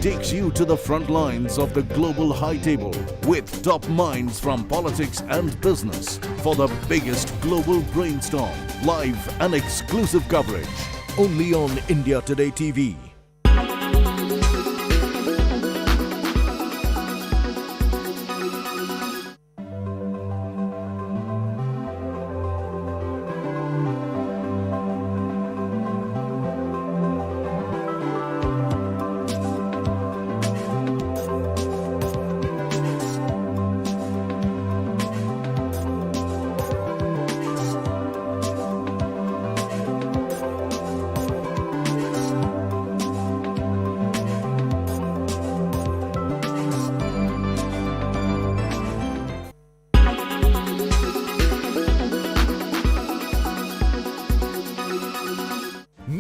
takes you to the front lines of the global high table with top minds from politics and business for the biggest global brainstorm. Live and exclusive coverage only on India Today TV.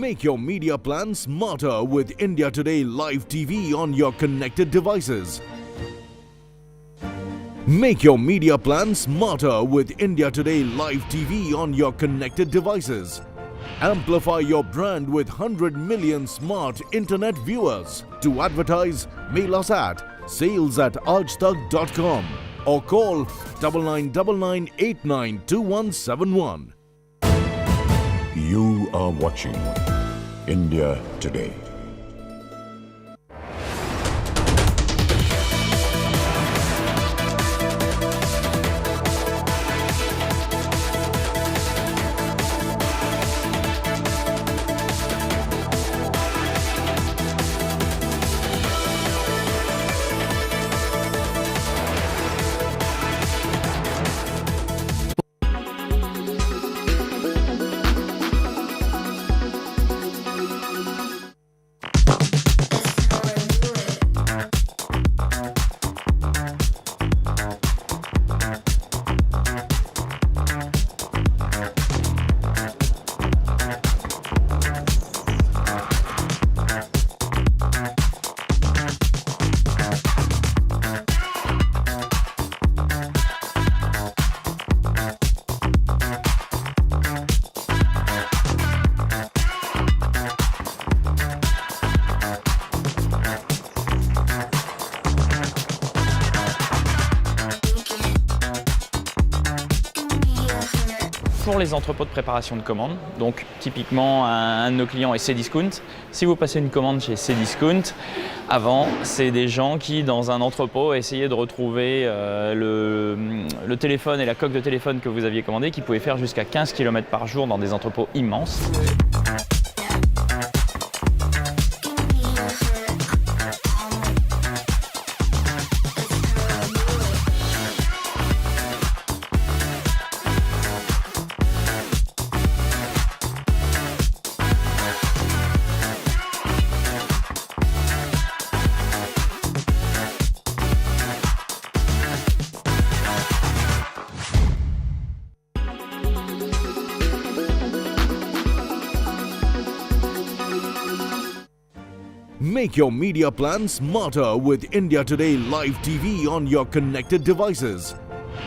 Make your media plan smarter with India Today Live TV on your connected devices. Make your media plan smarter with India Today Live TV on your connected devices. Amplify your brand with 100 million smart internet viewers. To advertise, mail us at sales@aajtak.com or call 9999892171. You are watching India Today. Pour les entrepôts de préparation de commandes, donc typiquement un de nos clients est Cdiscount. Si vous passez une commande chez Cdiscount, avant c'est des gens qui dans un entrepôt essayaient de retrouver le téléphone et la coque de téléphone que vous aviez commandé qui pouvaient faire jusqu'à 15 km par jour dans des entrepôts immenses. Make your media plan smarter with India Today Live TV on your connected devices.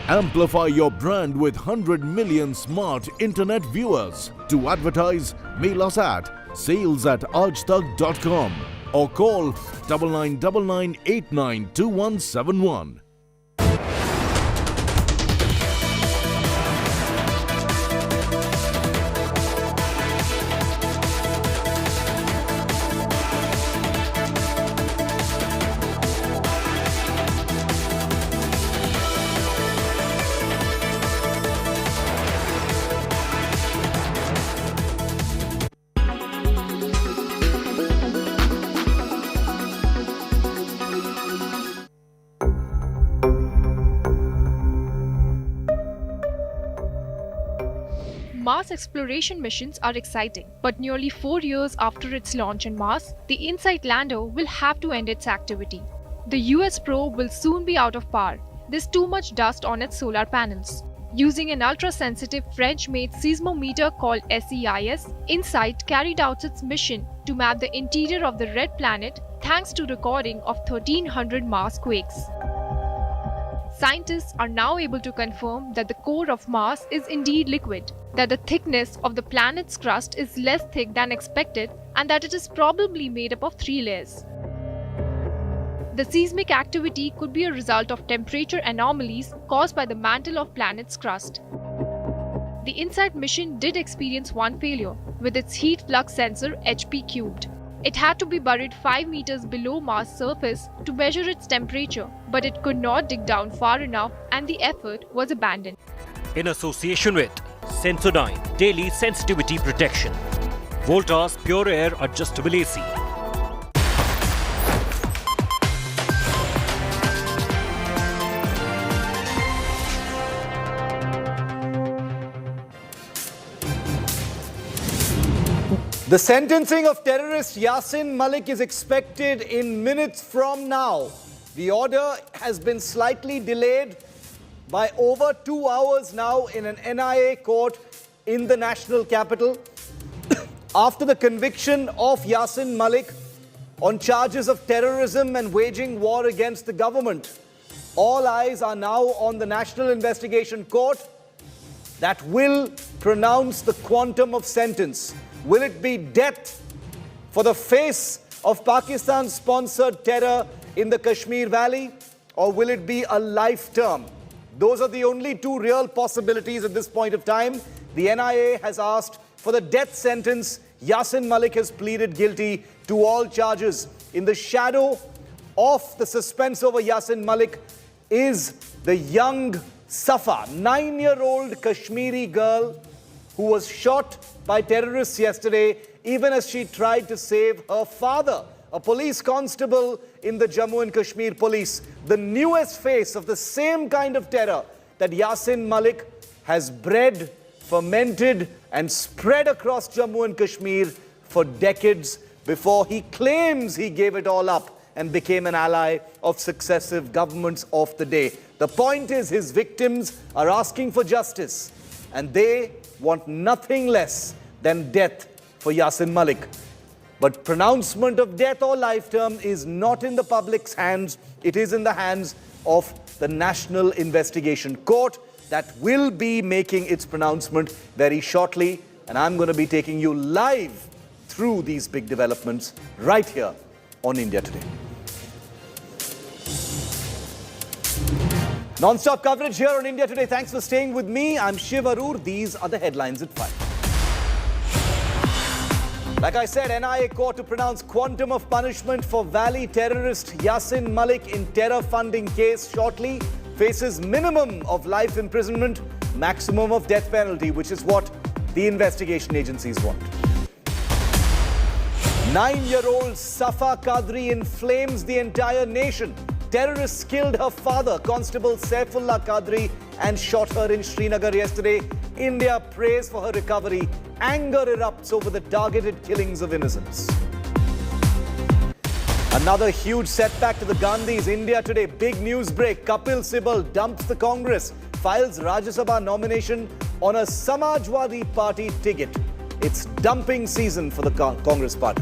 Amplify your brand with 100 million smart internet viewers. To advertise, mail us at sales@aajtak.com or call 9999892171. Mars exploration missions are exciting, but nearly 4 years after its launch on Mars, the InSight lander will have to end its activity. The US probe will soon be out of power. There's too much dust on its solar panels. Using an ultra-sensitive French-made seismometer called SEIS, InSight carried out its mission to map the interior of the red planet thanks to recording of 1,300 Mars quakes. Scientists are now able to confirm that the core of Mars is indeed liquid, that the thickness of the planet's crust is less thick than expected, and that it is probably made up of 3 layers. The seismic activity could be a result of temperature anomalies caused by the mantle of planet's crust. The InSight mission did experience one failure with its heat flux sensor HP cubed. It had to be buried 5 meters below Mars' surface to measure its temperature, but it could not dig down far enough and the effort was abandoned. In association with Sensodyne Daily Sensitivity Protection, Voltas Pure Air Adjustable AC. The sentencing of terrorist Yasin Malik is expected in minutes from now. The order has been slightly delayed by over 2 hours now in an NIA court in the national capital. After the conviction of Yasin Malik on charges of terrorism and waging war against the government, all eyes are now on the National Investigation Court that will pronounce the quantum of sentence. Will it be death for the face of Pakistan-sponsored terror in the Kashmir Valley, or will it be a life term? Those are the only two real possibilities at this point of time. The NIA has asked for the death sentence. Yasin Malik has pleaded guilty to all charges. In the shadow of the suspense over Yasin Malik is the young Safa, 9-year-old Kashmiri girl who was shot by terrorists yesterday, even as she tried to save her father, a police constable in the Jammu and Kashmir police. The newest face of the same kind of terror that Yasin Malik has bred, fermented and spread across Jammu and Kashmir for decades before he claims he gave it all up and became an ally of successive governments of the day. The point is, his victims are asking for justice, and they want nothing less than death for Yasin Malik. But pronouncement of death or life term is not in the public's hands. It is in the hands of the National Investigation Court that will be making its pronouncement very shortly. And I'm going to be taking you live through these big developments right here on India Today. Non-stop coverage here on India Today. Thanks for staying with me. I'm Shiv Arur. These are the headlines at 5. Like I said, NIA court to pronounce quantum of punishment for Valley terrorist Yasin Malik in terror funding case shortly. Faces minimum of life imprisonment, maximum of death penalty, which is what the investigation agencies want. 9-year-old Safa Qadri inflames the entire nation. Terrorists killed her father, Constable Saifullah Qadri, and shot her in Srinagar yesterday. India prays for her recovery. Anger erupts over the targeted killings of innocents. Another huge setback to the Gandhis. India Today, big news break. Kapil Sibal dumps the Congress, files Rajya Sabha nomination on a Samajwadi Party ticket. It's dumping season for the Congress party.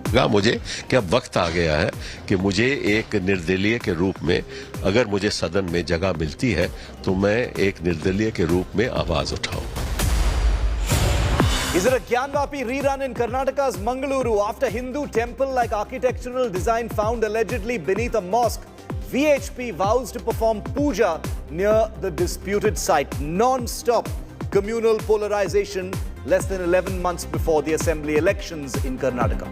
मुझे कि अब वक्त आ गया है कि मुझे एक निर्दलीय के रूप में, अगर मुझे सदन में जगह मिलती है तो मैं एक निर्दलीय के रूप में आवाज उठाऊं. Is it a Gyanvapi rerun in Karnataka's Mangaluru after Hindu temple-like architectural design found allegedly beneath a mosque? VHP vows to perform puja near the disputed site. Non-stop communal polarization less than 11 months before the assembly elections in Karnataka.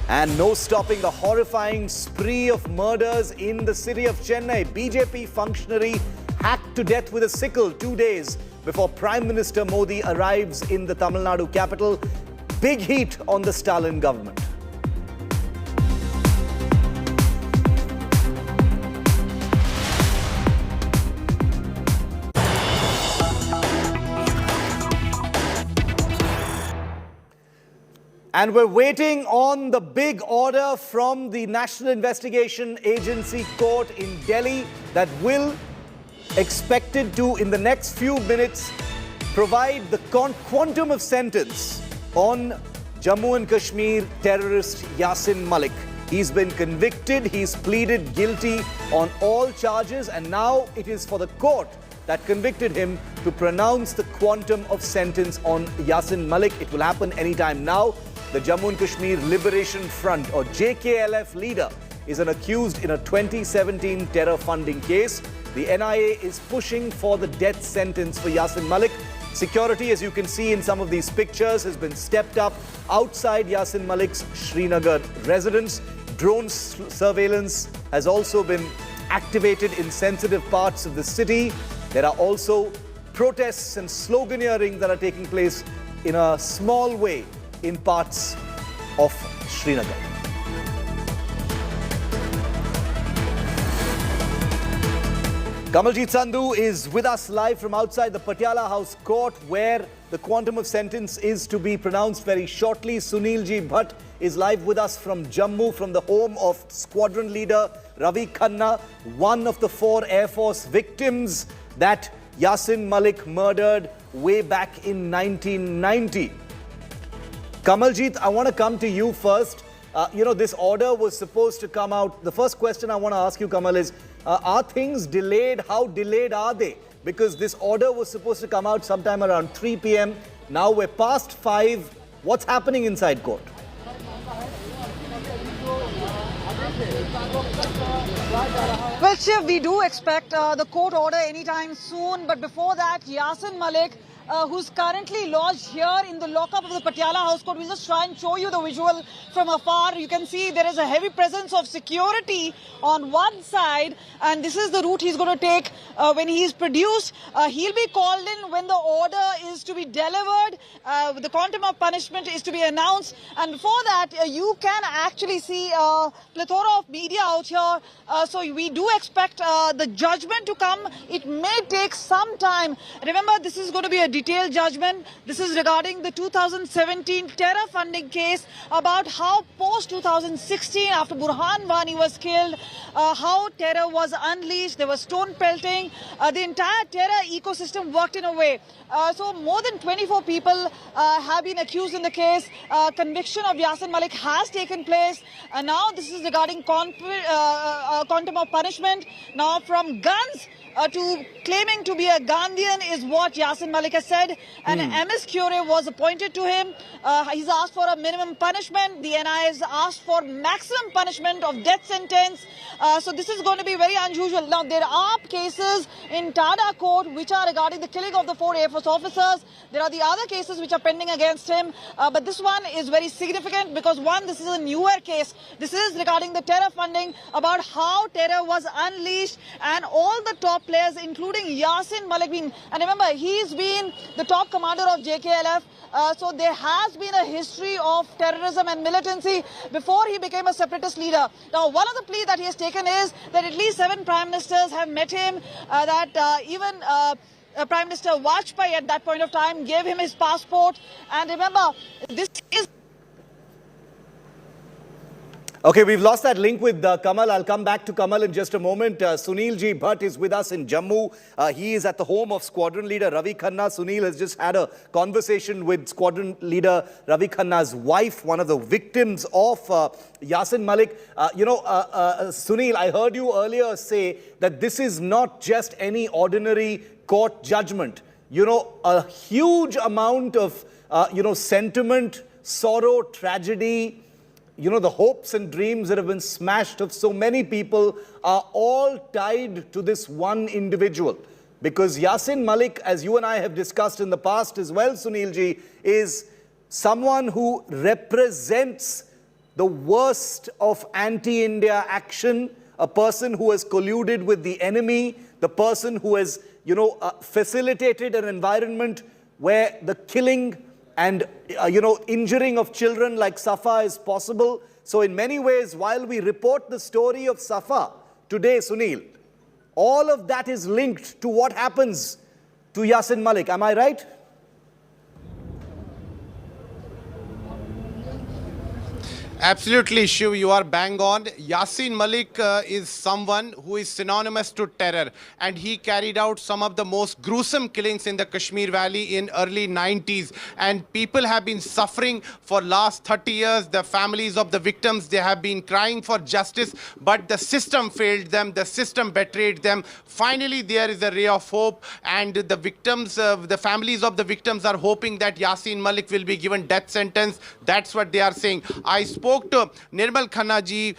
And no stopping the horrifying spree of murders in the city of Chennai. BJP functionary hacked to death with a sickle 2 days before Prime Minister Modi arrives in the Tamil Nadu capital. Big heat on the Stalin government. And we're waiting on the big order from the National Investigation Agency Court in Delhi that will, expected to, in the next few minutes, provide the quantum of sentence on Jammu and Kashmir terrorist Yasin Malik. He's been convicted, he's pleaded guilty on all charges, and now it is for the court that convicted him to pronounce the quantum of sentence on Yasin Malik. It will happen anytime now. The Jammu and Kashmir Liberation Front, or JKLF leader, is an accused in a 2017 terror funding case. The NIA is pushing for the death sentence for Yasin Malik. Security, as you can see in some of these pictures, has been stepped up outside Yasin Malik's Srinagar residence. Drone surveillance has also been activated in sensitive parts of the city. There are also protests and sloganeering that are taking place in a small way in parts of Srinagar. Kamaljeet Sandhu is with us live from outside the Patiala House Court, where the quantum of sentence is to be pronounced very shortly. Sunilji Bhatt is live with us from Jammu, from the home of squadron leader Ravi Khanna, one of the 4 Air Force victims that Yasin Malik murdered way back in 1990. Kamaljeet, I want to come to you first. This order was supposed to come out. The first question I want to ask you, Kamal, is are things delayed? How delayed are they? Because this order was supposed to come out sometime around 3 p.m. Now we're past 5. What's happening inside court? Well, Shiv, we do expect the court order anytime soon. But before that, Yasin Malik, who's currently lodged here in the lockup of the Patiala House Court. We'll just try and show you the visual from afar. You can see there is a heavy presence of security on one side, and this is the route he's going to take when he is produced. He'll be called in when the order is to be delivered. The quantum of punishment is to be announced, and before that, you can actually see a plethora of media out here. So we do expect the judgment to come. It may take some time. Remember, this is going to be a detailed judgment. This is regarding the 2017 terror funding case, about how post-2016, after Burhan Wani was killed, how terror was unleashed. There was stone pelting. The entire terror ecosystem worked in a way. So more than 24 people have been accused in the case. Conviction of Yasin Malik has taken place. Now this is regarding quantum of punishment. Now from guns to claiming to be a Gandhian is what Yasin Malik has said. And MS Cure was appointed to him. He's asked for a minimum punishment. The NI has asked for maximum punishment of death sentence. So this is going to be very unusual. Now there are cases in Tada court which are regarding the killing of the 4 Air Force officers. There are the other cases which are pending against him. But this one is very significant because one, this is a newer case. This is regarding the terror funding, about how terror was unleashed, and all the top players, including Yasin Malik, and remember, he's been the top commander of JKLF. So there has been a history of terrorism and militancy before he became a separatist leader. Now, one of the pleas that he has taken is that at least 7 prime ministers have met him, even Prime Minister Vajpayee at that point of time gave him his passport. And remember, this is... Okay, we've lost that link with Kamal. I'll come back to Kamal in just a moment. Sunil Ji Bhatt is with us in Jammu. He is at the home of Squadron Leader Ravi Khanna. Sunil has just had a conversation with Squadron Leader Ravi Khanna's wife, one of the victims of Yasin Malik. Sunil, I heard you earlier say that this is not just any ordinary court judgment. A huge amount of, sentiment, sorrow, tragedy, the hopes and dreams that have been smashed of so many people are all tied to this one individual. Because Yasin Malik, as you and I have discussed in the past as well, Sunil Ji, is someone who represents the worst of anti-India action, a person who has colluded with the enemy, the person who has, facilitated an environment where the killing and, injuring of children like Safa is possible. So in many ways, while we report the story of Safa today, Sunil, all of that is linked to what happens to Yasin Malik. Am I right? Absolutely, Shiv, you are bang on. Yasin Malik is someone who is synonymous to terror, and he carried out some of the most gruesome killings in the Kashmir Valley in early 90s, and people have been suffering for last 30 years. The families of the victims, they have been crying for justice, but the system failed them, the system betrayed them. Finally, there is a ray of hope, and the victims, the families of the victims are hoping that Yasin Malik will be given death sentence. That's what they are saying. I spoke to Nirmal Khanna ji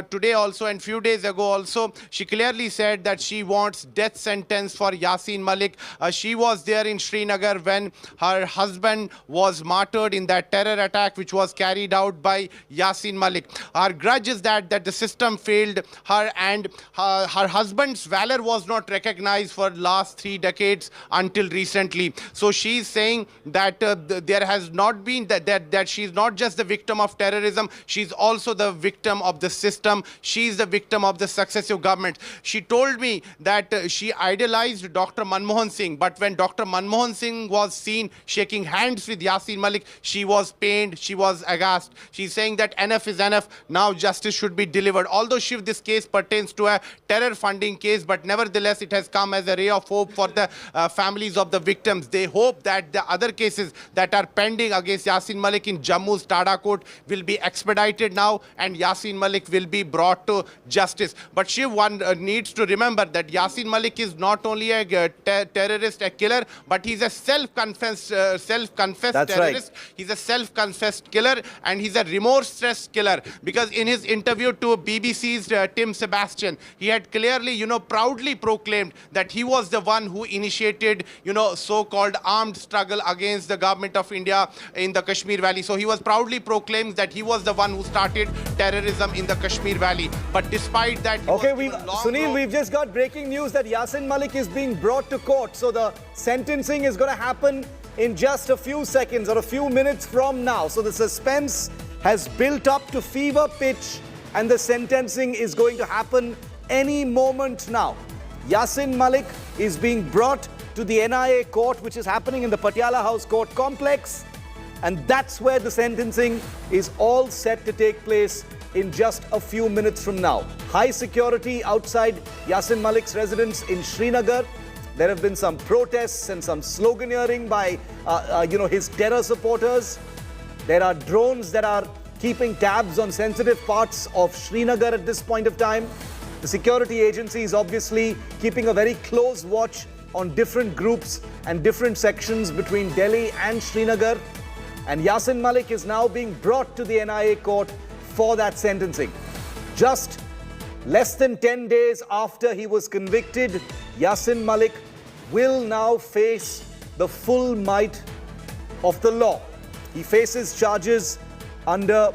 today also, and few days ago also. She clearly said that she wants death sentence for Yasin Malik. She was there in Srinagar when her husband was martyred in that terror attack which was carried out by Yasin Malik. Her grudge is that the system failed her, and her husband's valor was not recognized for last 3 decades until recently. So she's saying that there has not been that she's not just the victim of terrorism, she's also the victim of the system. She's the victim of the successive government. She told me that she idolized Dr. Manmohan Singh, but when Dr. Manmohan Singh was seen shaking hands with Yasin Malik, she was pained, she was aghast. She's saying that enough is enough, now justice should be delivered. Although Shiv, this case pertains to a terror funding case, but nevertheless it has come as a ray of hope for the families of the victims. They hope that the other cases that are pending against Yasin Malik in Jammu's Tada court will be expedited now and Yasin Malik will be brought to justice. But Shiv, one needs to remember that Yasin Malik is not only a terrorist, a killer, but he's a self-confessed terrorist. Right. He's a self-confessed killer and he's a remorseless killer, because in his interview to BBC's Tim Sebastian, he had clearly, proudly proclaimed that he was the one who initiated, so-called armed struggle against the government of India in the Kashmir Valley. So he was proudly proclaimed that he was the one who started terrorism in the Kashmir Valley. But despite that, Sunil, we've just got breaking news that Yasin Malik is being brought to court. So the sentencing is going to happen in just a few seconds or a few minutes from now. So the suspense has built up to fever pitch and the sentencing is going to happen any moment now. Yasin Malik is being brought to the NIA court, which is happening in the Patiala House Court complex. And that's where the sentencing is all set to take place in just a few minutes from now. High security outside Yasin Malik's residence in Srinagar. There have been some protests and some sloganeering by, his terror supporters. There are drones that are keeping tabs on sensitive parts of Srinagar at this point of time. The security agency is obviously keeping a very close watch on different groups and different sections between Delhi and Srinagar. And Yasin Malik is now being brought to the NIA court for that sentencing. Just less than 10 days after he was convicted, Yasin Malik will now face the full might of the law. He faces charges under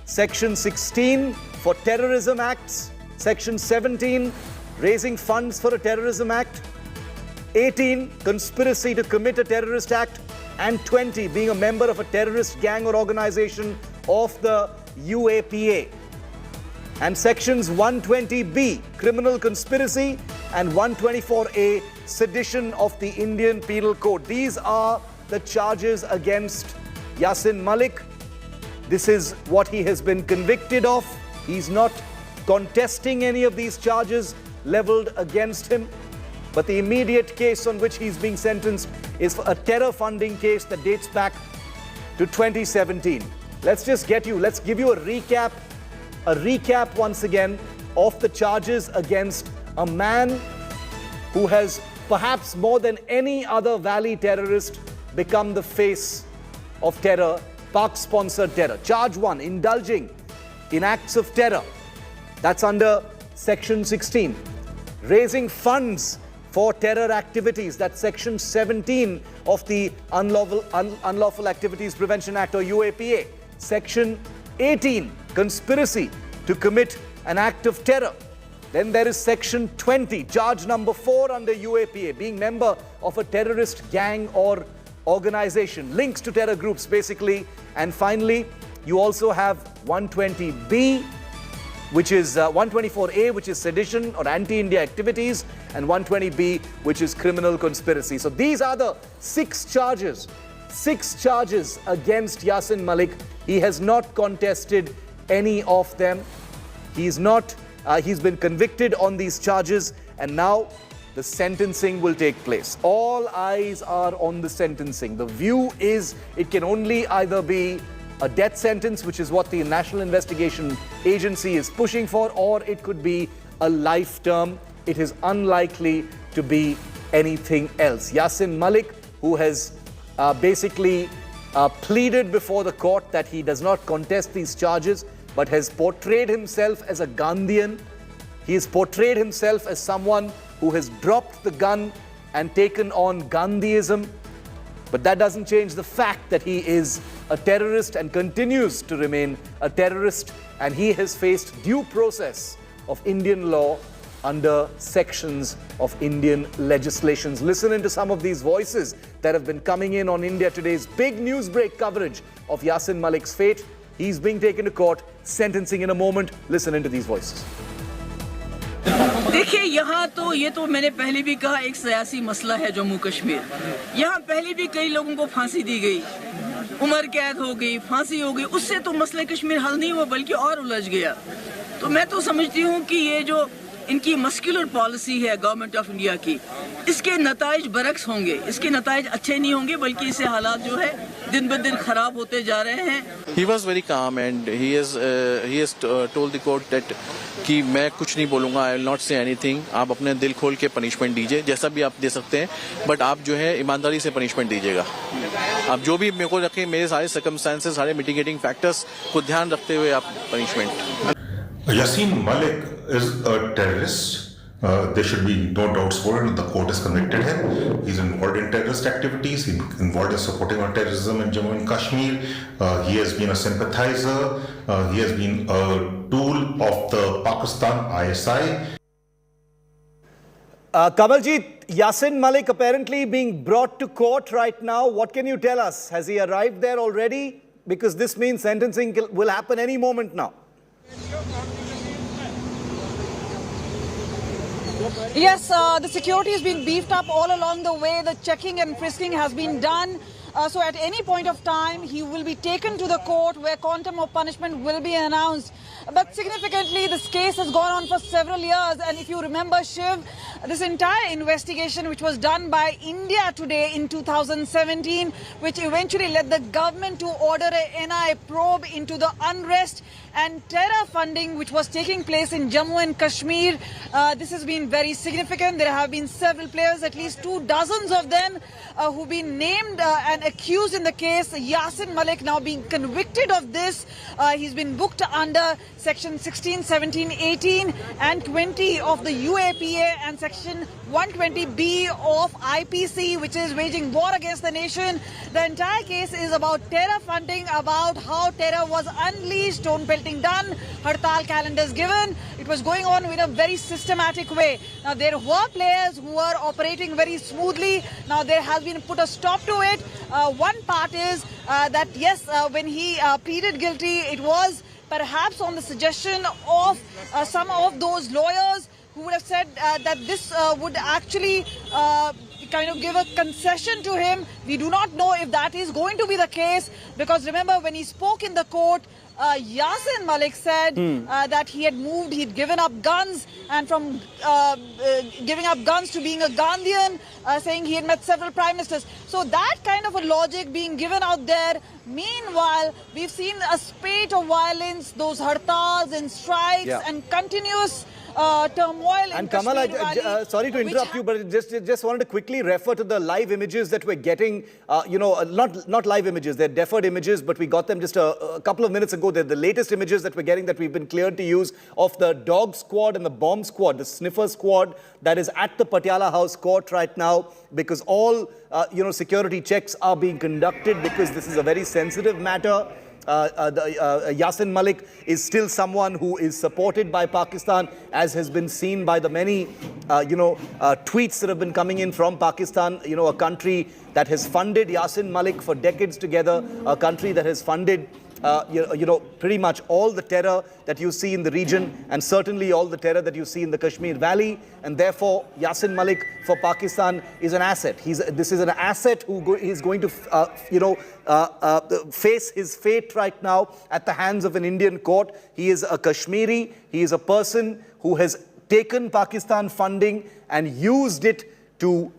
Section 16 for terrorism acts, Section 17, raising funds for a terrorism act, 18, conspiracy to commit a terrorist act, and 20, being a member of a terrorist gang or organization of the UAPA. And sections 120B, criminal conspiracy, and 124A, sedition of the Indian Penal Code. These are the charges against Yasin Malik. This is what he has been convicted of. He's not contesting any of these charges leveled against him. But the immediate case on which he's being sentenced is for a terror funding case that dates back to 2017. Let's give you a recap once again of the charges against a man who has perhaps more than any other Valley terrorist become the face of terror, Pak-sponsored terror. Charge 1, indulging in acts of terror. That's under Section 16. Raising funds for terror activities. That's Section 17 of the Unlawful Activities Prevention Act, or UAPA. Section 18, conspiracy to commit an act of terror. Then there is Section 20, charge number 4 under UAPA, being member of a terrorist gang or organization, links to terror groups basically. And finally, you also have 120B, which is 124A, which is sedition or anti-India activities, and 120B, which is criminal conspiracy. So these are the 6 charges against Yasin Malik. He has not contested any of them. He's been convicted on these charges, and now the sentencing will take place. All eyes are on the sentencing. The view is it can only either be a death sentence, which is what the National Investigation Agency is pushing for, or it could be a life term. It is unlikely to be anything else. Yasin Malik, who has basically pleaded before the court that he does not contest these charges, but has portrayed himself as a Gandhian. He has portrayed himself as someone who has dropped the gun and taken on Gandhiism. But that doesn't change the fact that he is a terrorist and continues to remain a terrorist, and he has faced due process of Indian law under sections of Indian legislations. Listen into some of these voices that have been coming in on India Today's big news break coverage of Yasin Malik's fate. He's being taken to court, sentencing in a moment. Listen into these voices. देखिए यहाँ तो ये तो मैंने पहले भी कहा एक सियासी मसला है जम्मू कश्मीर। यहाँ पहले भी कई लोगों को फांसी दी गई, उम्र कैद हो गई, फांसी हो गई, उससे तो मसला कश्मीर हल नहीं हुआ बल्कि और उलझ गया। तो मैं तो समझती हूँ कि ये जो इनकी मस्कुलर पॉलिसी है गवर्नमेंट ऑफ इंडिया की, इसके नताइज बरक्स होंगे, इसके नताइज अच्छे नहीं होंगे बल्कि इससे हालात जो है दिन ब दिन खराब होते जा रहे हैं। He was very calm and he has told the court that कि मैं कुछ नहीं बोलूँगा, I will not say anything. आप अपने दिल खोल के पनिशमेंट दीजिए, जैसा भी आप दे सकते हैं, बट आप जो है ईमानदारी से पनिशमेंट दीजिएगा। आप जो भी मेरे को रखें, मेरे सारे सर्कमस्टेंसेस, सारे मिटिगेटिंग फैक्टर्स को ध्यान रखते हुए आप punishment. Yassin Malik is a terrorist. There should be no doubts for it. The court has convicted him. He's involved in terrorist activities. He's involved in supporting on terrorism in Jammu and Kashmir. He has been a sympathizer. He has been a tool of the Pakistan ISI. Kamaljeet, Yassin Malik apparently being brought to court right now. What can you tell us? Has he arrived there already? Because this means sentencing will happen any moment now. Yes, the security has been beefed up all along the way. The checking and frisking has been done. So at any point of time, he will be taken to the court where quantum of punishment will be announced. But significantly, this case has gone on for several years. And if you remember, Shiv, this entire investigation which was done by India Today in 2017, which eventually led the government to order a NI probe into the unrest and terror funding which was taking place in Jammu and Kashmir. This has been very significant. There have been several players, at least 24 of them, who've been named and accused in the case. Yassin Malik now being convicted of this. He's been booked under Section 16, 17, 18 and 20 of the UAPA and Section 120B of IPC, which is waging war against the nation. The entire case is about terror funding, about how terror was unleashed, stone pelting done, hartal calendars given. It was going on in a very systematic way. Now, there were players who were operating very smoothly. Now, there has been put a stop to it. One part is that, yes, when he pleaded guilty, it was perhaps on the suggestion of some of those lawyers who would have said that this would actually kind of give a concession to him. We do not know if that is going to be the case, because remember when he spoke in the court, Yassin Malik said that he had moved, he'd given up guns, and from giving up guns to being a Gandhian, saying he had met several prime ministers. So that kind of a logic being given out there. Meanwhile, we've seen a spate of violence, those hartals and strikes and continuous turmoil in and Kamal, sorry to interrupt you, but just wanted to quickly refer to the live images that we're getting. Not live images, they're deferred images, but we got them just a couple of minutes ago. They're the latest images that we're getting that we've been cleared to use of the dog squad and the bomb squad, the sniffer squad that is at the Patiala House court right now, because all security checks are being conducted because this is a very sensitive matter. Yassin Malik is still someone who is supported by Pakistan, as has been seen by the many, tweets that have been coming in from Pakistan, a country that has funded Yassin Malik for decades together, a country that has funded pretty much all the terror that you see in the region, and certainly all the terror that you see in the Kashmir Valley. And therefore, Yassin Malik for Pakistan is an asset. This is an asset who is going to, face his fate right now at the hands of an Indian court. He is a Kashmiri. He is a person who has taken Pakistan funding and used it to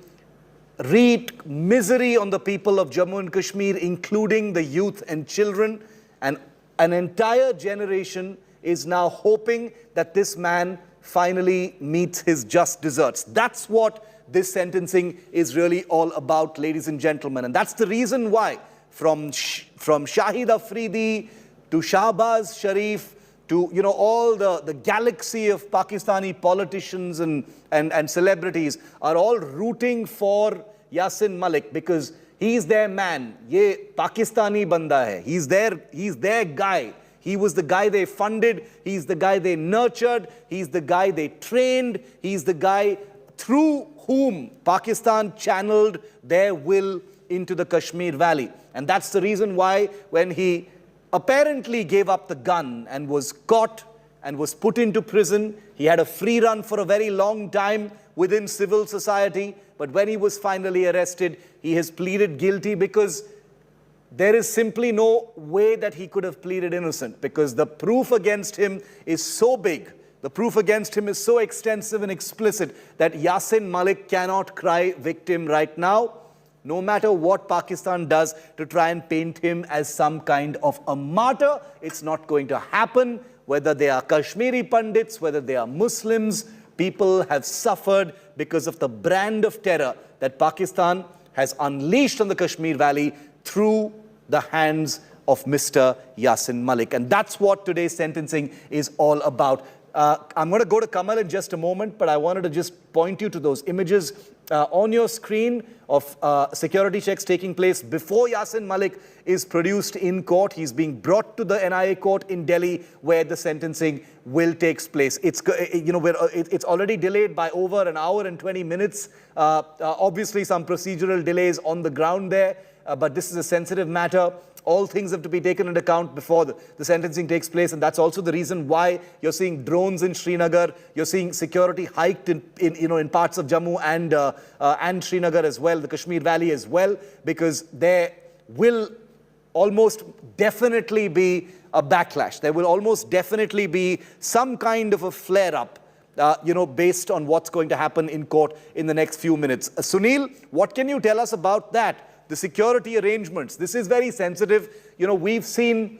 wreak misery on the people of Jammu and Kashmir, including the youth and children. And an entire generation is now hoping that this man finally meets his just deserts. That's what this sentencing is really all about, ladies and gentlemen. And that's the reason why from Shahid Afridi to Shahbaz Sharif to all the galaxy of Pakistani politicians and celebrities are all rooting for Yassin Malik, because he's their man. Ye Pakistani banda hai. He's their guy. He was the guy they funded. He's the guy they nurtured. He's the guy they trained. He's the guy through whom Pakistan channeled their will into the Kashmir Valley. And that's the reason why when he apparently gave up the gun and was caught and was put into prison. He had a free run for a very long time within civil society, but when he was finally arrested, he has pleaded guilty because there is simply no way that he could have pleaded innocent, because the proof against him is so big, the proof against him is so extensive and explicit that Yasin Malik cannot cry victim right now, no matter what Pakistan does to try and paint him as some kind of a martyr. It's not going to happen. Whether they are Kashmiri Pandits, whether they are Muslims, people have suffered because of the brand of terror that Pakistan has unleashed on the Kashmir Valley through the hands of Mr. Yasin Malik. And that's what today's sentencing is all about. I'm going to go to Kamal in just a moment, but I wanted to just point you to those images on your screen of security checks taking place before Yasin Malik is produced in court. He's being brought to the NIA court in Delhi, where the sentencing will take place. It's it's already delayed by over an hour and 20 minutes. Obviously, some procedural delays on the ground there, but this is a sensitive matter. All things have to be taken into account before the sentencing takes place, and that's also the reason why you're seeing drones in Srinagar. You're seeing security hiked in parts of Jammu and Srinagar as well, the Kashmir Valley as well, because there will almost definitely be a backlash. There will almost definitely be some kind of a flare-up, based on what's going to happen in court in the next few minutes. Sunil, what can you tell us about that? The security arrangements. This is very sensitive. We've seen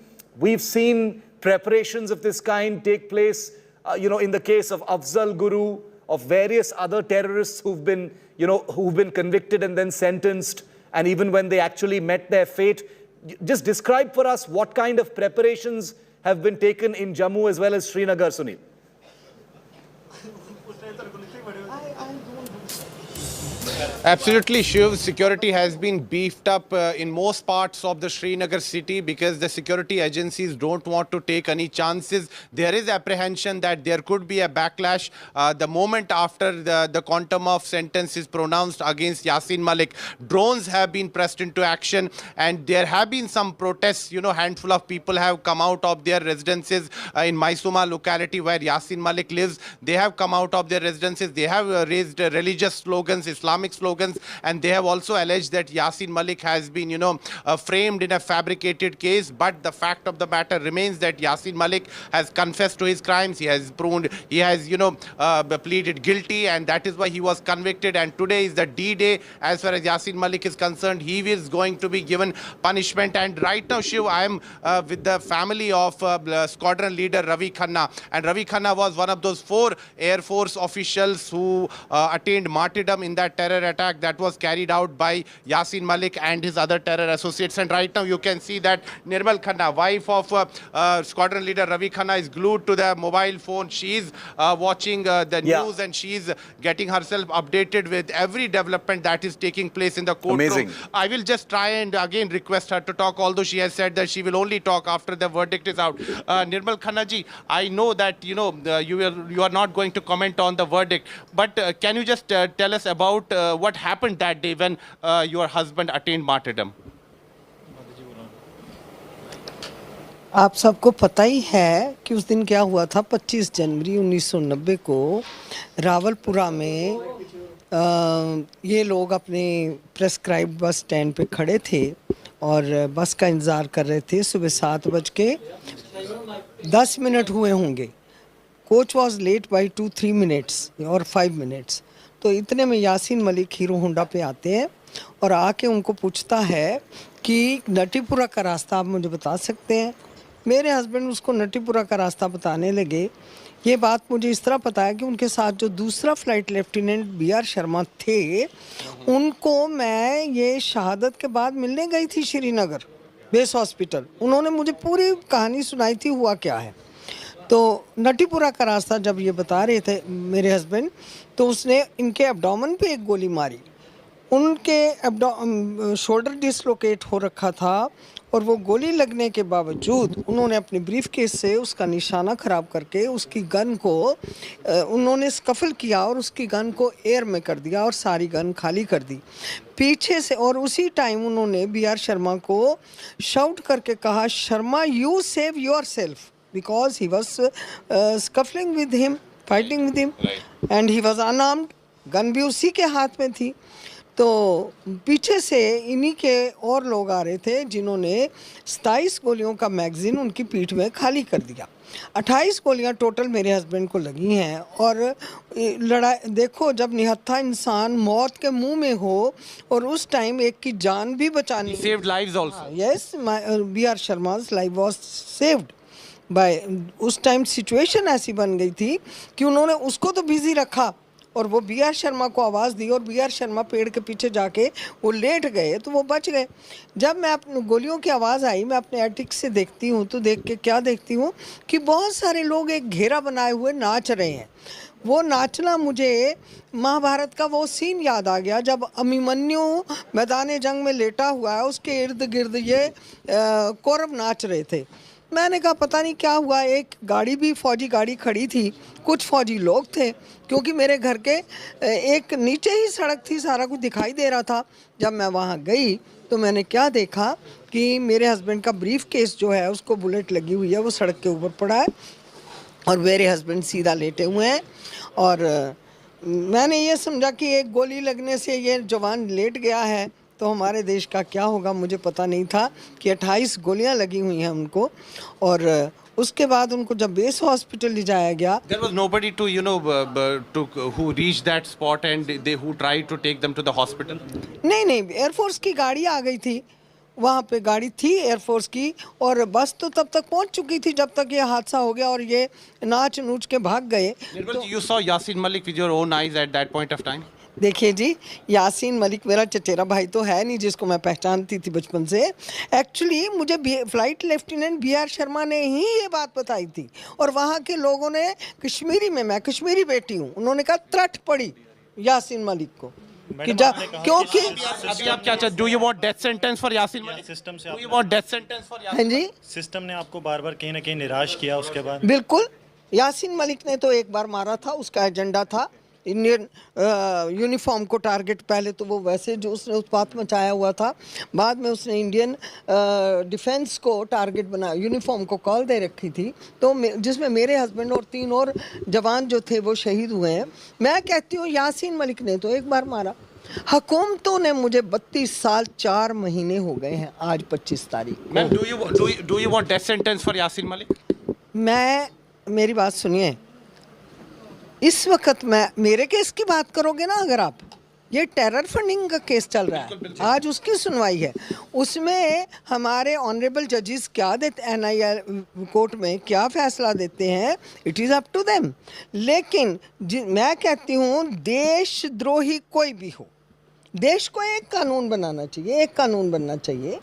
preparations of this kind take place, in the case of Afzal Guru, of various other terrorists who've been convicted and then sentenced, and even when they actually met their fate. Just describe for us what kind of preparations have been taken in Jammu as well as Srinagar, Sunil. Absolutely, Shiv. Security has been beefed up in most parts of the Srinagar city because the security agencies don't want to take any chances. There is apprehension that there could be a backlash the moment after the quantum of sentence is pronounced against Yasin Malik. Drones have been pressed into action, and there have been some protests. Handful of people have come out of their residences in Maisuma locality where Yasin Malik lives. They have come out of their residences. They have raised religious slogans, Islamic slogans, and they have also alleged that Yasin Malik has been, framed in a fabricated case. But the fact of the matter remains that Yasin Malik has confessed to his crimes. He has pleaded guilty, and that is why he was convicted. And today is the D-Day as far as Yasin Malik is concerned. He is going to be given punishment. And right now, Shiv, I am with the family of squadron leader Ravi Khanna. And Ravi Khanna was one of those 4 Air Force officials who attained martyrdom in that terror attack that was carried out by Yasin Malik and his other terror associates. And right now you can see that Nirmal Khanna, wife of squadron leader Ravi Khanna, is glued to the mobile phone. She is watching the news, and she is getting herself updated with every development that is taking place in the courtroom. Amazing. I will just try and again request her to talk, although she has said that she will only talk after the verdict is out. Nirmal Khanna ji, I know that you are not going to comment on the verdict, but can you just tell us about what happened that day when your husband attained martyrdom? आप सबको पता ही है कि उस दिन क्या हुआ था। 25 जनवरी 1990 को रावलपुरा में ये लोग अपने प्रेस्क्राइब्ड बस स्टैंड पे खड़े थे और बस का इंतज़ार कर रहे थे। सुबह 7:10 हुए होंगे। Coach was late by 2-3 minutes और 5 मिनट्स। तो इतने में यासीन मलिक हीरो होंडा पे आते हैं और आके उनको पूछता है कि नटीपुरा का रास्ता आप मुझे बता सकते हैं। मेरे हस्बैंड उसको नटीपुरा का रास्ता बताने लगे। ये बात मुझे इस तरह पता है कि उनके साथ जो दूसरा फ्लाइट लेफ्टिनेंट BR शर्मा थे, उनको मैं ये शहादत के बाद मिलने गई थी श्रीनगर बेस हॉस्पिटल। उन्होंने मुझे पूरी कहानी सुनाई थी हुआ क्या है। तो नटीपुरा का रास्ता जब ये बता रहे थे मेरे हस्बैंड, तो उसने इनके एब्डोमेन पे एक गोली मारी। उनके शोल्डर डिसलोकेट हो रखा था और वो गोली लगने के बावजूद उन्होंने अपने ब्रीफ केस से उसका निशाना ख़राब करके उसकी गन को उन्होंने स्कफल किया और उसकी गन को एयर में कर दिया और सारी गन खाली कर दी पीछे से। और उसी टाइम उन्होंने बी.आर. शर्मा को शाउट करके कहा, Sharma you save yourself, because he was scuffling with him, fighting with him and he was unarmed, gun भी उसी के हाथ में थी। तो पीछे से इन्हीं के और लोग आ रहे थे जिन्होंने 27 गोलियों का मैगज़ीन उनकी पीठ में खाली कर दिया। 28 गोलियां टोटल मेरे हस्बैंड को लगी हैं। और लड़ाई देखो, जब निहत्था इंसान मौत के मुंह में हो और उस टाइम एक की जान भी बचानी, saved lives also. Yes, B.R. Sharma's life was saved by, उस टाइम सिचुएशन ऐसी बन गई थी कि उन्होंने उसको तो बिजी रखा और वो बी.आर. शर्मा को आवाज़ दी और बी.आर. शर्मा पेड़ के पीछे जाके वो लेट गए तो वो बच गए। जब मैं अपने गोलियों की आवाज़ आई, मैं अपने एटिक से देखती हूँ तो देख के क्या देखती हूँ कि बहुत सारे लोग एक घेरा बनाए हुए नाच रहे हैं। वो नाचना मुझे महाभारत का वो सीन याद आ गया जब अभिमन्यु मैदान जंग में लेटा हुआ है, उसके इर्द गिर्द ये कौरव नाच रहे थे। मैंने कहा पता नहीं क्या हुआ। एक गाड़ी भी फौजी गाड़ी खड़ी थी, कुछ फौजी लोग थे, क्योंकि मेरे घर के एक नीचे ही सड़क थी, सारा कुछ दिखाई दे रहा था। जब मैं वहाँ गई तो मैंने क्या देखा कि मेरे हस्बैंड का ब्रीफ केस जो है उसको बुलेट लगी हुई है, वो सड़क के ऊपर पड़ा है और मेरे हस्बैंड सीधा लेटे हुए हैं। और मैंने ये समझा कि एक गोली लगने से ये जवान लेट गया है तो हमारे देश का क्या होगा। मुझे पता नहीं था कि 28 गोलियां लगी हुई हैं उनको। और उसके बाद उनको जब बेस हॉस्पिटल ले जाया गया, there was nobody to who reached that spot and they who tried to take them to the hospital. नहीं, एयरफोर्स की गाड़ी आ गई थी, वहाँ पे गाड़ी थी एयरफोर्स की और बस तो तब तक पहुँच चुकी थी जब तक ये हादसा हो गया और ये नाच नूच के भाग गए। You saw Yasin Malik with your own eyes at that point of time? देखिए जी, यासीन मलिक मेरा चचेरा भाई तो है नहीं जिसको मैं पहचानती थी बचपन से। एक्चुअली मुझे फ्लाइट लेफ्टिनेंट बी.आर. शर्मा ने ही ये बात बताई थी और वहाँ के लोगों ने कश्मीरी में, मैं कश्मीरी बेटी हूँ, उन्होंने कहा त्रट पड़ी यासीन मलिक को कि क्योंकि अभी आप क्या चाहते, do you want death sentence for Yasin Malik? System से Do you want death sentence for Yasin? हाँ जी, सिस्टम ने आपको बार बार कहीं ना कहीं निराश किया उसके बाद? बिल्कुल। यासीन मलिक ने तो एक बार मारा था, उसका एजेंडा था इंडियन यूनिफॉर्म को टारगेट। पहले तो वो वैसे जो उसने उत्पात मचाया हुआ था, बाद में उसने इंडियन डिफेंस को टारगेट बना, यूनिफॉर्म को कॉल दे रखी थी, तो जिसमें मेरे हस्बैंड और 3 और जवान जो थे वो शहीद हुए हैं। मैं कहती हूँ यासीन मलिक ने तो एक बार मारा, हुकूमतों ने मुझे 32 साल 4 महीने हो गए हैं आज 25 तारीख। Ma'am, do you want death sentence for Yasin Malik? मेरी बात सुनिए, इस वक्त मेरे केस की बात करोगे ना, अगर आप, ये टेरर फंडिंग का केस चल रहा है, आज उसकी सुनवाई है, उसमें हमारे ऑनरेबल जजेस क्या देते, एनआईए कोर्ट में क्या फैसला देते हैं, it is up to them. लेकिन मैं कहती हूँ देशद्रोही कोई भी हो, देश को एक कानून बनाना चाहिए, एक कानून बनना चाहिए।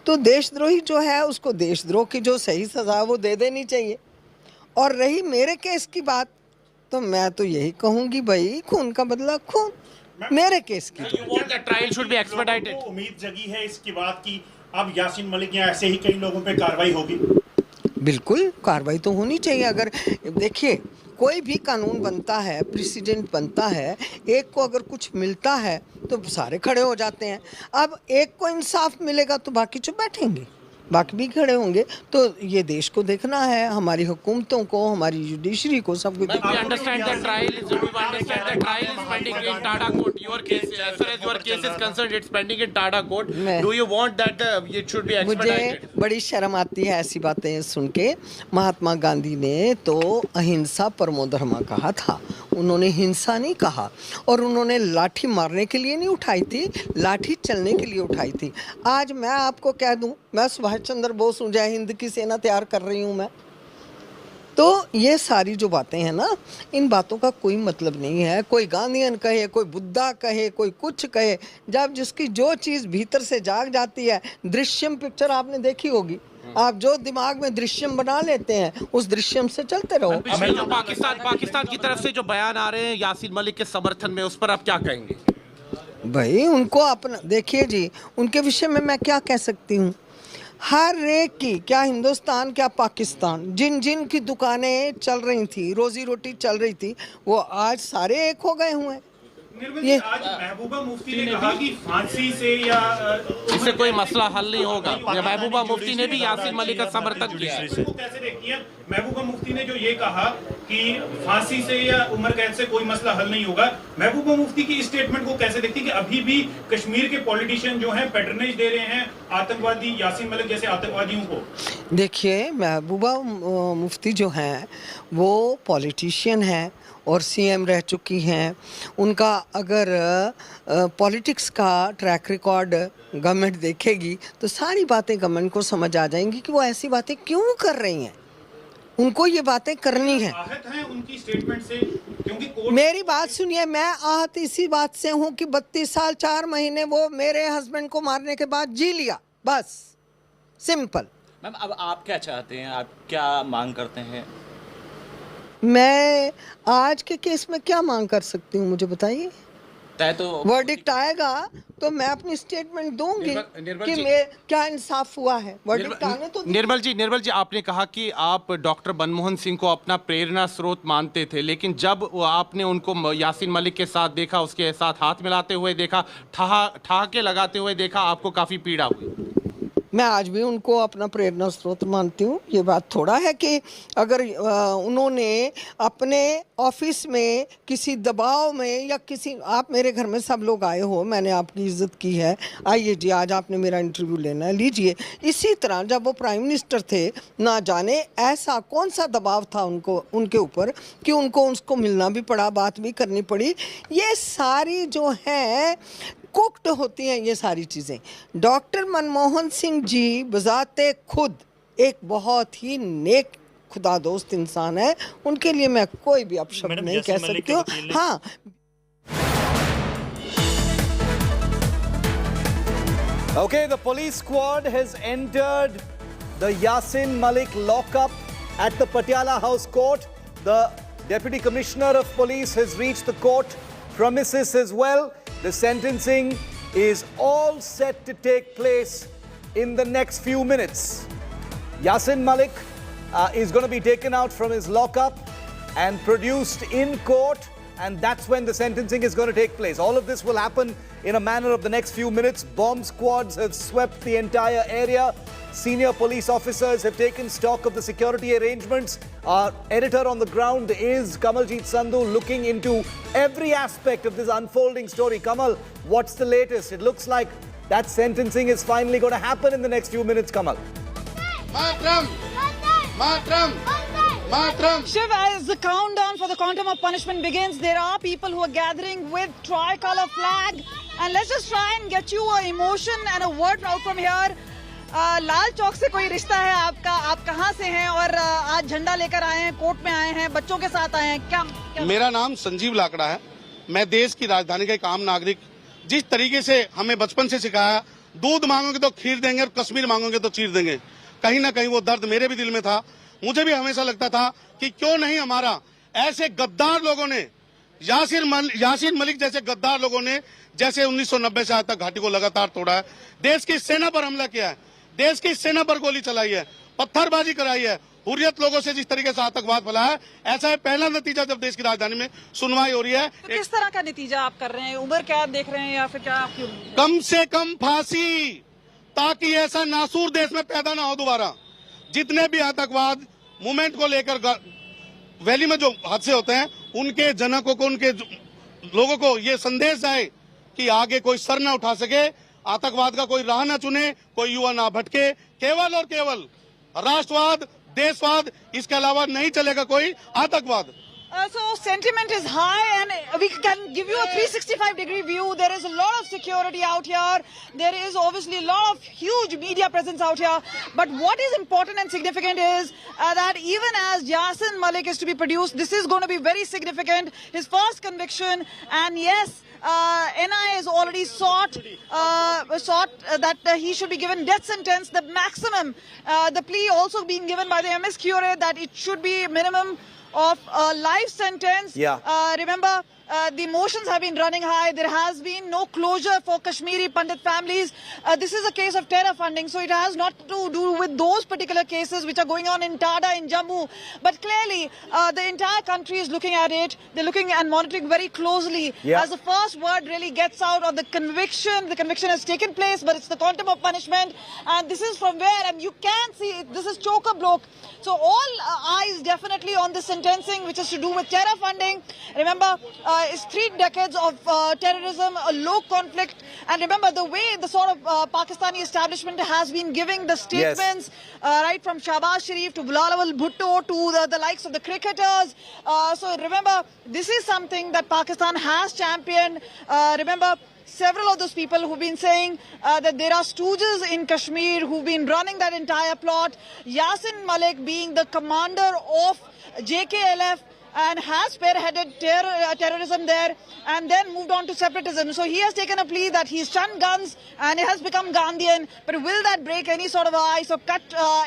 तो देशद्रोही जो है उसको देशद्रोह की जो सही सज़ा वो दे देनी चाहिए। और रही मेरे केस की बात, तो मैं तो यही कहूँगी भाई, खून का बदला खून, मेरे केस की। उम्मीद जगी है इसकी बात की अब यासीन मलिक या ऐसे ही कई लोगों पे कार्रवाई होगी? बिल्कुल, कार्रवाई तो होनी चाहिए। अगर देखिए, कोई भी कानून बनता है, प्रेसिडेंट बनता है, एक को अगर कुछ मिलता है तो सारे खड़े हो जाते हैं। अब एक को इंसाफ मिलेगा तो बाकी चुप बैठेंगे, बाकी भी खड़े होंगे। तो ये देश को देखना है, हमारी हुकूमतों को, हमारी जुडिशरी को, सब कुछ। मुझे बड़ी शर्म आती है ऐसी बातें सुन के। महात्मा गांधी ने तो अहिंसा परमो धर्मा कहा था, उन्होंने हिंसा नहीं कहा। और उन्होंने लाठी मारने के लिए नहीं उठाई थी, लाठी चलने के लिए उठाई थी। आज मैं आपको कह दूं, मैं सुभाष चंद्र बोस हूँ, जय हिंद की सेना तैयार कर रही हूँ मैं। तो ये सारी जो बातें हैं ना, इन बातों का कोई मतलब नहीं है। कोई गांधीयन कहे, कोई बुद्धा कहे, कोई कुछ कहे, जब जिसकी जो चीज़ भीतर से जाग जाती है। दृश्यम पिक्चर आपने देखी होगी, आप जो दिमाग में दृश्यम बना लेते हैं उस दृश्यम से चलते रहो। जो पाकिस्तान की तरफ से जो बयान आ रहे हैं यासीन मलिक के समर्थन में, उस पर आप क्या कहेंगे? भाई उनको अपना देखिए जी, उनके विषय में मैं क्या कह सकती हूँ। हर एक की, क्या हिंदुस्तान क्या पाकिस्तान, जिन जिन की दुकानें चल रही थी, रोजी रोटी चल रही थी, वो आज सारे एक हो गए हुए हैं। ये आज महबूबा मुफ्ती ने कहा कि फांसी से या इससे कोई मसला हल नहीं होगा। महबूबा मुफ्ती ने भी यासीन मलिक का समर्थन किया है। कैसे देखती हैं? महबूबा मुफ्ती ने जो ये कहा कि फांसी से या उम्र कैद से कोई मसला हल नहीं होगा, महबूबा मुफ्ती की स्टेटमेंट को कैसे देखती हैं कि अभी भी कश्मीर के पॉलिटिशियन जो हैं पैट्रनेज दे रहे हैं आतंकवादी यासीन मलिक जैसे आतंकवादियों को? देखिए, महबूबा मुफ्ती जो हैं वो पॉलिटिशियन हैं और सीएम रह चुकी हैं। उनका अगर पॉलिटिक्स का ट्रैक रिकॉर्ड गवर्नमेंट देखेगी तो सारी बातें गवर्नमेंट को समझ आ जाएंगी कि वो ऐसी बातें क्यों कर रही हैं। उनको ये बातें करनी है। आहत हैं उनकी स्टेटमेंट से, क्योंकि मेरी बात सुनिए, मैं आहत इसी बात से हूँ कि 32 साल 4 महीने वो मेरे हस्बैंड को मारने के बाद जी लिया, बस सिंपल। मैम अब आप क्या चाहते हैं, आप क्या मांग करते हैं? मैं आज के केस में क्या मांग कर सकती हूँ, मुझे बताइए। तो वर्डिक्ट आएगा तो मैं अपनी स्टेटमेंट दूंगी कि मैं क्या इंसाफ हुआ है। वर्डिक्ट आने तो निर्मल जी, आपने कहा कि आप डॉक्टर मनमोहन सिंह को अपना प्रेरणा स्रोत मानते थे, लेकिन जब आपने उनको यासीन मलिक के साथ देखा, उसके साथ हाथ मिलाते हुए देखा, ठहाके लगाते हुए देखा, आपको काफी पीड़ा हुई। मैं आज भी उनको अपना प्रेरणा स्रोत मानती हूँ। ये बात थोड़ा है कि अगर उन्होंने अपने ऑफिस में किसी दबाव में या किसी, आप मेरे घर में सब लोग आए हो, मैंने आपकी इज्जत की है, आइए जी आज आपने मेरा इंटरव्यू लेना है, लीजिए। इसी तरह जब वो प्राइम मिनिस्टर थे, ना जाने ऐसा कौन सा दबाव था उनके ऊपर कि उनको उसको मिलना भी पड़ा, बात भी करनी पड़ी। ये सारी जो है कुक्ड होती हैं ये सारी चीज़ें। डॉक्टर मनमोहन सिंह जी बजाते खुद एक बहुत ही नेक खुदा दोस्त इंसान है, उनके लिए मैं कोई भी अपशब्द नहीं कह सकती हूँ। हाँ, Okay, the police squad has entered the Yasin Malik lockup at the Patiala House Court. The Deputy Commissioner of Police has reached the court premises as well. The sentencing is all set to take place in the next few minutes. Yasin Malik is going to be taken out from his lockup and produced in court, and that's when the sentencing is going to take place. All of this will happen in a manner of the next few minutes. Bomb squads have swept the entire area. Senior police officers have taken stock of the security arrangements. Our editor on the ground is Kamaljeet Sandhu, looking into every aspect of this unfolding story. Kamal, what's the latest? It looks like that sentencing is finally going to happen in the next few minutes, Kamal. Matram! Matram! Matram! Shiv, as the countdown for the quantum of punishment begins, there are people who are gathering with tricolour flag. And let's just try and get you an emotion and a word out from here. Lal Chowk से कोई रिश्ता है आपका? आप कहाँ से हैं और आज झंडा लेकर आए हैं, कोर्ट में आए हैं, बच्चों के साथ आए हैं, क्या? मेरा नाम संजीव लाकड़ा है। मैं देश की राजधानी का एक आम नागरिक। जिस तरीके से हमें बचपन से सिखाया, दूध मांगोगे तो खीर देंगे और कश्मीर मांगोगे तो चीर देंगे, कहीं ना कहीं वो दर्द मेरे भी दिल में था। मुझे भी हमेशा लगता था कि क्यों नहीं हमारा ऐसे गद्दार लोगों ने, यासीन मलिक जैसे गद्दार लोगों ने, जैसे 1990 से आज तक घाटी को लगातार तोड़ा है, देश की सेना पर हमला किया है, देश की सेना पर गोली चलाई है, पत्थरबाजी कराई है, हुर्रियत लोगों से जिस तरीके से आतंकवाद फैला है, ऐसा है पहला नतीजा जब देश की राजधानी में सुनवाई हो रही है। तो किस तरह का नतीजा आप कर रहे हैं? उम्र कैद देख रहे हैं या फिर क्या? कम से कम फांसी, ताकि ऐसा नासूर देश में पैदा ना हो दोबारा। जितने भी आतंकवाद मूवमेंट को लेकर वैली में जो हादसे होते हैं, उनके जनकों को, उनके लोगों को ये संदेश जाए कि आगे कोई सर ना उठा सके, आतंकवाद का कोई राह ना चुने, कोई युवा ना भटके। केवल और केवल राष्ट्रवाद, देशवाद, इसके अलावा नहीं चलेगा कोई आतंकवाद। So sentiment is high and we can give you a 365-degree view. There is a lot of security out here. There is obviously a lot of huge media presence out here. But what is important and significant is that even as Yasin Malik is to be produced, this is going to be very significant. His first conviction, and yes, NI has already sought that he should be given death sentence, the maximum. The plea also being given by the MS Cure that it should be minimum of a life sentence. Yeah. Remember, the emotions have been running high. There has been no closure for Kashmiri Pandit families. This is a case of terror funding, so it has not to do with those particular cases which are going on in Tada, in Jammu. But clearly, the entire country is looking at it. They're looking and monitoring very closely. As the first word really gets out of the conviction has taken place, but it's the quantum of punishment. And this is from where, and you can see it, this is choke-a-block. So all eyes definitely on the sentencing, which is to do with terror funding. Remember, it's 3 decades of terrorism, a low conflict. And remember, the way the sort of Pakistani establishment has been giving the statements, right from Shahbaz Sharif to Bilal Bhutto to the likes of the cricketers. So remember, this is something that Pakistan has championed. Remember, several of those people who've been saying that there are stooges in Kashmir who've been running that entire plot. Yasin Malik being the commander of JKLF and has spearheaded terrorism there and then moved on to separatism. So he has taken a plea that he's shunned guns and he has become Gandhian. But will that break any sort of ice or cut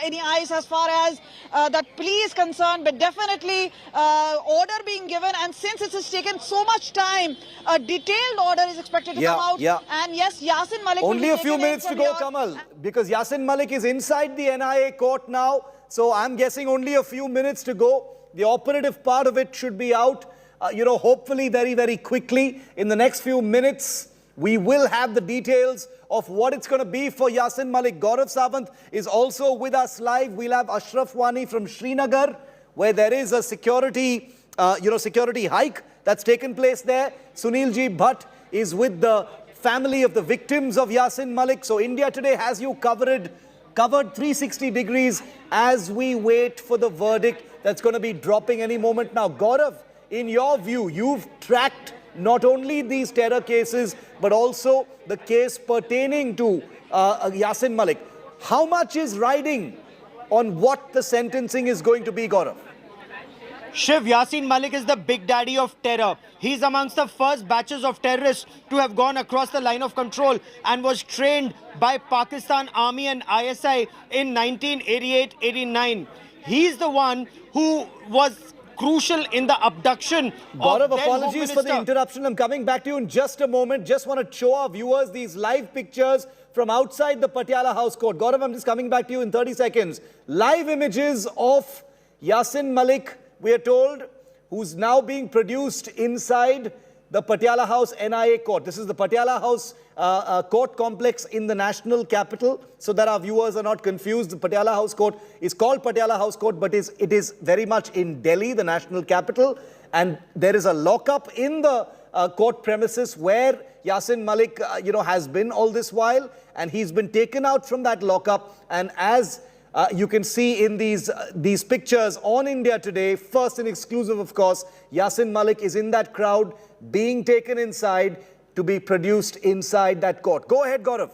any ice as far as that plea is concerned? But definitely order being given, and since it has taken so much time, a detailed order is expected to come out. And yes, Yasin Malik only a few minutes to go, Kamal, because Yasin Malik is inside the NIA court now. So I'm guessing only a few minutes to go. The operative part of it should be out, hopefully very, very quickly. In the next few minutes, we will have the details of what it's going to be for Yasin Malik. Gaurav Sawant is also with us live. We'll have Ashraf Wani from Srinagar, where there is a security hike that's taken place there. Sunil Ji Bhatt is with the family of the victims of Yasin Malik. So India Today has you covered 360 degrees as we wait for the verdict that's going to be dropping any moment now. Gaurav, in your view, you've tracked not only these terror cases, but also the case pertaining to Yasin Malik. How much is riding on what the sentencing is going to be, Gaurav? Shiv, Yasin Malik is the big daddy of terror. He's amongst the first batches of terrorists to have gone across the line of control and was trained by Pakistan Army and ISI in 1988-89. He's the one who was crucial in the abduction Gaurav, of apologies for the interruption. I'm coming back to you in just a moment. Just want to show our viewers these live pictures from outside the Patiala House Court. Gaurav, I'm just coming back to you in 30 seconds. Live images of Yasin Malik, we are told, who's now being produced inside the Patiala House NIA court. This is the Patiala House court complex in the national capital, so that our viewers are not confused. The Patiala House Court is called Patiala House Court, but it is very much in Delhi, the national capital. And there is a lockup in the court premises where Yasin Malik, has been all this while, and he's been taken out from that lockup. And as you can see in these pictures on India Today, first and exclusive, of course, Yasin Malik is in that crowd being taken inside to be produced inside that court. Go ahead, Gaurav.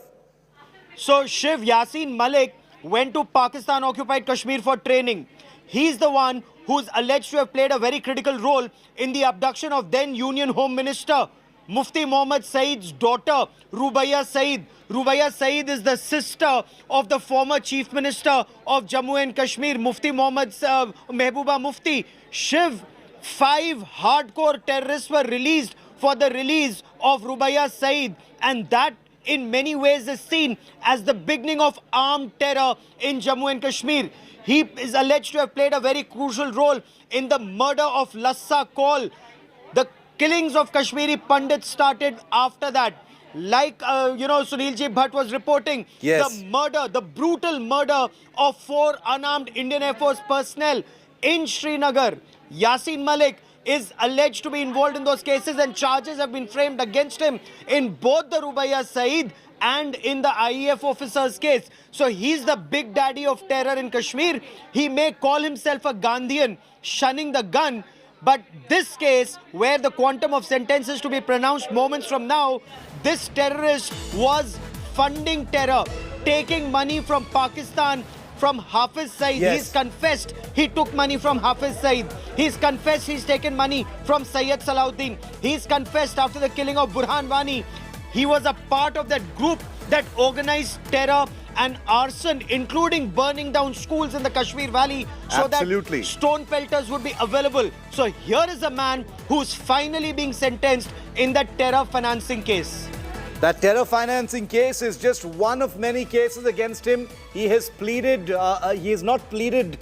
So, Shiv, Yasin Malik went to Pakistan-occupied Kashmir for training. He's the one who's alleged to have played a very critical role in the abduction of then Union Home Minister Mufti Mohammad Saeed's daughter, Rubaiya Saeed. Rubaiya Saeed is the sister of the former Chief Minister of Jammu and Kashmir, Mufti Mohammad Mehbooba Mufti. Shiv, 5 hardcore terrorists were released for the release of Rubaiya Saeed, and that in many ways is seen as the beginning of armed terror in Jammu and Kashmir. He is alleged to have played a very crucial role in the murder of Lassa Kaul. The killings of Kashmiri Pandits started after that. Like, Sunil Ji Bhatt was reporting, the brutal murder of 4 unarmed Indian Air Force personnel in Srinagar. Yasin Malik is alleged to be involved in those cases, and charges have been framed against him in both the Rubaiya Saeed and in the IEF officer's case. So he's the big daddy of terror in Kashmir. He may call himself a Gandhian, shunning the gun, but this case, where the quantum of sentences to be pronounced moments from now, this terrorist was funding terror, taking money from Pakistan, from Hafiz Saeed. He's confessed he took money from Hafiz Saeed. He's confessed he's taken money from Sayyid Salahuddin. He's confessed after the killing of Burhan Wani. he was a part of that group that organized terror and arson, including burning down schools in the Kashmir Valley so Absolutely. that stone pelters would be available. So here is a man who's finally being sentenced in that terror financing case. That terror financing case is just one of many cases against him. He has pleaded, he has not pleaded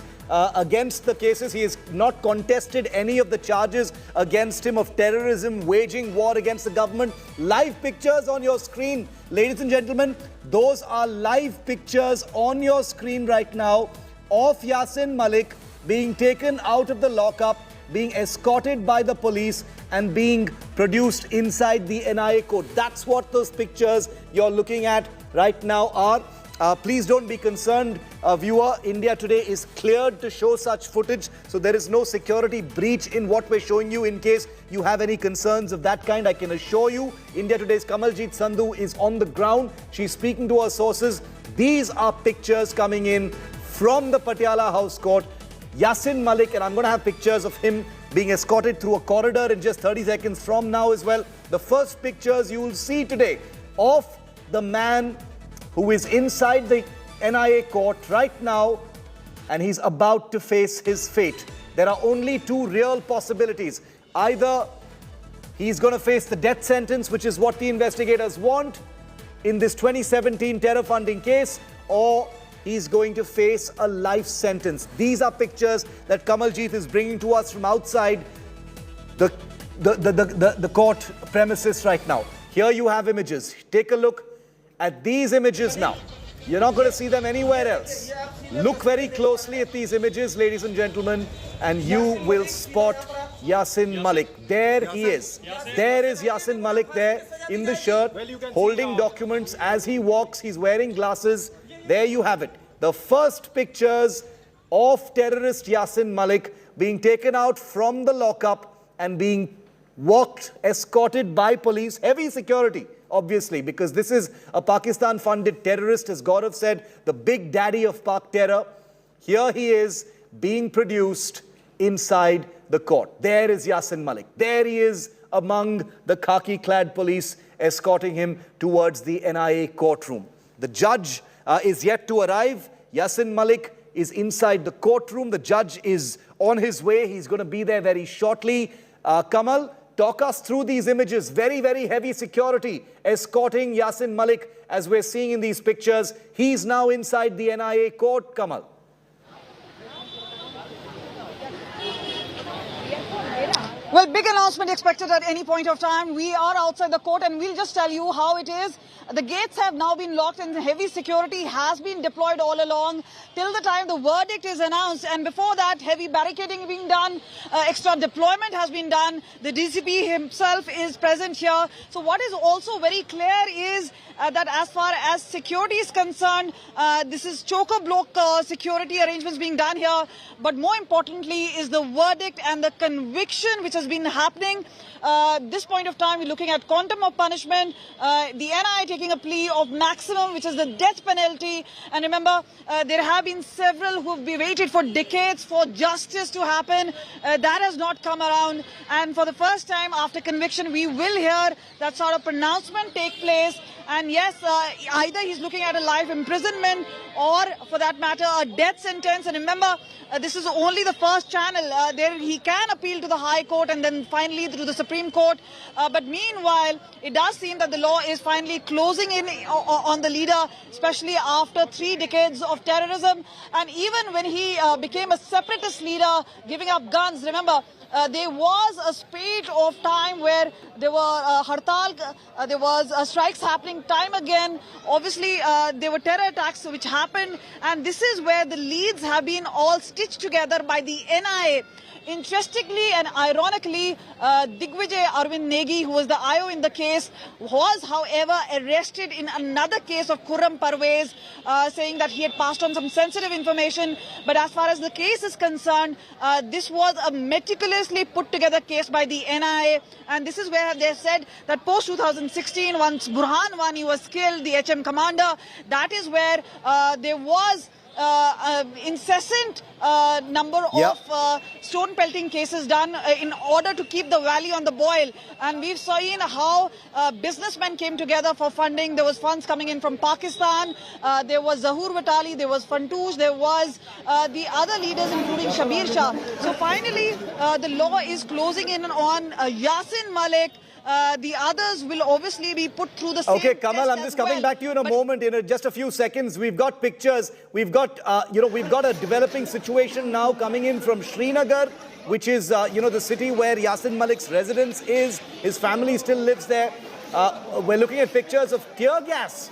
against the cases. He has not contested any of the charges against him of terrorism, waging war against the government. Live pictures on your screen, ladies and gentlemen. Those are live pictures on your screen right now of Yasin Malik being taken out of the lockup, being escorted by the police and being produced inside the NIA court. That's what those pictures you're looking at right now are. Please don't be concerned, viewer. India Today is cleared to show such footage, so there is no security breach in what we're showing you. In case you have any concerns of that kind, I can assure you, India Today's Kamaljeet Sandhu is on the ground. She's speaking to her sources. These are pictures coming in from the Patiala House Court. Yasin Malik, and I'm going to have pictures of him being escorted through a corridor in just 30 seconds from now as well. The first pictures you will see today of the man who is inside the NIA court right now, and he's about to face his fate. There are only two real possibilities. Either he's going to face the death sentence, which is what the investigators want in this 2017 terror funding case, or he's going to face a life sentence. These are pictures that Kamaljeet is bringing to us from outside the court premises right now. Here you have images. Take a look at these images now. You're not going to see them anywhere else. Look very closely at these images, ladies and gentlemen, and you will spot Yasin Malik. There he is. There is Yasin Malik there in the shirt, holding documents as he walks. He's wearing glasses. There you have it. The first pictures of terrorist Yasin Malik being taken out from the lockup and being walked, escorted by police, heavy security, obviously, because this is a Pakistan-funded terrorist, as Gaurav said, the big daddy of Pak terror. Here he is being produced inside the court. There is Yasin Malik. There he is among the khaki-clad police escorting him towards the NIA courtroom. The judge is yet to arrive. Yasin Malik is inside the courtroom. The judge is on his way. He's going to be there very shortly. Kamal, talk us through these images. Very, very heavy security escorting Yasin Malik as we're seeing in these pictures. He's now inside the NIA court. Kamal. Well, big announcement expected at any point of time. We are outside the court and we'll just tell you how it is. The gates have now been locked and heavy security has been deployed all along till the time the verdict is announced. And before that, heavy barricading being done, extra deployment has been done. The DCP himself is present here. So what is also very clear is that as far as security is concerned, this is choke-a-block security arrangements being done here. But more importantly is the verdict and the conviction which has been happening. This point of time, we're looking at quantum of punishment. The NIA taking a plea of maximum, which is the death penalty. And remember, there have been several who've been waited for decades for justice to happen. That has not come around. And for the first time after conviction, we will hear that sort of pronouncement take place. And yes, either he's looking at a life imprisonment or, for that matter, a death sentence. And remember, this is only the first channel. There he can appeal to the High Court and then finally to the Supreme Court. But meanwhile, it does seem that the law is finally closing in on the leader, especially after 3 decades of terrorism. And even when he became a separatist leader, giving up guns, remember, there was a spate of time where there were hartal, there was strikes happening time again. Obviously, there were terror attacks which happened, and this is where the leads have been all stitched together by the NIA. Interestingly and ironically, Digvijay Arvind Negi, who was the IO in the case, was, however, arrested in another case of Khurram Parvez, saying that he had passed on some sensitive information. But as far as the case is concerned, this was a meticulously put together case by the NIA. And this is where they said that post-2016, once Burhan Wani was killed, the HM commander, that is where there was incessant number of stone pelting cases done in order to keep the valley on the boil. And we've seen how businessmen came together for funding. There was funds coming in from Pakistan. There was Zahur Watali, there was Fantoush, there was the other leaders including Shabir Shah. So finally, the law is closing in on Yasin Malik. The others will obviously be put through the same Okay, Kamal, I'm just coming back to you in a moment. In just a few seconds, we've got pictures. We've got, we've got a developing situation now coming in from Srinagar, which is, the city where Yasin Malik's residence is. His family still lives there. We're looking at pictures of tear gas.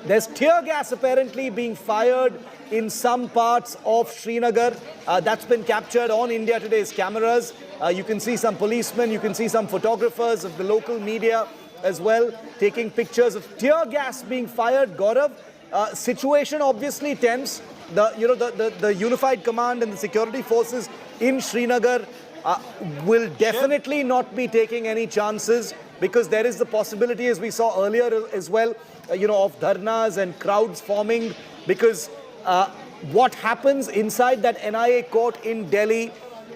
There's tear gas apparently being fired in some parts of Srinagar. That's been captured on India Today's cameras. You can see some policemen, you can see some photographers of the local media as well taking pictures of tear gas being fired. Gaurav, situation obviously tense. The Unified Command and the security forces in Srinagar will definitely not be taking any chances, because there is the possibility, as we saw earlier as well, of dharnas and crowds forming, because what happens inside that NIA court in Delhi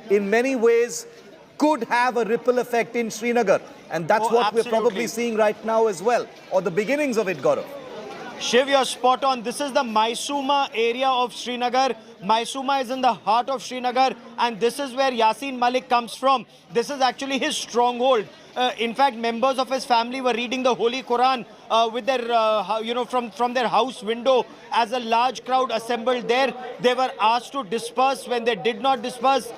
in many ways could have a ripple effect in Srinagar. And that's what we're probably seeing right now as well, or the beginnings of it, Gaurav. Shiv, you're spot on. This is the Maisuma area of Srinagar. Maisuma is in the heart of Srinagar, and this is where Yasin Malik comes from. This is actually his stronghold. In fact, members of his family were reading the Holy Quran with their, from their house window. As a large crowd assembled there, they were asked to disperse. When they did not disperse,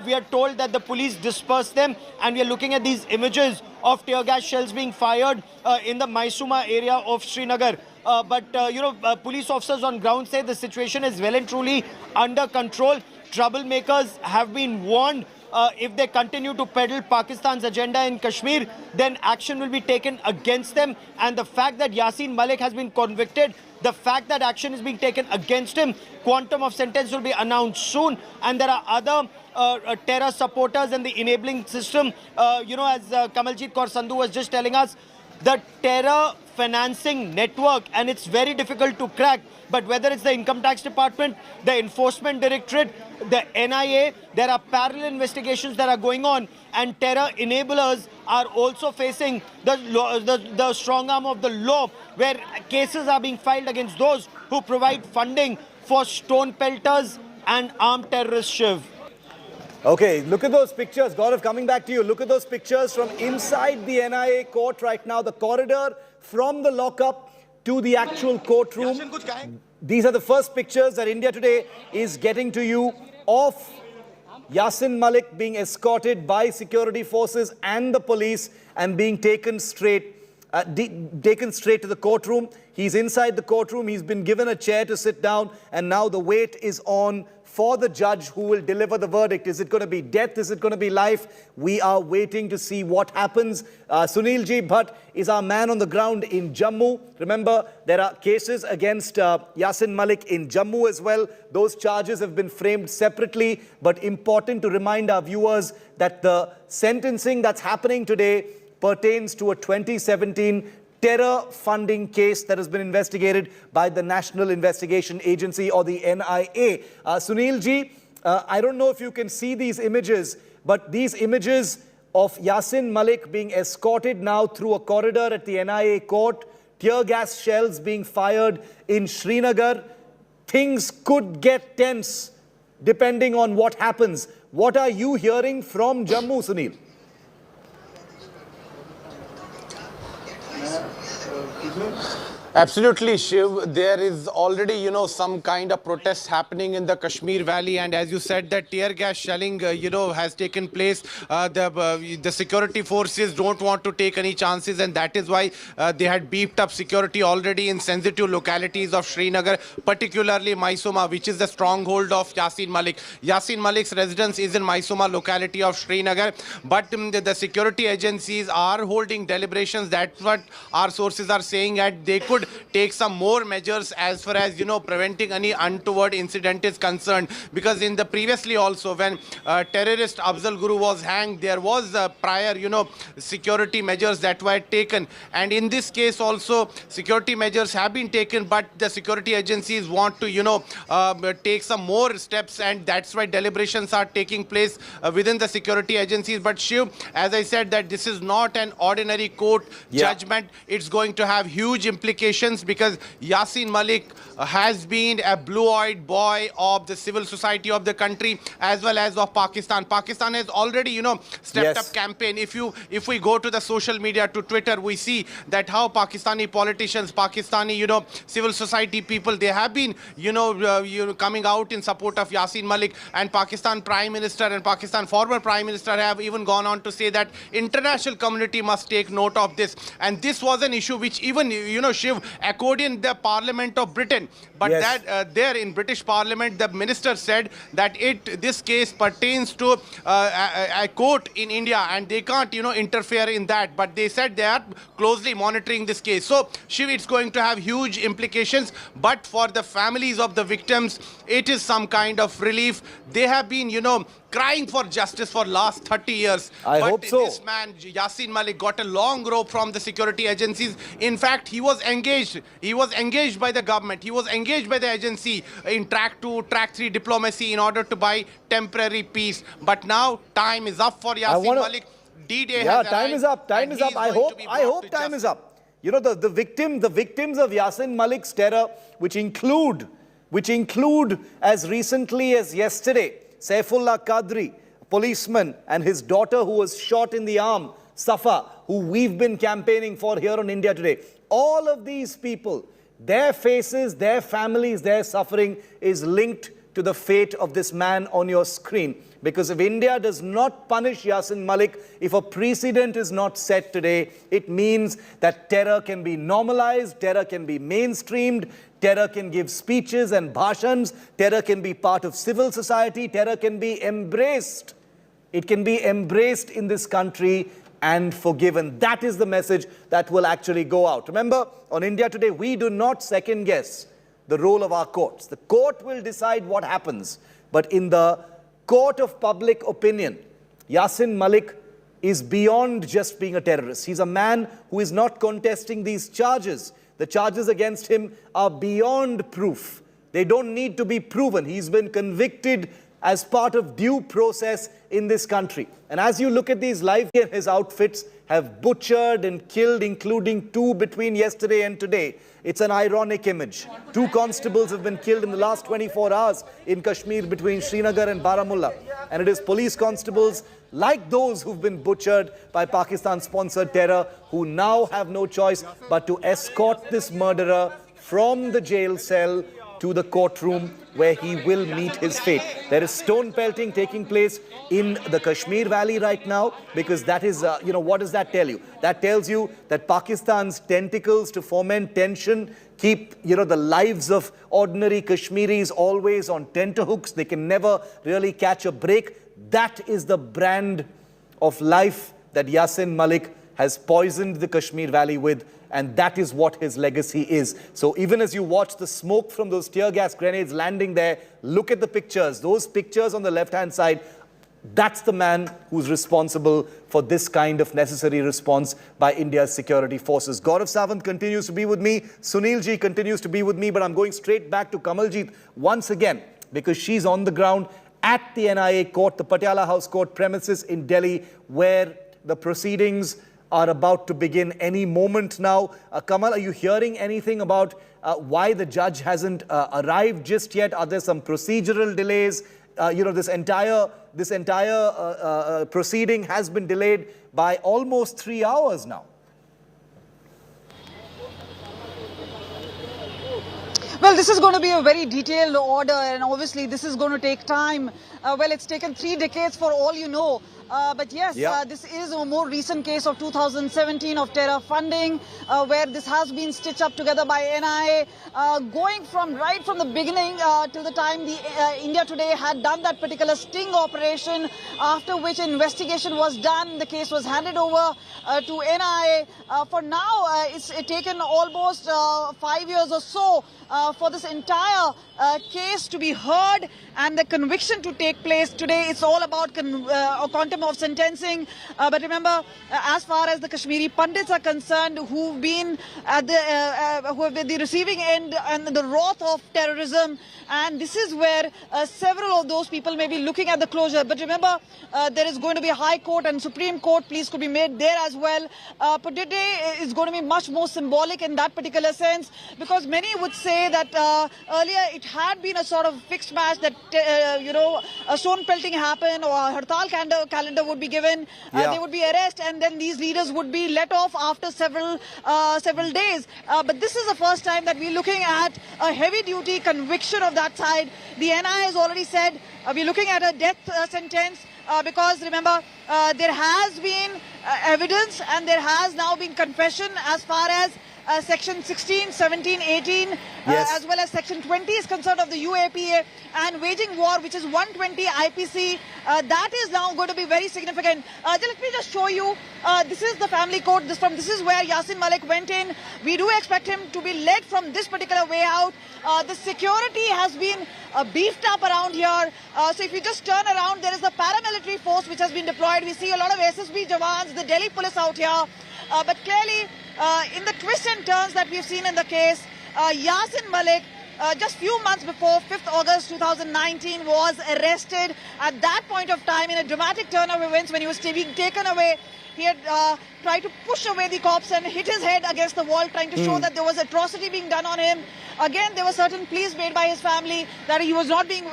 we are told that the police dispersed them, and we are looking at these images of tear gas shells being fired in the Maisuma area of Srinagar. Police officers on ground say the situation is well and truly under control. Troublemakers have been warned. If they continue to peddle Pakistan's agenda in Kashmir, then action will be taken against them. And the fact that Yasin Malik has been convicted, the fact that action is being taken against him, quantum of sentence will be announced soon. And there are other terror supporters and the enabling system. As Kamaljeet Kaur Sandhu was just telling us, the terror financing network, and it's very difficult to crack. But whether it's the Income Tax Department, the Enforcement Directorate, the NIA, there are parallel investigations that are going on, and terror enablers are also facing the strong arm of the law, where cases are being filed against those who provide funding for stone pelters and armed terrorists, Shiv. Okay, look at those pictures. Gaurav, coming back to you. Look at those pictures from inside the NIA court right now. The corridor from the lockup to the actual courtroom. These are the first pictures that India Today is getting to you of Yasin Malik being escorted by security forces and the police and being taken straight to the courtroom. He's inside the courtroom. He's been given a chair to sit down, and now the wait is on for the judge who will deliver the verdict. Is it going to be death? Is it going to be life? We are waiting to see what happens. Sunil Ji Bhatt is our man on the ground in Jammu. Remember, there are cases against Yasin Malik in Jammu as well. Those charges have been framed separately, but important to remind our viewers that the sentencing that's happening today pertains to a 2017 terror funding case that has been investigated by the National Investigation Agency, or the NIA. Sunil Ji, I don't know if you can see these images, but these images of Yasin Malik being escorted now through a corridor at the NIA court, tear gas shells being fired in Srinagar, things could get tense depending on what happens. What are you hearing from Jammu, Sunil? Absolutely, Shiv. There is already, some kind of protest happening in the Kashmir Valley, and as you said, that tear gas shelling, has taken place. The security forces don't want to take any chances, and that is why they had beefed up security already in sensitive localities of Srinagar, particularly Maisuma, which is the stronghold of Yasin Malik. Yasin Malik's residence is in Maisuma locality of Srinagar, but the security agencies are holding deliberations. That's what our sources are saying, and they could should take some more measures as far as, preventing any untoward incident is concerned. Because in the previously also, when terrorist Afzal Guru was hanged, there was prior, security measures that were taken. And in this case also, security measures have been taken, but the security agencies want to, take some more steps, and that's why deliberations are taking place within the security agencies. But Shiv, as I said, that this is not an ordinary court judgment. It's going to have huge implications, because Yasin Malik has been a blue-eyed boy of the civil society of the country as well as of Pakistan. Pakistan has already, stepped up campaign. If we go to the social media, to Twitter, we see that how Pakistani politicians, Pakistani, civil society people, they have been, coming out in support of Yasin Malik. And Pakistan Prime Minister and Pakistan former Prime Minister have even gone on to say that international community must take note of this. And this was an issue which even, Shiv, echoed in the Parliament of Britain. But that there in British Parliament, the minister said that this case pertains to a court in India, and they can't, interfere in that. But they said they are closely monitoring this case. So, Shiv, it's going to have huge implications. But for the families of the victims, it is some kind of relief. They have been, crying for justice for last 30 years. I hope so. This man, Yasin Malik, got a long rope from the security agencies. In fact, he was engaged. He was engaged by the government. He was engaged by the agency in track 2, track 3 diplomacy in order to buy temporary peace. But now time is up for Yasin Malik. D-Day has time is up. Time is up. I hope time is up. The victims of Yasin Malik's terror, which include as recently as yesterday, Saifullah Qadri, a policeman, and his daughter who was shot in the arm, Safa, who we've been campaigning for here on India Today. All of these people, their faces, their families, their suffering is linked to the fate of this man on your screen. Because if India does not punish Yasin Malik, if a precedent is not set today, it means that terror can be normalized, terror can be mainstreamed, terror can give speeches and bhashans, terror can be part of civil society, terror can be embraced. It can be embraced in this country and forgiven. That is the message that will actually go out. Remember, on India Today, we do not second guess the role of our courts. The court will decide what happens. But in the court of public opinion, Yasin Malik is beyond just being a terrorist. He's a man who is not contesting these charges. The charges against him are beyond proof. They don't need to be proven. He's been convicted as part of due process in this country. And as you look at these live, his outfits have butchered and killed, including 2 between yesterday and today. It's an ironic image. 2 constables have been killed in the last 24 hours in Kashmir between Srinagar and Baramulla. And it is police constables like those who've been butchered by Pakistan-sponsored terror who now have no choice but to escort this murderer from the jail cell to the courtroom where he will meet his fate. There is stone pelting taking place in the Kashmir Valley right now, because that is, what does that tell you? That tells you that Pakistan's tentacles to foment tension keep, the lives of ordinary Kashmiris always on tenterhooks. They can never really catch a break. That is the brand of life that Yasin Malik has poisoned the Kashmir Valley with, and that is what his legacy is. So even as you watch the smoke from those tear gas grenades landing there, look at the pictures. Those pictures on the left-hand side, that's the man who's responsible for this kind of necessary response by India's security forces. Gaurav Sawant continues to be with me. Sunil ji continues to be with me, but I'm going straight back to Kamaljeet once again, because she's on the ground at the NIA court, the Patiala House Court premises in Delhi, where the proceedings are about to begin any moment now. Kamal, are you hearing anything about why the judge hasn't arrived just yet? Are there some procedural delays? This entire proceeding has been delayed by almost 3 hours now. Well, this is going to be a very detailed order, and obviously this is going to take time. Well, it's taken 3 decades for all you know But yes, Yeah. this is a more recent case of 2017 of terror funding, where this has been stitched up together by NIA, going from right from the beginning till the time the India Today had done that particular sting operation, after which investigation was done. The case was handed over to NIA. For now, it's taken almost 5 years or so for this entire case to be heard and the conviction to take place. Today it's all about quantum of sentencing, but remember, as far as the Kashmiri Pandits are concerned, who've been at the receiving end and the wrath of terrorism, and this is where several of those people may be looking at the closure. But remember, there is going to be a High Court and Supreme Court pleas could be made there as well. But today is going to be much more symbolic in that particular sense, because many would say that earlier it had been a sort of fixed match that a stone pelting happened or a hartal calendar would be given. There would be arrest, and then these leaders would be let off after several days. But this is the first time that we're looking at a heavy duty conviction of that side. The NIA has already said we're looking at a death sentence, because remember, there has been evidence and there has now been confession as far as section 16, 17, 18, as well as section 20 is concerned of the UAPA, and waging war, which is 120 IPC. That is now going to be very significant. Let me just show you. This is the family court. This is where Yasin Malik went in. We do expect him to be led from this particular way out. The security has been beefed up around here. So if you just turn around, there is a paramilitary force which has been deployed. We see a lot of SSB Jawans, the Delhi police out here. But clearly, in the twists and turns that we've seen in the case, Yasin Malik, just few months before 5th August 2019, was arrested. At that point of time, in a dramatic turn of events, when he was being taken away, he had tried to push away the cops and hit his head against the wall, trying to show that there was atrocity being done on him. Again, there were certain pleas made by his family that he was not being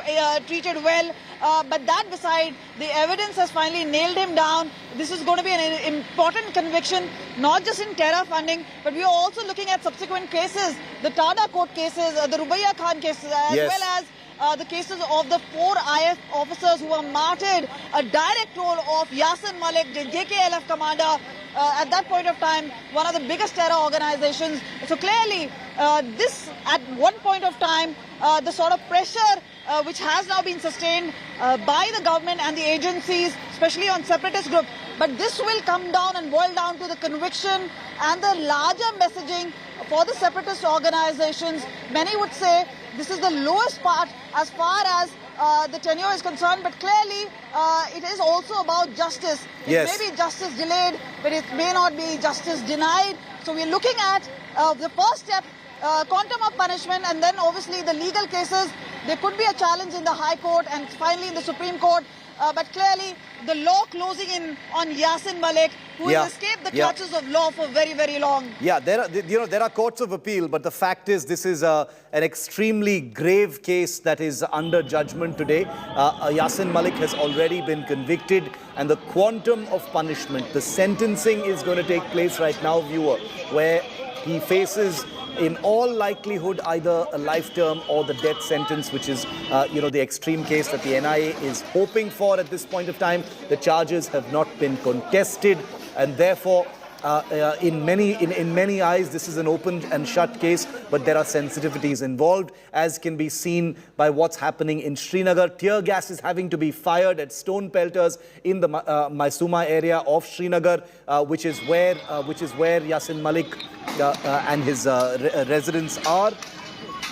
treated well. But that beside, the evidence has finally nailed him down. This is going to be an important conviction, not just in terror funding, but we are also looking at subsequent cases, the Tada Court cases, the Rubaiya Khan cases, as well as the cases of the 4 IF officers who were martyred, a direct role of Yasin Malik, the JKLF commander, at that point of time, one of the biggest terror organizations. So clearly, this at one point of time, the sort of pressure which has now been sustained by the government and the agencies, especially on separatist groups. But this will come down and boil down to the conviction and the larger messaging for the separatist organizations. Many would say this is the lowest part as far as the tenure is concerned, but clearly it is also about justice. It may be justice delayed, but it may not be justice denied. So we're looking at the first step, quantum of punishment, and then obviously the legal cases. There could be a challenge in the High Court and finally in the Supreme Court. But clearly, the law closing in on Yasin Malik, who has escaped the clutches of law for very, very long. Yeah, there are courts of appeal, but the fact is this is an extremely grave case that is under judgment today. Yasin Malik has already been convicted, and the quantum of punishment, the sentencing is going to take place right now, viewer, where he faces, in all likelihood, either a life term or the death sentence, which is, the extreme case that the NIA is hoping for at this point of time. The charges have not been contested, and therefore, in many eyes, this is an open and shut case, but there are sensitivities involved, as can be seen by what's happening in Srinagar. Tear gas is having to be fired at stone pelters in the Maisuma area of Srinagar, which is where Yasin Malik and his residents are.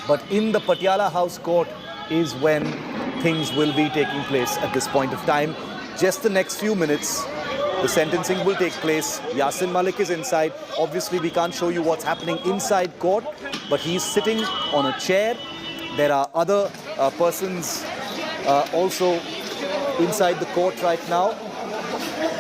But in the Patiala House Court is when things will be taking place at this point of time. Just the next few minutes, the sentencing will take place. Yasin Malik is inside. Obviously, we can't show you what's happening inside court, but he's sitting on a chair. There are other persons also inside the court right now.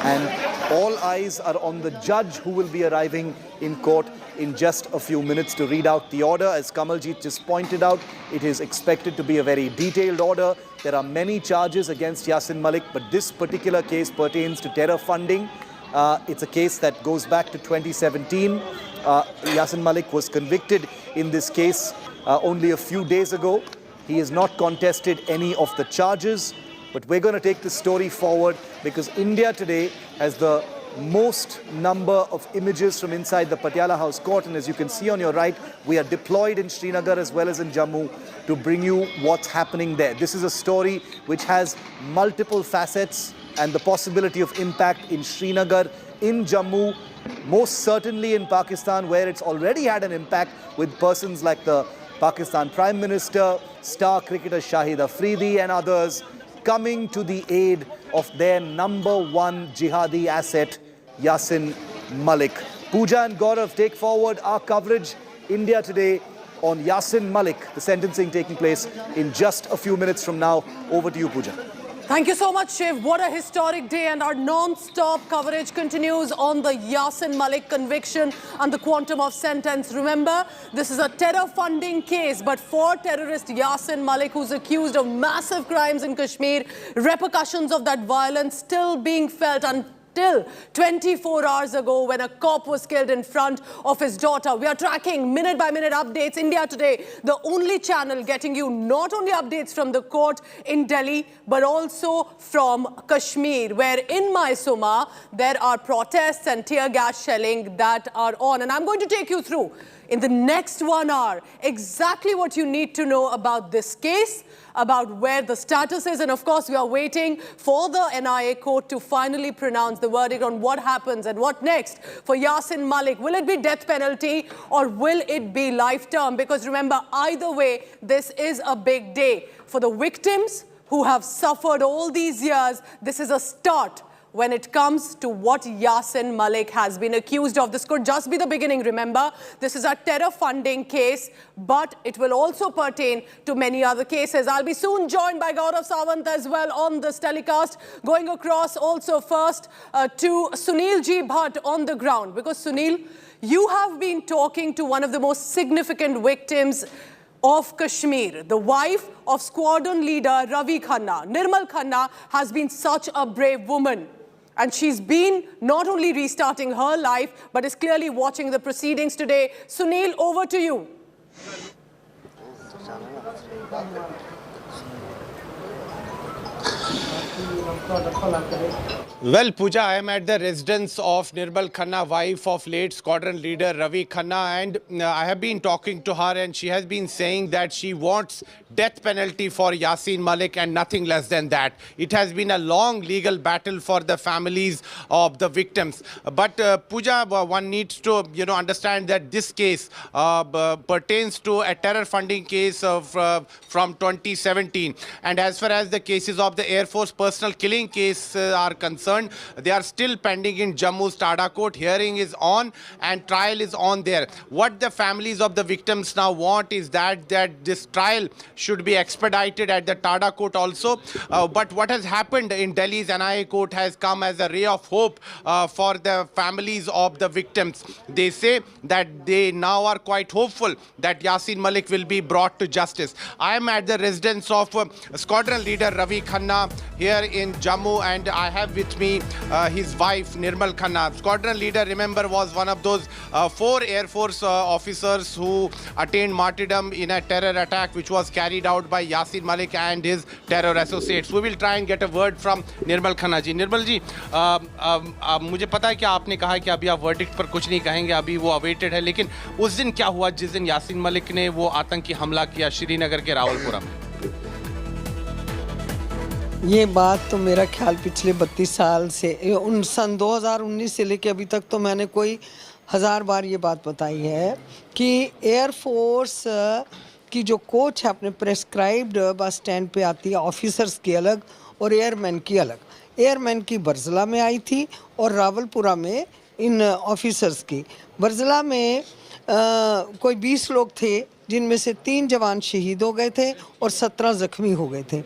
And all eyes are on the judge, who will be arriving in court in just a few minutes to read out the order. As Kamaljeet just pointed out, it is expected to be a very detailed order. There are many charges against Yasin Malik, but this particular case pertains to terror funding. It's a case that goes back to 2017. Yasin Malik was convicted in this case only a few days ago. He has not contested any of the charges, But we're going to take this story forward because India today has the most number of images from inside the Patiala House Court, and as you can see on your right, we are deployed in Srinagar as well as in Jammu to bring you what's happening there. This is a story which has multiple facets and the possibility of impact in Srinagar, in Jammu, most certainly in Pakistan, where it's already had an impact with persons like the Pakistan Prime Minister, star cricketer Shahid Afridi and others coming to the aid of their #1 jihadi asset, Yasin Malik. Pooja and Gaurav take forward our coverage, India Today, on Yasin Malik, the sentencing taking place in just a few minutes from now. Over to you, Pooja. Thank you so much, Shiv. What a historic day, and our non-stop coverage continues on the Yasin Malik conviction and the quantum of sentence. Remember, this is a terror funding case, but for terrorist Yasin Malik, who's accused of massive crimes in Kashmir, repercussions of that violence still being felt until 24 hours ago when a cop was killed in front of his daughter. We are tracking minute-by-minute updates. India Today, the only channel getting you not only updates from the court in Delhi, but also from Kashmir, where in Mysoma, there are protests and tear gas shelling that are on. And I'm going to take you through, in the next 1 hour, exactly what you need to know about this case, about where the status is, and of course we are waiting for the NIA court to finally pronounce the verdict on what happens and what next for Yasin Malik. Will it be death penalty or will it be life term? Because remember, either way, this is a big day. For the victims who have suffered all these years, this is a start when it comes to what Yasin Malik has been accused of. This could just be the beginning, remember. This is a terror funding case, but it will also pertain to many other cases. I'll be soon joined by Gaurav Sawant as well on this telecast, going across also first to Sunil G. Bhatt on the ground. Because Sunil, you have been talking to one of the most significant victims of Kashmir, the wife of squadron leader Ravi Khanna. Nirmal Khanna has been such a brave woman. And she's been not only restarting her life, but is clearly watching the proceedings today. Sunil, over to you. Well, Pooja, I am at the residence of Nirmal Khanna, wife of late squadron leader Ravi Khanna, and I have been talking to her, and she has been saying that she wants death penalty for Yasin Malik and nothing less than that. It has been a long legal battle for the families of the victims. But Pooja, one needs to understand that this case pertains to a terror funding case from 2017. And as far as the cases of the Air Force personal killing case are concerned, they are still pending in Jammu's Tada court. Hearing is on and trial is on there. What the families of the victims now want is that this trial should be expedited at the Tada court also. But what has happened in Delhi's NIA court has come as a ray of hope for the families of the victims. They say that they now are quite hopeful that Yasin Malik will be brought to justice. I am at the residence of squadron leader Ravi Khanna here in Jammu, and I have with me his wife Nirmal Khanna. Squadron leader, remember, was one of those 4 Air Force officers who attained martyrdom in a terror attack which was carried out by Yasin Malik and his terror associates. We will try and get a word from Nirmal Khanna ji. Nirmal ji, मुझे पता है कि आपने कहा कि अभी आप verdict पर कुछ नहीं कहेंगे, अभी वो अवेटेड है, लेकिन उस दिन क्या हुआ जिस दिन यासिन मलिक ने वो आतंकी हमला किया श्रीनगर के रावलपुरा में? ये बात तो मेरा ख्याल पिछले 32 साल से सन 2019 से लेके अभी तक तो मैंने कोई 1000 बार ये बात बताई है कि एयरफोर्स की जो कोच है अपने प्रेस्क्राइब्ड बस स्टैंड पे आती है, ऑफिसर्स की अलग और एयरमैन की अलग। एयरमैन की बरजला में आई थी और रावलपुरा में इन ऑफिसर्स की। बरजला में कोई 20 लोग थे, जिनमें से 3 जवान शहीद हो गए थे और 17 जख्मी हो गए थे।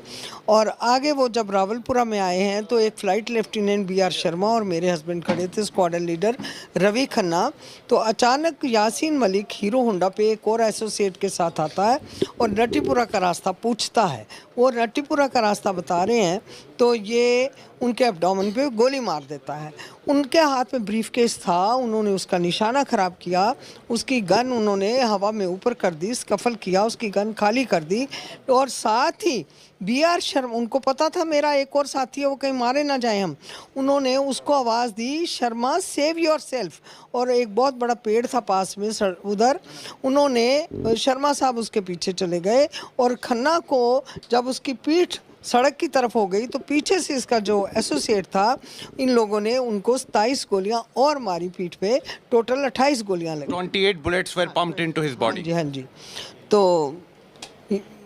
और आगे वो जब रावलपुरा में आए हैं तो एक फ़्लाइट लेफ्टिनेंट BR शर्मा और मेरे हस्बैंड खड़े थे, स्क्वाड्रन लीडर रवि खन्ना। तो अचानक यासीन मलिक हीरो होंडा पे एक और एसोसिएट के साथ आता है और रट्टीपुरा का रास्ता पूछता है। वो रट्टीपुरा का रास्ता बता रहे हैं तो ये उनके एब्डोमेन पे गोली मार देता है। उनके हाथ में ब्रीफकेस था, उन्होंने उसका निशाना ख़राब किया, उसकी गन उन्होंने हवा में ऊपर कर दी, दी, स्कफल किया, उसकी गन खाली कर दी और साथ ही BR शर्मा, उनको पता था मेरा एक और साथी है वो कहीं मारे ना जाए हम, उन्होंने उसको आवाज़ दी शर्मा सेव योर सेल्फ, और एक बहुत बड़ा पेड़ था पास में उधर, उन्होंने शर्मा साहब उसके पीछे चले गए और खन्ना को जब उसकी पीठ सड़क की तरफ हो गई तो पीछे से इसका जो एसोसिएट था, इन लोगों ने उनको 27 गोलियां और मारी पीठ पे, टोटल 28 गोलियां लगी। 28 bullets were pumped into his body. हाँ जी। तो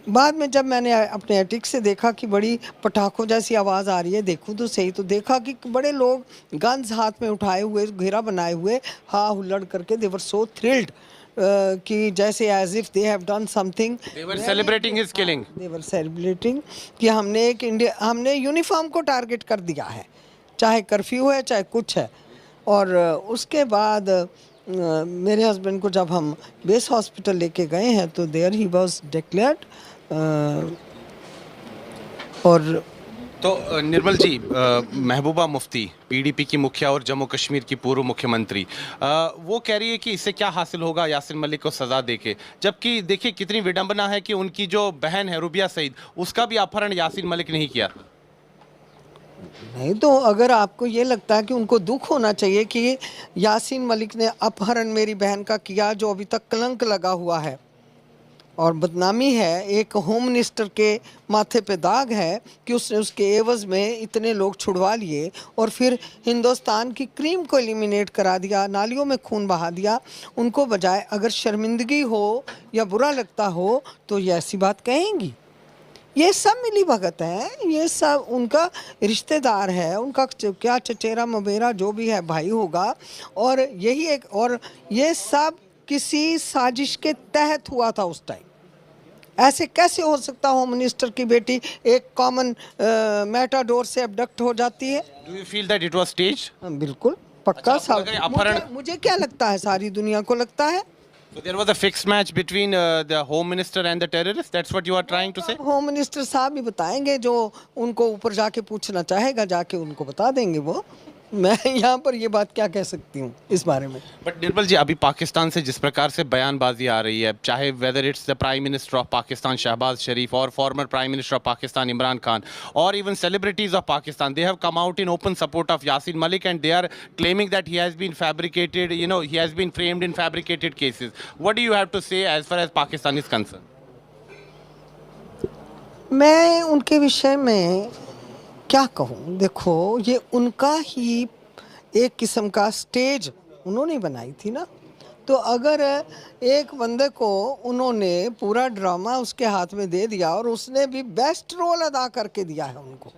बाद में जब मैंने अपने एटिक से देखा कि बड़ी पटाखों जैसी आवाज़ आ रही है, देखूं तो सही, तो देखा कि बड़े लोग गन्स हाथ में उठाए हुए, घेरा बनाए हुए, हा हुल्लड़ करके, दे वर सो थ्रिल्ड कि जैसे as if they have done something, They were celebrating his killing. They were celebrating कि हमने यूनिफॉर्म को टारगेट कर दिया है, चाहे कर्फ्यू है चाहे कुछ है। और उसके बाद मेरे हस्बैंड को जब हम बेस हॉस्पिटल लेके गए हैं तो देयर ही वाज डिक्लेयर्ड। और तो निर्मल जी, महबूबा मुफ्ती PDP की मुखिया और जम्मू कश्मीर की पूर्व मुख्यमंत्री, वो कह रही है कि इससे क्या हासिल होगा यासिन मलिक को सज़ा देके, जबकि देखिए कितनी विडंबना है कि उनकी जो बहन है रुबिया सईद, उसका भी अपहरण यासिन मलिक ने ही किया। नहीं तो अगर आपको ये लगता है कि उनको दुख होना चाहिए कि यासीन मलिक ने अपहरण मेरी बहन का किया, जो अभी तक कलंक लगा हुआ है और बदनामी है, एक होम मिनिस्टर के माथे पे दाग है कि उसने उसके एवज में इतने लोग छुड़वा लिए और फिर हिंदुस्तान की क्रीम को एलिमिनेट करा दिया, नालियों में खून बहा दिया, उनको बजाय अगर शर्मिंदगी हो या बुरा लगता हो तो ये ऐसी बात कहेंगी। ये सब मिली भगत है, ये सब उनका रिश्तेदार है, उनका क्या चचेरा मबेरा जो भी है भाई होगा, और यही एक, और ये सब किसी साजिश के तहत हुआ था उस टाइम। ऐसे कैसे हो सकता होम मिनिस्टर की बेटी एक कॉमन मैटाडोर से अबडक्ट हो जाती है? Do you feel that it was staged? बिल्कुल पक्का। मुझे क्या लगता है, सारी दुनिया को लगता है। So there was a fixed match between the home minister and the terrorist. That's what you are trying to say? Home minister साहब ही बताएंगे, जो उनको ऊपर जाके पूछना चाहेगा जाके उनको बता देंगे वो। मैं यहाँ पर ये बात क्या कह सकती हूँ इस बारे में। बट निर्मल जी, अभी पाकिस्तान से जिस प्रकार से बयानबाजी आ रही है, चाहे whether it's the prime minister of Pakistan Shehbaz Sharif और former prime minister of Pakistan Imran Khan और even celebrities of Pakistan, they have come out in open support of Yasin Malik and they are claiming that he has been fabricated, he has been framed in fabricated cases. What do you have to say as far as Pakistan is concern? मैं उनके विषय में क्या कहूँ, देखो ये उनका ही एक किस्म का स्टेज उन्होंने बनाई थी ना, तो अगर एक बंदे को उन्होंने पूरा ड्रामा उसके हाथ में दे दिया और उसने भी बेस्ट रोल अदा करके दिया है उनको,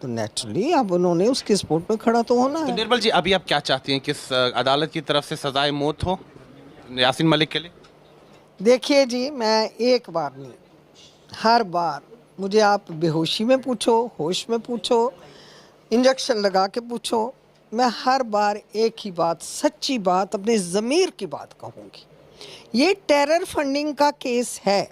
तो नेचुरली अब उन्होंने उसके सपोर्ट में खड़ा तो होना है। तो निर्मल जी, अभी आप क्या चाहती हैं, किस अदालत की तरफ से सजाए मौत हो यासिन मलिक के लिए? देखिए जी, मैं एक बार नहीं, हर बार मुझे आप बेहोशी में पूछो, होश में पूछो, इंजेक्शन लगा के पूछो, मैं हर बार एक ही बात, सच्ची बात, अपने ज़मीर की बात कहूँगी। ये टेरर फंडिंग का केस है,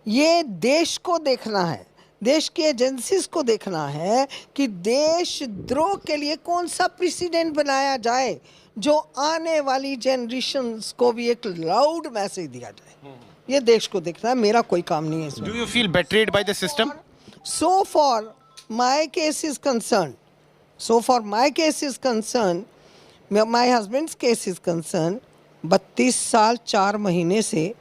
ये देश को देखना है, देश की एजेंसीज को देखना है कि देशद्रोह के लिए कौन सा प्रेसिडेंट बनाया जाए जो आने वाली जनरेशंस को भी एक लाउड मैसेज दिया जाए। ये देश को देखना है, मेरा कोई काम नहीं है इसमें। Do you feel betrayed by the system? So far my case is concerned, my husband's case is concerned, 32 साल 4 महीने से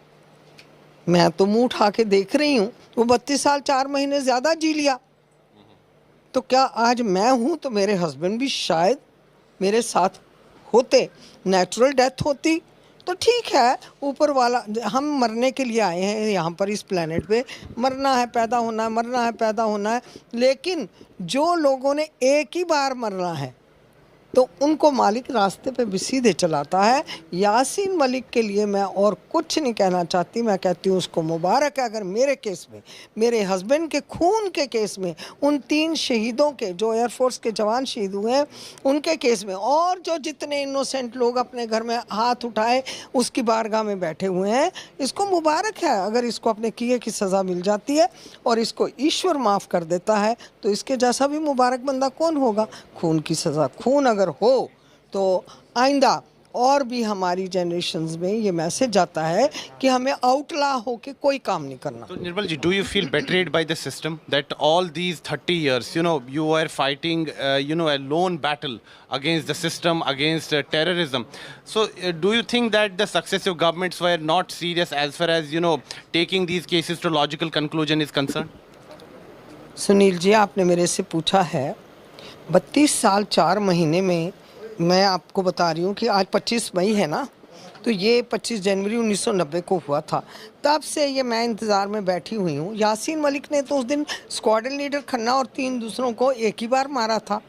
मैं तो मुंह उठा के देख रही हूँ, वो 32 साल 4 महीने ज़्यादा जी लिया, तो क्या आज मैं हूँ तो मेरे हस्बैंड भी शायद मेरे साथ होते, नेचुरल डेथ होती तो ठीक है, ऊपर वाला, हम मरने के लिए आए हैं यहाँ पर इस प्लेनेट पे, मरना है, पैदा होना है, मरना है, पैदा होना है, लेकिन जो लोगों ने एक ही बार मरना है तो उनको मालिक रास्ते पे भी सीधे चलाता है। यासीन मलिक के लिए मैं और कुछ नहीं कहना चाहती, मैं कहती हूँ उसको मुबारक है अगर मेरे केस में, मेरे हस्बैंड के खून के केस में, उन 3 शहीदों के, जो एयरफोर्स के जवान शहीद हुए हैं उनके केस में, और जो जितने इनोसेंट लोग अपने घर में हाथ उठाए उसकी बारगाह में बैठे हुए हैं, इसको मुबारक है अगर इसको अपने किए की सज़ा मिल जाती है और इसको ईश्वर माफ़ कर देता है, तो इसके जैसा भी मुबारक बंदा कौन होगा। खून की सज़ा, खून अगर हो तो आइंदा और भी हमारी जनरेशन्स में ये मैसेज जाता है कि हमें आउटला होके कोई काम नहीं करना. So Nirmal ji, do you feel betrayed by the system that all these 30 years, you were fighting, a lone battle against the system, against terrorism. So do you think that the successive governments were not serious as far as, taking these cases to logical conclusion is concerned? Sunil ji, आपने मेरे से पूछा है 32 साल 4 महीने में. मैं आपको बता रही हूँ कि आज 25 मई है ना, तो ये 25 जनवरी 1990 को हुआ था. तब से ये मैं इंतज़ार में बैठी हुई हूँ. यासीन मलिक ने तो उस दिन स्क्वाड्रन लीडर खन्ना और 3 दूसरों को एक ही बार मारा था.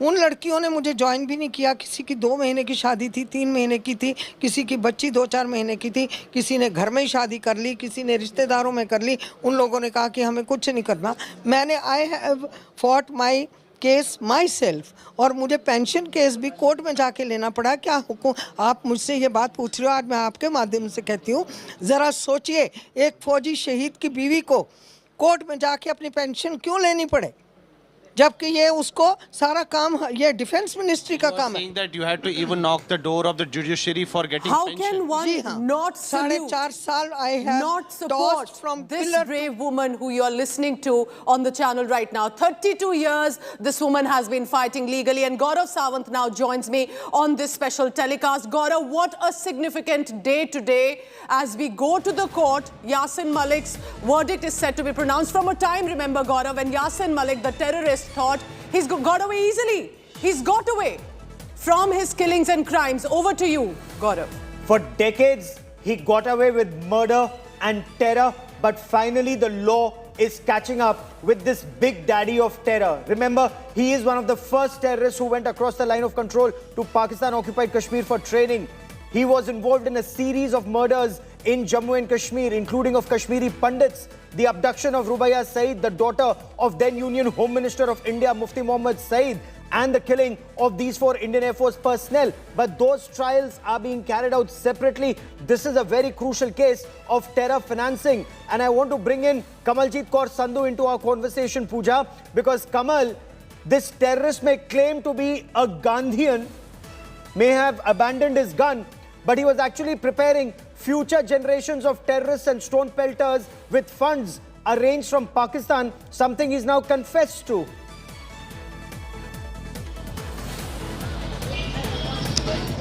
उन लड़कियों ने मुझे ज्वाइन भी नहीं किया. किसी की 2 महीने की शादी थी, 3 महीने की थी, किसी की बच्ची 2-4 महीने की थी, किसी ने घर में ही शादी कर ली, किसी ने रिश्तेदारों में कर ली. उन लोगों ने कहा कि हमें कुछ नहीं करना. मैंने I have fought my case my self, और मुझे पेंशन केस भी कोर्ट में जाके लेना पड़ा. क्या हुक्म, आप मुझसे ये बात पूछ रहे हो, आज मैं आपके माध्यम से कहती हूँ, ज़रा सोचिए, एक फौजी शहीद की बीवी को कोर्ट में जाके अपनी पेंशन क्यों लेनी पड़े, जबकि ये उसको सारा काम, ये डिफेंस मिनिस्ट्री का काम है. Saying that you had to even knock the door of the judiciary for getting How pension. can one not salute, 4.5 साल I have not support from this brave woman who you are listening to on the channel right now? 32 years this woman has been fighting legally, and Gaurav Sawant now joins me on this special telecast. Gaurav, what a significant day today as we go to the court. Yasin Malik's verdict is set to be pronounced from a time, remember Gaurav, when Yasin Malik, the terrorist, thought he's got away easily. He's got away from his killings and crimes. Over to you, Gaurav. For decades, he got away with murder and terror, but finally the law is catching up with this big daddy of terror. Remember, he is one of the first terrorists who went across the line of control to Pakistan-occupied Kashmir for training. He was involved in a series of murders in Jammu and Kashmir, including of Kashmiri Pandits, the abduction of Rubaiya Saeed, the daughter of then Union Home Minister of India, Mufti Mohammad Saeed, and the killing of these 4 Indian Air Force personnel. But those trials are being carried out separately. This is a very crucial case of terror financing. And I want to bring in Kamaljeet Kaur Sandhu into our conversation, Pooja, because Kamal, this terrorist may claim to be a Gandhian, may have abandoned his gun, but he was actually preparing future generations of terrorists and stone pelters with funds arranged from Pakistan, something he's now confessed to.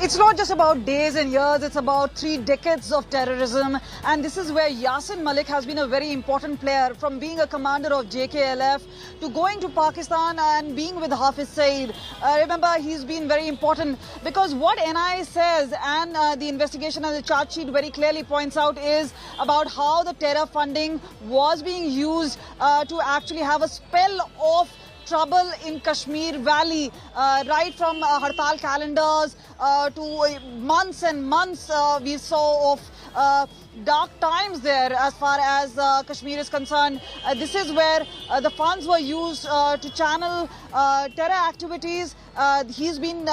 It's not just about days and years, it's about 3 decades of terrorism. And this is where Yasin Malik has been a very important player, from being a commander of JKLF to going to Pakistan and being with Hafiz Saeed. Remember, he's been very important because what NIA says and the investigation and the charge sheet very clearly points out is about how the terror funding was being used to actually have a spell of trouble in Kashmir Valley, right from Hartal calendars to months and months we saw of dark times there as far as Kashmir is concerned. This is where the funds were used to channel terror activities. He's been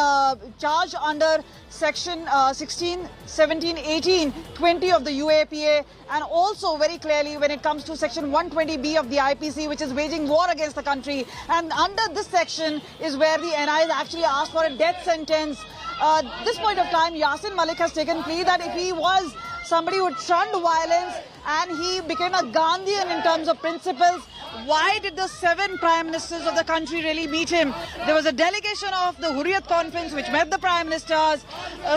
charged under Section 16, 17, 18, 20 of the UAPA, and also very clearly when it comes to Section 120B of the IPC, which is waging war against the country. And under this section is where the NIA actually asked for a death sentence. This point of time, Yasin Malik has taken plea that if he was somebody who shunned violence and he became a Gandhian in terms of principles, why did the 7 prime ministers of the country really meet him? There was a delegation of the Hurriyat conference which met the prime ministers.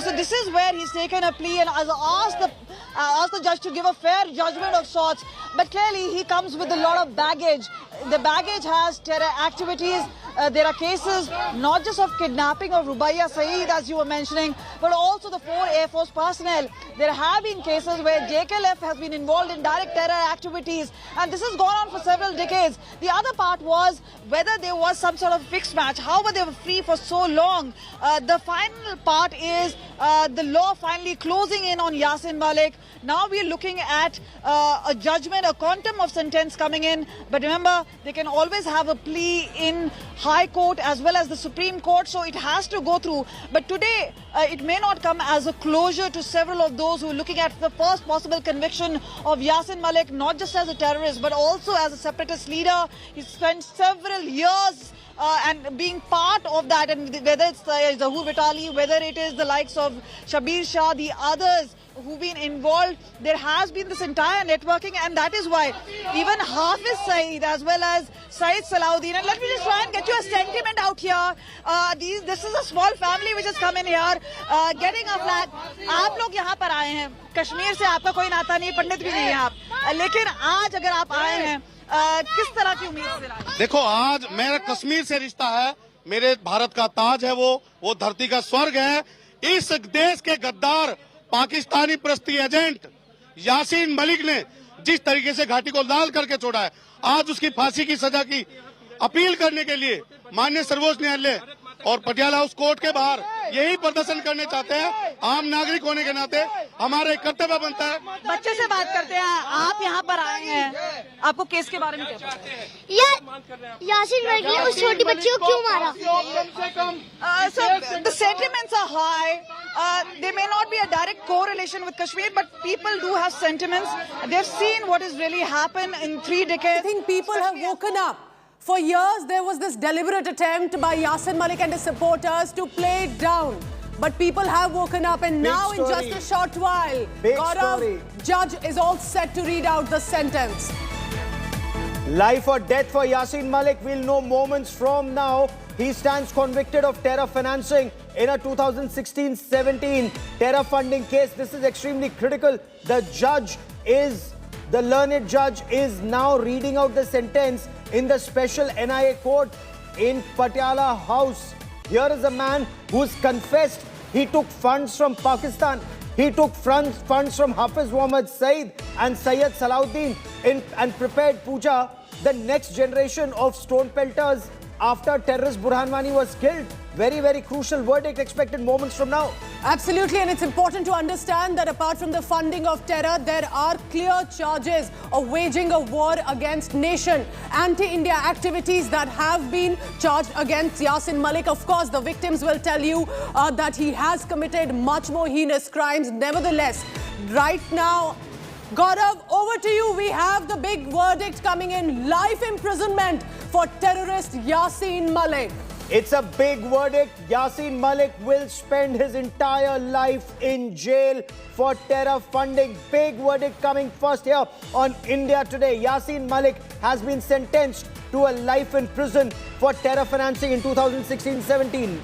So this is where he's taken a plea and has asked the judge to give a fair judgment of sorts. But clearly he comes with a lot of baggage. The baggage has terror activities. There are cases not just of kidnapping of Rubaiya Saeed, as you were mentioning, but also the 4 Air Force personnel. There have been cases where JKLF has been involved in direct terror activities, and this has gone on for several decades. The other part was whether there was some sort of fixed match, how were they free for so long. The final part is the law finally closing in on Yasin Malik. Now we are looking at a judgment, a quantum of sentence coming in. But remember, they can always have a plea in High Court as well as the Supreme Court, so it has to go through. But today, it may not come as a closure to several of those who are looking at the first possible conviction of Yasin Malik, not just as a terrorist, but also as a separatist leader. He spent several years and being part of that, and whether it's Zahoor Vitali, whether it is the likes of Shabir Shah, the others who've been involved, there has been this entire networking, and that is why even Hafiz Saeed as well as Saeed Salahuddin, and let me just try and get you a sentiment out here. This is a small family which has come in here, getting a flag. आप लोग यहाँ पर आए हैं, कश्मीर से आपका कोई नाता नहीं, पंडित भी नहीं है आप, लेकिन आज अगर आप आए हैं, किस तरह की उम्मीद से आए? देखो, आज मेरा कश्मीर से रिश्ता है, मेरे भारत का ताज है, वो धरती का स्वर्ग है। इस देश के गद्दार पाकिस्तानी प्रस्ती एजेंट यासीन मलिक ने जिस तरीके से घाटी को लाल करके छोड़ा है, आज उसकी फांसी की सजा की अपील करने के लिए माननीय सर्वोच्च न्यायालय और पटियाला हाउस कोर्ट के बाहर यही प्रदर्शन करने चाहते हैं। आम नागरिक होने के नाते हमारा एक कर्तव्य बनता है। बच्चे से बात करते हैं, आप यहाँ पर आए हैं, आपको केस के बारे में क्या पता है? यासीन मलिक ने उस छोटी बच्ची को क्यों मारा? So the sentiments are high. There may not be a direct correlation with Kashmir, but people do have sentiments. They've seen what has really happened in 3 decades. I think people have woken up. For years, there was this deliberate attempt by Yasin Malik and his supporters to play it down. But people have woken up, and now in just a short while, Gaurav, judge is all set to read out the sentence. Life or death for Yasin Malik. We'll know moments from now. He stands convicted of terror financing in a 2016-17 terror funding case. This is extremely critical. The learned judge is now reading out the sentence in the special NIA court in Patiala House. Here is a man who's confessed he took funds from Pakistan. He took funds from Hafiz Muhammad Saeed and Sayyid Salahuddin and prepared Pooja, the next generation of stone pelters after terrorist Burhan Wani was killed. Very, very crucial verdict expected moments from now. Absolutely, and it's important to understand that apart from the funding of terror, there are clear charges of waging a war against nation. Anti-India activities that have been charged against Yasin Malik. Of course, the victims will tell you that he has committed much more heinous crimes. Nevertheless, right now, Gaurav, over to you. We have the big verdict coming in. Life imprisonment for terrorist Yasin Malik. It's a big verdict. Yasin Malik will spend his entire life in jail for terror funding. Big verdict coming first here on India Today. Yasin Malik has been sentenced to a life in prison for terror financing in 2016-17.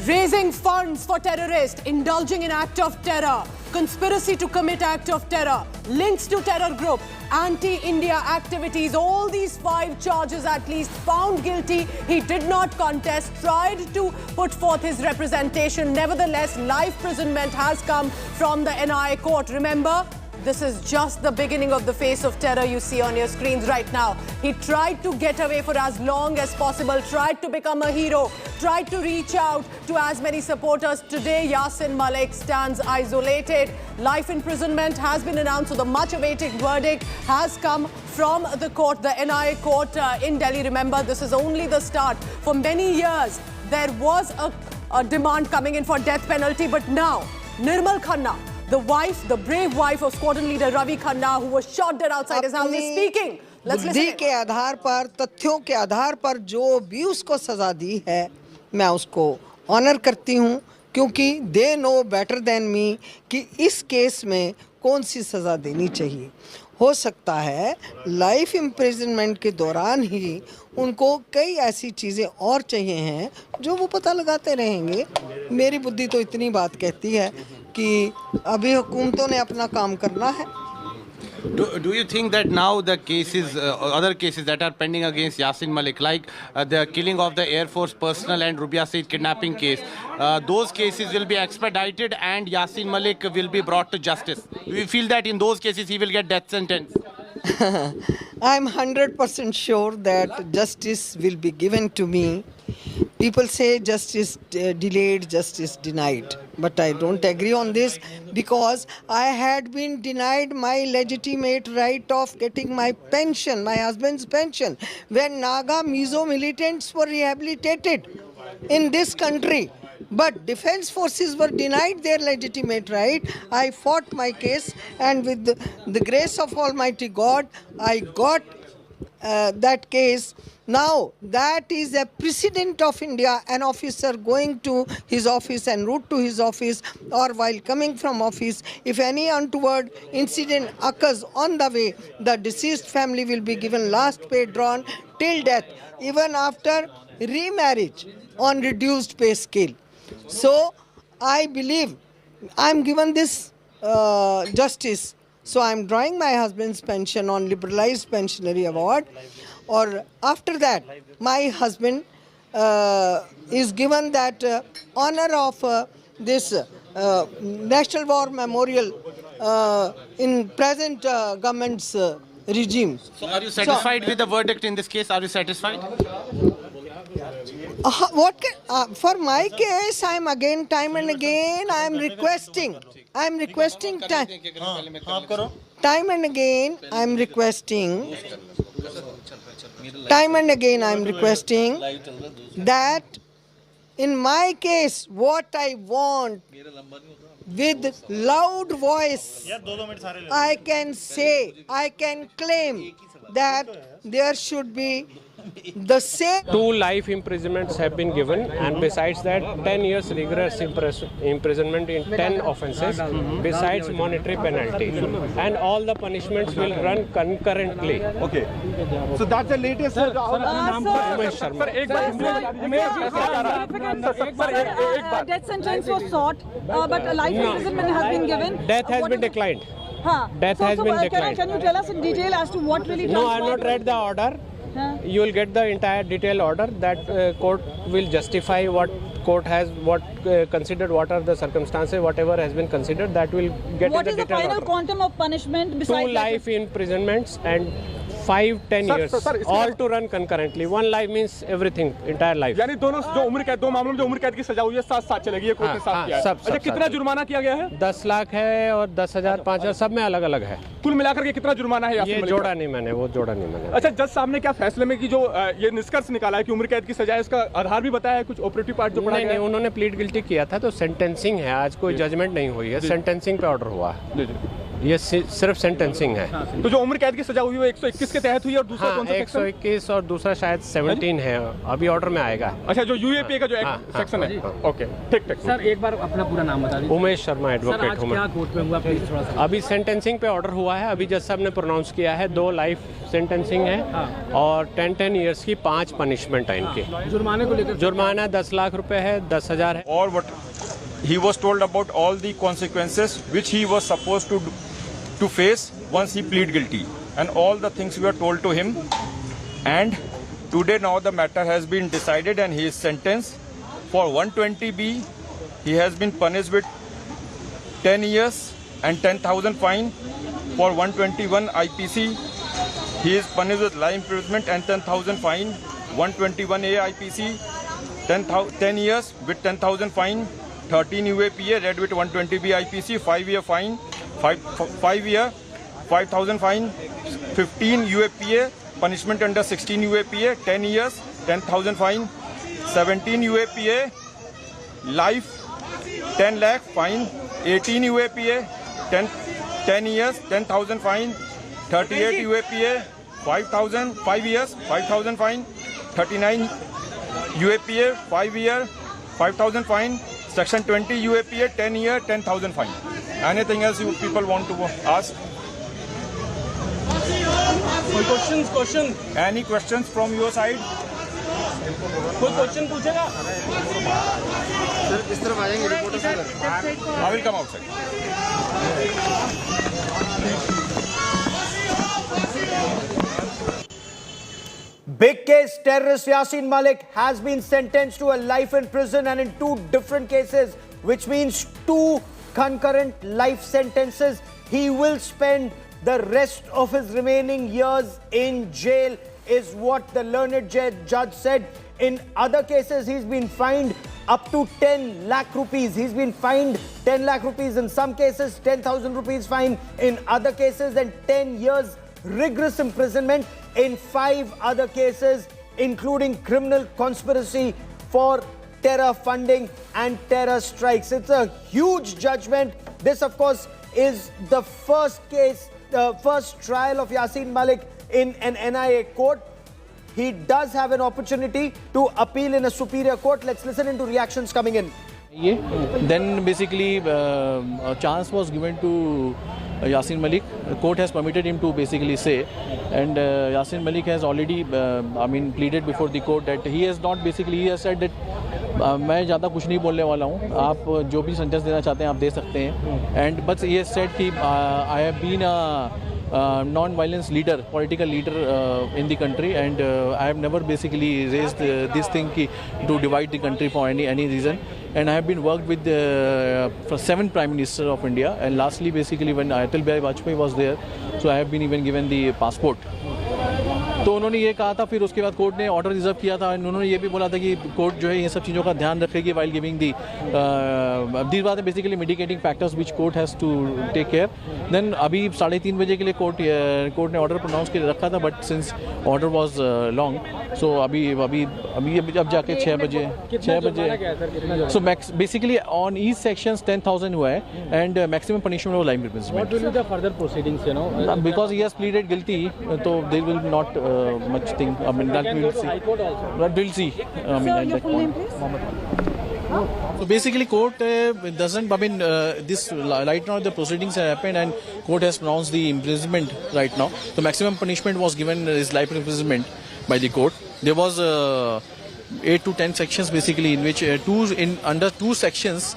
Raising funds for terrorists, indulging in act of terror, conspiracy to commit act of terror, links to terror group, anti-India activities, all these 5 charges at least, found guilty. He did not contest, tried to put forth his representation. Nevertheless, life imprisonment has come from the NIA court. Remember, this is just the beginning of the face of terror you see on your screens right now. He tried to get away for as long as possible, tried to become a hero, tried to reach out to as many supporters. Today, Yasin Malik stands isolated. Life imprisonment has been announced, so the much-awaited verdict has come from the court, the NIA court in Delhi. Remember, this is only the start. For many years, there was a demand coming in for death penalty, but now, Nirmal Khanna, the wife, the brave wife of squadron leader Ravi Khanna, who was shot dead outside his house, is speaking. Let's listen. बुद्धि के आधार पर, तथ्यों के आधार पर जो भी उसको सजा दी है, मैं उसको ऑनर करती हूँ, क्योंकि they know better than me कि इस केस में कौन सी सजा देनी चाहिए. हो सकता है लाइफ इम्प्रिजनमेंट के दौरान ही उनको कई ऐसी चीज़ें और चाहिए हैं जो वो पता लगाते रहेंगे. मेरी बुद्धि तो इतनी बात कहती है कि अभी हुकूमतों ने अपना काम करना है. Do you think that now the cases, other cases that are pending against Yasin Malik, like the killing of the Air Force personnel and Rubia Saeed kidnapping case, those cases will be expedited and Yasin Malik will be brought to justice? Do you feel that in those cases he will get death sentence? I'm 100% sure that justice will be given to me. People say justice delayed, justice denied. But I don't agree on this, because I had been denied my legitimate right of getting my pension, my husband's pension, when Naga Mizo militants were rehabilitated in this country. But defense forces were denied their legitimate right. I fought my case, and with the grace of Almighty God, I got that case. Now that is a precedent of India, an officer going to his office en route to his office or while coming from office, if any untoward incident occurs on the way, the deceased family will be given last pay drawn till death, even after remarriage on reduced pay scale. So I believe I am given this justice. So I am drawing my husband's pension on liberalized pensionary award, or after that my husband is given that honor of this National War Memorial in present government's regime. So are you satisfied with the verdict in this case? Are you satisfied? For my case, I am again, time and again, I am requesting time and again, I am requesting that in my case, what I want with loud voice, I can say, I can claim that there should be the same. 2 life imprisonments have been given, and besides that 10 years rigorous imprisonment in 10 offences, besides monetary penalty, and all the punishments will run concurrently. Okay, so that's the latest. Death sentence was sought, but a life imprisonment has been given. Death has been declined. Death has been declined. Can you tell us in detail as to what really? No, I have not read the order. You will get the entire detailed order that court will justify what court has considered, what are the circumstances, whatever has been considered, that will get what in the detailed order. What is the final quantum of punishment besides 2 life imprisonments and 5-10 years, all to run concurrently. 1 life means everything, entire life. यानी दोनों जो उम्र कैद, 2 मामलों में जो उम्र कैद की सजा हुई है साथ चलेगी, ये कोर्ट ने साथ किया है। अच्छा, कितना जुर्माना किया गया है? 10 लाख है और 10,000, 5,000, सब में अलग अलग है। कुल मिलाकर के कितना जुर्माना है? ये जोड़ा नहीं मैंने, वो जोड़ा नहीं मैंने। अच्छा, जज साहब ने क्या फैसले में की जो ये निष्कर्ष निकाला है कि उम्र कैद की सजा है, इसका आधार भी बताया है कुछ ऑपरेटिव पार्ट जो पढ़ा गया? नहीं, उन्होंने प्लीड गिल्टी किया था, तो सेंटेंसिंग है, आज कोई जजमेंट नहीं हुई है, सेंटेंसिंग पे ऑर्डर हुआ है। ये सिर्फ सेंटेंसिंग है। तो जो उम्र कैद की सजा हुई है 121 के तहत हुई है, और दूसरा कौन सा सेक्शन? 121 और दूसरा शायद 17 है, अभी ऑर्डर में आएगा। अच्छा, जो यूएपी का जो सेक्शन है। ओके, ठीक। सर एक बार अपना पूरा नाम बता दीजिए। उमेश शर्मा, एडवोकेट हूँ मैं। कोर्ट में हुआ प्लीज थोड़ा सा। अभी सेंटेंसिंग पे ऑर्डर हुआ है, अभी जज साहब ने प्रोनाउंस किया है, 2 लाइफ सेंटेंसिंग है और 10 ईयर्स की 5 पनिशमेंट है इनकी। जुर्माने को लेकर जुर्माना 10 लाख रुपए है, 10,000 है। और what he was told about all the consequences which he was supposed to face once he plead guilty, and all the things were told to him, and today now the matter has been decided and he is sentenced for 120B. He has been punished with 10 years and 10,000 fine. For 121 IPC he is punished with life imprisonment and 10,000 fine. 121A IPC 10 years with 10,000 fine. 13 UAPA read with 120B IPC 5-year fine. 5 year 5,000 fine. 15 UAPA punishment under 16 UAPA 10 years 10,000 fine. 17 UAPA life 10 lakh fine. 18 UAPA 10 years 10,000 fine. 38 UAPA 5 years 5,000 fine. 39 UAPA 5 year 5,000 fine. Section 20 UAPA 10 year 10,000 fine. Anything else you people want to ask? Questions? Any questions from your side? कोई question पूछेगा? Sir इस तरफ आ जाएंगे reporter sir. I will come outside. Big case, terrorist Yasin Malik has been sentenced to a life in prison, and in 2 different cases, which means 2 concurrent life sentences. He will spend the rest of his remaining years in jail, is what the learned judge said. In other cases, he's been fined up to 10 lakh rupees. He's been fined 10 lakh rupees in some cases, 10,000 rupees fine in other cases, and 10 years rigorous imprisonment in 5 other cases, including criminal conspiracy for terror funding and terror strikes. It's a huge judgment. This, of course, is the first case, the first trial of Yasin Malik in an NIA court. He does have an opportunity to appeal in a superior court. Let's listen into reactions coming in. Then basically a chance was given to Yasin Malik. The court has permitted him to basically say, and Yasin Malik has already pleaded before the court that he has said that मैं ज़्यादा कुछ नहीं बोलने वाला हूँ, आप जो भी सेंटेंस देना चाहते हैं आप दे सकते हैं. And but he has said कि I have been a non-violence leader, political leader in the country, and I have never basically raised this thing to divide the country for any reason. And I have been worked with for 7 Prime Ministers of India, and lastly basically when Atal Bihari Vajpayee was there, so I have been even given the passport. तो उन्होंने ये कहा था, फिर उसके बाद court ने order reserve किया था, उन्होंने ये भी बोला था कि कोर्ट जो है ये सब चीज़ों का ध्यान रखेगी while giving these are basically mitigating factors which court has to take care. Then अभी 3:30 बजे के लिए कोर्ट ने ऑर्डर प्रोनाउंस के रखा था, but since order was long, so अब जाके 6 बजे so basically on each sections 10,000 हुआ है, and maximum punishment was life imprisonment. What will be the further proceedings, you know? Because he has pleaded guilty, so there will not much thing. I mean, that we'll see. That we'll see. I mean, at that point. So basically, court doesn't. I mean, this right now the proceedings have happened, and court has pronounced the imprisonment right now. The maximum punishment was given is life imprisonment by the court. There was 8 to 10 sections basically, in which under 2 sections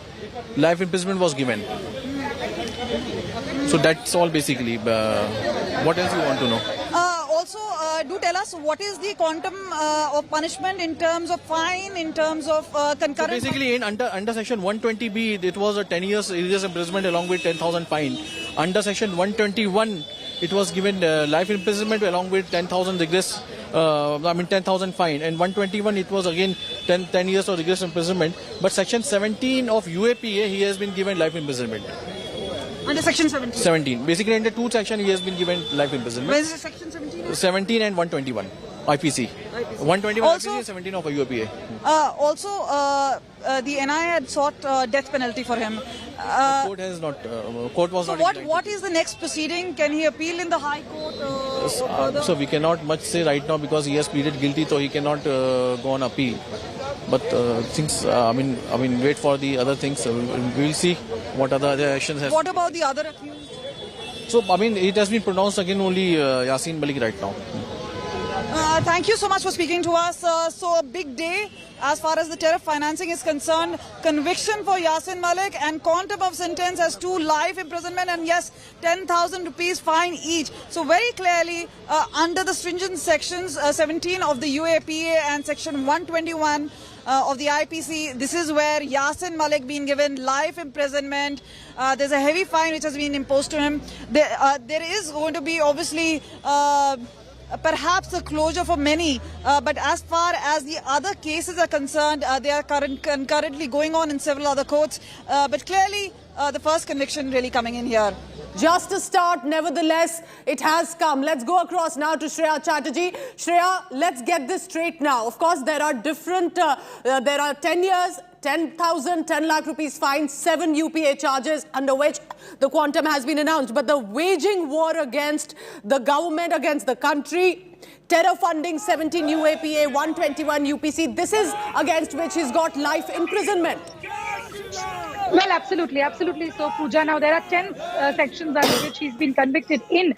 life imprisonment was given. So that's all basically. What else you want to know? Also, do tell us what is the quantum of punishment in terms of fine, in terms of concurrent. So basically, in under section 120B, it was a 10 years imprisonment along with 10,000 fine. Under section 121, it was given life imprisonment along with 10,000 regress. 10,000 fine, and 121 it was again 10 years of regress imprisonment. But section 17 of UAPA, he has been given life imprisonment. Under section 17? 17. Basically, under 2 sections, he has been given life imprisonment. Where is the section 17? 17 and 121. IPC. 121 also, IPC, 17 of UAPA. Also, the NIA had sought death penalty for him. Court has not. Court was so not. What is the next proceeding? Can he appeal in the High Court? So we cannot much say right now because he has pleaded guilty, so he cannot go on appeal. But things, wait for the other things. We will see what other actions has. What about the other accused? So it has been pronounced again only Yasin Malik right now. Thank you so much for speaking to us. So a big day as far as the terror financing is concerned. Conviction for Yasin Malik and quantum of sentence as to life imprisonment and yes, 10,000 rupees fine each. So very clearly under the stringent sections 17 of the UAPA and section 121 of the IPC, this is where Yasin Malik being given life imprisonment. There's a heavy fine which has been imposed to him. There is going to be obviously perhaps a closure for many, but as far as the other cases are concerned, they are currently going on in several other courts. But clearly, the first conviction really coming in here. Just a start, nevertheless, it has come. Let's go across now to Shreya Chatterjee. Shreya, let's get this straight now. Of course, there are different, there are 10 years, 10,000, 10 lakh rupees fine, 7 UPA charges under which the quantum has been announced. But the waging war against the government, against the country, terror funding 17 UAPA, 121 UPC, this is against which he's got life imprisonment. Well, absolutely. So, Pooja, now there are 10 sections under which he's been convicted in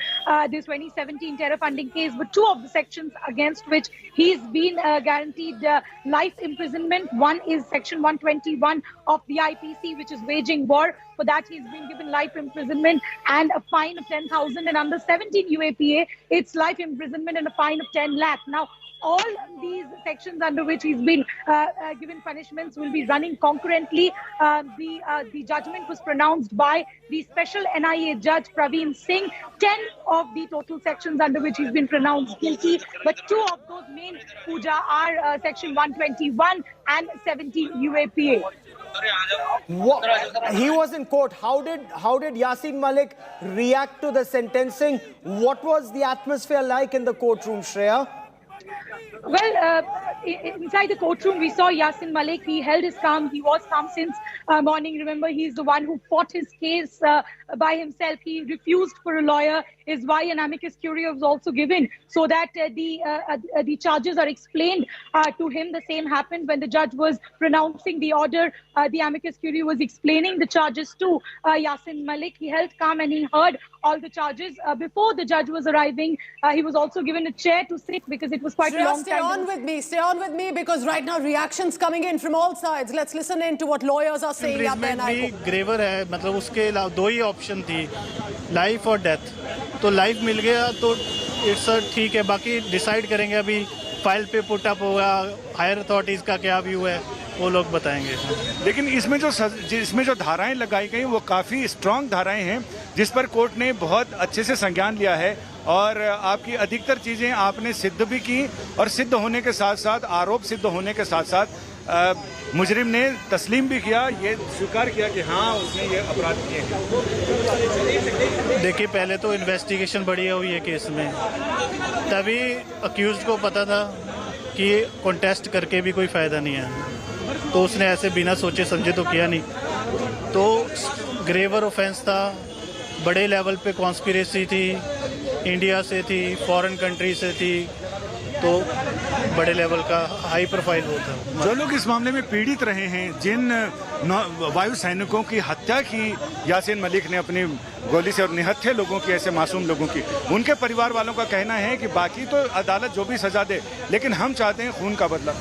this 2017 terror funding case, but 2 of the sections against which he's been guaranteed life imprisonment. One is section 121 of the IPC, which is waging war. For that, he's been given life imprisonment and a fine of 10,000. And under 17 UAPA, it's life imprisonment and a fine of 10 lakh. Now, all these sections under which he's been given punishments will be running concurrently. The judgment was pronounced by the special NIA judge Praveen Singh. 10 of the total sections under which he's been pronounced guilty, but 2 of those main, Pooja, are section 121 and 17 UAPA. He was in court. How did Yasin Malik react to the sentencing? What was the atmosphere like in the courtroom, Shreya? Well, inside the courtroom, we saw Yasin Malik. He held his calm. He was calm since morning. Remember, he's the one who fought his case by himself. He refused for a lawyer, is why an amicus curiae was also given, so that the charges are explained to him. The same happened when the judge was pronouncing the order. The amicus curiae was explaining the charges to Yasin Malik. He held calm and he heard all the charges. Before the judge was arriving, he was also given a chair to sit because it was quite a long time. Stay on with me because right now reactions coming in from all sides. Let's listen in to what lawyers are saying. Graver है, मतलब उसके अलावा दो ही option थी, life और death. तो life मिल गया तो इट्स ठीक है, बाकी डिसाइड करेंगे। अभी फाइल पे पुट अप होगा, हायर अथॉरिटीज़ का क्या व्यू है वो लोग बताएंगे। लेकिन इसमें जो धाराएं लगाई गई वो काफ़ी स्ट्रांग धाराएं हैं जिस पर कोर्ट ने बहुत अच्छे से संज्ञान लिया है और आपकी अधिकतर चीज़ें आपने सिद्ध भी की और सिद्ध होने के साथ साथ, आरोप सिद्ध होने के साथ साथ मुजरिम ने तस्लीम भी किया, ये स्वीकार किया कि हाँ उसने ये अपराध किए हैं। देखिए, पहले तो इन्वेस्टिगेशन बढ़िया हुई है केस में, तभी अक्यूज्ड को पता था कि कॉन्टेस्ट करके भी कोई फ़ायदा नहीं है, तो उसने ऐसे बिना सोचे समझे तो किया नहीं। तो ग्रेवर ऑफेंस था, बड़े लेवल पे कॉन्स्पिरेसी थी, इंडिया से थी, फॉरेन कंट्री से थी, तो बड़े लेवल का हाई प्रोफाइल होता है। जो लोग इस मामले में पीड़ित रहे हैं, जिन वायु सैनिकों की हत्या की यासीन मलिक ने अपनी गोली से और निहत्थे लोगों की, ऐसे मासूम लोगों की, उनके परिवार वालों का कहना है कि बाकी तो अदालत जो भी सजा दे, लेकिन हम चाहते हैं खून का बदला।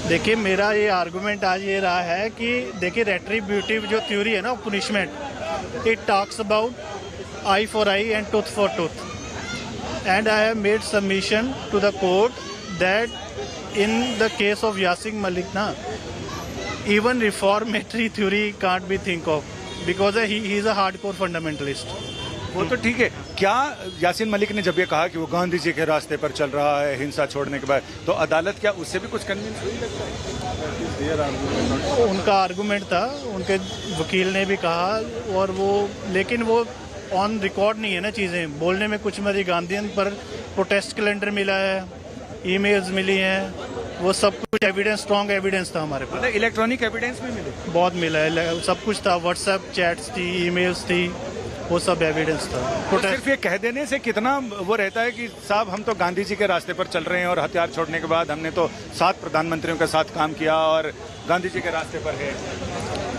देखिए, मेरा ये आर्गुमेंट आज ये रहा है कि देखिए, रेट्रीब्यूटिव जो थ्योरी है ना, punishment, it talks about eye for eye and tooth for tooth, and I have made submission to the court that in the case of Yasin Malik, even reformatory theory can't be think of because he is a hardcore fundamentalist. वो तो ठीक है, क्या यासीन मलिक ने जब ये कहा कि वो गांधी जी के रास्ते पर चल रहा है हिंसा छोड़ने के बाद, तो अदालत क्या उससे भी कुछ कन्विंस हुई लगता है? उनका आर्गुमेंट था, उनके वकील ने भी कहा, और वो, लेकिन वो ऑन रिकॉर्ड नहीं है ना चीज़ें, बोलने में कुछ मरी। गांधीयन पर प्रोटेस्ट कैलेंडर मिला है, ईमेल्स मिली हैं, वो सब कुछ एविडेंस, स्ट्रॉन्ग एविडेंस था हमारे पास। इलेक्ट्रॉनिक एविडेंस भी मिले? बहुत मिला है, सब कुछ था, व्हाट्सएप चैट्स थी, ईमेल्स थी, वो सब एविडेंस था। तो सिर्फ ये कह देने से कितना वो रहता है कि साहब हम तो गांधी जी के रास्ते पर चल रहे हैं और हथियार छोड़ने के बाद हमने तो 7 प्रधानमंत्रियों के साथ काम किया और गांधी जी के रास्ते पर है,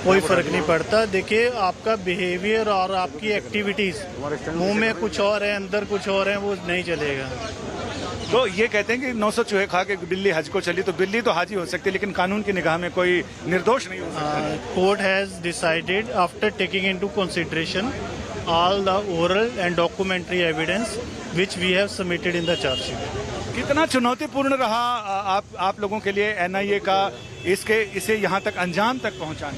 कोई फर्क नहीं पड़ता। देखिए, आपका बिहेवियर और आपकी एक्टिविटीज, मुंह में कुछ और है, अंदर कुछ और है, वो नहीं चलेगा। तो ये कहते हैं कि 900 चूहे खा के बिल्ली हज को चली, तो बिल्ली तो हाजी हो सकती है लेकिन कानून की निगाह में कोई निर्दोष नहीं हो सकता। Court has decided after taking into consideration all the oral and documentary evidence which we have submitted in the charge sheet. कितना चुनौतीपूर्ण रहा आप लोगों के लिए एनआईए का इसे यहाँ तक अंजाम तक पहुँचाना?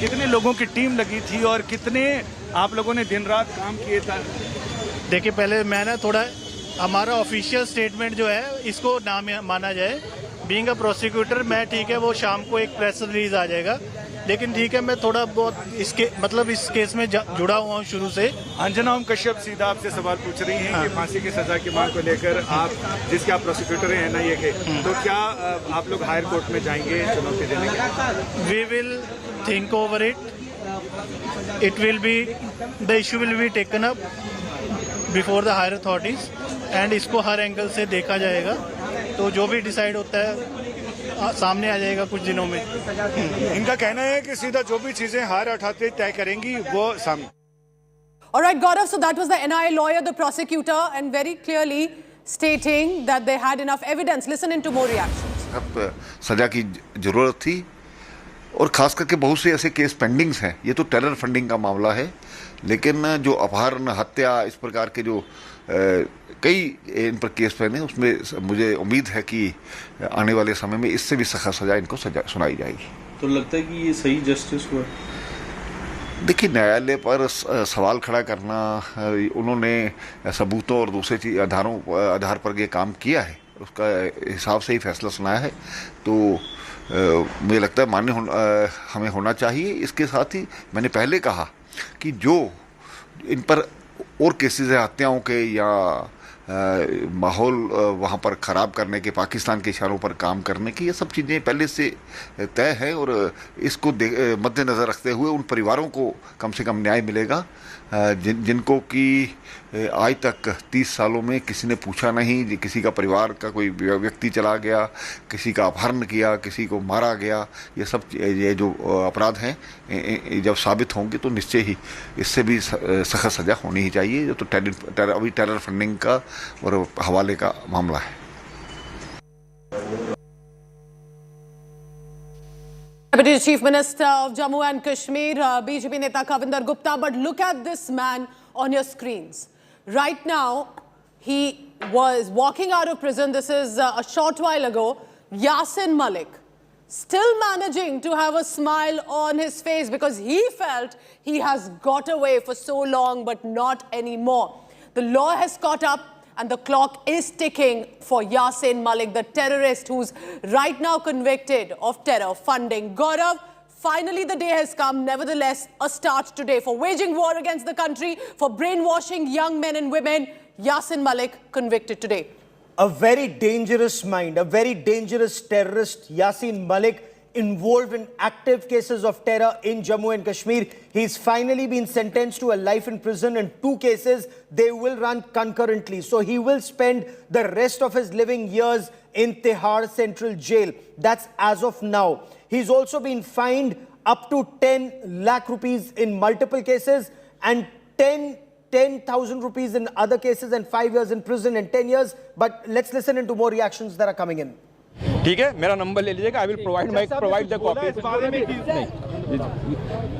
कितने लोगों की टीम लगी थी और कितने आप लोगों ने दिन रात काम किए था? देखिए, पहले मैं ना थोड़ा, हमारा ऑफिशियल स्टेटमेंट जो है इसको ना माना जाए। बीइंग अ प्रोसिक्यूटर मैं, ठीक है, वो शाम को एक प्रेस रिलीज आ जाएगा, लेकिन ठीक है, मैं थोड़ा बहुत इसके मतलब इस केस में जुड़ा हुआ हूँ शुरू से। अंजना ओम कश्यप सीधा आपसे सवाल पूछ रही हैं कि फांसी की सजा की मांग को लेकर आप, जिसके आप प्रोसिक्यूटर हैं एनआईए के, तो क्या आप लोग हायर कोर्ट में जाएंगे चुनौती देने के? We will think over it, it will be, the issue will be taken up before the higher authorities and इसको हर एंगल से देखा जाएगा, तो जो भी डिसाइड होता है सामने आ जाएगा कुछ दिनों में। इनका कहना है कि सीधा जो भी चीजें हायर अथॉरिटी तय करेंगी वो सामने। All right, Gaurav, so that was the NIA lawyer, the prosecutor, and very clearly stating that they had enough evidence. Listen into more reactions. अब सजा की जरूरत थी और खास करके बहुत से ऐसे केस पेंडिंग्स हैं। ये तो टेरर फंडिंग का मामला है, लेकिन जो अपहरण, हत्या, इस प्रकार के जो कई इन पर केस पेंडिंग, उसमें मुझे उम्मीद है कि आने वाले समय में इससे भी सख्त सजा इनको सुनाई जाएगी। तो लगता है कि ये सही जस्टिस हुआ? देखिए, न्यायालय पर सवाल खड़ा करना, उन्होंने सबूतों और दूसरे आधार पर ये काम किया है, उसका हिसाब से ही फैसला सुनाया है, तो मुझे लगता है मान्य हमें होना चाहिए। इसके साथ ही मैंने पहले कहा कि जो इन पर और केसेस है हत्याओं के या माहौल वहाँ पर ख़राब करने के, पाकिस्तान के इशारों पर काम करने की, ये सब चीज़ें पहले से तय है और इसको मद्देनज़र रखते हुए उन परिवारों को कम से कम न्याय मिलेगा जिनको कि आज तक 30 सालों में किसी ने पूछा नहीं, किसी का परिवार का कोई व्यक्ति चला गया, किसी का अपहरण किया, किसी को मारा गया। ये जो अपराध हैं जब साबित होंगे तो निश्चय ही इससे भी सख्त सज़ा होनी ही चाहिए। जो तो अभी टेरर फंडिंग का और हवाले का मामला है। Deputy Chief Minister of Jammu and Kashmir, BJP Neta Kavinder Gupta. But look at this man on your screens. Right now, he was walking out of prison. This is a short while ago. Yasin Malik, still managing to have a smile on his face because he felt he has got away for so long, but not anymore. The law has caught up. And the clock is ticking for Yasin Malik, the terrorist who's right now convicted of terror funding. Gaurav, finally the day has come. Nevertheless, a start today for waging war against the country, for brainwashing young men and women. Yasin Malik convicted today. A very dangerous mind, a very dangerous terrorist, Yasin Malik, involved in active cases of terror in Jammu and Kashmir. He's finally been sentenced to a life in prison in 2 cases. They will run concurrently. So he will spend the rest of his living years in Tihar Central Jail. That's as of now. He's also been fined up to 10 lakh rupees in multiple cases and 10,000 rupees in other cases and 5 years in prison and 10 years. But let's listen into more reactions that are coming in. ठीक है, मेरा number ले लीजिएगा. I will provide the copy.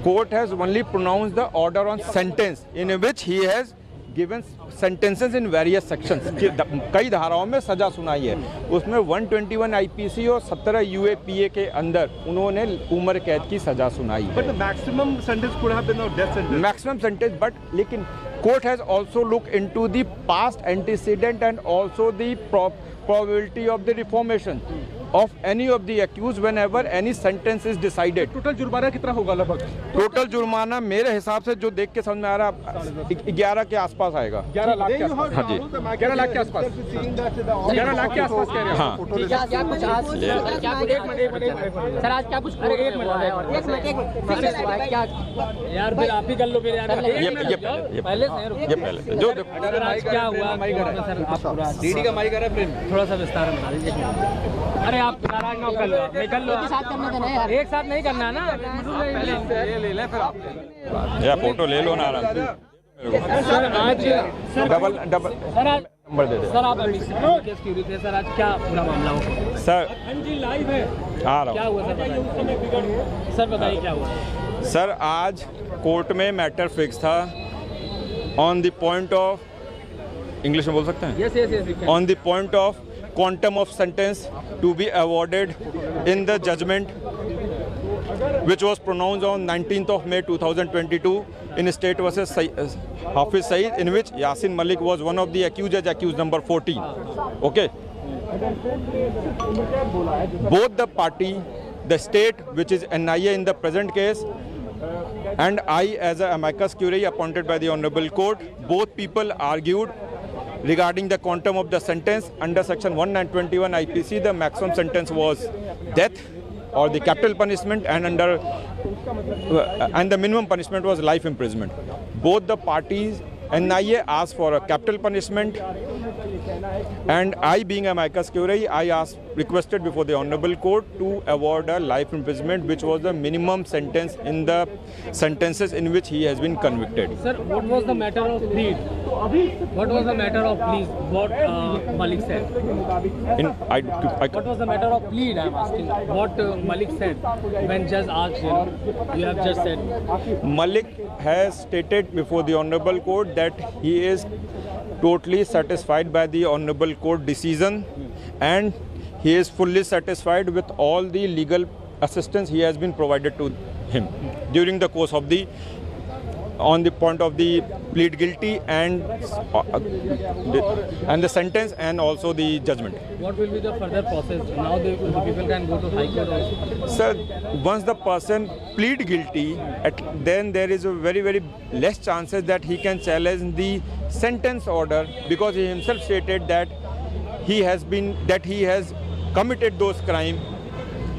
Court has only pronounced the order on sentence in which he has given sentences in various sections. कई धाराओं में सजा सुनाई है. उसमें 121 IPC और 17 UAPA के अंदर उन्होंने उम्र कैद की सजा सुनाई है. But the maximum sentence could have been a death sentence. Maximum sentence, but लेकिन court has also looked into the past antecedent and also the probability of the reformation of any of the accused whenever any sentence is decided. Total जुर्माना कितना होगा लगभग? Total जुर्माना मेरे हिसाब से जो देख के समझ में आ रहा 11 के आसपास आएगा. 11 लाख के आसपास. हाँ जी, 11 लाख के आसपास. 11 लाख के आसपास कह रहे हैं. हाँ. क्या कुछ आज सर आज क्या कुछ एक मिनट क्या यार फिर आप ही कर लो फिर यार. ये पहले जो क्या हुआ सर आप पूरा डीडी का माइक आ रहा है, थोड़ा सा विस्तार में बता दीजिए. अरे आप नाराज ना कर लो, निकल लो. साथ करना देना यार, एक साथ नहीं करना ना. ये ले ले फिर आप या फोटो ले लो ना आराम से. सर आज डबल सर आज नंबर दे दे. सर आप केस क्यों थे सर? आज क्या पूरा मामला हो सर? लाइव है आ रहा क्या हुआ सर बताइए क्या हुआ सर? आज कोर्ट में मैटर फिक्स था on the point of, English में बोल सकते हैं? Yes on the point of quantum of sentence to be awarded in the judgment which was pronounced on 19th of May 2022 in State versus Hafiz Saeed, in which Yasin Malik was one of the accused as accused number 14. Okay. Both the party, the state which is NIA in the present case, and I as a amicus curiae appointed by the Honorable Court, both people argued regarding the quantum of the sentence. Under section 121 IPC, the maximum sentence was death or the capital punishment, and the minimum punishment was life imprisonment. Both the parties, NIA asked for a capital punishment, and I, being a amicus curiae, I requested before the Honorable Court to award a life imprisonment, which was the minimum sentence in the sentences in which he has been convicted. Sir, what was the matter of plea? What was the matter of plea? What Malik said? What was the matter of plea? I am asking. What Malik said when judge asked him? You have just said. Malik has stated before the Honorable Court that he is totally satisfied by the Honorable Court decision, and he is fully satisfied with all the legal assistance he has been provided to him during the course of the, on the point of the plead guilty and the sentence and also the judgment. What will be the further process? Now the people can go to High Court also? Sir, once the person plead guilty, then there is a very less chances that he can challenge the sentence order because he himself stated that he has committed those crimes.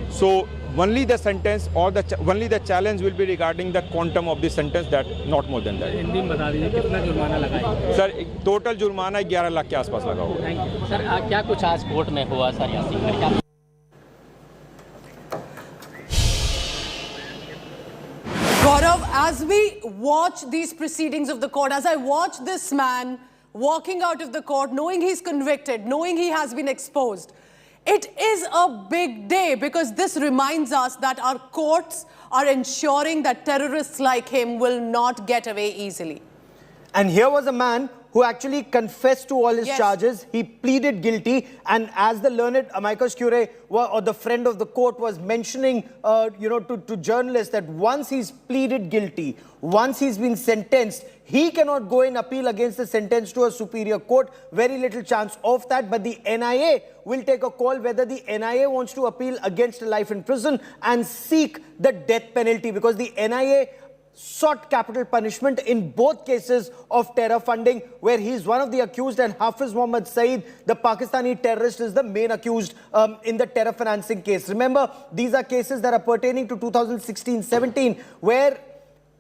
So only the sentence or only the challenge will be regarding the quantum of the sentence, that not more than that. Hindi में बता दीजिए कितना जुर्माना लगा है? Sir total जुर्माना 11 लाख के आसपास लगा हुआ है। सर क्या कुछ आज कोर्ट में हुआ sir Yasin? Gaurav, as we watch these proceedings of the court, as I watch this man walking out of the court, knowing he's convicted, knowing he has been exposed, it is a big day because this reminds us that our courts are ensuring that terrorists like him will not get away easily. And here was a man who actually confessed to all his charges. He pleaded guilty. And as the learned amicus curiae or the friend of the court was mentioning, to journalists that once he's pleaded guilty, once he's been sentenced, he cannot go and appeal against the sentence to a superior court. Very little chance of that. But the NIA will take a call whether the NIA wants to appeal against life in prison and seek the death penalty, because the NIA sought capital punishment in both cases of terror funding, where he's one of the accused and Hafiz Mohammed Saeed, the Pakistani terrorist, is the main accused in the terror financing case. Remember, these are cases that are pertaining to 2016-17, where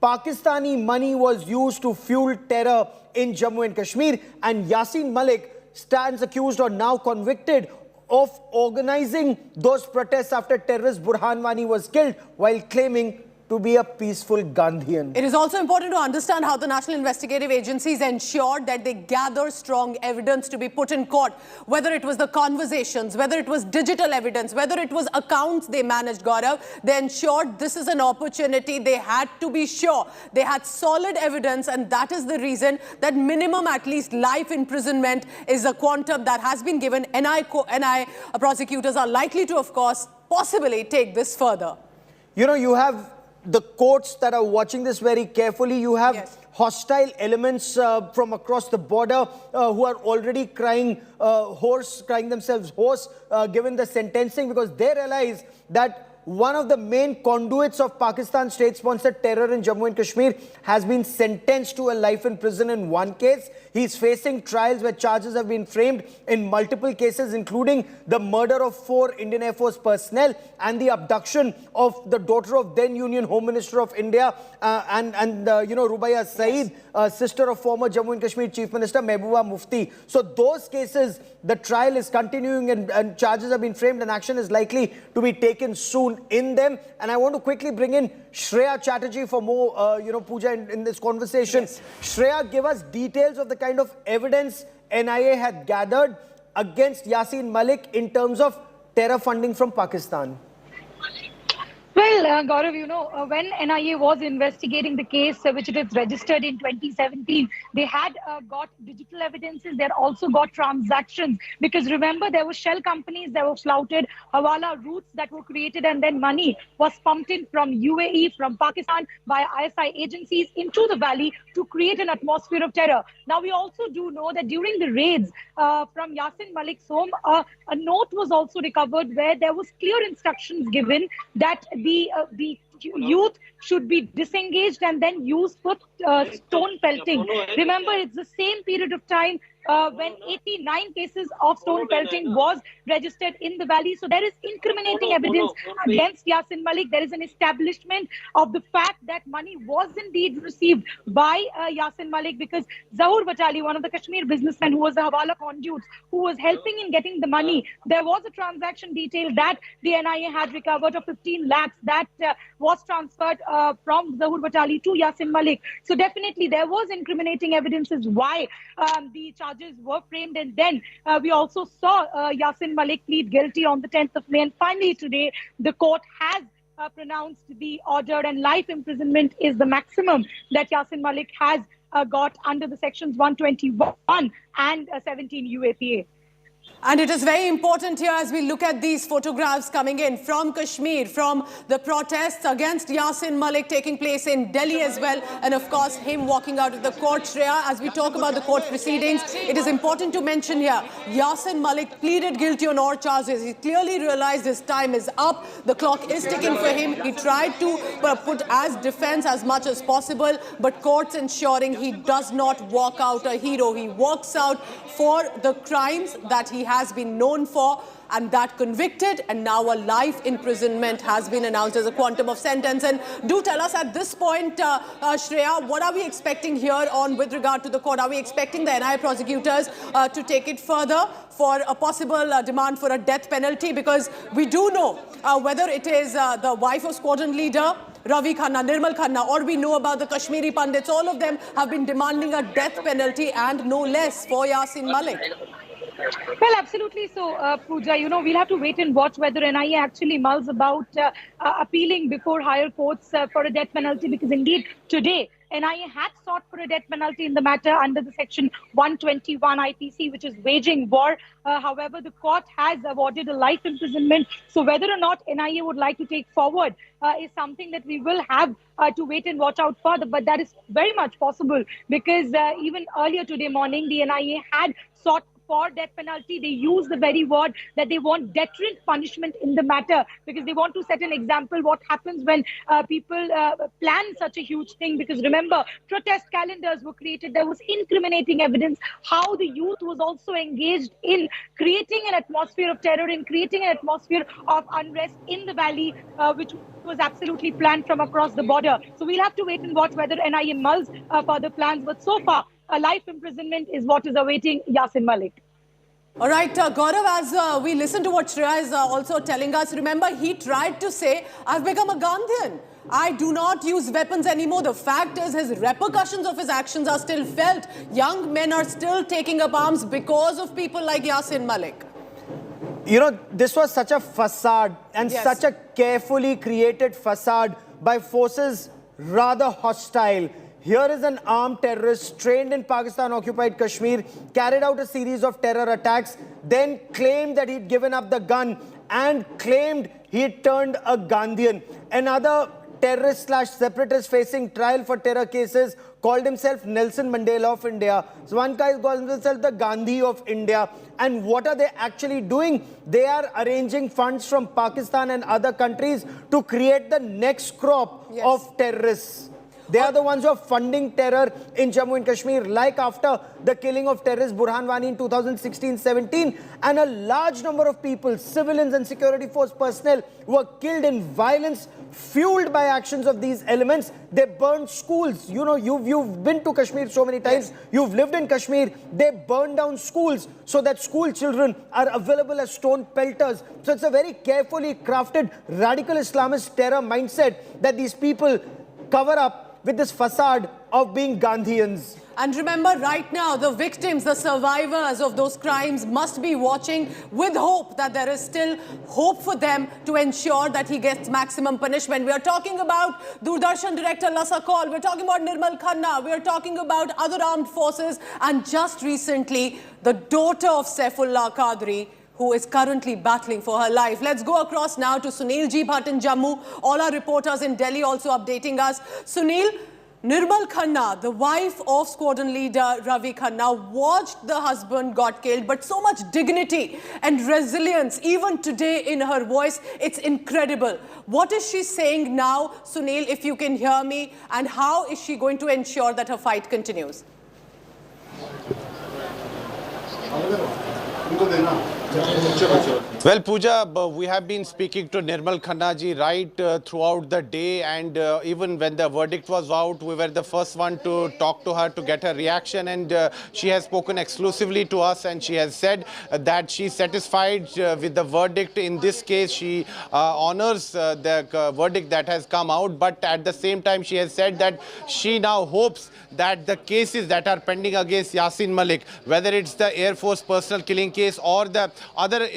Pakistani money was used to fuel terror in Jammu and Kashmir, and Yasin Malik stands accused or now convicted of organizing those protests after terrorist Burhan Wani was killed while claiming to be a peaceful Gandhian. It is also important to understand how the national investigative agencies ensured that they gather strong evidence to be put in court, whether it was the conversations, whether it was digital evidence, whether it was accounts they managed, Gaurav. They ensured this is an opportunity. They had to be sure. They had solid evidence, and that is the reason that minimum at least life imprisonment is a quantum that has been given. NI prosecutors are likely to, of course, possibly take this further. You know, you have the courts that are watching this very carefully. You have hostile elements from across the border who are already crying themselves hoarse given the sentencing, because they realize that one of the main conduits of Pakistan state-sponsored terror in Jammu and Kashmir has been sentenced to a life in prison in one case. He's facing trials where charges have been framed in multiple cases, including the murder of 4 Indian Air Force personnel and the abduction of the daughter of then Union Home Minister of India Rubaiya Saeed, sister of former Jammu and Kashmir Chief Minister Mehbooba Mufti. So those cases, the trial is continuing and charges have been framed and action is likely to be taken soon in them. And I want to quickly bring in Shreya Chatterjee for more, Pooja, in this conversation. Shreya, give us details of the kind of evidence NIA had gathered against Yasin Malik in terms of terror funding from Pakistan. Well, Gaurav, when NIA was investigating the case, which it is registered in 2017, they had got digital evidences. They had also got transactions. Because remember, there were shell companies that were flouted, Hawala routes that were created, and then money was pumped in from UAE, from Pakistan, by ISI agencies into the valley to create an atmosphere of terror. Now, we also do know that during the raids from Yasin Malik's home, a note was also recovered where there was clear instructions given that the youth should be disengaged and then used for stone pelting. Remember, it's the same period of time when 89 cases of stone pelting was registered in the valley. So there is incriminating evidence against Yasin Malik. There is an establishment of the fact that money was indeed received by Yasin Malik, because Zahur Batali, one of the Kashmir businessmen who was a Hawala conduit, who was helping in getting the money, there was a transaction detail that the NIA had recovered of 15 lakhs that was transferred from Zahur Batali to Yasin Malik. So definitely there was incriminating evidences why the charges were framed, and then we also saw Yasin Malik plead guilty on the 10th of May, and finally today the court has pronounced the order, and life imprisonment is the maximum that Yasin Malik has got under the sections 121 and 17 UAPA. And it is very important here as we look at these photographs coming in from Kashmir, from the protests against Yasin Malik taking place in Delhi as well, and of course him walking out of the court. Shreya, as we talk about the court proceedings, it is important to mention here, Yasin Malik pleaded guilty on all charges. He clearly realized his time is up. The clock is ticking for him. He tried to put as defense as much as possible, but courts ensuring he does not walk out a hero. He walks out for the crimes that he has been known for, and that convicted, and now a life imprisonment has been announced as a quantum of sentence. And do tell us at this point, Shreya, what are we expecting here on with regard to the court? Are we expecting the NIA prosecutors to take it further for a possible demand for a death penalty? Because we do know whether it is the wife of squadron leader Ravi Khanna, Nirmal Khanna, or we know about the Kashmiri Pandits, all of them have been demanding a death penalty and no less for Yasin Malik. Well, absolutely. So, Pooja, we'll have to wait and watch whether NIA actually mulls about appealing before higher courts for a death penalty, because indeed today NIA had sought for a death penalty in the matter under the section 121 IPC, which is waging war. However, the court has awarded a life imprisonment. So whether or not NIA would like to take forward is something that we will have to wait and watch out for. But that is very much possible, because even earlier today morning, the NIA had sought for death penalty. They use the very word that they want deterrent punishment in the matter, because they want to set an example what happens when people plan such a huge thing. Because remember, protest calendars were created. There was incriminating evidence how the youth was also engaged in creating an atmosphere of terror, in creating an atmosphere of unrest in the valley, which was absolutely planned from across the border. So we'll have to wait and watch whether NIA mulls further plans. But so far, a life imprisonment is what is awaiting Yasin Malik. All right, Gaurav, as we listen to what Shreya is also telling us, remember, he tried to say, I've become a Gandhian. I do not use weapons anymore. The fact is, his repercussions of his actions are still felt. Young men are still taking up arms because of people like Yasin Malik. This was such a facade, and such a carefully created facade by forces rather hostile. Here is an armed terrorist trained in Pakistan-occupied Kashmir, carried out a series of terror attacks, then claimed that he'd given up the gun and claimed he'd turned a Gandhian. Another terrorist/separatist facing trial for terror cases called himself Nelson Mandela of India. So one guy calls himself the Gandhi of India. And what are they actually doing? They are arranging funds from Pakistan and other countries to create the next crop of terrorists. They are the ones who are funding terror in Jammu and Kashmir, like after the killing of terrorist Burhan Wani in 2016-17, and a large number of people, civilians and security force personnel, were killed in violence fueled by actions of these elements. They burned schools. You've been to Kashmir so many times. You've lived in Kashmir. They burned down schools so that school children are available as stone pelters. So it's a very carefully crafted radical Islamist terror mindset that these people cover up with this facade of being Gandhians. And remember, right now, the victims, the survivors of those crimes must be watching with hope that there is still hope for them to ensure that he gets maximum punishment. We are talking about Doordarshan director Lasa Kaul. We're talking about Nirmal Khanna. We're talking about other armed forces. And just recently, the daughter of Saifullah Qadri, who is currently battling for her life. Let's go across now to Sunil Ji Bhatt in Jammu. All our reporters in Delhi also updating us. Sunil, Nirmal Khanna, the wife of squadron leader Ravi Khanna, watched the husband got killed, but so much dignity and resilience, even today in her voice, it's incredible. What is she saying now, Sunil, if you can hear me, and how is she going to ensure that her fight continues? Well, Pooja, we have been speaking to Nirmal Khanna ji right throughout the day, and even when the verdict was out, we were the first one to talk to her to get her reaction, and she has spoken exclusively to us, and she has said that she's satisfied with the verdict. In this case, she honors the verdict that has come out, but at the same time, she has said that she now hopes that the cases that are pending against Yasin Malik, whether it's the Air Force personal killing case or the other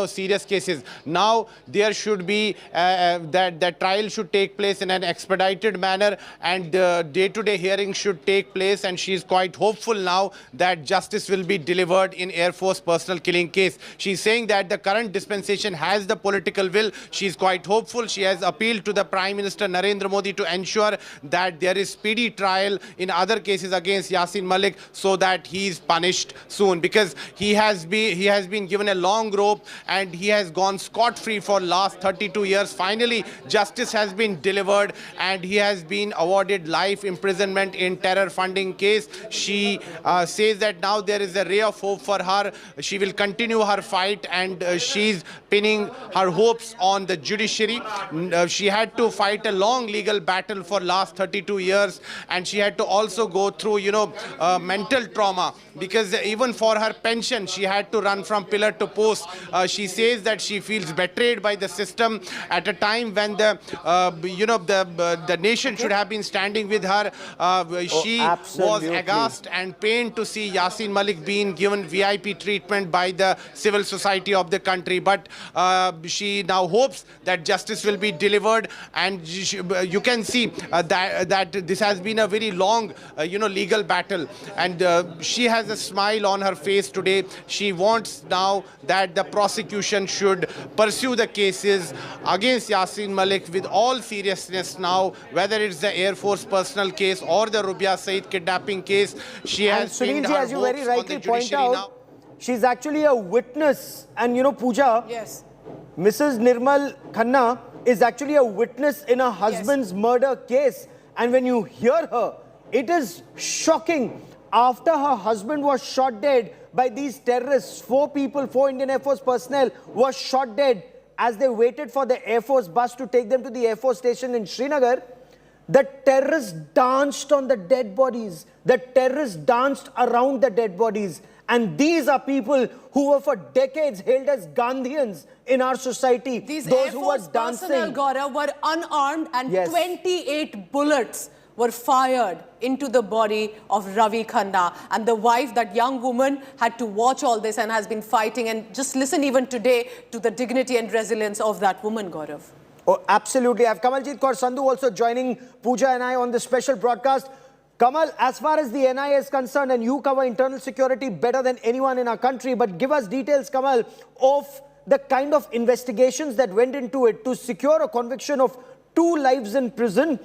serious cases. Now there should be that trial should take place in an expedited manner, and day-to-day hearings should take place, and she is quite hopeful now that justice will be delivered in Air Force personal killing case. She is saying that the current dispensation has the political will. She is quite hopeful. She has appealed to the Prime Minister Narendra Modi to ensure that there is speedy trial in other cases against Yasin Malik, so that he is punished soon, because he has been given a long rope and he has gone scot-free for last 32 years. Finally, justice has been delivered and he has been awarded life imprisonment in terror funding case. She says that now there is a ray of hope for her. She will continue her fight, and she's pinning her hopes on the judiciary. She had to fight a long legal battle for last 32 years, and she had to also go through mental trauma, because even for her pension she had to run from pillar to post. She says that she feels betrayed by the system at a time when the nation should have been standing with her. She was aghast and pained to see Yasin Malik being given VIP treatment by the civil society of the country, but she now hopes that justice will be delivered. And you can see that this has been a very long legal battle, and she has a smile on her face today. She wants now that the prosecution should pursue the cases against Yasin Malik with all seriousness now, whether it's the Air Force personal case or the Rubia Saeed kidnapping case. She has pinned her as you very hopes on rightly the point judiciary out, now. she's actually a witness. And Pooja, Yes. Mrs. Nirmal Khanna is actually a witness in her husband's murder case. And when you hear her, it is shocking. After her husband was shot dead by these terrorists, 4 Indian Air Force personnel were shot dead as they waited for the Air Force bus to take them to the Air Force station in Srinagar. The terrorists danced on the dead bodies. The terrorists danced around the dead bodies. And these are people who were for decades hailed as Gandhians in our society. These Those Air who were Force dancing. personnel, Gaurav, were unarmed, and 28 bullets were fired into the body of Ravi Khanna. And the wife, that young woman, had to watch all this and has been fighting. And just listen even today to the dignity and resilience of that woman, Gaurav. Oh, absolutely. I have Kamaljeet Kaur Sandhu also joining Pooja and I on this special broadcast. Kamal, as far as the NIA is concerned, and you cover internal security better than anyone in our country, but give us details, Kamal, of the kind of investigations that went into it to secure a conviction of 2 lives in prison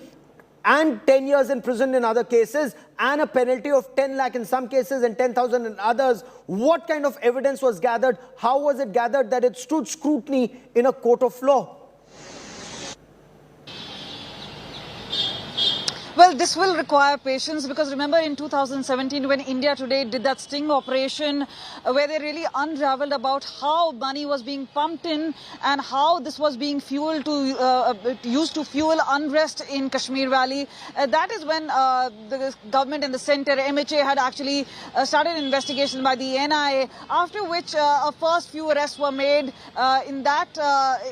and 10 years in prison in other cases, and a penalty of 10 lakh in some cases and 10,000 in others. What kind of evidence was gathered? How was it gathered that it stood scrutiny in a court of law? Well, this will require patience, because remember in 2017 when India Today did that sting operation where they really unraveled about how money was being pumped in and how this was being fueled to used to fuel unrest in Kashmir Valley. That is when the government and the centre, MHA, had actually started an investigation by the NIA, after which a first few arrests were made. In that,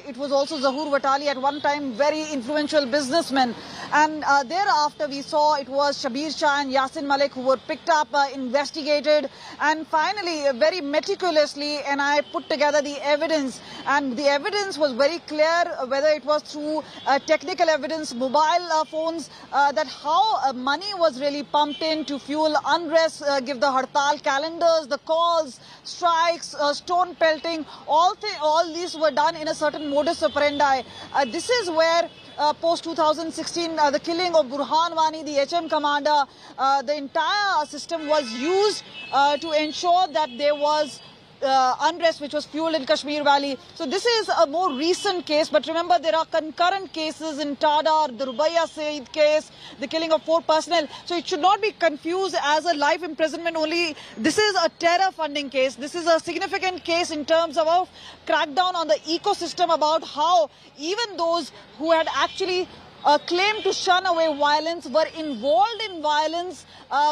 it was also Zahoor Watali, at one time very influential businessman, and thereafter we saw it was Shabir Shah and Yasin Malik who were picked up, investigated, and finally very meticulously NIA put together the evidence, and the evidence was very clear, whether it was through technical evidence, mobile phones, that how money was really pumped in to fuel unrest, give the hartal calendars, the calls, strikes, stone pelting, all these were done in a certain modus operandi. This is where post 2016, the killing of Burhan Wani, the HM commander, the entire system was used to ensure that there was unrest which was fueled in Kashmir Valley. So this is a more recent case, but remember there are concurrent cases in Tadar, the Rubia Saeed case, the killing of 4 personnel. So it should not be confused as a life imprisonment only. This is a terror funding case. This is a significant case in terms of a crackdown on the ecosystem, about how even those who had actually claim to shun away violence were involved in violence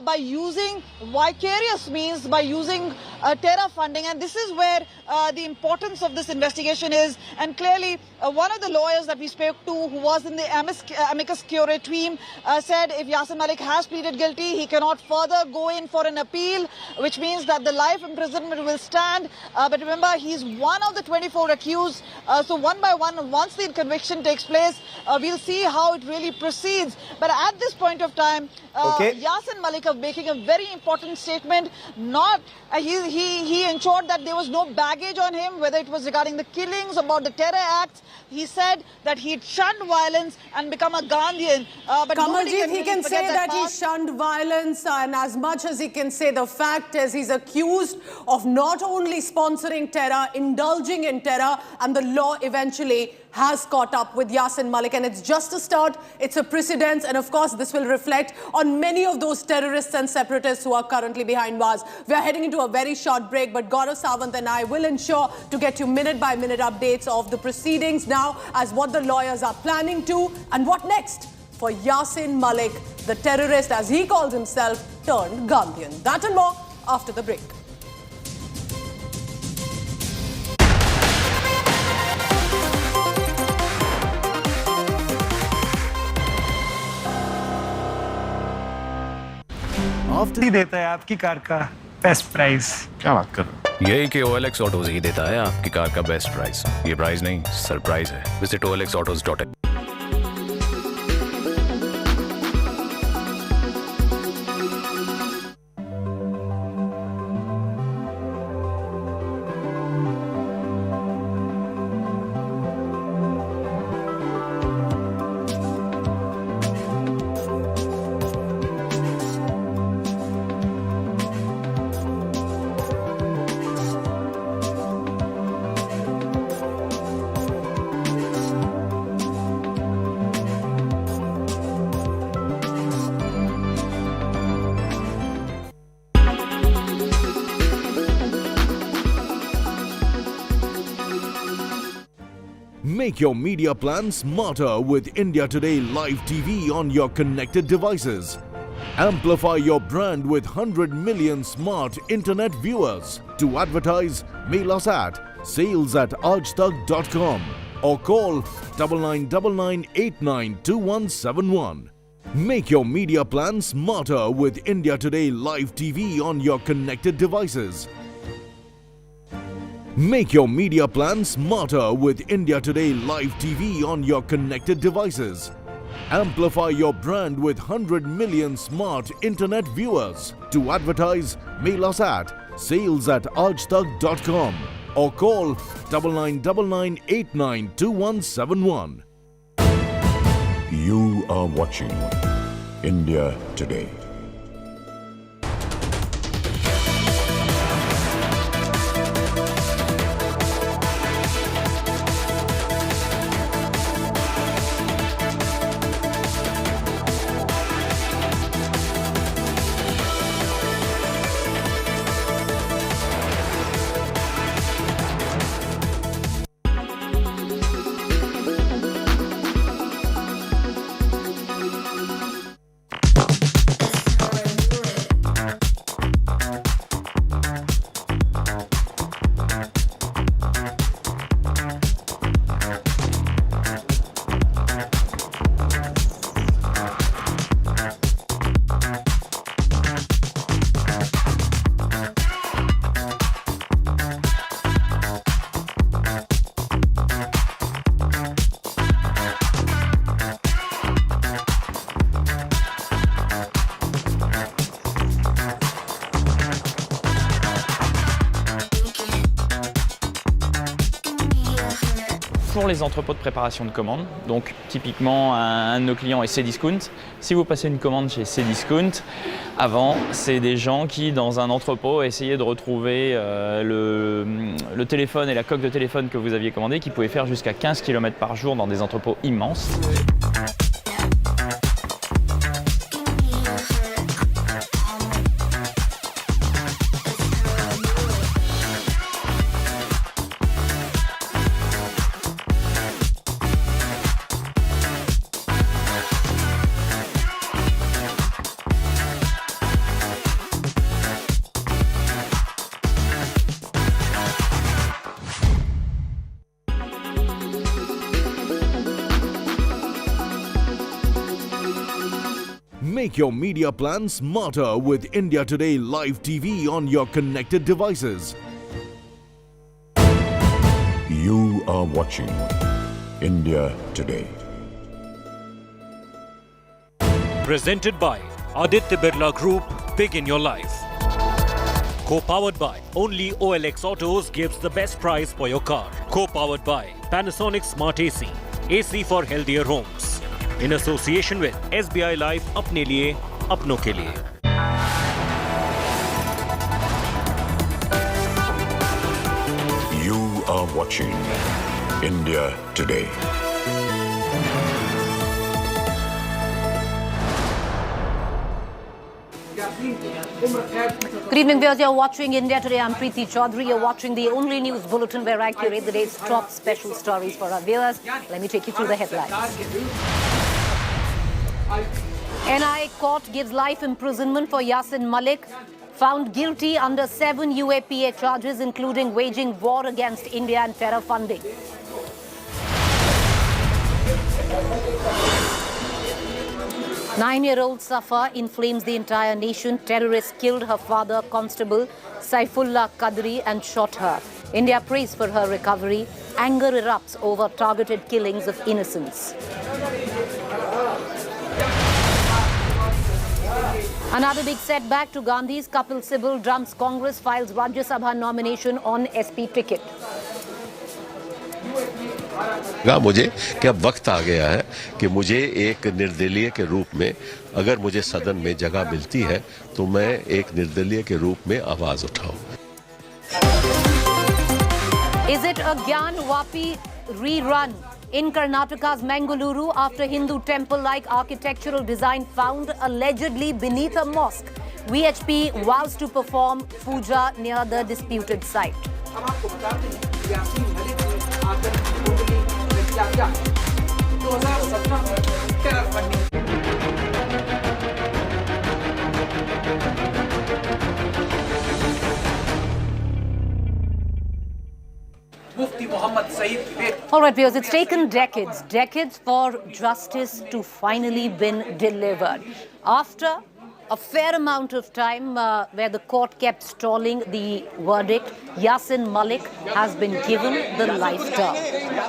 by using vicarious means, by using terror funding. And this is where the importance of this investigation is. And clearly, one of the lawyers that we spoke to, who was in the amicus curiae team, said if Yasin Malik has pleaded guilty, he cannot further go in for an appeal, which means that the life imprisonment will stand. But remember, he's one of the 24 accused. So one by one, once the conviction takes place, we'll see how it really proceeds. But at this point of time, Yasin Malik is making a very important statement. He ensured that there was no baggage on him, whether it was regarding the killings, about the terror acts. He said that he'd shunned violence and become a Gandhian. But Kamaljeet, he can say that he shunned violence, and as much as he can say, the fact is he's accused of not only sponsoring terror, indulging in terror, and the law eventually has caught up with Yasin Malik. And it's just a start, it's a precedence, and of course this will reflect on many of those terrorists and separatists who are currently behind bars. We are heading into a very short break, but Gaurav Sawant and I will ensure to get you minute-by-minute updates of the proceedings now, as what the lawyers are planning to, and what next for Yasin Malik, the terrorist, as he calls himself, turned Gandhian. That and more after the break. ही देता है आपकी car का best price. क्या बात कर रहे हो? यही कि OLX ऑटोज ही देता है आपकी कार का बेस्ट प्राइस। ये प्राइस नहीं, सरप्राइज है। Visit olxautos.in। Make your media plan smarter with India Today Live TV on your connected devices. Amplify your brand with 100 million smart internet viewers. To advertise, mail us at sales@aajtak.com or call 9999892171. Make your media plan smarter with India Today Live TV on your connected devices. Make your media plan smarter with India Today Live TV on your connected devices. Amplify your brand with 100 million smart internet viewers. To advertise, mail us at sales@aajtak.com or call 9999892171. You are watching India Today. Pour les entrepôts de préparation de commandes, donc typiquement un de nos clients est Cdiscount. Si vous passez une commande chez Cdiscount, avant c'est des gens qui dans un entrepôt essayaient de retrouver le téléphone et la coque de téléphone que vous aviez commandé, qui pouvaient faire jusqu'à 15 km par jour dans des entrepôts immenses. Make your media plan smarter with India Today Live TV on your connected devices. You are watching India Today. Presented by Aditya Birla Group, Big in Your Life. Co-powered by only OLX Autos gives the best price for your car. Co-powered by Panasonic Smart AC, AC for healthier homes. In association with SBI Life, अपने लिए, अपनों के लिए. You are watching India Today. Good evening, viewers. You're watching India Today. I'm Preeti Chaudhary. You're watching the only news bulletin where I curate the day's top special stories for our viewers. Let me take you through the headlines. NI court gives life imprisonment for Yasin Malik, found guilty under 7 UAPA charges, including waging war against India and terror funding. Nine-year-old Safa inflames the entire nation. Terrorists killed her father, Constable Saifullah Qadri, and shot her. India prays for her recovery. Anger erupts over targeted killings of innocents. Another big setback to Gandhis. Kapil Sibal drums Congress, files Rajya Sabha nomination on SP ticket. मुझे कि अब वक्त आ गया है कि मुझे एक निर्दलीय के रूप में, अगर मुझे सदन में जगह मिलती है तो मैं एक निर्दलीय के रूप में आवाज उठाऊं. Is it a Gyan Vapi rerun? In Karnataka's Mangaluru, after Hindu temple-like architectural design found allegedly beneath a mosque, VHP vows to perform puja near the disputed site. All right, viewers, it's taken decades for justice to finally been delivered. After a fair amount of time where the court kept stalling the verdict, Yasin Malik has been given the life term.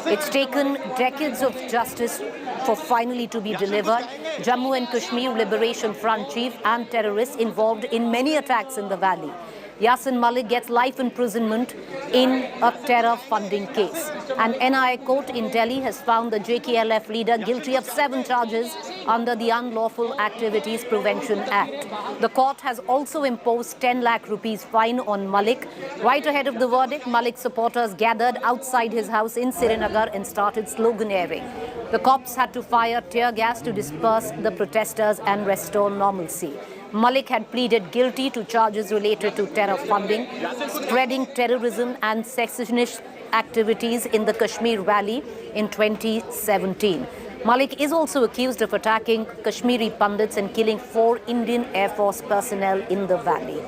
It's taken decades of justice for finally to be delivered. Jammu and Kashmir Liberation Front chief and terrorists involved in many attacks in the valley. Yasin Malik gets life imprisonment in a terror funding case. An NI court in Delhi has found the JKLF leader guilty of 7 charges under the Unlawful Activities Prevention Act. The court has also imposed 10 lakh rupees fine on Malik. Right ahead of the verdict, Malik supporters gathered outside his house in Srinagar and started sloganeering. The cops had to fire tear gas to disperse the protesters and restore normalcy. Malik had pleaded guilty to charges related to terror funding, spreading terrorism and secessionist activities in the Kashmir Valley in 2017. Malik is also accused of attacking Kashmiri Pandits and killing 4 Indian Air Force personnel in the valley.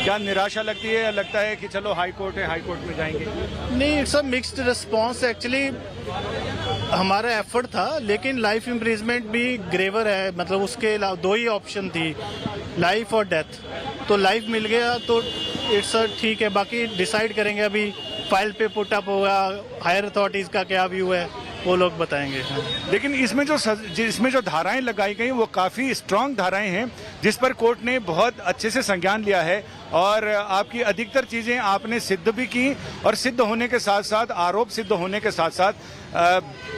क्या निराशा लगती है या लगता है कि चलो high court है, हाई कोर्ट में जाएंगे? नहीं, it's a mixed response. Actually हमारा एफर्ट था, लेकिन लाइफ इम्प्रिजमेंट भी ग्रेवर है. मतलब उसके अलावा 2 ही ऑप्शन थी, लाइफ और डेथ. तो लाइफ मिल गया तो इट्स ठीक है. बाकी डिसाइड करेंगे, अभी फाइल पे पुट अप होगा, हायर अथॉरिटीज़ का क्या व्यू है वो लोग बताएंगे. लेकिन इसमें जो धाराएं लगाई गई वो काफ़ी स्ट्रांग धाराएं हैं जिस पर कोर्ट ने बहुत अच्छे से संज्ञान लिया है और आपकी अधिकतर चीज़ें आपने सिद्ध भी की और सिद्ध होने के साथ साथ, आरोप सिद्ध होने के साथ साथ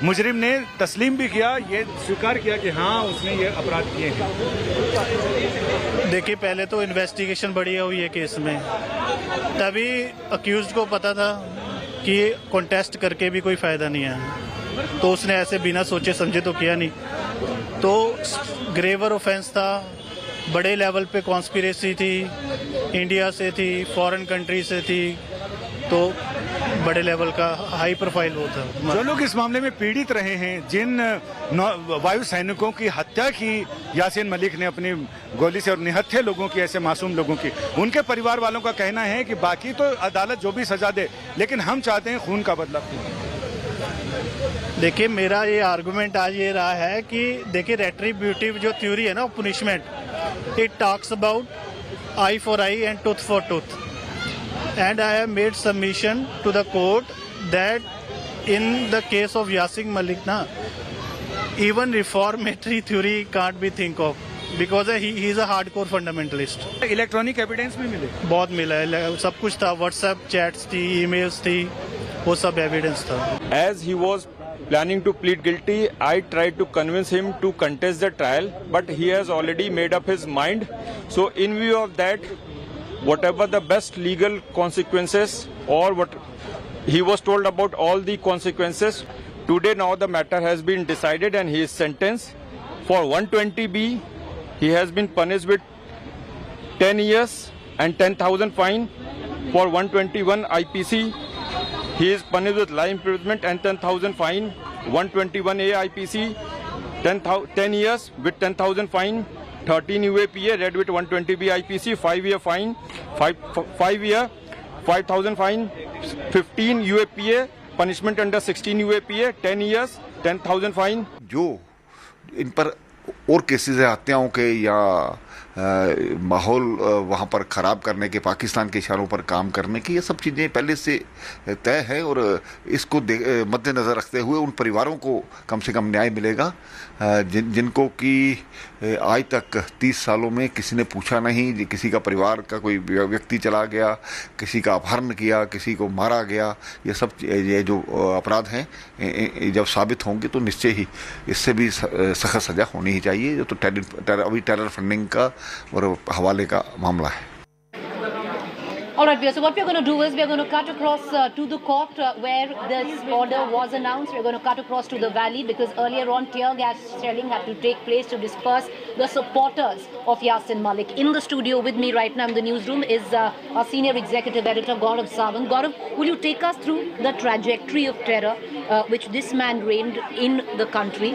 मुजरिम ने तस्लीम भी किया, ये स्वीकार किया कि हाँ उसने ये अपराध किए हैं. देखिए, पहले तो इन्वेस्टिगेशन बढ़िया हुई है केस में, तभी अक्यूज्ड को पता था कि कॉन्टेस्ट करके भी कोई फ़ायदा नहीं है, तो उसने ऐसे बिना सोचे समझे तो किया नहीं. तो ग्रेवर ऑफेंस था, बड़े लेवल पे कॉन्स्पिरेसी थी, इंडिया से थी, फॉरेन कंट्री से थी, तो बड़े लेवल का हाई प्रोफाइल वो था. जो लोग इस मामले में पीड़ित रहे हैं, जिन वायु सैनिकों की हत्या की यासीन मलिक ने अपनी गोली से और निहत्थे लोगों की, ऐसे मासूम लोगों की, उनके परिवार वालों का कहना है कि बाकी तो अदालत जो भी सजा दे, लेकिन हम चाहते हैं खून का बदला. देखिए, मेरा ये आर्गुमेंट आज ये रहा है कि देखिए रेट्रीब्यूटिव जो थ्योरी है ना, punishment, it talks about eye for eye and tooth for tooth, and I have made submission to the court that in the case of Yasin Malik ना, even reformatory theory can't be think of because he is a hardcore fundamentalist. Electronic evidence भी मिले? बहुत मिला है, सब कुछ था, WhatsApp chats थी, ईमेल्स थी, वो सब एविडेंस था. As he was planning to plead guilty, I tried to convince him to contest the trial, but he has already made up his mind. So in view of that, whatever the best legal consequences, or what he was told about all the consequences, today now the matter has been decided and he is sentenced for 120B. He has been punished with 10 years and 10,000 fine. For 121 IPC, he is punished with life imprisonment and 10,000 fine. 121A IPC, 10 years with 10,000 fine. 13 UAPA read with 120B IPC, 5-year fine, 5 year, 5,000 fine. 15 UAPA punishment under 16 UAPA, 10 years, 10,000 fine. जो इन पर और cases है हत्याओं के या माहौल वहाँ पर ख़राब करने के, पाकिस्तान के इशारों पर काम करने की, ये सब चीज़ें पहले से तय है और इसको मद्देनज़र रखते हुए उन परिवारों को कम से कम न्याय मिलेगा जिनको कि आज तक 30 सालों में किसी ने पूछा नहीं, किसी का परिवार का कोई व्यक्ति चला गया, किसी का अपहरण किया, किसी को मारा गया, ये जो अपराध हैं जब साबित होंगे तो निश्चय ही इससे भी सख्त सज़ा होनी ही चाहिए. जो तो अभी टेरर फंडिंग का और हवाले का मामला है. All right, so what we're going to do is we're going to cut across to the court where this order was announced. We're going to cut across to the valley because earlier on tear gas shelling had to take place to disperse the supporters of Yasin Malik. In the studio with me right now in the newsroom is our senior executive editor Gaurav Sawant. Gaurav, will you take us through the trajectory of terror which this man reigned in the country?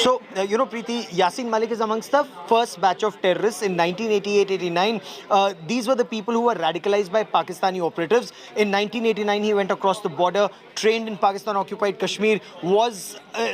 So, Preeti, Yasin Malik is amongst the first batch of terrorists in 1988-89. These were the people who were radicalized by Pakistani operatives. In 1989, he went across the border, trained in Pakistan-occupied Kashmir,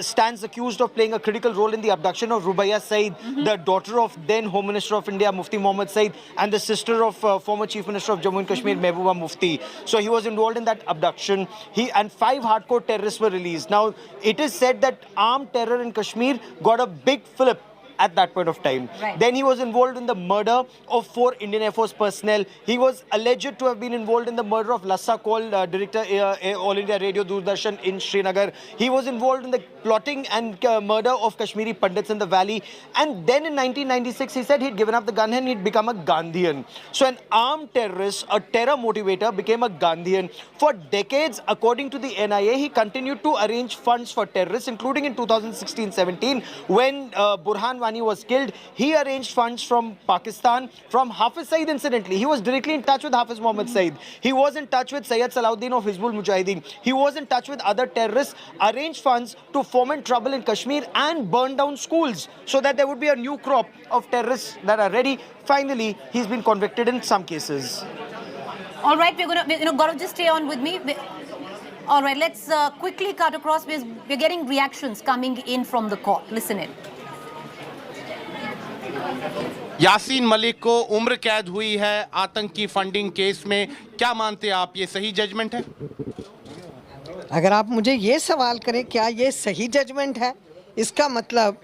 stands accused of playing a critical role in the abduction of Rubaiya Saeed, the daughter of then Home Minister of India, Mufti Mohammad Saeed, and the sister of former Chief Minister of Jammu and Kashmir, Mehbooba Mufti. So he was involved in that abduction. And 5 hardcore terrorists were released. Now, it is said that armed terror in Kashmir got a big fillip at that point of time. Right. Then he was involved in the murder of 4 Indian Air Force personnel. He was alleged to have been involved in the murder of Lassa Kaul, director All India Radio Doordarshan in Srinagar. He was involved in the plotting and murder of Kashmiri Pandits in the valley. And then in 1996, he said he'd given up the gun and he'd become a Gandhian. So an armed terrorist, a terror motivator, became a Gandhian. For decades, according to the NIA, he continued to arrange funds for terrorists, including in 2016-17, when Burhan was killed. He arranged funds from Pakistan, from Hafiz Saeed incidentally. He was directly in touch with Hafiz Mohammad Saeed. He was in touch with Sayyid Salahuddin of Hizbul Mujahideen. He was in touch with other terrorists, arranged funds to foment trouble in Kashmir and burn down schools so that there would be a new crop of terrorists that are ready. Finally, he's been convicted in some cases. All right, we're going to, Gaurav, just stay on with me. All right, let's quickly cut across because we're getting reactions coming in from the court. Listen in. Yasin Malik को उम्र कैद हुई है आतंकी funding case में. क्या मानते हैं आप, ये सही जजमेंट है? अगर आप मुझे ये सवाल करें क्या ये सही जजमेंट है, इसका मतलब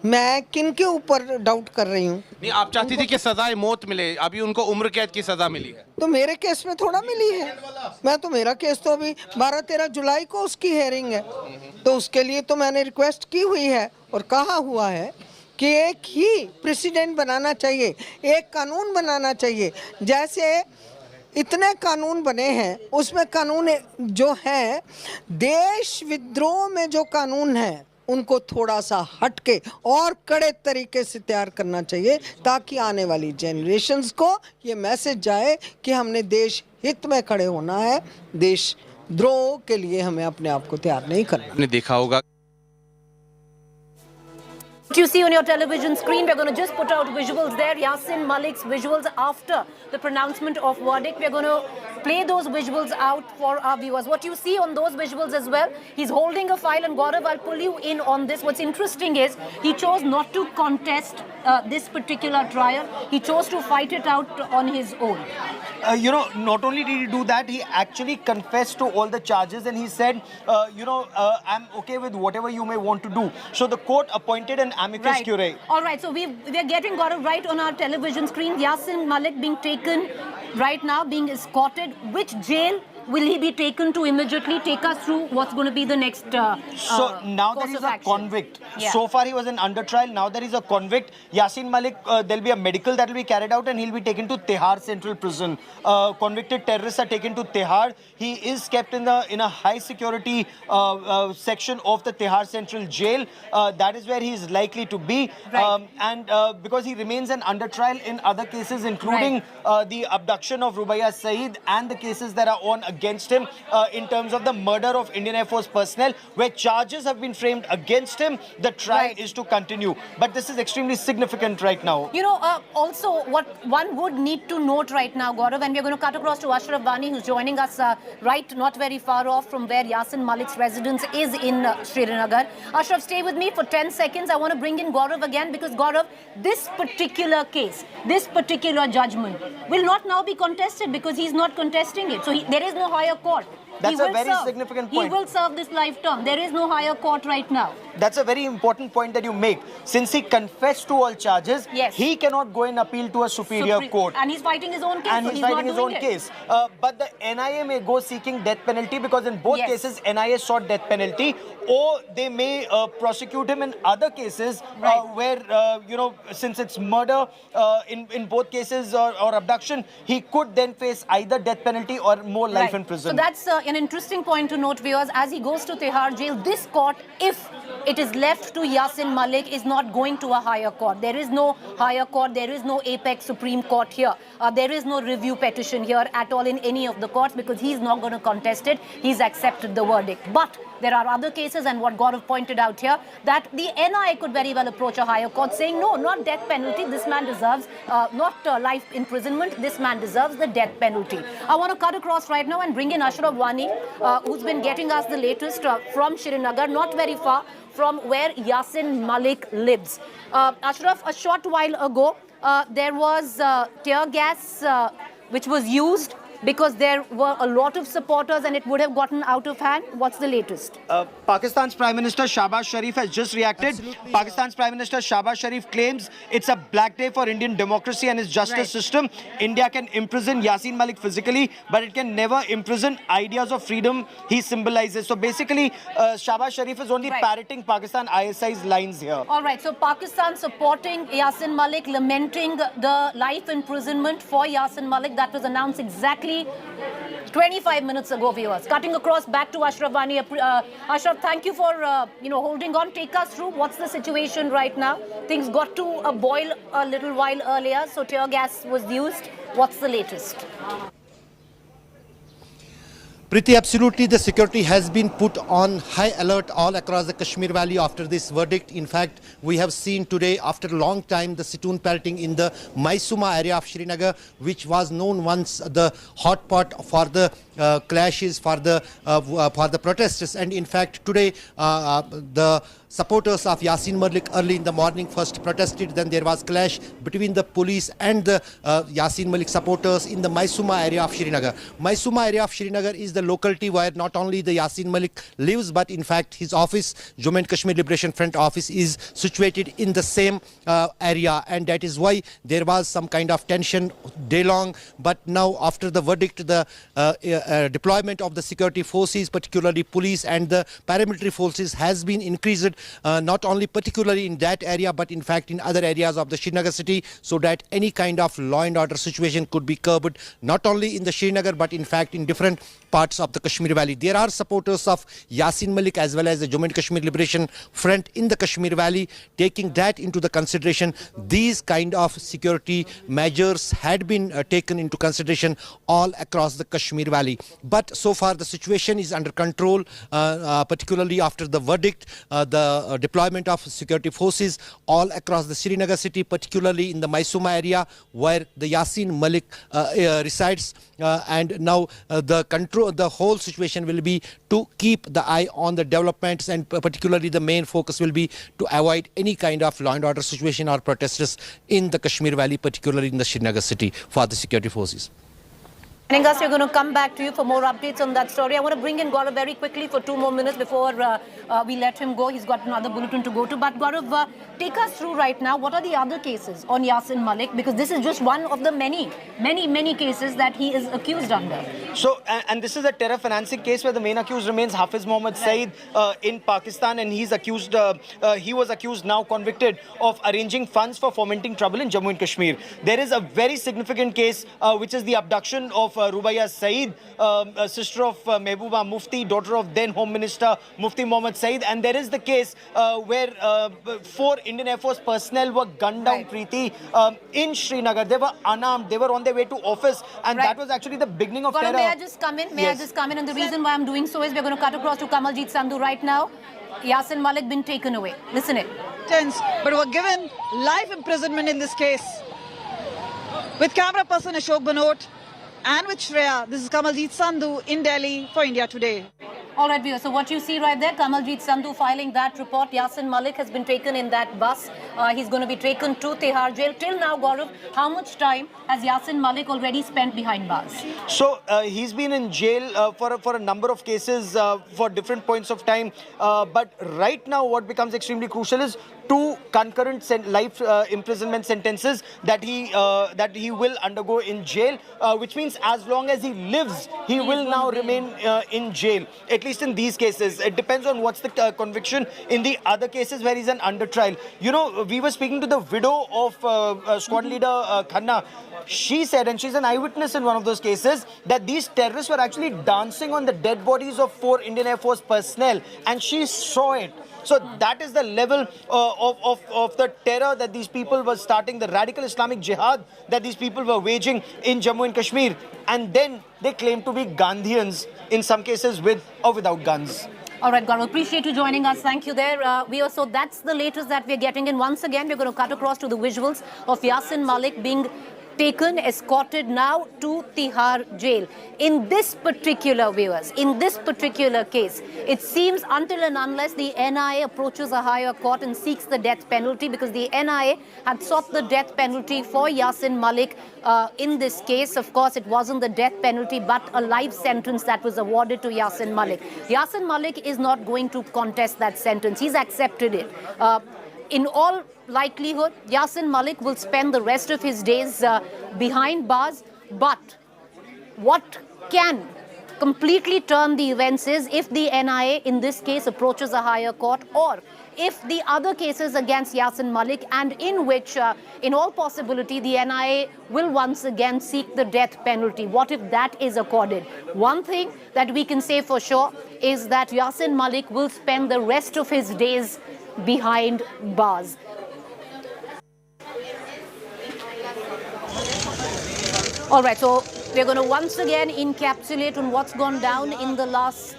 मैं किन के ऊपर डाउट कर रही हूँ. नहीं, आप चाहती थी कि सजाए मौत मिले, अभी उनको उम्र कैद की सजा मिली है. तो मेरे केस में थोड़ा मिली है. मेरा केस तो अभी 12-13 जुलाई को उसकी हेयरिंग है, तो उसके लिए तो मैंने रिक्वेस्ट की हुई है और कहा हुआ है कि एक ही प्रेसिडेंट बनाना चाहिए, एक कानून बनाना चाहिए. जैसे इतने कानून बने हैं, उसमें कानून जो है देश विद्रोह में जो कानून है उनको थोड़ा सा हटके और कड़े तरीके से तैयार करना चाहिए ताकि आने वाली जनरेशन्स को ये मैसेज जाए कि हमने देश हित में खड़े होना है, देश द्रोह के लिए हमें अपने आप को तैयार नहीं करना. आपने देखा होगा What you see on your television screen, we're going to just put out visuals there. Yasin Malik's visuals after the pronouncement of verdict. We're going to play those visuals out for our viewers. What you see on those visuals as well, he's holding a file, and Gaurav, I'll pull you in on this. What's interesting is he chose not to contest this particular trial. He chose to fight it out on his own. Not only did he do that, he actually confessed to all the charges, and he said, I'm okay with whatever you may want to do. So the court appointed an amicus curiae. All right, so we're getting Gaurav right on our television screen. Yasin Malik being taken right now, being escorted. Which jail will he be taken to immediately? Take us through what's going to be the next So now that he's a convict. Yeah. So far he was in under trial. Now that he's a convict, Yasin Malik, there'll be a medical that will be carried out, and he'll be taken to Tihar Central Prison. Convicted terrorists are taken to Tihar. He is kept in a high security section of the Tihar Central Jail. That is where he is likely to be. And because he remains an under trial in other cases, including the abduction of Rubaiya Saeed and the cases that are on against him in terms of the murder of Indian Air Force personnel, where charges have been framed against him. The trial is to continue. But this is extremely significant right now. Also, what one would need to note right now, Gaurav, and we're going to cut across to Ashraf Bani, who's joining us not very far off from where Yasin Malik's residence is in Srinagar. Ashraf, stay with me for 10 seconds. I want to bring in Gaurav again, because Gaurav, this particular case, this particular judgment will not now be contested because he's not contesting it. So there is no higher court. That's a very significant point. He will serve this life term. There is no higher court right now. That's a very important point that you make. Since he confessed to all charges, he cannot go and appeal to a superior court. And he's fighting his own case. And he's fighting his own case. But the NIA may go seeking death penalty, because in both cases, NIA sought death penalty, or they may prosecute him in other cases where, since it's murder in both cases or abduction, he could then face either death penalty or more life in prison. So that's an interesting point to note, viewers. As he goes to Tihar jail, this court, if it is left to Yasin Malik, is not going to a higher court. There is no higher court. There is no apex Supreme Court here. There is no review petition here at all in any of the courts, because he's not going to contest it. He's accepted the verdict. But there are other cases, and what Gaurav pointed out here, that the NIA could very well approach a higher court saying, no, not death penalty. This man deserves not life imprisonment. This man deserves the death penalty. I want to cut across right now and bring in Ashraf Bani, who's been getting us the latest from Srinagar, not very far from where Yasin Malik lives. Ashraf, a short while ago, there was tear gas which was used because there were a lot of supporters and it would have gotten out of hand. What's the latest? Pakistan's Prime Minister Shahbaz Sharif has just reacted. Absolutely. Pakistan's Prime Minister Shahbaz Sharif claims it's a black day for Indian democracy and its justice system. India can imprison Yasin Malik physically, but it can never imprison ideas of freedom he symbolizes. So basically, Shahbaz Sharif is only parroting Pakistan ISI's lines here. All right, so Pakistan supporting Yasin Malik, lamenting the life imprisonment for Yasin Malik. That was announced exactly 25 minutes ago, viewers. Cutting across back to Ashraf Bani. Ashraf, thank you for holding on. Take us through what's the situation right now. Things got to a boil a little while earlier, so tear gas was used. What's the latest? Priti, absolutely, the security has been put on high alert all across the Kashmir Valley after this verdict. In fact, we have seen today, after a long time, the sit-in parroting in the Maisuma area of Srinagar, which was known once the hot pot for the clashes, for the protesters. And in fact, today, the supporters of Yasin Malik early in the morning first protested. Then there was clash between the police and the Yasin Malik supporters in the Maisuma area of Srinagar. Maisuma area of Srinagar is the locality where not only the Yasin Malik lives, but in fact his office, Jammu and Kashmir Liberation Front office, is situated in the same area, and that is why there was some kind of tension day long. But now after the verdict, the deployment of the security forces, particularly police and the paramilitary forces, has been increased, not only particularly in that area, but in fact in other areas of the Srinagar city, so that any kind of law and order situation could be curbed, not only in the Srinagar, but in fact in different parts of the Kashmir Valley. There are supporters of Yasin Malik as well as the Jammu and Kashmir Liberation Front in the Kashmir Valley. Taking that into the consideration, these kind of security measures had been taken into consideration all across the Kashmir Valley. But so far the situation is under control, particularly after the verdict. The the deployment of security forces all across the Srinagar city, particularly in the Maisuma area where the Yasin Malik resides. And now the whole situation will be to keep the eye on the developments, and particularly the main focus will be to avoid any kind of law and order situation or protesters in the Kashmir Valley, particularly in the Srinagar city, for the security forces. Angus, we're going to come back to you for more updates on that story. I want to bring in Gaurav very quickly for 2 more minutes before we let him go. He's got another bulletin to go to. But Gaurav, take us through right now, what are the other cases on Yasin Malik? Because this is just one of the many cases that he is accused under. So, and this is a terror financing case where the main accused remains Hafiz Mohammed Saeed in Pakistan, and he was accused, now convicted, of arranging funds for fomenting trouble in Jammu and Kashmir. There is a very significant case which is the abduction of Rubaiya Saeed, sister of Mehbooba Mufti, daughter of then Home Minister Mufti Mohammed Saeed. And there is the case where 4 Indian Air Force personnel were gunned down, Preeti, in Srinagar. They were unarmed. They were on their way to office. And that was actually the beginning of terror. May I just come in? May I just come in? And the reason why I'm doing so is we're going to cut across to Kamaljeet Sandhu right now. Yasin Malik been taken away. Listen it. Tense, but were given life imprisonment in this case. With camera person Ashok Banot and with Shreya, this is Kamaljeet Sandhu in Delhi for India Today. All right, viewers. So what you see right there, Kamaljeet Sandhu filing that report. Yasin Malik has been taken in that bus. He's going to be taken to Tihar jail. Till now, Gaurav, how much time has Yasin Malik already spent behind bars? So he's been in jail for a number of cases for different points of time. But right now, what becomes extremely crucial is 2 concurrent life imprisonment sentences that he will undergo in jail, which means as long as he lives, he will now remain in jail. At least in these cases. It depends on what's the conviction in the other cases where he's an under trial. You know, we were speaking to the widow of squad leader Khanna. She said, and she's an eyewitness in one of those cases, that these terrorists were actually dancing on the dead bodies of 4 Indian Air Force personnel, and she saw it. So that is the level of the terror that these people were starting, the radical Islamic jihad that these people were waging in Jammu and Kashmir. And then they claim to be Gandhians, in some cases with or without guns. All right, Gaurav, appreciate you joining us. Thank you there. So that's the latest that we're getting in. Once again, we're going to cut across to the visuals of Yasin Malik being taken, escorted now to Tihar jail. In this particular, viewers, in this particular case, it seems until and unless the NIA approaches a higher court and seeks the death penalty, because the NIA had sought the death penalty for Yasin Malik in this case. Of course, it wasn't the death penalty, but a life sentence that was awarded to Yasin Malik. Yasin Malik is not going to contest that sentence. He's accepted it. In all likelihood, Yasin Malik will spend the rest of his days behind bars. But what can completely turn the events is if the NIA in this case approaches a higher court, or if the other cases against Yasin Malik, and in which in all possibility the NIA will once again seek the death penalty. What if that is accorded? One thing that we can say for sure is that Yasin Malik will spend the rest of his days behind bars. All right, so we're going to once again encapsulate on what's gone down in the last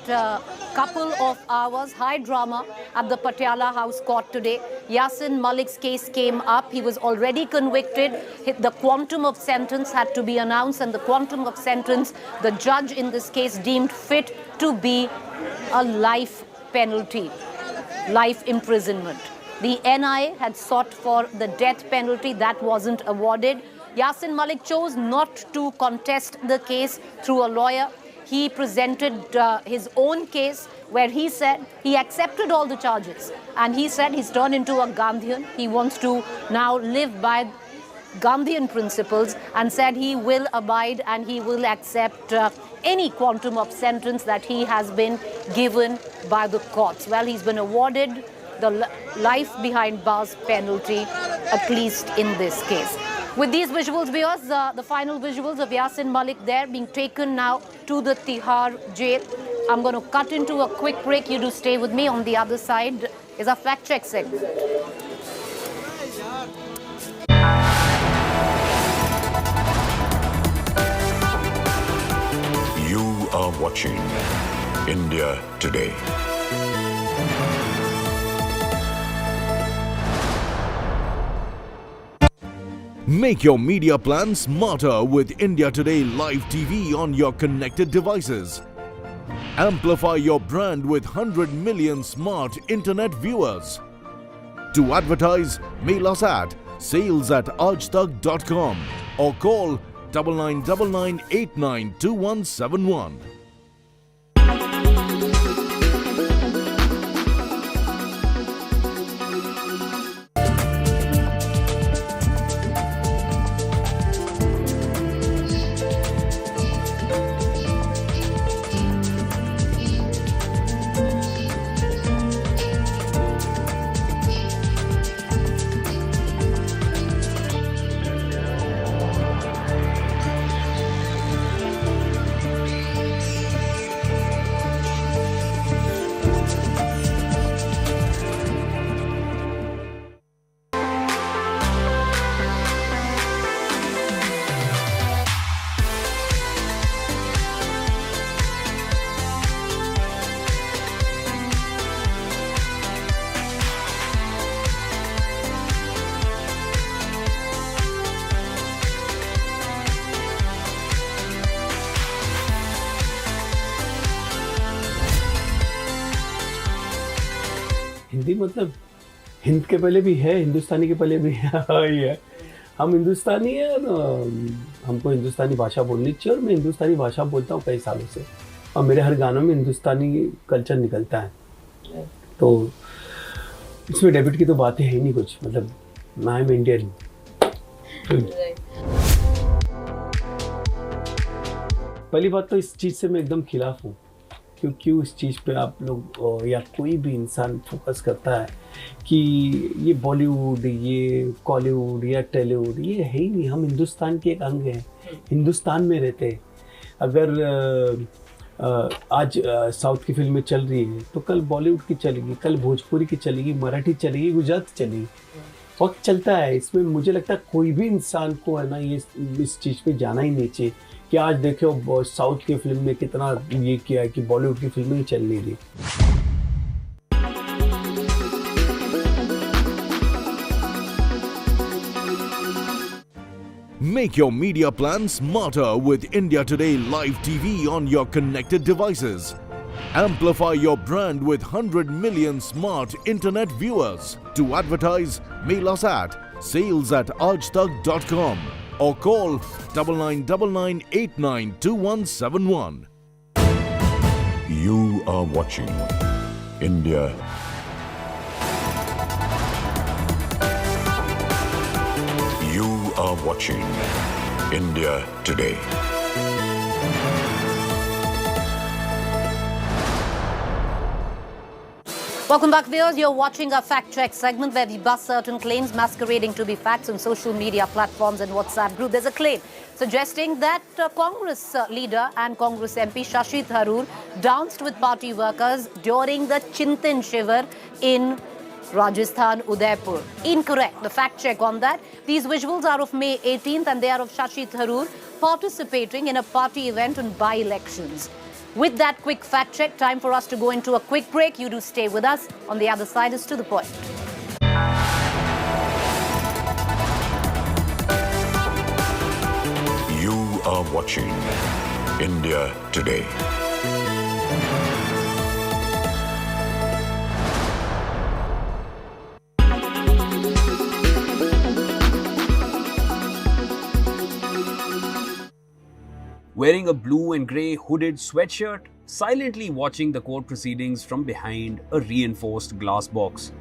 couple of hours. High drama at the Patiala House Court today. Yasin Malik's case came up. He was already convicted. The quantum of sentence had to be announced, and the quantum of sentence the judge in this case deemed fit to be a life penalty, life imprisonment. The NIA had sought for the death penalty. That wasn't awarded. Yasin Malik chose not to contest the case through a lawyer. He presented his own case where he said he accepted all the charges, and he said he's turned into a Gandhian. He wants to now live by Gandhian principles, and said he will abide and he will accept any quantum of sentence that he has been given by the courts. Well, he's been awarded the life behind bars penalty, at least in this case. With these visuals, viewers, the final visuals of Yasin Malik there being taken now to the Tihar jail. I'm going to cut into a quick break. You do stay with me. On the other side is a fact check segment. You are watching India Today. Make your media plan smarter with India Today Live TV on your connected devices. Amplify your brand with 100 million smart internet viewers. To advertise, mail us at sales@aajtak.com or call 9999892171. Hindi मतलब हिंद के पहले भी है, हिंदुस्तानी के पहले भी है। हम हिंदुस्तानी हैं और हमको हिंदुस्तानी भाषा बोलनी चाहिए और मैं हिंदुस्तानी भाषा बोलता हूँ कई सालों से और मेरे हर गानों में हिंदुस्तानी कल्चर निकलता है। तो इसमें डेबिट की तो बातें है ही नहीं कुछ, मतलब आई एम इंडियन। पहली बात तो इस चीज़ से मैं एकदम खिलाफ हूँ, क्योंकि इस चीज़ पे आप लोग या कोई भी इंसान फोकस करता है कि ये बॉलीवुड, ये कॉलीवुड या टेलीवुड, ये है ही नहीं। हम हिंदुस्तान के एक अंग हैं, हिंदुस्तान में रहते हैं। अगर आज साउथ की फिल्में चल रही है तो कल बॉलीवुड की चलेगी, कल भोजपुरी की चलेगी, मराठी चलेगी, गुजराती चलेगी, वक्त चलता है। इसमें मुझे लगता है कोई भी इंसान को है ना ये इस चीज़ पे जाना ही नहीं चाहिए कि आज देखो साउथ की फिल्म में कितना ये किया है कि बॉलीवुड की फिल्में ही चल नहीं रही। Make your media plan smarter with India Today Live TV on your connected devices. Amplify your brand with 100 million smart internet viewers. To advertise, mail us at sales@aajtak.com or call 9999892171. You are watching India. You are watching India Today. Welcome back, viewers. You're watching our fact check segment where we bust certain claims masquerading to be facts on social media platforms and WhatsApp group. There's a claim suggesting that Congress leader and Congress MP Shashi Tharoor danced with party workers during the Chintan Shivar in Rajasthan, Udaipur. Incorrect. The fact check on that. These visuals are of May 18th and they are of Shashi Tharoor participating in a party event on by-elections. With that quick fact check, time for us to go into a quick break. You do stay with us. On the other side is To The Point. You are watching India Today. Wearing a blue and grey hooded sweatshirt, silently watching the court proceedings from behind a reinforced glass box.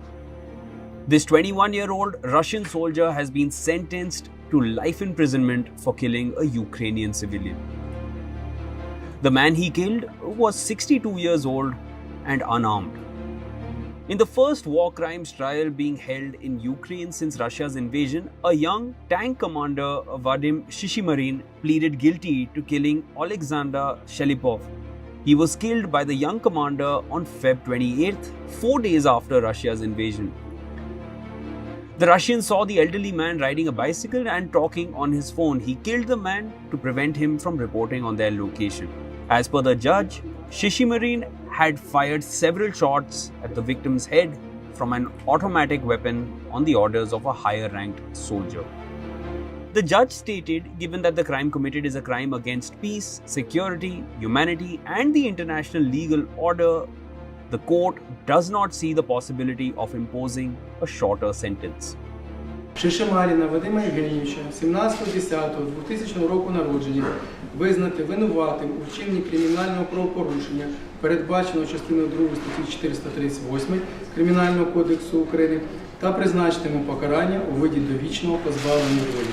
This 21-year-old Russian soldier has been sentenced to life imprisonment for killing a Ukrainian civilian. The man he killed was 62 years old and unarmed. In the first war crimes trial being held in Ukraine since Russia's invasion, a young tank commander, Vadim Shishimarin, pleaded guilty to killing Alexander Shelipov. He was killed by the young commander on Feb 28th, 4 days after Russia's invasion. The Russians saw the elderly man riding a bicycle and talking on his phone. He killed the man to prevent him from reporting on their location. As per the judge, Shishimarin had fired several shots at the victim's head from an automatic weapon on the orders of a higher-ranked soldier. The judge stated, given that the crime committed is a crime against peace, security, humanity, and the international legal order, the court does not see the possibility of imposing a shorter sentence. Шишимаріна Вадима Євгенійовича, 17.10.2000 року народження, визнати винуватим у вчиненні кримінального правопорушення, передбаченого частиною 2 статті 438 Кримінального кодексу України, та призначити йому покарання у виді довічного позбавлення волі.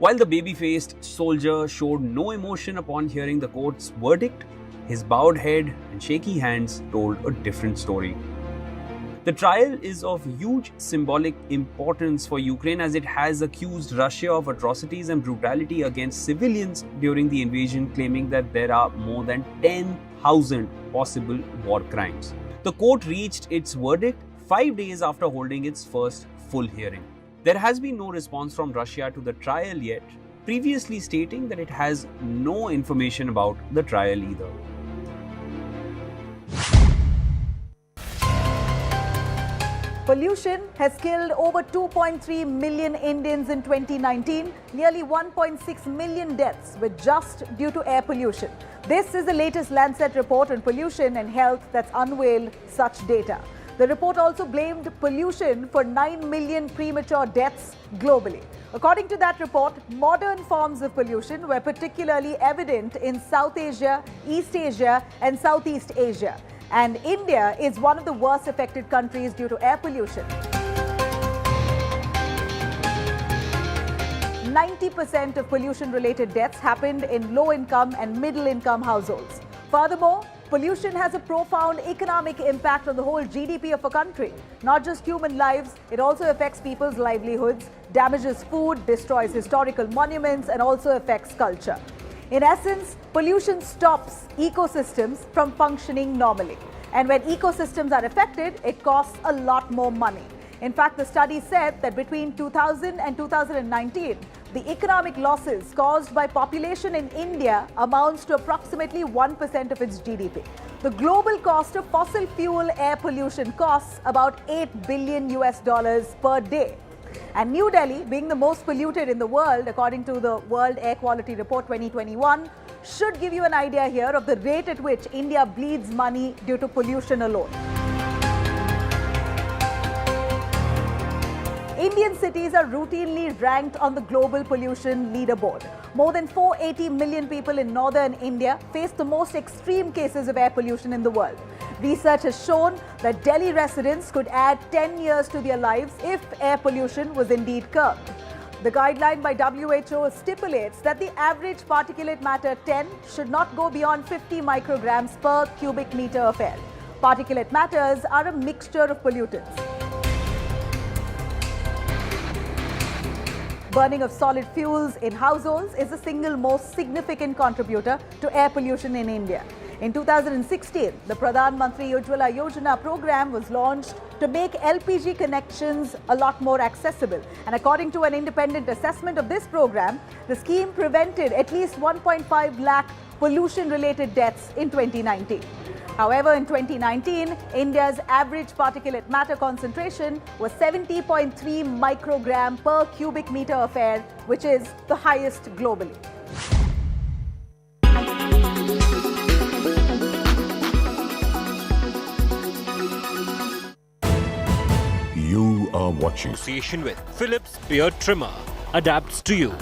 While the baby-faced soldier showed no emotion upon hearing the court's verdict, his bowed head and shaky hands told a different story. The trial is of huge symbolic importance for Ukraine as it has accused Russia of atrocities and brutality against civilians during the invasion, claiming that there are more than 10,000 possible war crimes. The court reached its verdict 5 days after holding its first full hearing. There has been no response from Russia to the trial yet, previously stating that it has no information about the trial either. Pollution has killed over 2.3 million Indians in 2019. Nearly 1.6 million deaths were just due to air pollution. This is the latest Lancet report on pollution and health that's unveiled such data. The report also blamed pollution for 9 million premature deaths globally. According to that report, modern forms of pollution were particularly evident in South Asia, East Asia, and Southeast Asia. And India is one of the worst affected countries due to air pollution. 90% of pollution-related deaths happened in low-income and middle-income households. Furthermore, pollution has a profound economic impact on the whole GDP of a country. Not just human lives, it also affects people's livelihoods, damages food, destroys historical monuments, and also affects culture. In essence, pollution stops ecosystems from functioning normally. And when ecosystems are affected, it costs a lot more money. In fact, the study said that between 2000 and 2019, the economic losses caused by population in India amounts to approximately 1% of its GDP. The global cost of fossil fuel air pollution costs about $8 billion per day. And New Delhi, being the most polluted in the world, according to the World Air Quality Report 2021, should give you an idea here of the rate at which India bleeds money due to pollution alone. Indian cities are routinely ranked on the global pollution leaderboard. More than 480 million people in northern India face the most extreme cases of air pollution in the world. Research has shown that Delhi residents could add 10 years to their lives if air pollution was indeed curbed. The guideline by WHO stipulates that the average particulate matter 10 should not go beyond 50 micrograms per cubic meter of air. Particulate matters are a mixture of pollutants. Burning of solid fuels in households is the single most significant contributor to air pollution in India. In 2016, the Pradhan Mantri Ujjwala Yojana program was launched to make LPG connections a lot more accessible. And according to an independent assessment of this program, the scheme prevented at least 1.5 lakh pollution-related deaths in 2019. However, in 2019, India's average particulate matter concentration was 70.3 microgram per cubic meter of air, which is the highest globally. You are watching. Association with Philips Beard Trimmer adapts to you.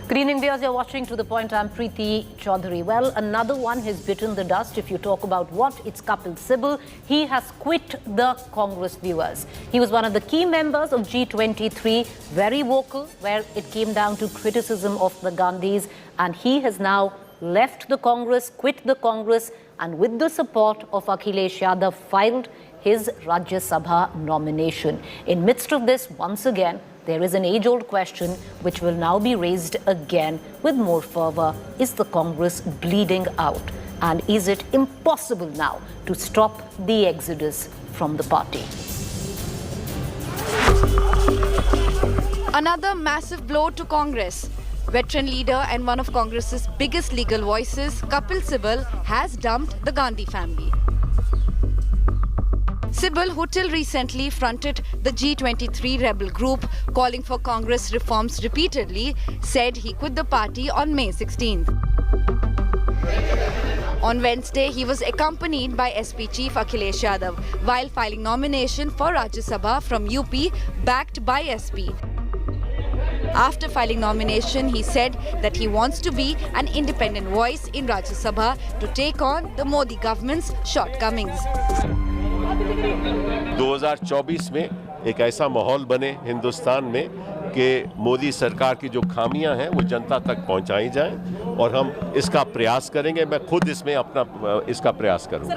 Good evening, viewers. You're watching To The Point. I'm Preeti Chaudhary. Well, another one has bitten the dust. If you talk about what, it's Kapil Sibal. He has quit the Congress, viewers. He was one of the key members of G23, very vocal, where it came down to criticism of the Gandhis. And he has now left the Congress, quit the Congress, and with the support of Akhilesh Yadav, filed his Rajya Sabha nomination. In midst of this, once again, there is an age-old question which will now be raised again with more fervor. Is the Congress bleeding out? And is it impossible now to stop the exodus from the party? Another massive blow to Congress. Veteran leader and one of Congress's biggest legal voices, Kapil Sibal, has dumped the Gandhi family. Sibal, who till recently fronted the G23 rebel group calling for Congress reforms repeatedly, said he quit the party on May 16th. On Wednesday, he was accompanied by SP Chief Akhilesh Yadav while filing nomination for Rajya Sabha from UP, backed by SP. After filing nomination, he said that he wants to be an independent voice in Rajya Sabha to take on the Modi government's shortcomings. 2024 में एक ऐसा माहौल बने हिंदुस्तान में कि मोदी सरकार की जो खामियां हैं वो जनता तक पहुंचाई जाएं और हम इसका प्रयास करेंगे। मैं खुद इसमें अपना इसका प्रयास करूंगा।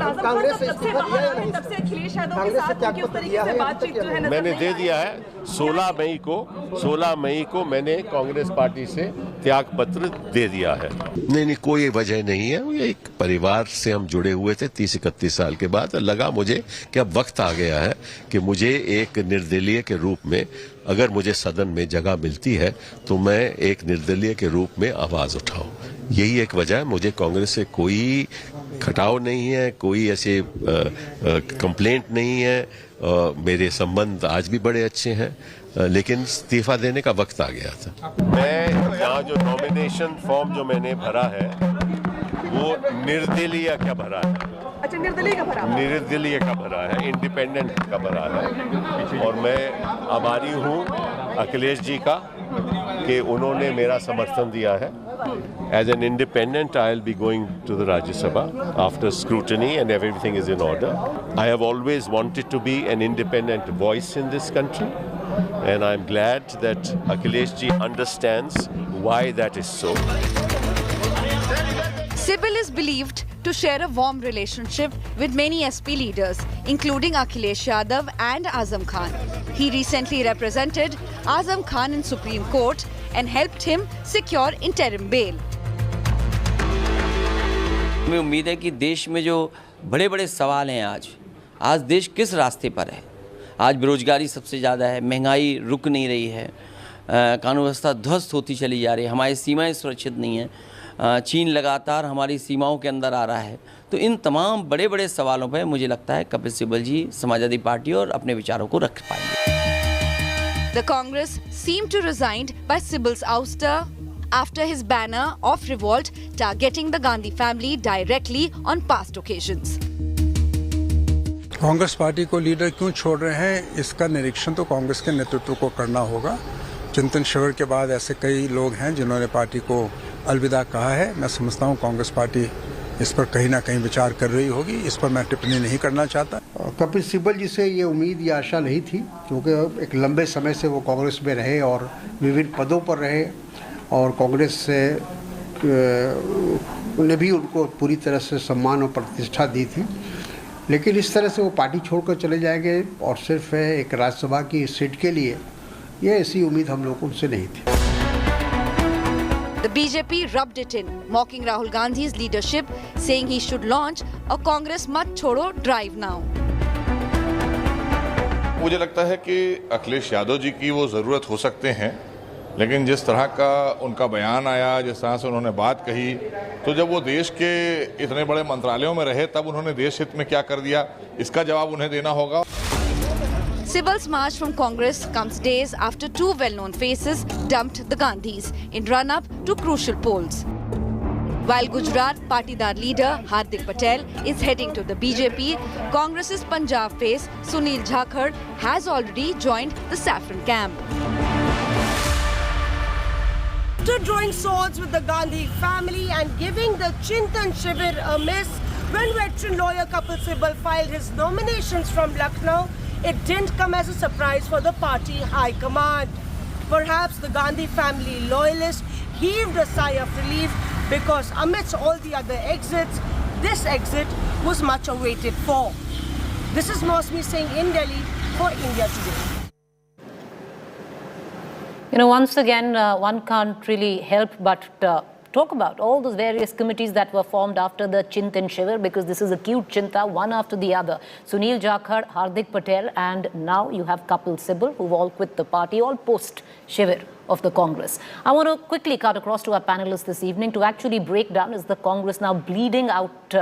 मैंने दे दिया है 16 मई को मैंने कांग्रेस पार्टी से त्याग पत्र दे दिया है। नहीं, कोई वजह नहीं है। ये एक परिवार से हम जुड़े हुए थे 30-31 साल के बाद। लगा मुझे कि अब वक्त आ गया है कि मुझे एक निर्दलीय के रूप में, अगर मुझे सदन में जगह मिलती है तो मैं एक निर्दलीय के रूप में आवाज उठाऊं। यही एक वजह है। मुझे कांग्रेस से कोई खटाव नहीं है, कोई ऐसे कंप्लेंट नहीं है। मेरे संबंध आज भी बड़े अच्छे हैं, लेकिन इस्तीफा देने का वक्त आ गया था। मैं यहाँ जो नॉमिनेशन फॉर्म जो मैंने भरा है वो निर्दलीय का भरा है। अच्छा, निर्दलीय का भरा? निर्दलीय का भरा है, इंडिपेंडेंट का भरा है। और मैं आभारी हूँ अखिलेश जी का कि उन्होंने मेरा समर्थन दिया है। As an independent, I'll be going to the Rajya Sabha after scrutiny and everything is in order. I have always wanted to be an independent voice in this country, and I'm glad that Akhilesh ji understands why that is so. Sibal is believed to share a warm relationship with many SP leaders, including Akhilesh Yadav and Azam Khan. He recently represented Azam Khan in Supreme Court and helped him secure interim bail. हमें उम्मीद है कि देश में जो बड़े बड़े सवाल हैं आज देश किस रास्ते पर है। आज बेरोजगारी सबसे ज़्यादा है, महंगाई रुक नहीं रही है, कानून व्यवस्था ध्वस्त होती चली जा रही है, हमारी सीमाएं सुरक्षित नहीं हैं, चीन लगातार हमारी सीमाओं के अंदर आ रहा है। तो इन तमाम बड़े बड़े सवालों पर मुझे लगता है कपिल सिब्बल जी समाजवादी पार्टी और अपने विचारों को रख पाएंगे। The Congress seemed to resigned by Sibal's ouster after his banner of revolt targeting the Gandhi family directly on past occasions. Congress party को लीडर क्यों छोड़ रहे हैं, इसका निरीक्षण तो कांग्रेस के नेतृत्व को करना होगा। चिंतन शिविर के बाद ऐसे कई लोग हैं जिन्होंने पार्टी को अलविदा कहा है। मैं समझता हूं कांग्रेस पार्टी इस पर कहीं ना कहीं विचार कर रही होगी। इस पर मैं टिप्पणी नहीं करना चाहता। कपिल सिब्बल जी से ये उम्मीद या आशा नहीं थी, क्योंकि एक लंबे समय से वो कांग्रेस में रहे और विभिन्न पदों पर रहे और कांग्रेस से ने भी उनको पूरी तरह से सम्मान और प्रतिष्ठा दी थी। लेकिन इस तरह से वो पार्टी छोड़कर चले जाएंगे और सिर्फ एक राज्यसभा की सीट के लिए, ये ऐसी उम्मीद हम लोग उनसे नहीं थी। The BJP rubbed it in, mocking Rahul Gandhi's leadership, saying he should launch a Congress Mat Chodo drive now. मुझे लगता है कि अखिलेश यादव जी की वो ज़रूरत हो सकते हैं, लेकिन जिस तरह का उनका बयान आया, जिस तरह से उन्होंने बात कही, तो जब वो देश के इतने बड़े मंत्रालयों में रहे तब उन्होंने देश हित में क्या कर दिया, इसका जवाब उन्हें देना होगा। Sibal's march from Congress comes days after two well-known faces dumped the Gandhis in run-up to crucial polls. While Gujarat Patidar leader Hardik Patel is heading to the BJP, Congress's Punjab face Sunil Jakhar has already joined the saffron camp. To drawing swords with the Gandhi family and giving the Chintan Shivir a miss, when veteran lawyer Kapil Sibal filed his nominations from Lucknow, it didn't come as a surprise for the party high command. Perhaps the Gandhi family loyalists heaved a sigh of relief because amidst all the other exits, this exit was much awaited for. This is Mosmi Singh in Delhi for India Today. You know, once again, one can't really help but talk about all those various committees that were formed after the Chintan Shivir, because this is acute Chinta, one after the other. Sunil Jakhar, Hardik Patel, and now you have Kapil Sibal, who've all quit the party, all post-Shivir of the Congress. I want to quickly cut across to our panelists this evening to actually break down, is the Congress now bleeding out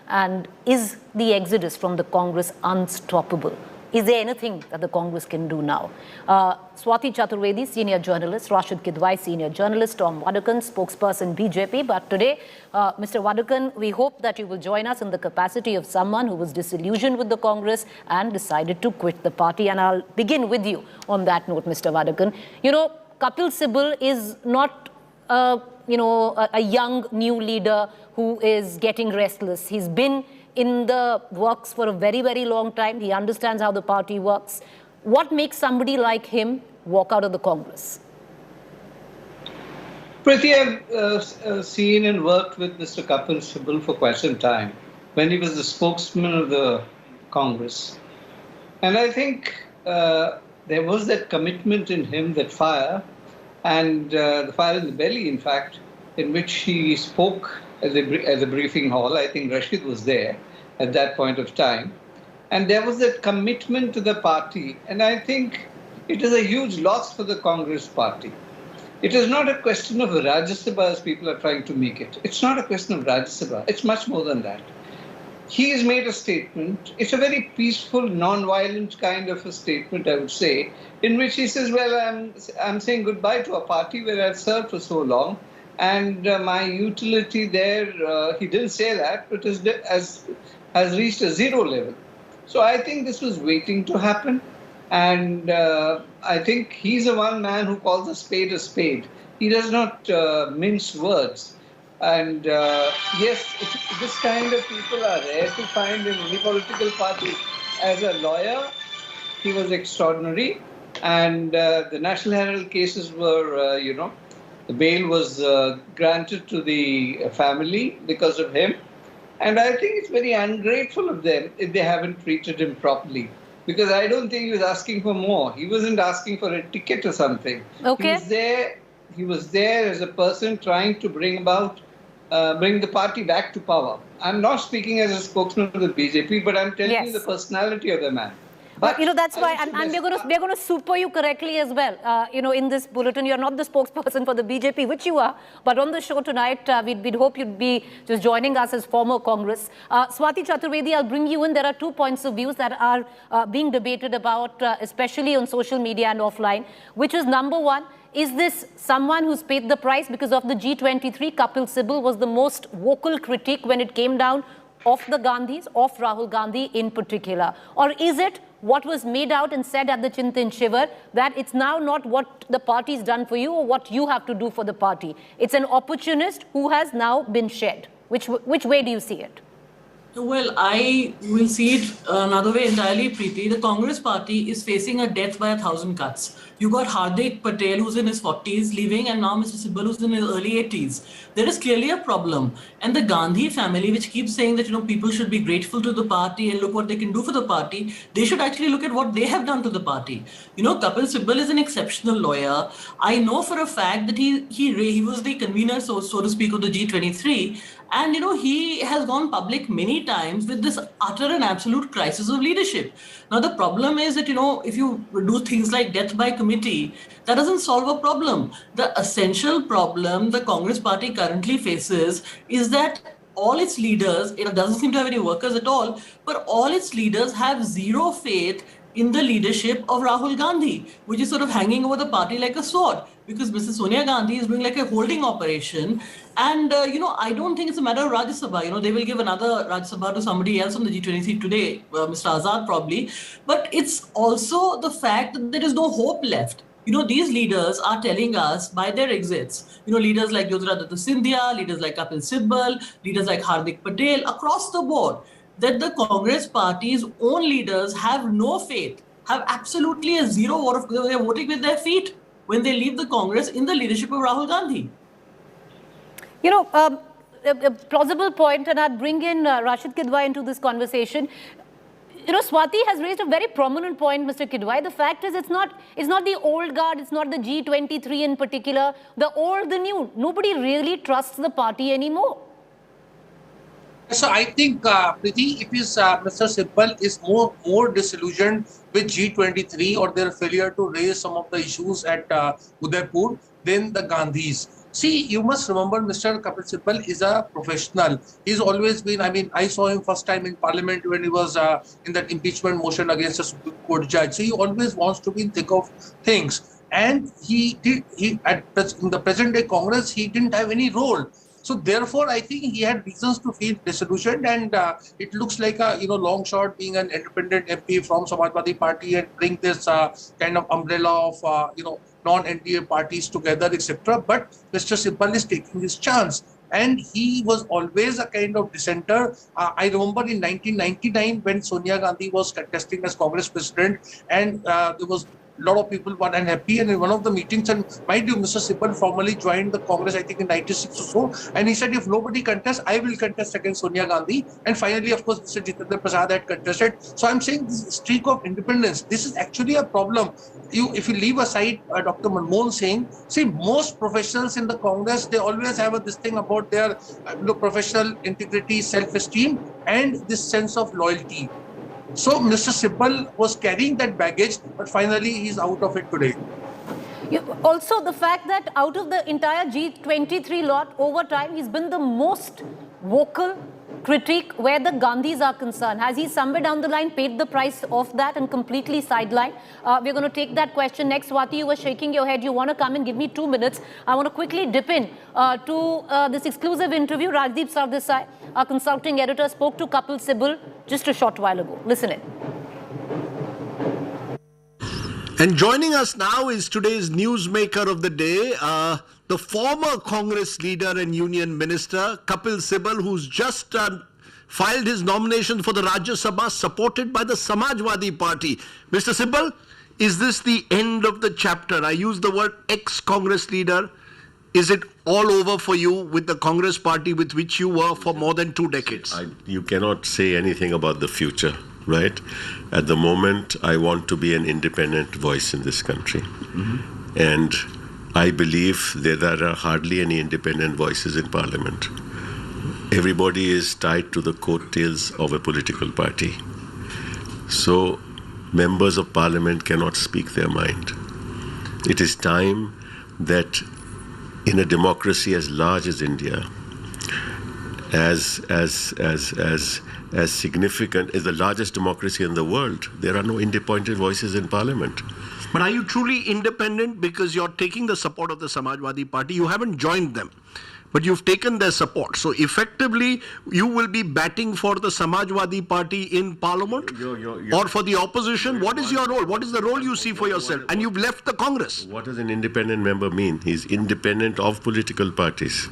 and is the exodus from the Congress unstoppable? Is there anything that the Congress can do now? Swati Chaturvedi, senior journalist, Rashid Kidwai, senior journalist, Tom Wadakan, spokesperson BJP. But today, Mr. Wadakan, we hope that you will join us in the capacity of someone who was disillusioned with the Congress and decided to quit the party. And I'll begin with you on that note, Mr. Wadakan. You know, Kapil Sibal is not, a young new leader who is getting restless. He's been in the works for a very, very long time. He understands how the party works. What makes somebody like him walk out of the Congress? Priti, I've seen and worked with Mr. Kapil Sibal for quite some time, when he was the spokesman of the Congress. And I think there was that commitment in him, that fire, and the fire in the belly, in fact, in which he spoke at the briefing hall. I think Rashid was there at that point of time. And there was that commitment to the party. And I think it is a huge loss for the Congress party. It is not a question of Rajya Sabha as people are trying to make it. It's not a question of Rajya Sabha. It's much more than that. He has made a statement. It's a very peaceful, non-violent kind of a statement, I would say, in which he says, well, I'm saying goodbye to a party where I've served for so long. And my utility there, he didn't say that, but has reached a zero level. So I think this was waiting to happen. And I think he's the one man who calls a spade a spade. He does not mince words. And yes, this kind of people are rare to find in any political party. As a lawyer, he was extraordinary. And the National Herald cases were, the bail was granted to the family because of him. And I think it's very ungrateful of them if they haven't treated him properly. Because I don't think he was asking for more. He wasn't asking for a ticket or something. Okay. He was there as a person trying to bring the party back to power. I'm not speaking as a spokesman of the BJP, but I'm telling you the personality of the man. But that's why, and we're going to super you correctly as well. In this bulletin, you're not the spokesperson for the BJP, which you are. But on the show tonight, we'd hope you'd be just joining us as former Congress. Swati Chaturvedi, I'll bring you in. There are 2 points of views that are being debated about, especially on social media and offline, which is number one. Is this someone who's paid the price because of the G23? Kapil Sibal was the most vocal critic when it came down of the Gandhis, of Rahul Gandhi in particular. Or is it what was made out and said at the Chintan Shivir, that it's now not what the party's done for you or what you have to do for the party? It's an opportunist who has now been shed. Which way do you see it? Well, I will see it another way entirely, Preeti. The Congress party is facing a death by 1,000 cuts. You got Hardik Patel, who's in his 40s, leaving, and now Mr. Sibal, who's in his early 80s. There is clearly a problem. And the Gandhi family, which keeps saying that, people should be grateful to the party and look what they can do for the party, they should actually look at what they have done to the party. Kapil Sibal is an exceptional lawyer. I know for a fact that he was the convener, so to speak, of the G23. And, he has gone public many times with this utter and absolute crisis of leadership. Now, the problem is that, if you do things like death by committee, that doesn't solve a problem. The essential problem the Congress party currently faces is that all its leaders, it doesn't seem to have any workers at all, but all its leaders have zero faith in the leadership of Rahul Gandhi, which is sort of hanging over the party like a sword, because Mrs. Sonia Gandhi is doing like a holding operation. And, I don't think it's a matter of Rajya Sabha. They will give another Rajya Sabha to somebody else on the G23 today, Mr. Azad probably. But it's also the fact that there is no hope left. These leaders are telling us by their exits, leaders like Jyotiraditta Scindia, leaders like Kapil Sibal, leaders like Hardik Patel, across the board, that the Congress party's own leaders have no faith, have absolutely a zero vote. They're voting with their feet when they leave the Congress in the leadership of Rahul Gandhi. A plausible point, and I'd bring in Rashid Kidwai into this conversation. Swati has raised a very prominent point, Mr. Kidwai. The fact is, it's not the old guard, it's not the G23 in particular, the old, the new. Nobody really trusts the party anymore. So I think, Preeti, it is Mr. Sibal is more disillusioned with G23 or their failure to raise some of the issues at Udaipur than the Gandhis. See, you must remember Mr. Kapil Sibal is a professional. He's always been, I saw him first time in Parliament when he was in that impeachment motion against a Supreme Court judge. So he always wants to be in thick of things. And in the present day Congress, he didn't have any role. So therefore, I think he had reasons to feel disillusioned, and it looks like a long shot being an independent MP from Samajwadi Party and bring this kind of umbrella of non-NDA parties together, etc. But Mr. Sibal is taking his chance, and he was always a kind of dissenter. I remember in 1999 when Sonia Gandhi was contesting as Congress president, and there was a lot of people were unhappy, and in one of the meetings, and mind you, Mr. Sibal formally joined the Congress, I think in 96 or so, and he said, if nobody contests, I will contest against Sonia Gandhi. And finally, of course, Mr. Jitendra Prasad had contested. So I'm saying this streak of independence, this is actually a problem. If you leave aside Dr. Manmohan Singh, see, most professionals in the Congress, they always have this thing about their professional integrity, self-esteem, and this sense of loyalty. So Mr. Sibal was carrying that baggage, but finally he's out of it today. Also, the fact that out of the entire G23 lot, over time, he's been the most vocal critique where the Gandhis are concerned. Has he somewhere down the line paid the price of that and completely sidelined? We're going to take that question next. Swati, you were shaking your head. You want to come and give me 2 minutes. I want to quickly dip in to this exclusive interview. Rajdeep Sardesai, our consulting editor, spoke to Kapil Sibal just a short while ago. Listen in. And joining us now is today's newsmaker of the day, the former Congress leader and union minister, Kapil Sibal, who's just filed his nomination for the Rajya Sabha, supported by the Samajwadi Party. Mr. Sibal, is this the end of the chapter? I use the word ex-Congress leader. Is it all over for you with the Congress party with which you were for more than 2 decades? You cannot say anything about the future, right? At the moment, I want to be an independent voice in this country. Mm-hmm. And I believe that there are hardly any independent voices in Parliament. Everybody is tied to the coattails of a political party. So members of Parliament cannot speak their mind. It is time that in a democracy as large as India, as significant as the largest democracy in the world, there are no independent voices in Parliament. But are you truly independent because you're taking the support of the Samajwadi Party? You haven't joined them, but you've taken their support. So effectively, you will be batting for the Samajwadi Party in Parliament or for the opposition. What is your role? What is the role you see for yourself? And you've left the Congress. What does an independent member mean? He's independent of political parties.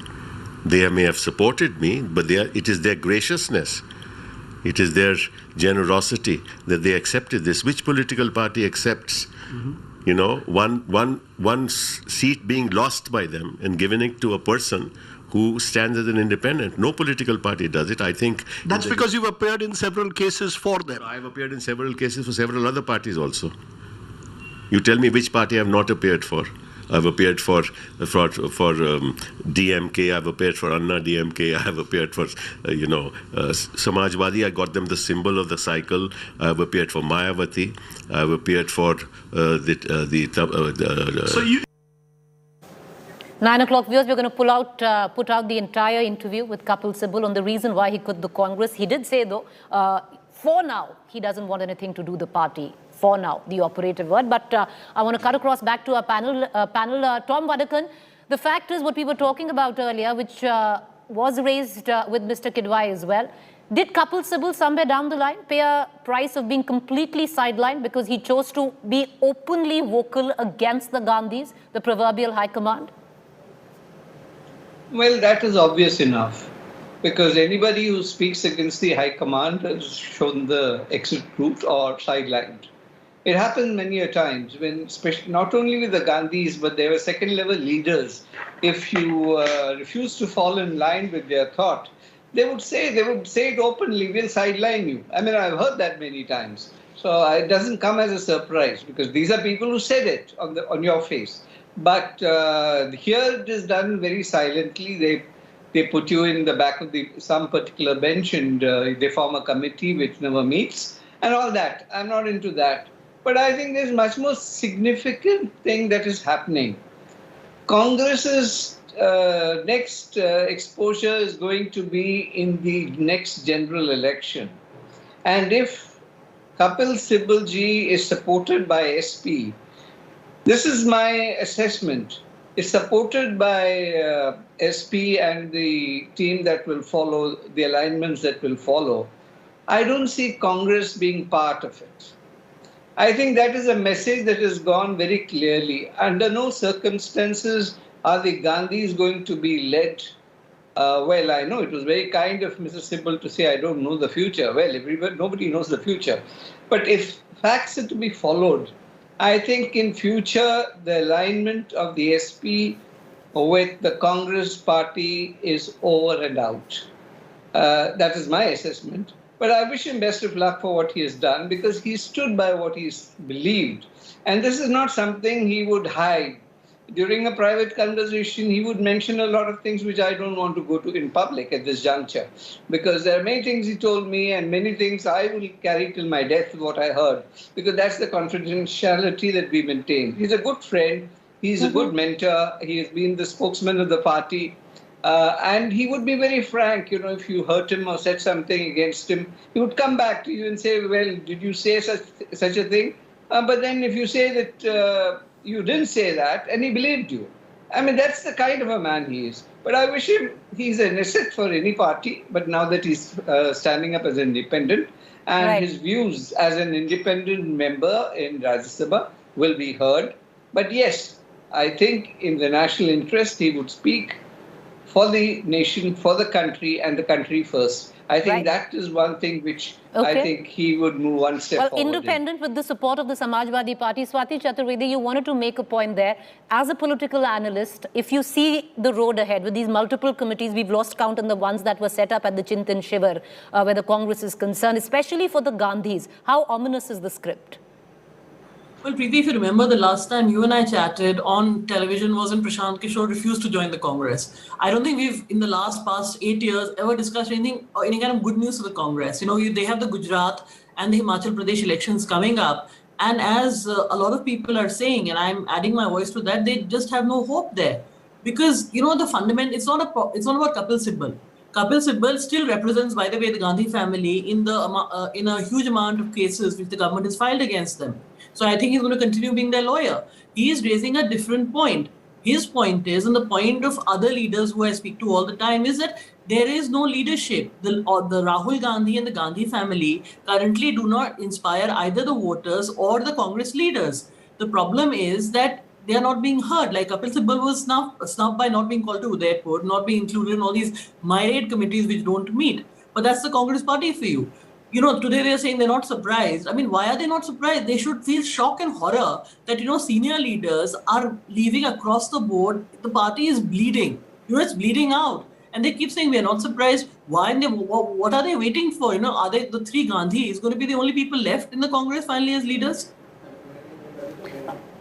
They may have supported me, but it is their graciousness. It is their generosity that they accepted this. Which political party accepts, one seat being lost by them and giving it to a person who stands as an independent? No political party does it. I think that's because you've appeared in several cases for them. I've appeared in several cases for several other parties also. You tell me which party I've not appeared for. I've appeared for DMK, I've appeared for Anna DMK, I have appeared for, Samajwadi, I got them the symbol of the cycle. I've appeared for Mayawati, I've appeared for So you 9 o'clock viewers, we're going to put out the entire interview with Kapil Sibal on the reason why he quit the Congress. He did say, though, for now, he doesn't want anything to do with the party. For now, the operative word. But I want to cut across back to our panel. Tom Vadakan, the fact is what we were talking about earlier, which was raised with Mr. Kidwai as well. Did Kapil Sibal somewhere down the line pay a price of being completely sidelined because he chose to be openly vocal against the Gandhis, the proverbial high command? Well, that is obvious enough. Because anybody who speaks against the high command has shown the exit route or sidelined. It happened many a times when, especially not only with the Gandhis, but there were second-level leaders. If you refuse to fall in line with their thought, they would say it openly, we'll sideline you. I mean, I've heard that many times. So it doesn't come as a surprise because these are people who said it on your face. But here it is done very silently. They put you in the back of some particular bench and they form a committee which never meets and all that. I'm not into that. But I think there's much more significant thing that is happening. Congress's next exposure is going to be in the next general election. And if Kapil Sibal ji is supported by SP, this is my assessment, is supported by SP and the team that will follow, the alignments that will follow, I don't see Congress being part of it. I think that is a message that has gone very clearly. Under no circumstances are the Gandhis going to be led. Well, I know it was very kind of Mr. Sibal to say, I don't know the future. Well, nobody knows the future. But if facts are to be followed, I think in future, the alignment of the SP with the Congress party is over and out. That is my assessment. But I wish him best of luck for what he has done because he stood by what he believed. And this is not something he would hide. During a private conversation, he would mention a lot of things which I don't want to go to in public at this juncture. Because there are many things he told me and many things I will carry till my death, what I heard. Because that's the confidentiality that we maintain. He's a good friend. He's a good mentor. He has been the spokesman of the party. And he would be very frank, if you hurt him or said something against him, he would come back to you and say, well, did you say such a thing? But then if you say that you didn't say that, and he believed you. I mean, that's the kind of a man he is. But I wish he's an asset for any party, but now that he's standing up as an independent, and his views as an independent member in Rajya Sabha will be heard. But yes, I think in the national interest, he would speak for the nation, for the country, and the country first. I think that is one thing which I think he would move one step forward. Independent with the support of the Samajwadi Party, Swati Chaturvedi, you wanted to make a point there. As a political analyst, if you see the road ahead with these multiple committees, we've lost count on the ones that were set up at the Chintan Shivar, where the Congress is concerned, especially for the Gandhis. How ominous is the script? Well, Preeti, if you remember the last time you and I chatted on television was when Prashant Kishore refused to join the Congress. I don't think we've, in the past 8 years, ever discussed anything or any kind of good news for the Congress. They have the Gujarat and the Himachal Pradesh elections coming up. And as a lot of people are saying, and I'm adding my voice to that, they just have no hope there. Because, the fundament, it's not about Kapil Sibal. Kapil Sibal still represents, by the way, the Gandhi family in a huge amount of cases which the government has filed against them. So I think he's going to continue being their lawyer. He is raising a different point. His point is, and the point of other leaders who I speak to all the time, is that there is no leadership. The Rahul Gandhi and the Gandhi family currently do not inspire either the voters or the Congress leaders. The problem is that they are not being heard. Like Kapil Sibal was snubbed by not being called to Udaipur, not being included in all these myriad committees which don't meet. But that's the Congress party for you. Today they're saying they're not surprised. I mean, why are they not surprised? They should feel shock and horror that, senior leaders are leaving across the board. The party is bleeding. It's bleeding out. And they keep saying we're not surprised. Why? What are they waiting for? Are they the three Gandhis going to be the only people left in the Congress finally as leaders?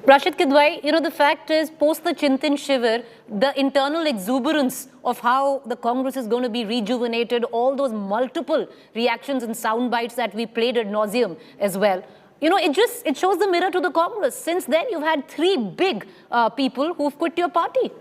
Rashid Kidwai, the fact is, post the Chintan Shivar, the internal exuberance of how the Congress is going to be rejuvenated, all those multiple reactions and sound bites that we played ad nauseum as well. It shows the mirror to the Congress. Since then, you've had three big people who've quit your party.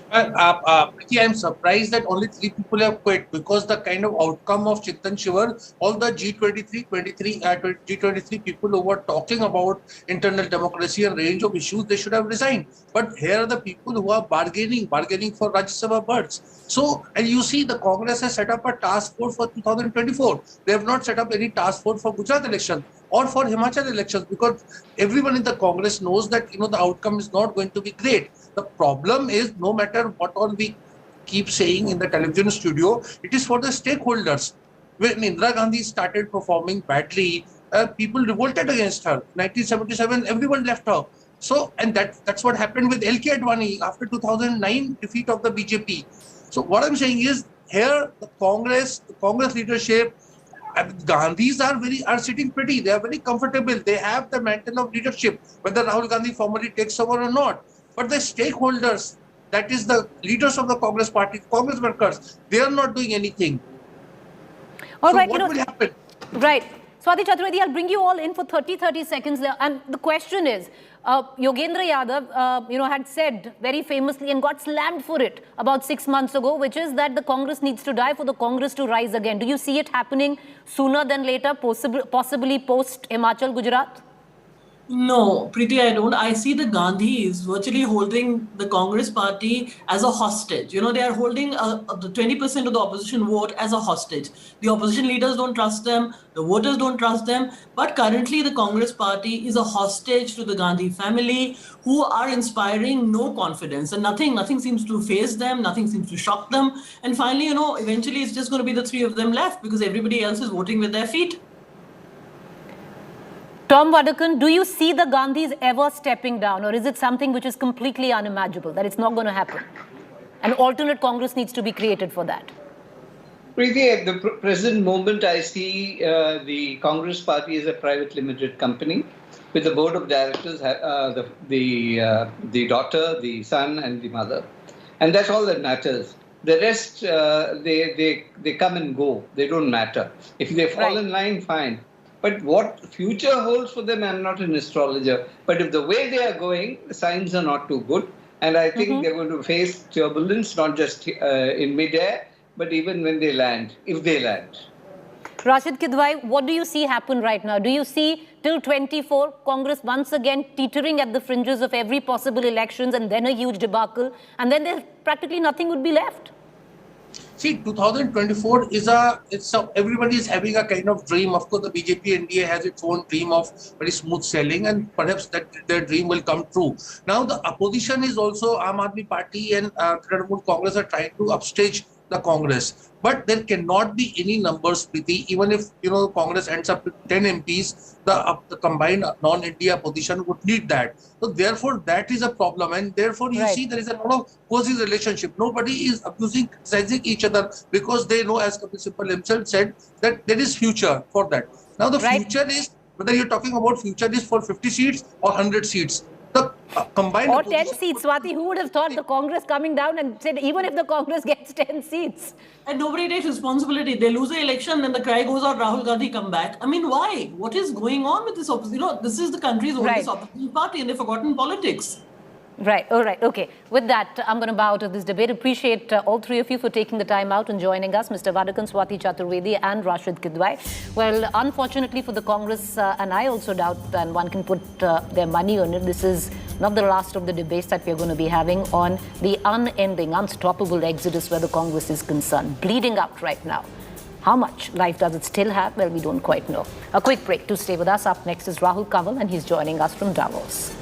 I'm surprised that only 3 people have quit because the kind of outcome of Chintan Shivar, all the G23 people who were talking about internal democracy and range of issues, they should have resigned. But here are the people who are bargaining for Rajya Sabha berths. So, and you see the Congress has set up a task force for 2024. They have not set up any task force for Gujarat election or for Himachal elections because everyone in the Congress knows that, the outcome is not going to be great. The problem is, no matter what all we keep saying in the television studio, it is for the stakeholders. When Indira Gandhi started performing badly, people revolted against her. 1977, everyone left her. So, and that's what happened with LK Advani after 2009 defeat of the BJP. So what I'm saying is, here the Congress leadership, Gandhis are sitting pretty. They are very comfortable. They have the mantle of leadership, whether Rahul Gandhi formally takes over or not. But the stakeholders, that is the leaders of the Congress party, Congress workers, they are not doing anything. All so right, what will happen? Right. Swati Chaturvedi, I'll bring you all in for 30 seconds. And the question is, Yogendra Yadav, had said very famously and got slammed for it about 6 months ago, which is that the Congress needs to die for the Congress to rise again. Do you see it happening sooner than later, possibly post Himachal, Gujarat? No, Preeti, I don't. I see the Gandhis virtually holding the Congress party as a hostage. They are holding the 20% of the opposition vote as a hostage. The opposition leaders don't trust them. The voters don't trust them. But currently, the Congress party is a hostage to the Gandhi family, who are inspiring no confidence. And nothing seems to faze them. Nothing seems to shock them. And finally, eventually it's just going to be the three of them left because everybody else is voting with their feet. Tom Vadakan, do you see the Gandhis ever stepping down, or is it something which is completely unimaginable, that it's not going to happen? An alternate Congress needs to be created for that. Preeti, at the present moment, I see the Congress party as a private limited company with the board of directors, the daughter, the son, and the mother. And that's all that matters. The rest, they come and go. They don't matter. If they fall in line, fine. But what future holds for them, I'm not an astrologer. But if the way they are going, the signs are not too good. And I think they're going to face turbulence, not just in mid-air, but even when they land, if they land. Rashid Kidwai, what do you see happen right now? Do you see till 24 Congress once again teetering at the fringes of every possible elections and then a huge debacle, and then there practically nothing would be left? See, 2024 everybody is having a kind of dream. Of course, the BJP NDA has its own dream of very smooth sailing, and perhaps that their dream will come true. Now, the opposition is also Aam Aadmi Party and Trinamool Congress are trying to upstage the Congress. But there cannot be any numbers, Preeti. Even if Congress ends up with 10 MPs, the combined non-India position would need that. So therefore, that is a problem, and therefore you see there is a lot of cozy relationship. Nobody is abusing, criticizing each other because they know, as Kapil Sibal himself said, that there is future for that. Now the future is, whether you're talking about future is for 50 seats or 100 seats. The combined or 10 seats, Swati. Who would have thought the Congress coming down and said even if the Congress gets 10 seats? And nobody takes responsibility. They lose the election, then the cry goes out, Rahul Gandhi come back. I mean, why? What is going on with this opposition? This is the country's oldest opposition party and they've forgotten politics. Right. All right. Okay. With that, I'm going to bow out of this debate. Appreciate all three of you for taking the time out and joining us, Mr. Vadakan, Swati Chaturvedi and Rashid Kidwai. Well, unfortunately for the Congress, and I also doubt, and one can put their money on it, this is not the last of the debates that we're going to be having on the unending, unstoppable exodus where the Congress is concerned. Bleeding out right now. How much life does it still have? Well, we don't quite know. A quick break to stay with us. Up next is Rahul Kanwal, and he's joining us from Davos.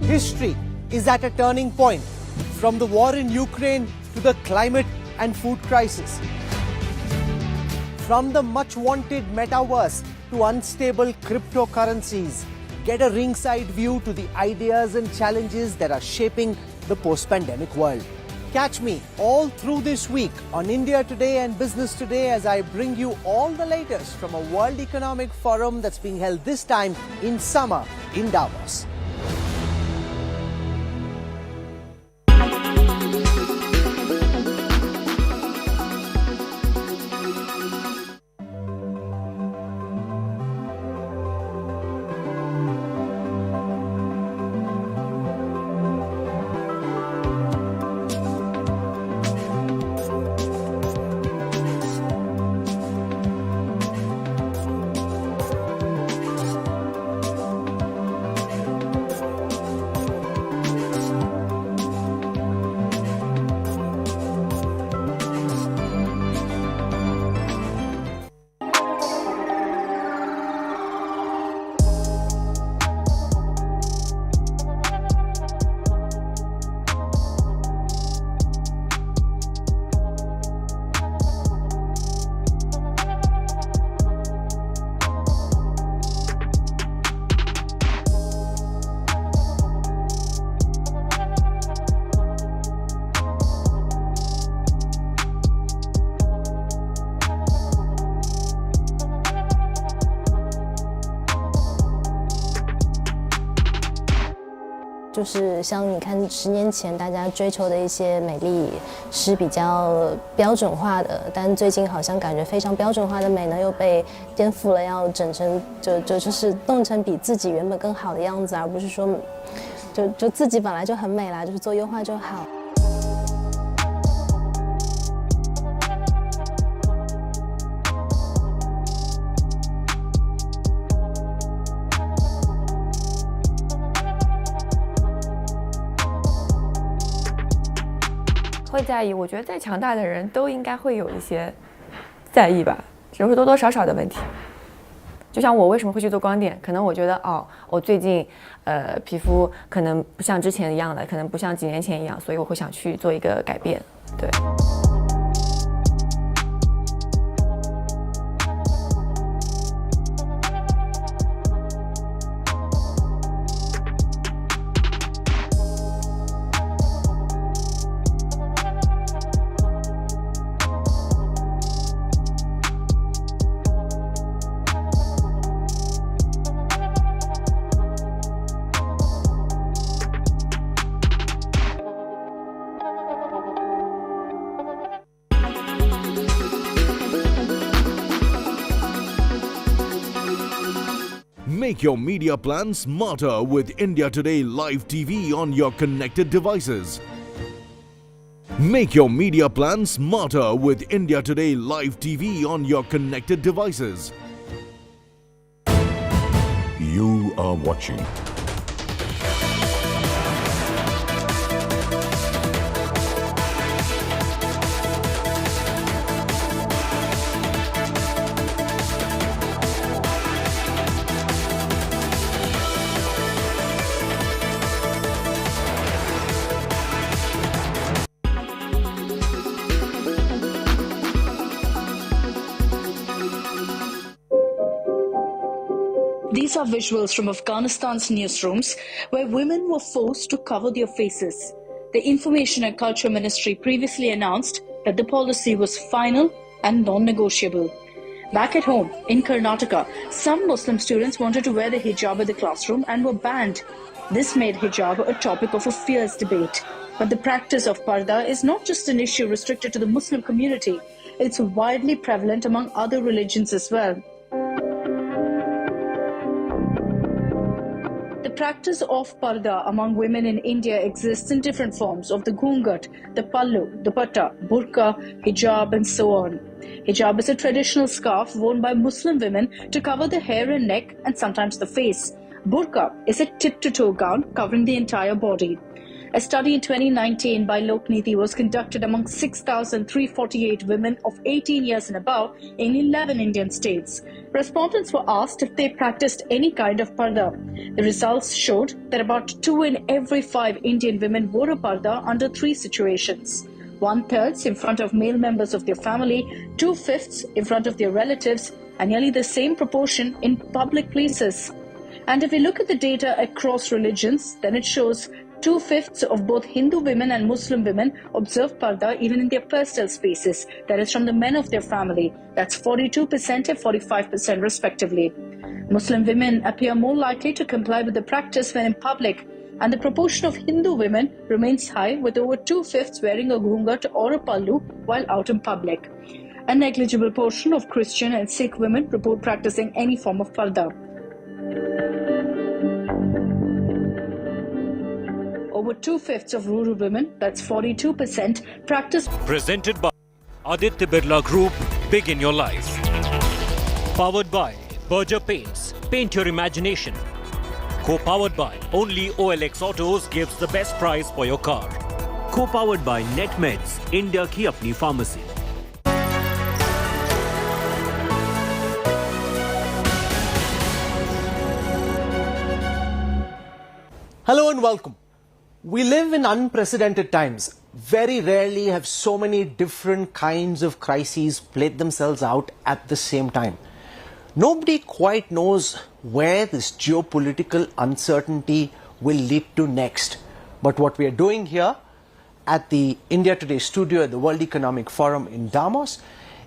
History is at a turning point, from the war in Ukraine to the climate and food crisis. From the much-wanted metaverse to unstable cryptocurrencies, get a ringside view to the ideas and challenges that are shaping the post-pandemic world. Catch me all through this week on India Today and Business Today as I bring you all the latest from a World Economic Forum that's being held this time in summer in Davos. 就是像你看10年前大家追求的一些美丽是比较标准化的，但最近好像感觉非常标准化的美呢又被颠覆了，要整成就是弄成比自己原本更好的样子，而不是说就自己本来就很美啦，就是做优化就好。会在意，我觉得再强大的人都应该会有一些在意吧，只是多多少少的问题。就像我为什么会去做光电，可能我觉得我最近皮肤可能不像之前一样了，可能不像几年前一样，所以我会想去做一个改变，对。Make your media plan smarter with India Today Live TV on your connected devices. Make your media plan smarter with India Today Live TV on your connected devices. You are watching These are visuals from Afghanistan's newsrooms where women were forced to cover their faces. The Information and Culture Ministry previously announced that the policy was final and non-negotiable. Back at home, in Karnataka, some Muslim students wanted to wear the hijab in the classroom and were banned. This made hijab a topic of a fierce debate. But the practice of parda is not just an issue restricted to the Muslim community. It's widely prevalent among other religions as well. The practice of parda among women in India exists in different forms of the ghungat, the pallu, dupatta, burqa, hijab and so on. Hijab is a traditional scarf worn by Muslim women to cover the hair and neck and sometimes the face. Burqa is a tip-to-toe gown covering the entire body. A study in 2019 by Lokniti was conducted among 6,348 women of 18 years and above in 11 Indian states. Respondents were asked if they practiced any kind of parda. The results showed that about 2 in every 5 Indian women wore a parda under 3 situations. 1/3 in front of male members of their family, 2/5 in front of their relatives, and nearly the same proportion in public places. And if we look at the data across religions, then it shows 2/5 of both Hindu women and Muslim women observe parda even in their personal spaces, that is from the men of their family. That's 42% and 45% respectively. Muslim women appear more likely to comply with the practice when in public, and the proportion of Hindu women remains high, with over 2/5 wearing a ghungat or a pallu while out in public. A negligible portion of Christian and Sikh women report practicing any form of parda. Over 2/5 of rural women, that's 42%, practice. Presented by Aditya Birla Group, Big in Your Life. Powered by Berger Paints, paint your imagination. Co-powered by only OLX Autos gives the best price for your car. Co-powered by NetMeds, India की अपनी pharmacy. Hello and welcome. We live in unprecedented times. Very rarely have so many different kinds of crises played themselves out at the same time. Nobody quite knows where this geopolitical uncertainty will lead to next. But what we are doing here at the India Today studio at the World Economic Forum in Davos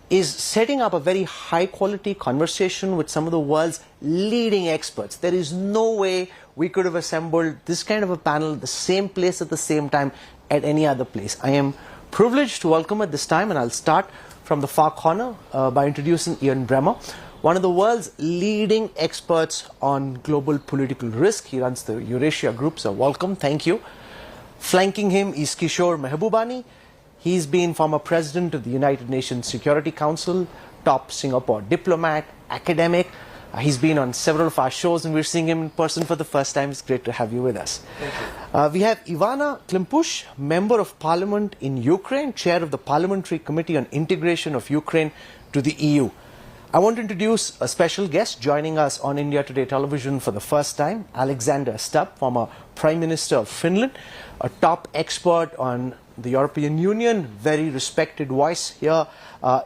is setting up a very high quality conversation with some of the world's leading experts. There is no way we could have assembled this kind of a panel, the same place at the same time at any other place. I am privileged to welcome at this time, and I'll start from the far corner by introducing Ian Bremmer, one of the world's leading experts on global political risk. He runs the Eurasia Group, so welcome, thank you. Flanking him is Kishore Mehbubani. He's been former president of the United Nations Security Council, top Singapore diplomat, academic. He's been on several of our shows, and we're seeing him in person for the first time. It's great to have you with us. Thank you. We have Ivana Klimpush, Member of Parliament in Ukraine, Chair of the Parliamentary Committee on Integration of Ukraine to the EU. I want to introduce a special guest joining us on India Today television for the first time, Alexander Stubb, former Prime Minister of Finland, a top expert on the European Union, very respected voice here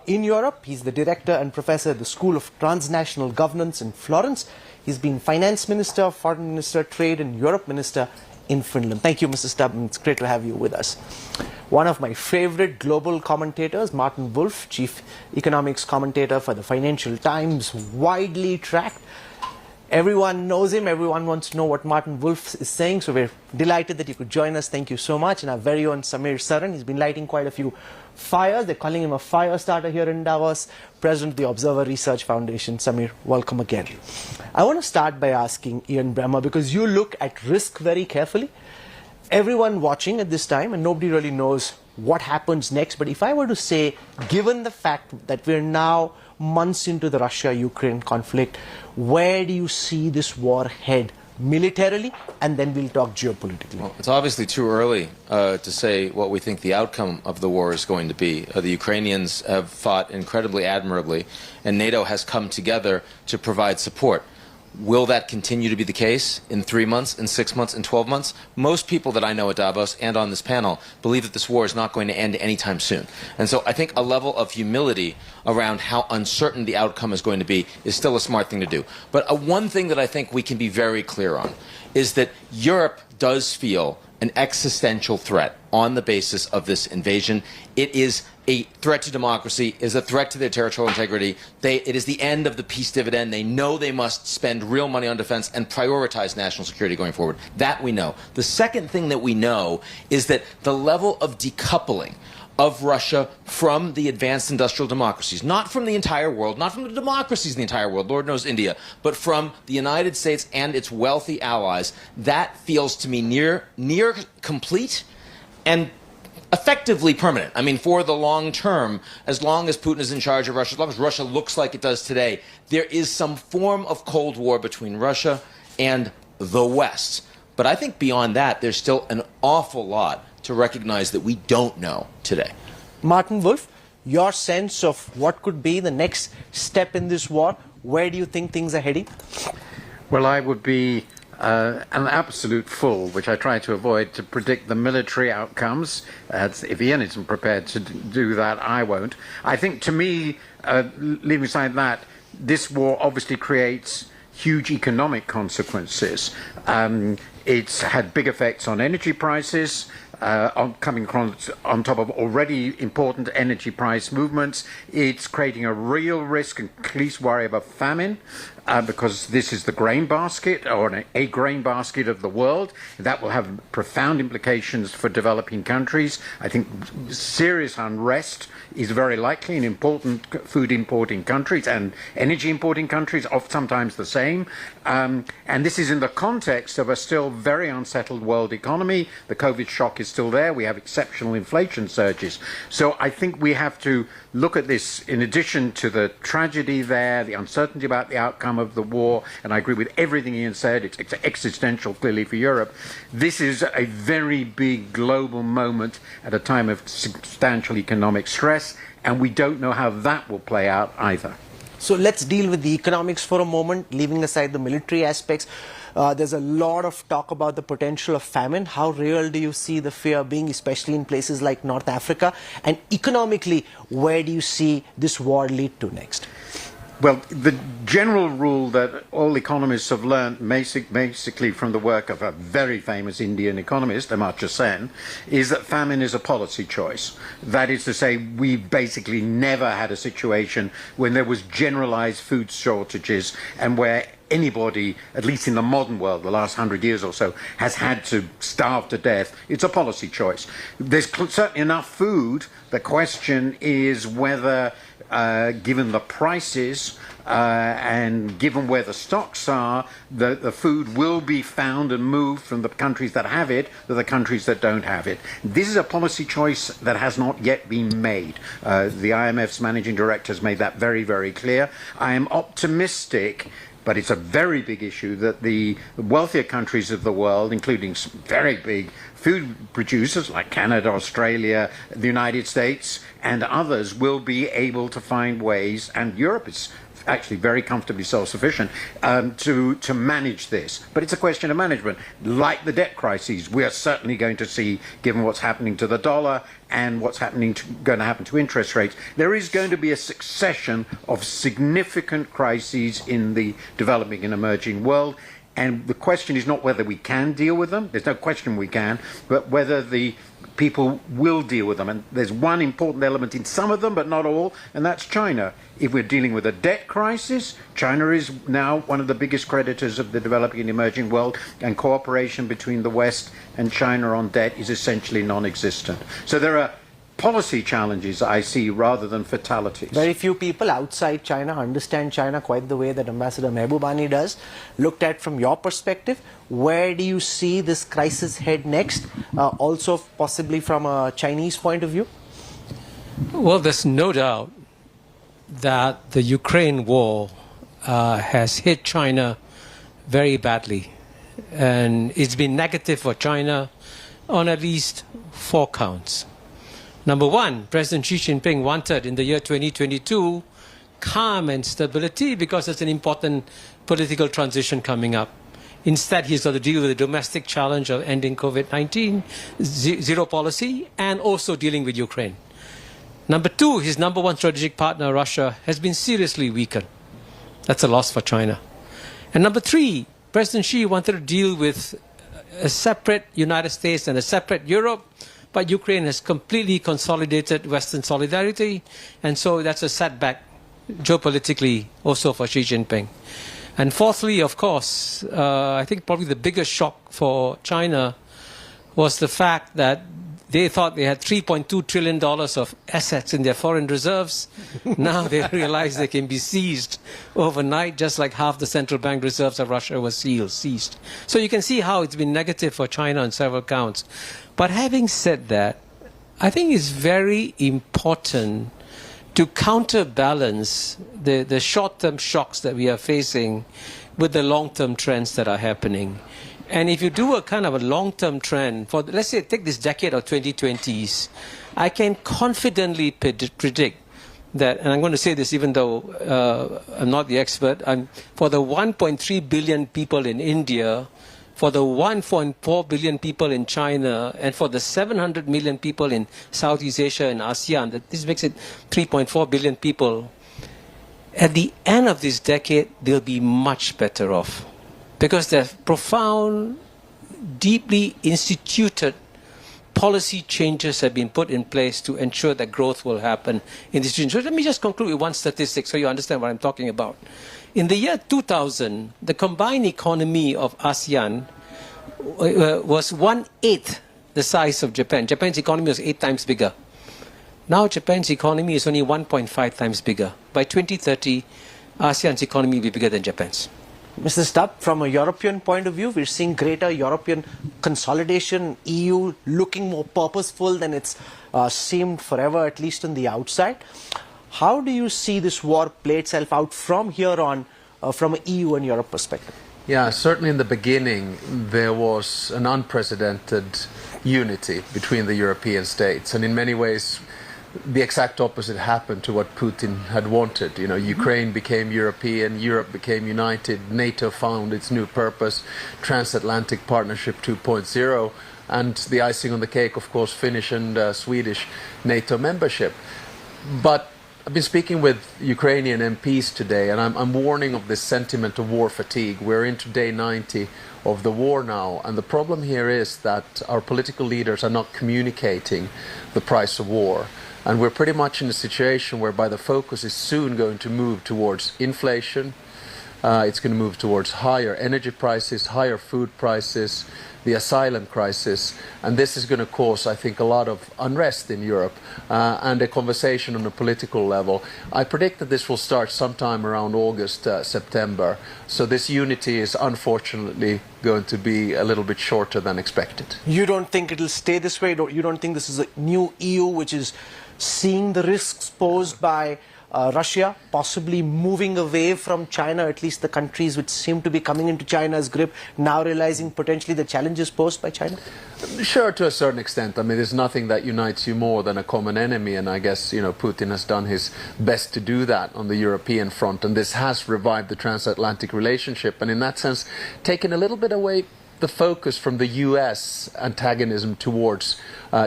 in Europe. He's the director and professor at the School of Transnational Governance in Florence. He's been finance minister, foreign minister, trade and Europe minister in Finland. Thank you, Mr. Stubb. It's great to have you with us. One of my favorite global commentators, Martin Wolf, chief economics commentator for the Financial Times, widely tracked. Everyone knows him. Everyone wants to know what Martin Wolf is saying. So we're delighted that you could join us. Thank you so much. And our very own Samir Saran. He's been lighting quite a few fires. They're calling him a fire starter here in Davos. President of the Observer Research Foundation. Samir, welcome again. I want to start by asking Ian Bremmer, because you look at risk very carefully. Everyone watching at this time, and nobody really knows what happens next. But if I were to say, given the fact that we're now months into the Russia-Ukraine conflict, where do you see this war head militarily? And then we'll talk geopolitically. Well, it's obviously too early to say what we think the outcome of the war is going to be. The Ukrainians have fought incredibly admirably, and NATO has come together to provide support. Will that continue to be the case in 3 months, in 6 months, in 12 months? Most people that I know at Davos and on this panel believe that this war is not going to end anytime soon. And so I think a level of humility around how uncertain the outcome is going to be is still a smart thing to do. But one thing that I think we can be very clear on is that Europe does feel an existential threat on the basis of this invasion. It is a threat to democracy, is a threat to their territorial integrity. It is the end of the peace dividend. They know they must spend real money on defense and prioritize national security going forward. That we know. The second thing that we know is that the level of decoupling of Russia from the advanced industrial democracies, not from the entire world, not from the democracies in the entire world, Lord knows India, but from the United States and its wealthy allies, that feels to me near complete and effectively permanent. I mean, for the long term, as long as Putin is in charge of Russia, as long as Russia looks like it does today, there is some form of Cold War between Russia and the West. But I think beyond that, there's still an awful lot to recognize that we don't know today. Martin Wolf, your sense of what could be the next step in this war, where do you think things are heading? Well, I would be an absolute fool, which I try to avoid, to predict the military outcomes. If Ian isn't prepared to do that, I won't. I think, to me, leaving aside that, this war obviously creates huge economic consequences. It's had big effects on energy prices, coming on top of already important energy price movements. It's creating a real risk and at least worry of a famine, because this is the grain basket, or a grain basket of the world. That will have profound implications for developing countries. I think serious unrest is very likely in important food importing countries and energy importing countries, sometimes the same. And this is in the context of a still very unsettled world economy. The COVID shock is still there. We have exceptional inflation surges. So I think we have to look at this in addition to the tragedy there, the uncertainty about the outcome of the war, and I agree with everything Ian said. It's existential, clearly, for Europe. This is a very big global moment at a time of substantial economic stress, and we don't know how that will play out either. So let's deal with the economics for a moment, leaving aside the military aspects. There's a lot of talk about the potential of famine. How real do you see the fear being, especially in places like North Africa? And economically, where do you see this war lead to next? Well, the general rule that all economists have learned basically from the work of a very famous Indian economist, Amartya Sen, is that famine is a policy choice. That is to say, we basically never had a situation when there was generalized food shortages and where anybody, at least in the modern world, the last 100 years or so, has had to starve to death. It's a policy choice. There's certainly enough food. The question is whether given the prices and given where the stocks are, the food will be found and moved from the countries that have it to the countries that don't have it. This is a policy choice that has not yet been made. The IMF's managing director has made that very, very clear. I am optimistic, but it's a very big issue, that the wealthier countries of the world, including some very big food producers like Canada, Australia, the United States, and others, will be able to find ways, and Europe is actually very comfortably self-sufficient, to manage this. But it's a question of management. Like the debt crises, we are certainly going to see, given what's happening to the dollar and what's going to happen to interest rates, there is going to be a succession of significant crises in the developing and emerging world. And the question is not whether we can deal with them, there's no question we can, but whether the people will deal with them. And there's one important element in some of them, but not all, and that's China. If we're dealing with a debt crisis, China is now one of the biggest creditors of the developing and emerging world, and cooperation between the West and China on debt is essentially non-existent. So there are policy challenges I see rather than fatalities. Very few people outside China understand China quite the way that Ambassador Mehbubani does. Looked at from your perspective, where do you see this crisis head next? Also possibly from a Chinese point of view? Well, there's no doubt that the Ukraine war has hit China very badly. And it's been negative for China on at least 4 counts. Number one, President Xi Jinping wanted in the year 2022 calm and stability because there's an important political transition coming up. Instead, he's got to deal with the domestic challenge of ending COVID-19, zero policy, and also dealing with Ukraine. Number two, his number one strategic partner, Russia, has been seriously weakened. That's a loss for China. And number three, President Xi wanted to deal with a separate United States and a separate Europe, but Ukraine has completely consolidated Western solidarity, and so that's a setback geopolitically also for Xi Jinping. And fourthly, of course, I think probably the biggest shock for China was the fact that they thought they had $3.2 trillion of assets in their foreign reserves. Now they realize they can be seized overnight, just like half the central bank reserves of Russia was seized. So you can see how it's been negative for China on several counts. But having said that, I think it's very important to counterbalance the short-term shocks that we are facing with the long-term trends that are happening. And if you do a kind of a long-term trend, for let's say take this decade of 2020s, I can confidently predict that, and I'm going to say this even though I'm not the expert, for the 1.3 billion people in India, for the 1.4 billion people in China, and for the 700 million people in Southeast Asia and ASEAN, that this makes it 3.4 billion people, at the end of this decade, they'll be much better off. Because there are profound, deeply instituted policy changes have been put in place to ensure that growth will happen in this region. So let me just conclude with one statistic so you understand what I'm talking about. In the year 2000, the combined economy of ASEAN was 1/8 the size of Japan. Japan's economy was 8 times bigger. Now Japan's economy is only 1.5 times bigger. By 2030, ASEAN's economy will be bigger than Japan's. Mr. Stubb, from a European point of view, we're seeing greater European consolidation, EU looking more purposeful than it's seemed forever, at least on the outside. How do you see this war play itself out from here on, from an EU and Europe perspective? Yeah, certainly in the beginning, there was an unprecedented unity between the European states. And in many ways, the exact opposite happened to what Putin had wanted. You know, Ukraine became European, Europe became united, NATO found its new purpose, transatlantic partnership 2.0, and the icing on the cake, of course, Finnish and Swedish NATO membership. But I've been speaking with Ukrainian MPs today, and I'm warning of this sentiment of war fatigue. We're into day 90 of the war now, and the problem here is that our political leaders are not communicating the price of war. And we're pretty much in a situation whereby the focus is soon going to move towards inflation. It's going to move towards higher energy prices, higher food prices, the asylum crisis, and this is going to cause, I think, a lot of unrest in Europe and a conversation on a political level. I predict that this will start sometime around August, September, so this unity is unfortunately going to be a little bit shorter than expected. You don't think it'll stay this way? You don't think this is a new EU which is seeing the risks posed by Russia, possibly moving away from China, at least the countries which seem to be coming into China's grip, now realizing potentially the challenges posed by China? Sure, to a certain extent. I mean, there's nothing that unites you more than a common enemy, and I guess, Putin has done his best to do that on the European front, and this has revived the transatlantic relationship, and in that sense, taken a little bit away the focus from the US antagonism towards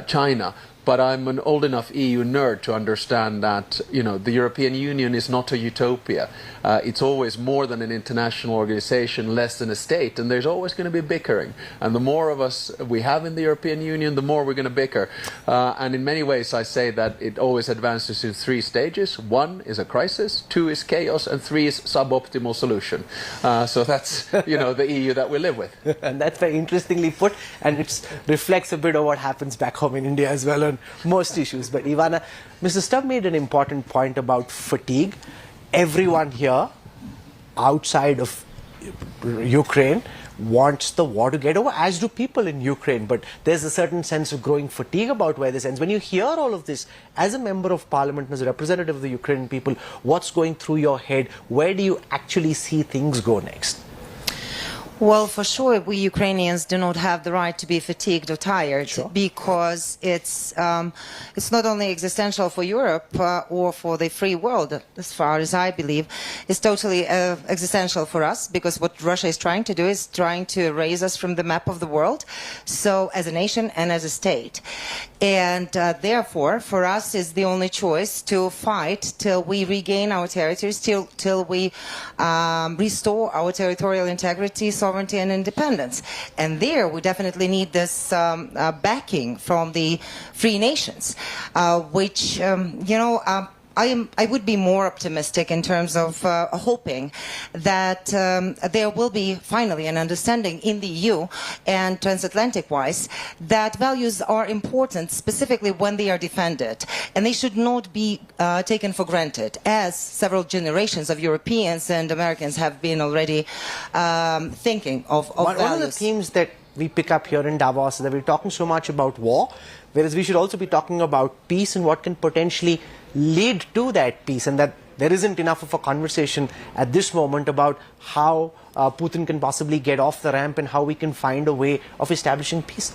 China. But I'm an old enough EU nerd to understand that, the European Union is not a utopia. It's always more than an international organization, less than a state, and there's always going to be bickering. And the more of us we have in the European Union, the more we're going to bicker. And in many ways, I say that it always advances in 3 stages. 1 is a crisis, 2 is chaos, and 3 is suboptimal solution. So that's, the EU that we live with. And that's very interestingly put, and it reflects a bit of what happens back home in India as well on most issues. But Ivana, Mr. Stubb made an important point about fatigue. Everyone here outside of Ukraine wants the war to get over, as do people in Ukraine. But there's a certain sense of growing fatigue about where this ends. When you hear all of this, as a member of parliament, as a representative of the Ukrainian people, what's going through your head? Where do you actually see things go next? Well, for sure, we Ukrainians do not have the right to be fatigued or tired, because it's not only existential for Europe or for the free world, as far as I believe. It's totally existential for us, because what Russia is trying to do is trying to erase us from the map of the world, so as a nation and as a state. And therefore, for us, is the only choice to fight till we regain our territories, till we restore our territorial integrity, sovereignty and independence. And there we definitely need this backing from the free nations, which, I would be more optimistic in terms of hoping that there will be finally an understanding in the EU and transatlantic-wise that values are important, specifically when they are defended, and they should not be taken for granted, as several generations of Europeans and Americans have been already thinking of One of the themes that we pick up here in Davos is that we're talking so much about war, whereas we should also be talking about peace and what can potentially lead to that peace, and that there isn't enough of a conversation at this moment about how Putin can possibly get off the ramp and how we can find a way of establishing peace.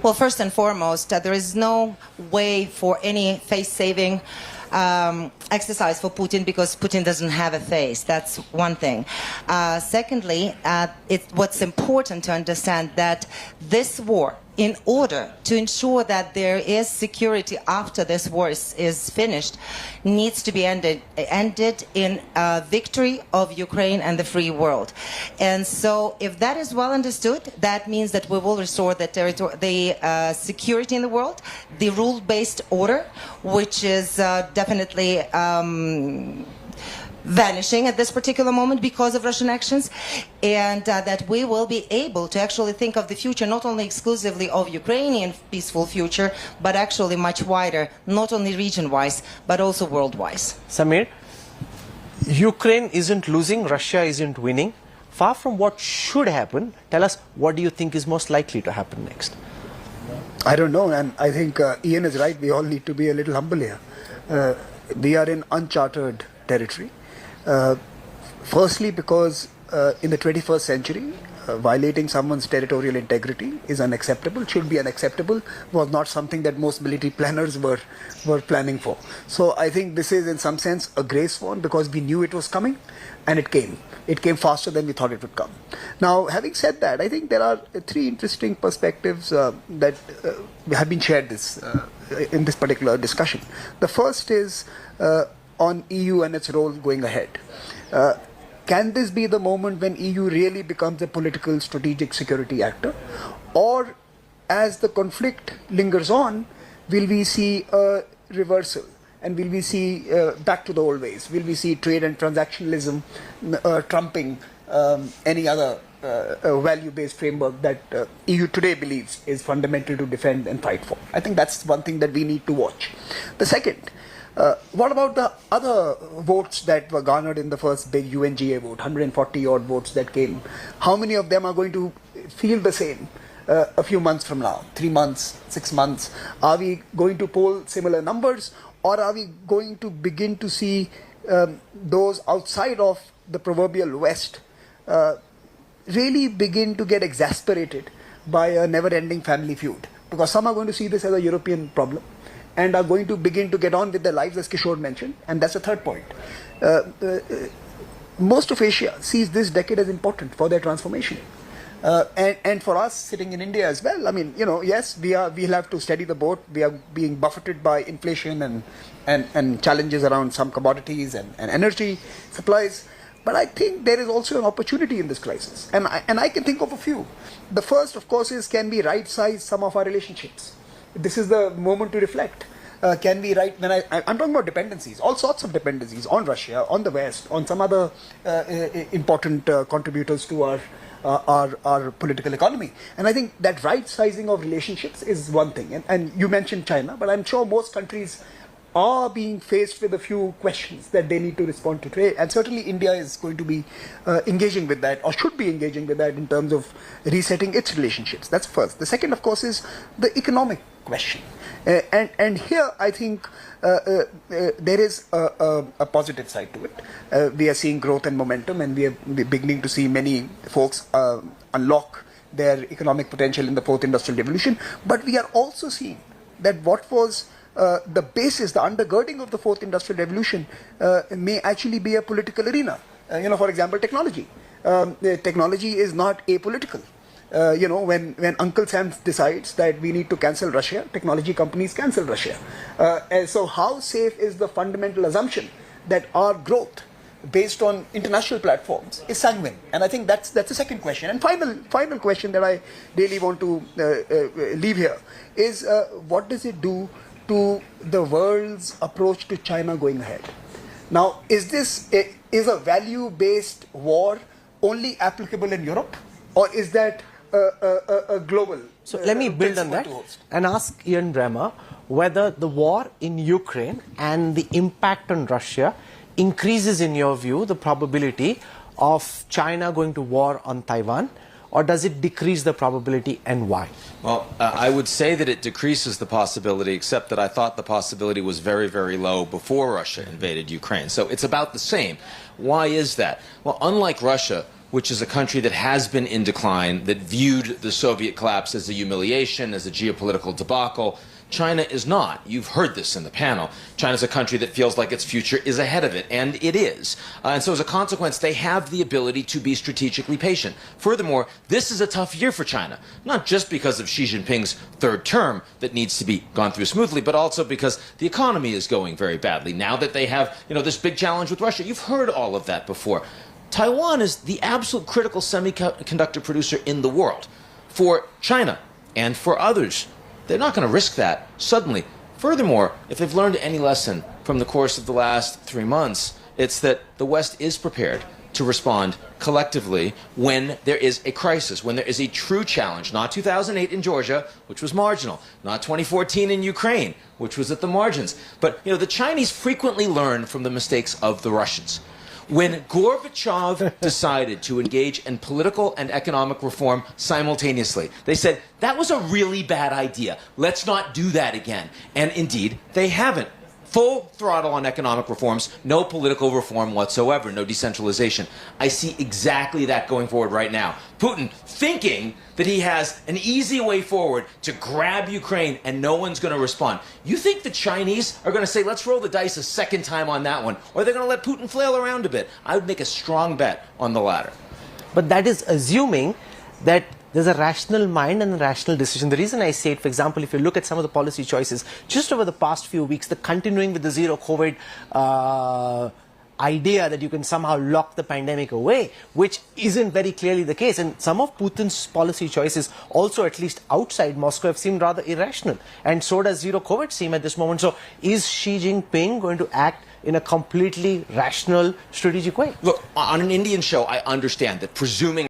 Well, first and foremost, there is no way for any face-saving exercise for Putin, because Putin doesn't have a face. That's one thing. Secondly, what's important to understand that this war, in order to ensure that there is security after this war is finished, needs to be ended in victory of Ukraine and the free world. And so if that is well understood, that means that we will restore the security in the world, the rule-based order, which is definitely vanishing at this particular moment because of Russian actions, and that we will be able to actually think of the future not only exclusively of Ukrainian peaceful future, but actually much wider, not only region-wise, but also world-wise. Samir, Ukraine isn't losing, Russia isn't winning. Far from what should happen, tell us, what do you think is most likely to happen next? I don't know, and I think Ian is right. We all need to be a little humble here. We are in uncharted territory. Firstly, because in the 21st century, violating someone's territorial integrity is unacceptable, should be unacceptable, was not something that most military planners were planning for. So I think this is in some sense a grey swan, because we knew it was coming, and it came. It came faster than we thought it would come. Now, having said that, I think there are 3 interesting perspectives that have been shared in this particular discussion. The first is on EU and its role going ahead. Can this be the moment when EU really becomes a political strategic security actor? Or as the conflict lingers on, will we see a reversal? And will we see back to the old ways? Will we see trade and transactionalism trumping any other value-based framework that EU today believes is fundamental to defend and fight for? I think that's one thing that we need to watch. The second, what about the other votes that were garnered in the first big UNGA vote, 140 odd votes that came? How many of them are going to feel the same a few months from now, 3 months, 6 months? Are we going to poll similar numbers, or are we going to begin to see those outside of the proverbial West really begin to get exasperated by a never-ending family feud? Because some are going to see this as a European problem and are going to begin to get on with their lives, as Kishore mentioned. And that's the third point. Most of Asia sees this decade as important for their transformation. And for us sitting in India as well, I mean, yes, we'll have to steady the boat. We are being buffeted by inflation and challenges around some commodities and energy supplies. But I think there is also an opportunity in this crisis. And I can think of a few. The first, of course, is, can we right-size some of our relationships? This is the moment to reflect. Can we I'm talking about dependencies, all sorts of dependencies on Russia, on the West, on some other important contributors to our political economy. And I think that right sizing of relationships is one thing. And you mentioned China, but I'm sure most countries are being faced with a few questions that they need to respond to today. And certainly India is going to be engaging with that, or should be engaging with that, in terms of resetting its relationships. That's first. The second, of course, is the economic question. And here I think there is a positive side to it. We are seeing growth and momentum, and we're beginning to see many folks unlock their economic potential in the fourth industrial revolution. But we are also seeing that what was the basis, the undergirding of the fourth industrial revolution may actually be a political arena. For example, technology. Technology is not apolitical. When Uncle Sam decides that we need to cancel Russia, technology companies cancel Russia. And so how safe is the fundamental assumption that our growth based on international platforms is sanguine? And I think that's the second question. And final question that I really want to leave here is, what does it do to the world's approach to China going ahead? Now, is a value-based war only applicable in Europe, or is that a global? So let me build on that and ask Ian Bremmer whether the war in Ukraine and the impact on Russia increases, in your view, the probability of China going to war on Taiwan, or does it decrease the probability, and why? Well, I would say that it decreases the possibility, except that I thought the possibility was very, very low before Russia invaded Ukraine. So it's about the same. Why is that? Well, unlike Russia, which is a country that has been in decline, that viewed the Soviet collapse as a humiliation, as a geopolitical debacle, China is not. You've heard this in the panel. China's a country that feels like its future is ahead of it, and it is. And so as a consequence, they have the ability to be strategically patient. Furthermore, this is a tough year for China, not just because of Xi Jinping's third term that needs to be gone through smoothly, but also because the economy is going very badly. Now that they have, this big challenge with Russia, you've heard all of that before. Taiwan is the absolute critical semiconductor producer in the world for China and for others. They're not going to risk that suddenly. Furthermore, if they've learned any lesson from the course of the last 3 months, it's that the West is prepared to respond collectively when there is a crisis, when there is a true challenge. Not 2008 in Georgia, which was marginal. Not 2014 in Ukraine, which was at the margins. But, the Chinese frequently learn from the mistakes of the Russians. When Gorbachev decided to engage in political and economic reform simultaneously, they said, that was a really bad idea. Let's not do that again. And indeed, they haven't. Full throttle on economic reforms, no political reform whatsoever, no decentralization. I see exactly that going forward right now. Putin thinking that he has an easy way forward to grab Ukraine and no one's going to respond. You think the Chinese are going to say, let's roll the dice a second time on that one, or they're going to let Putin flail around a bit? I would make a strong bet on the latter. But that is assuming that there's a rational mind and a rational decision. The reason I say it, for example, if you look at some of the policy choices, just over the past few weeks, the continuing with the zero COVID idea that you can somehow lock the pandemic away, which isn't very clearly the case. And some of Putin's policy choices also, at least outside Moscow, have seemed rather irrational. And so does zero COVID seem at this moment. So is Xi Jinping going to act in a completely rational, strategic way? Look, on an Indian show, I understand that presuming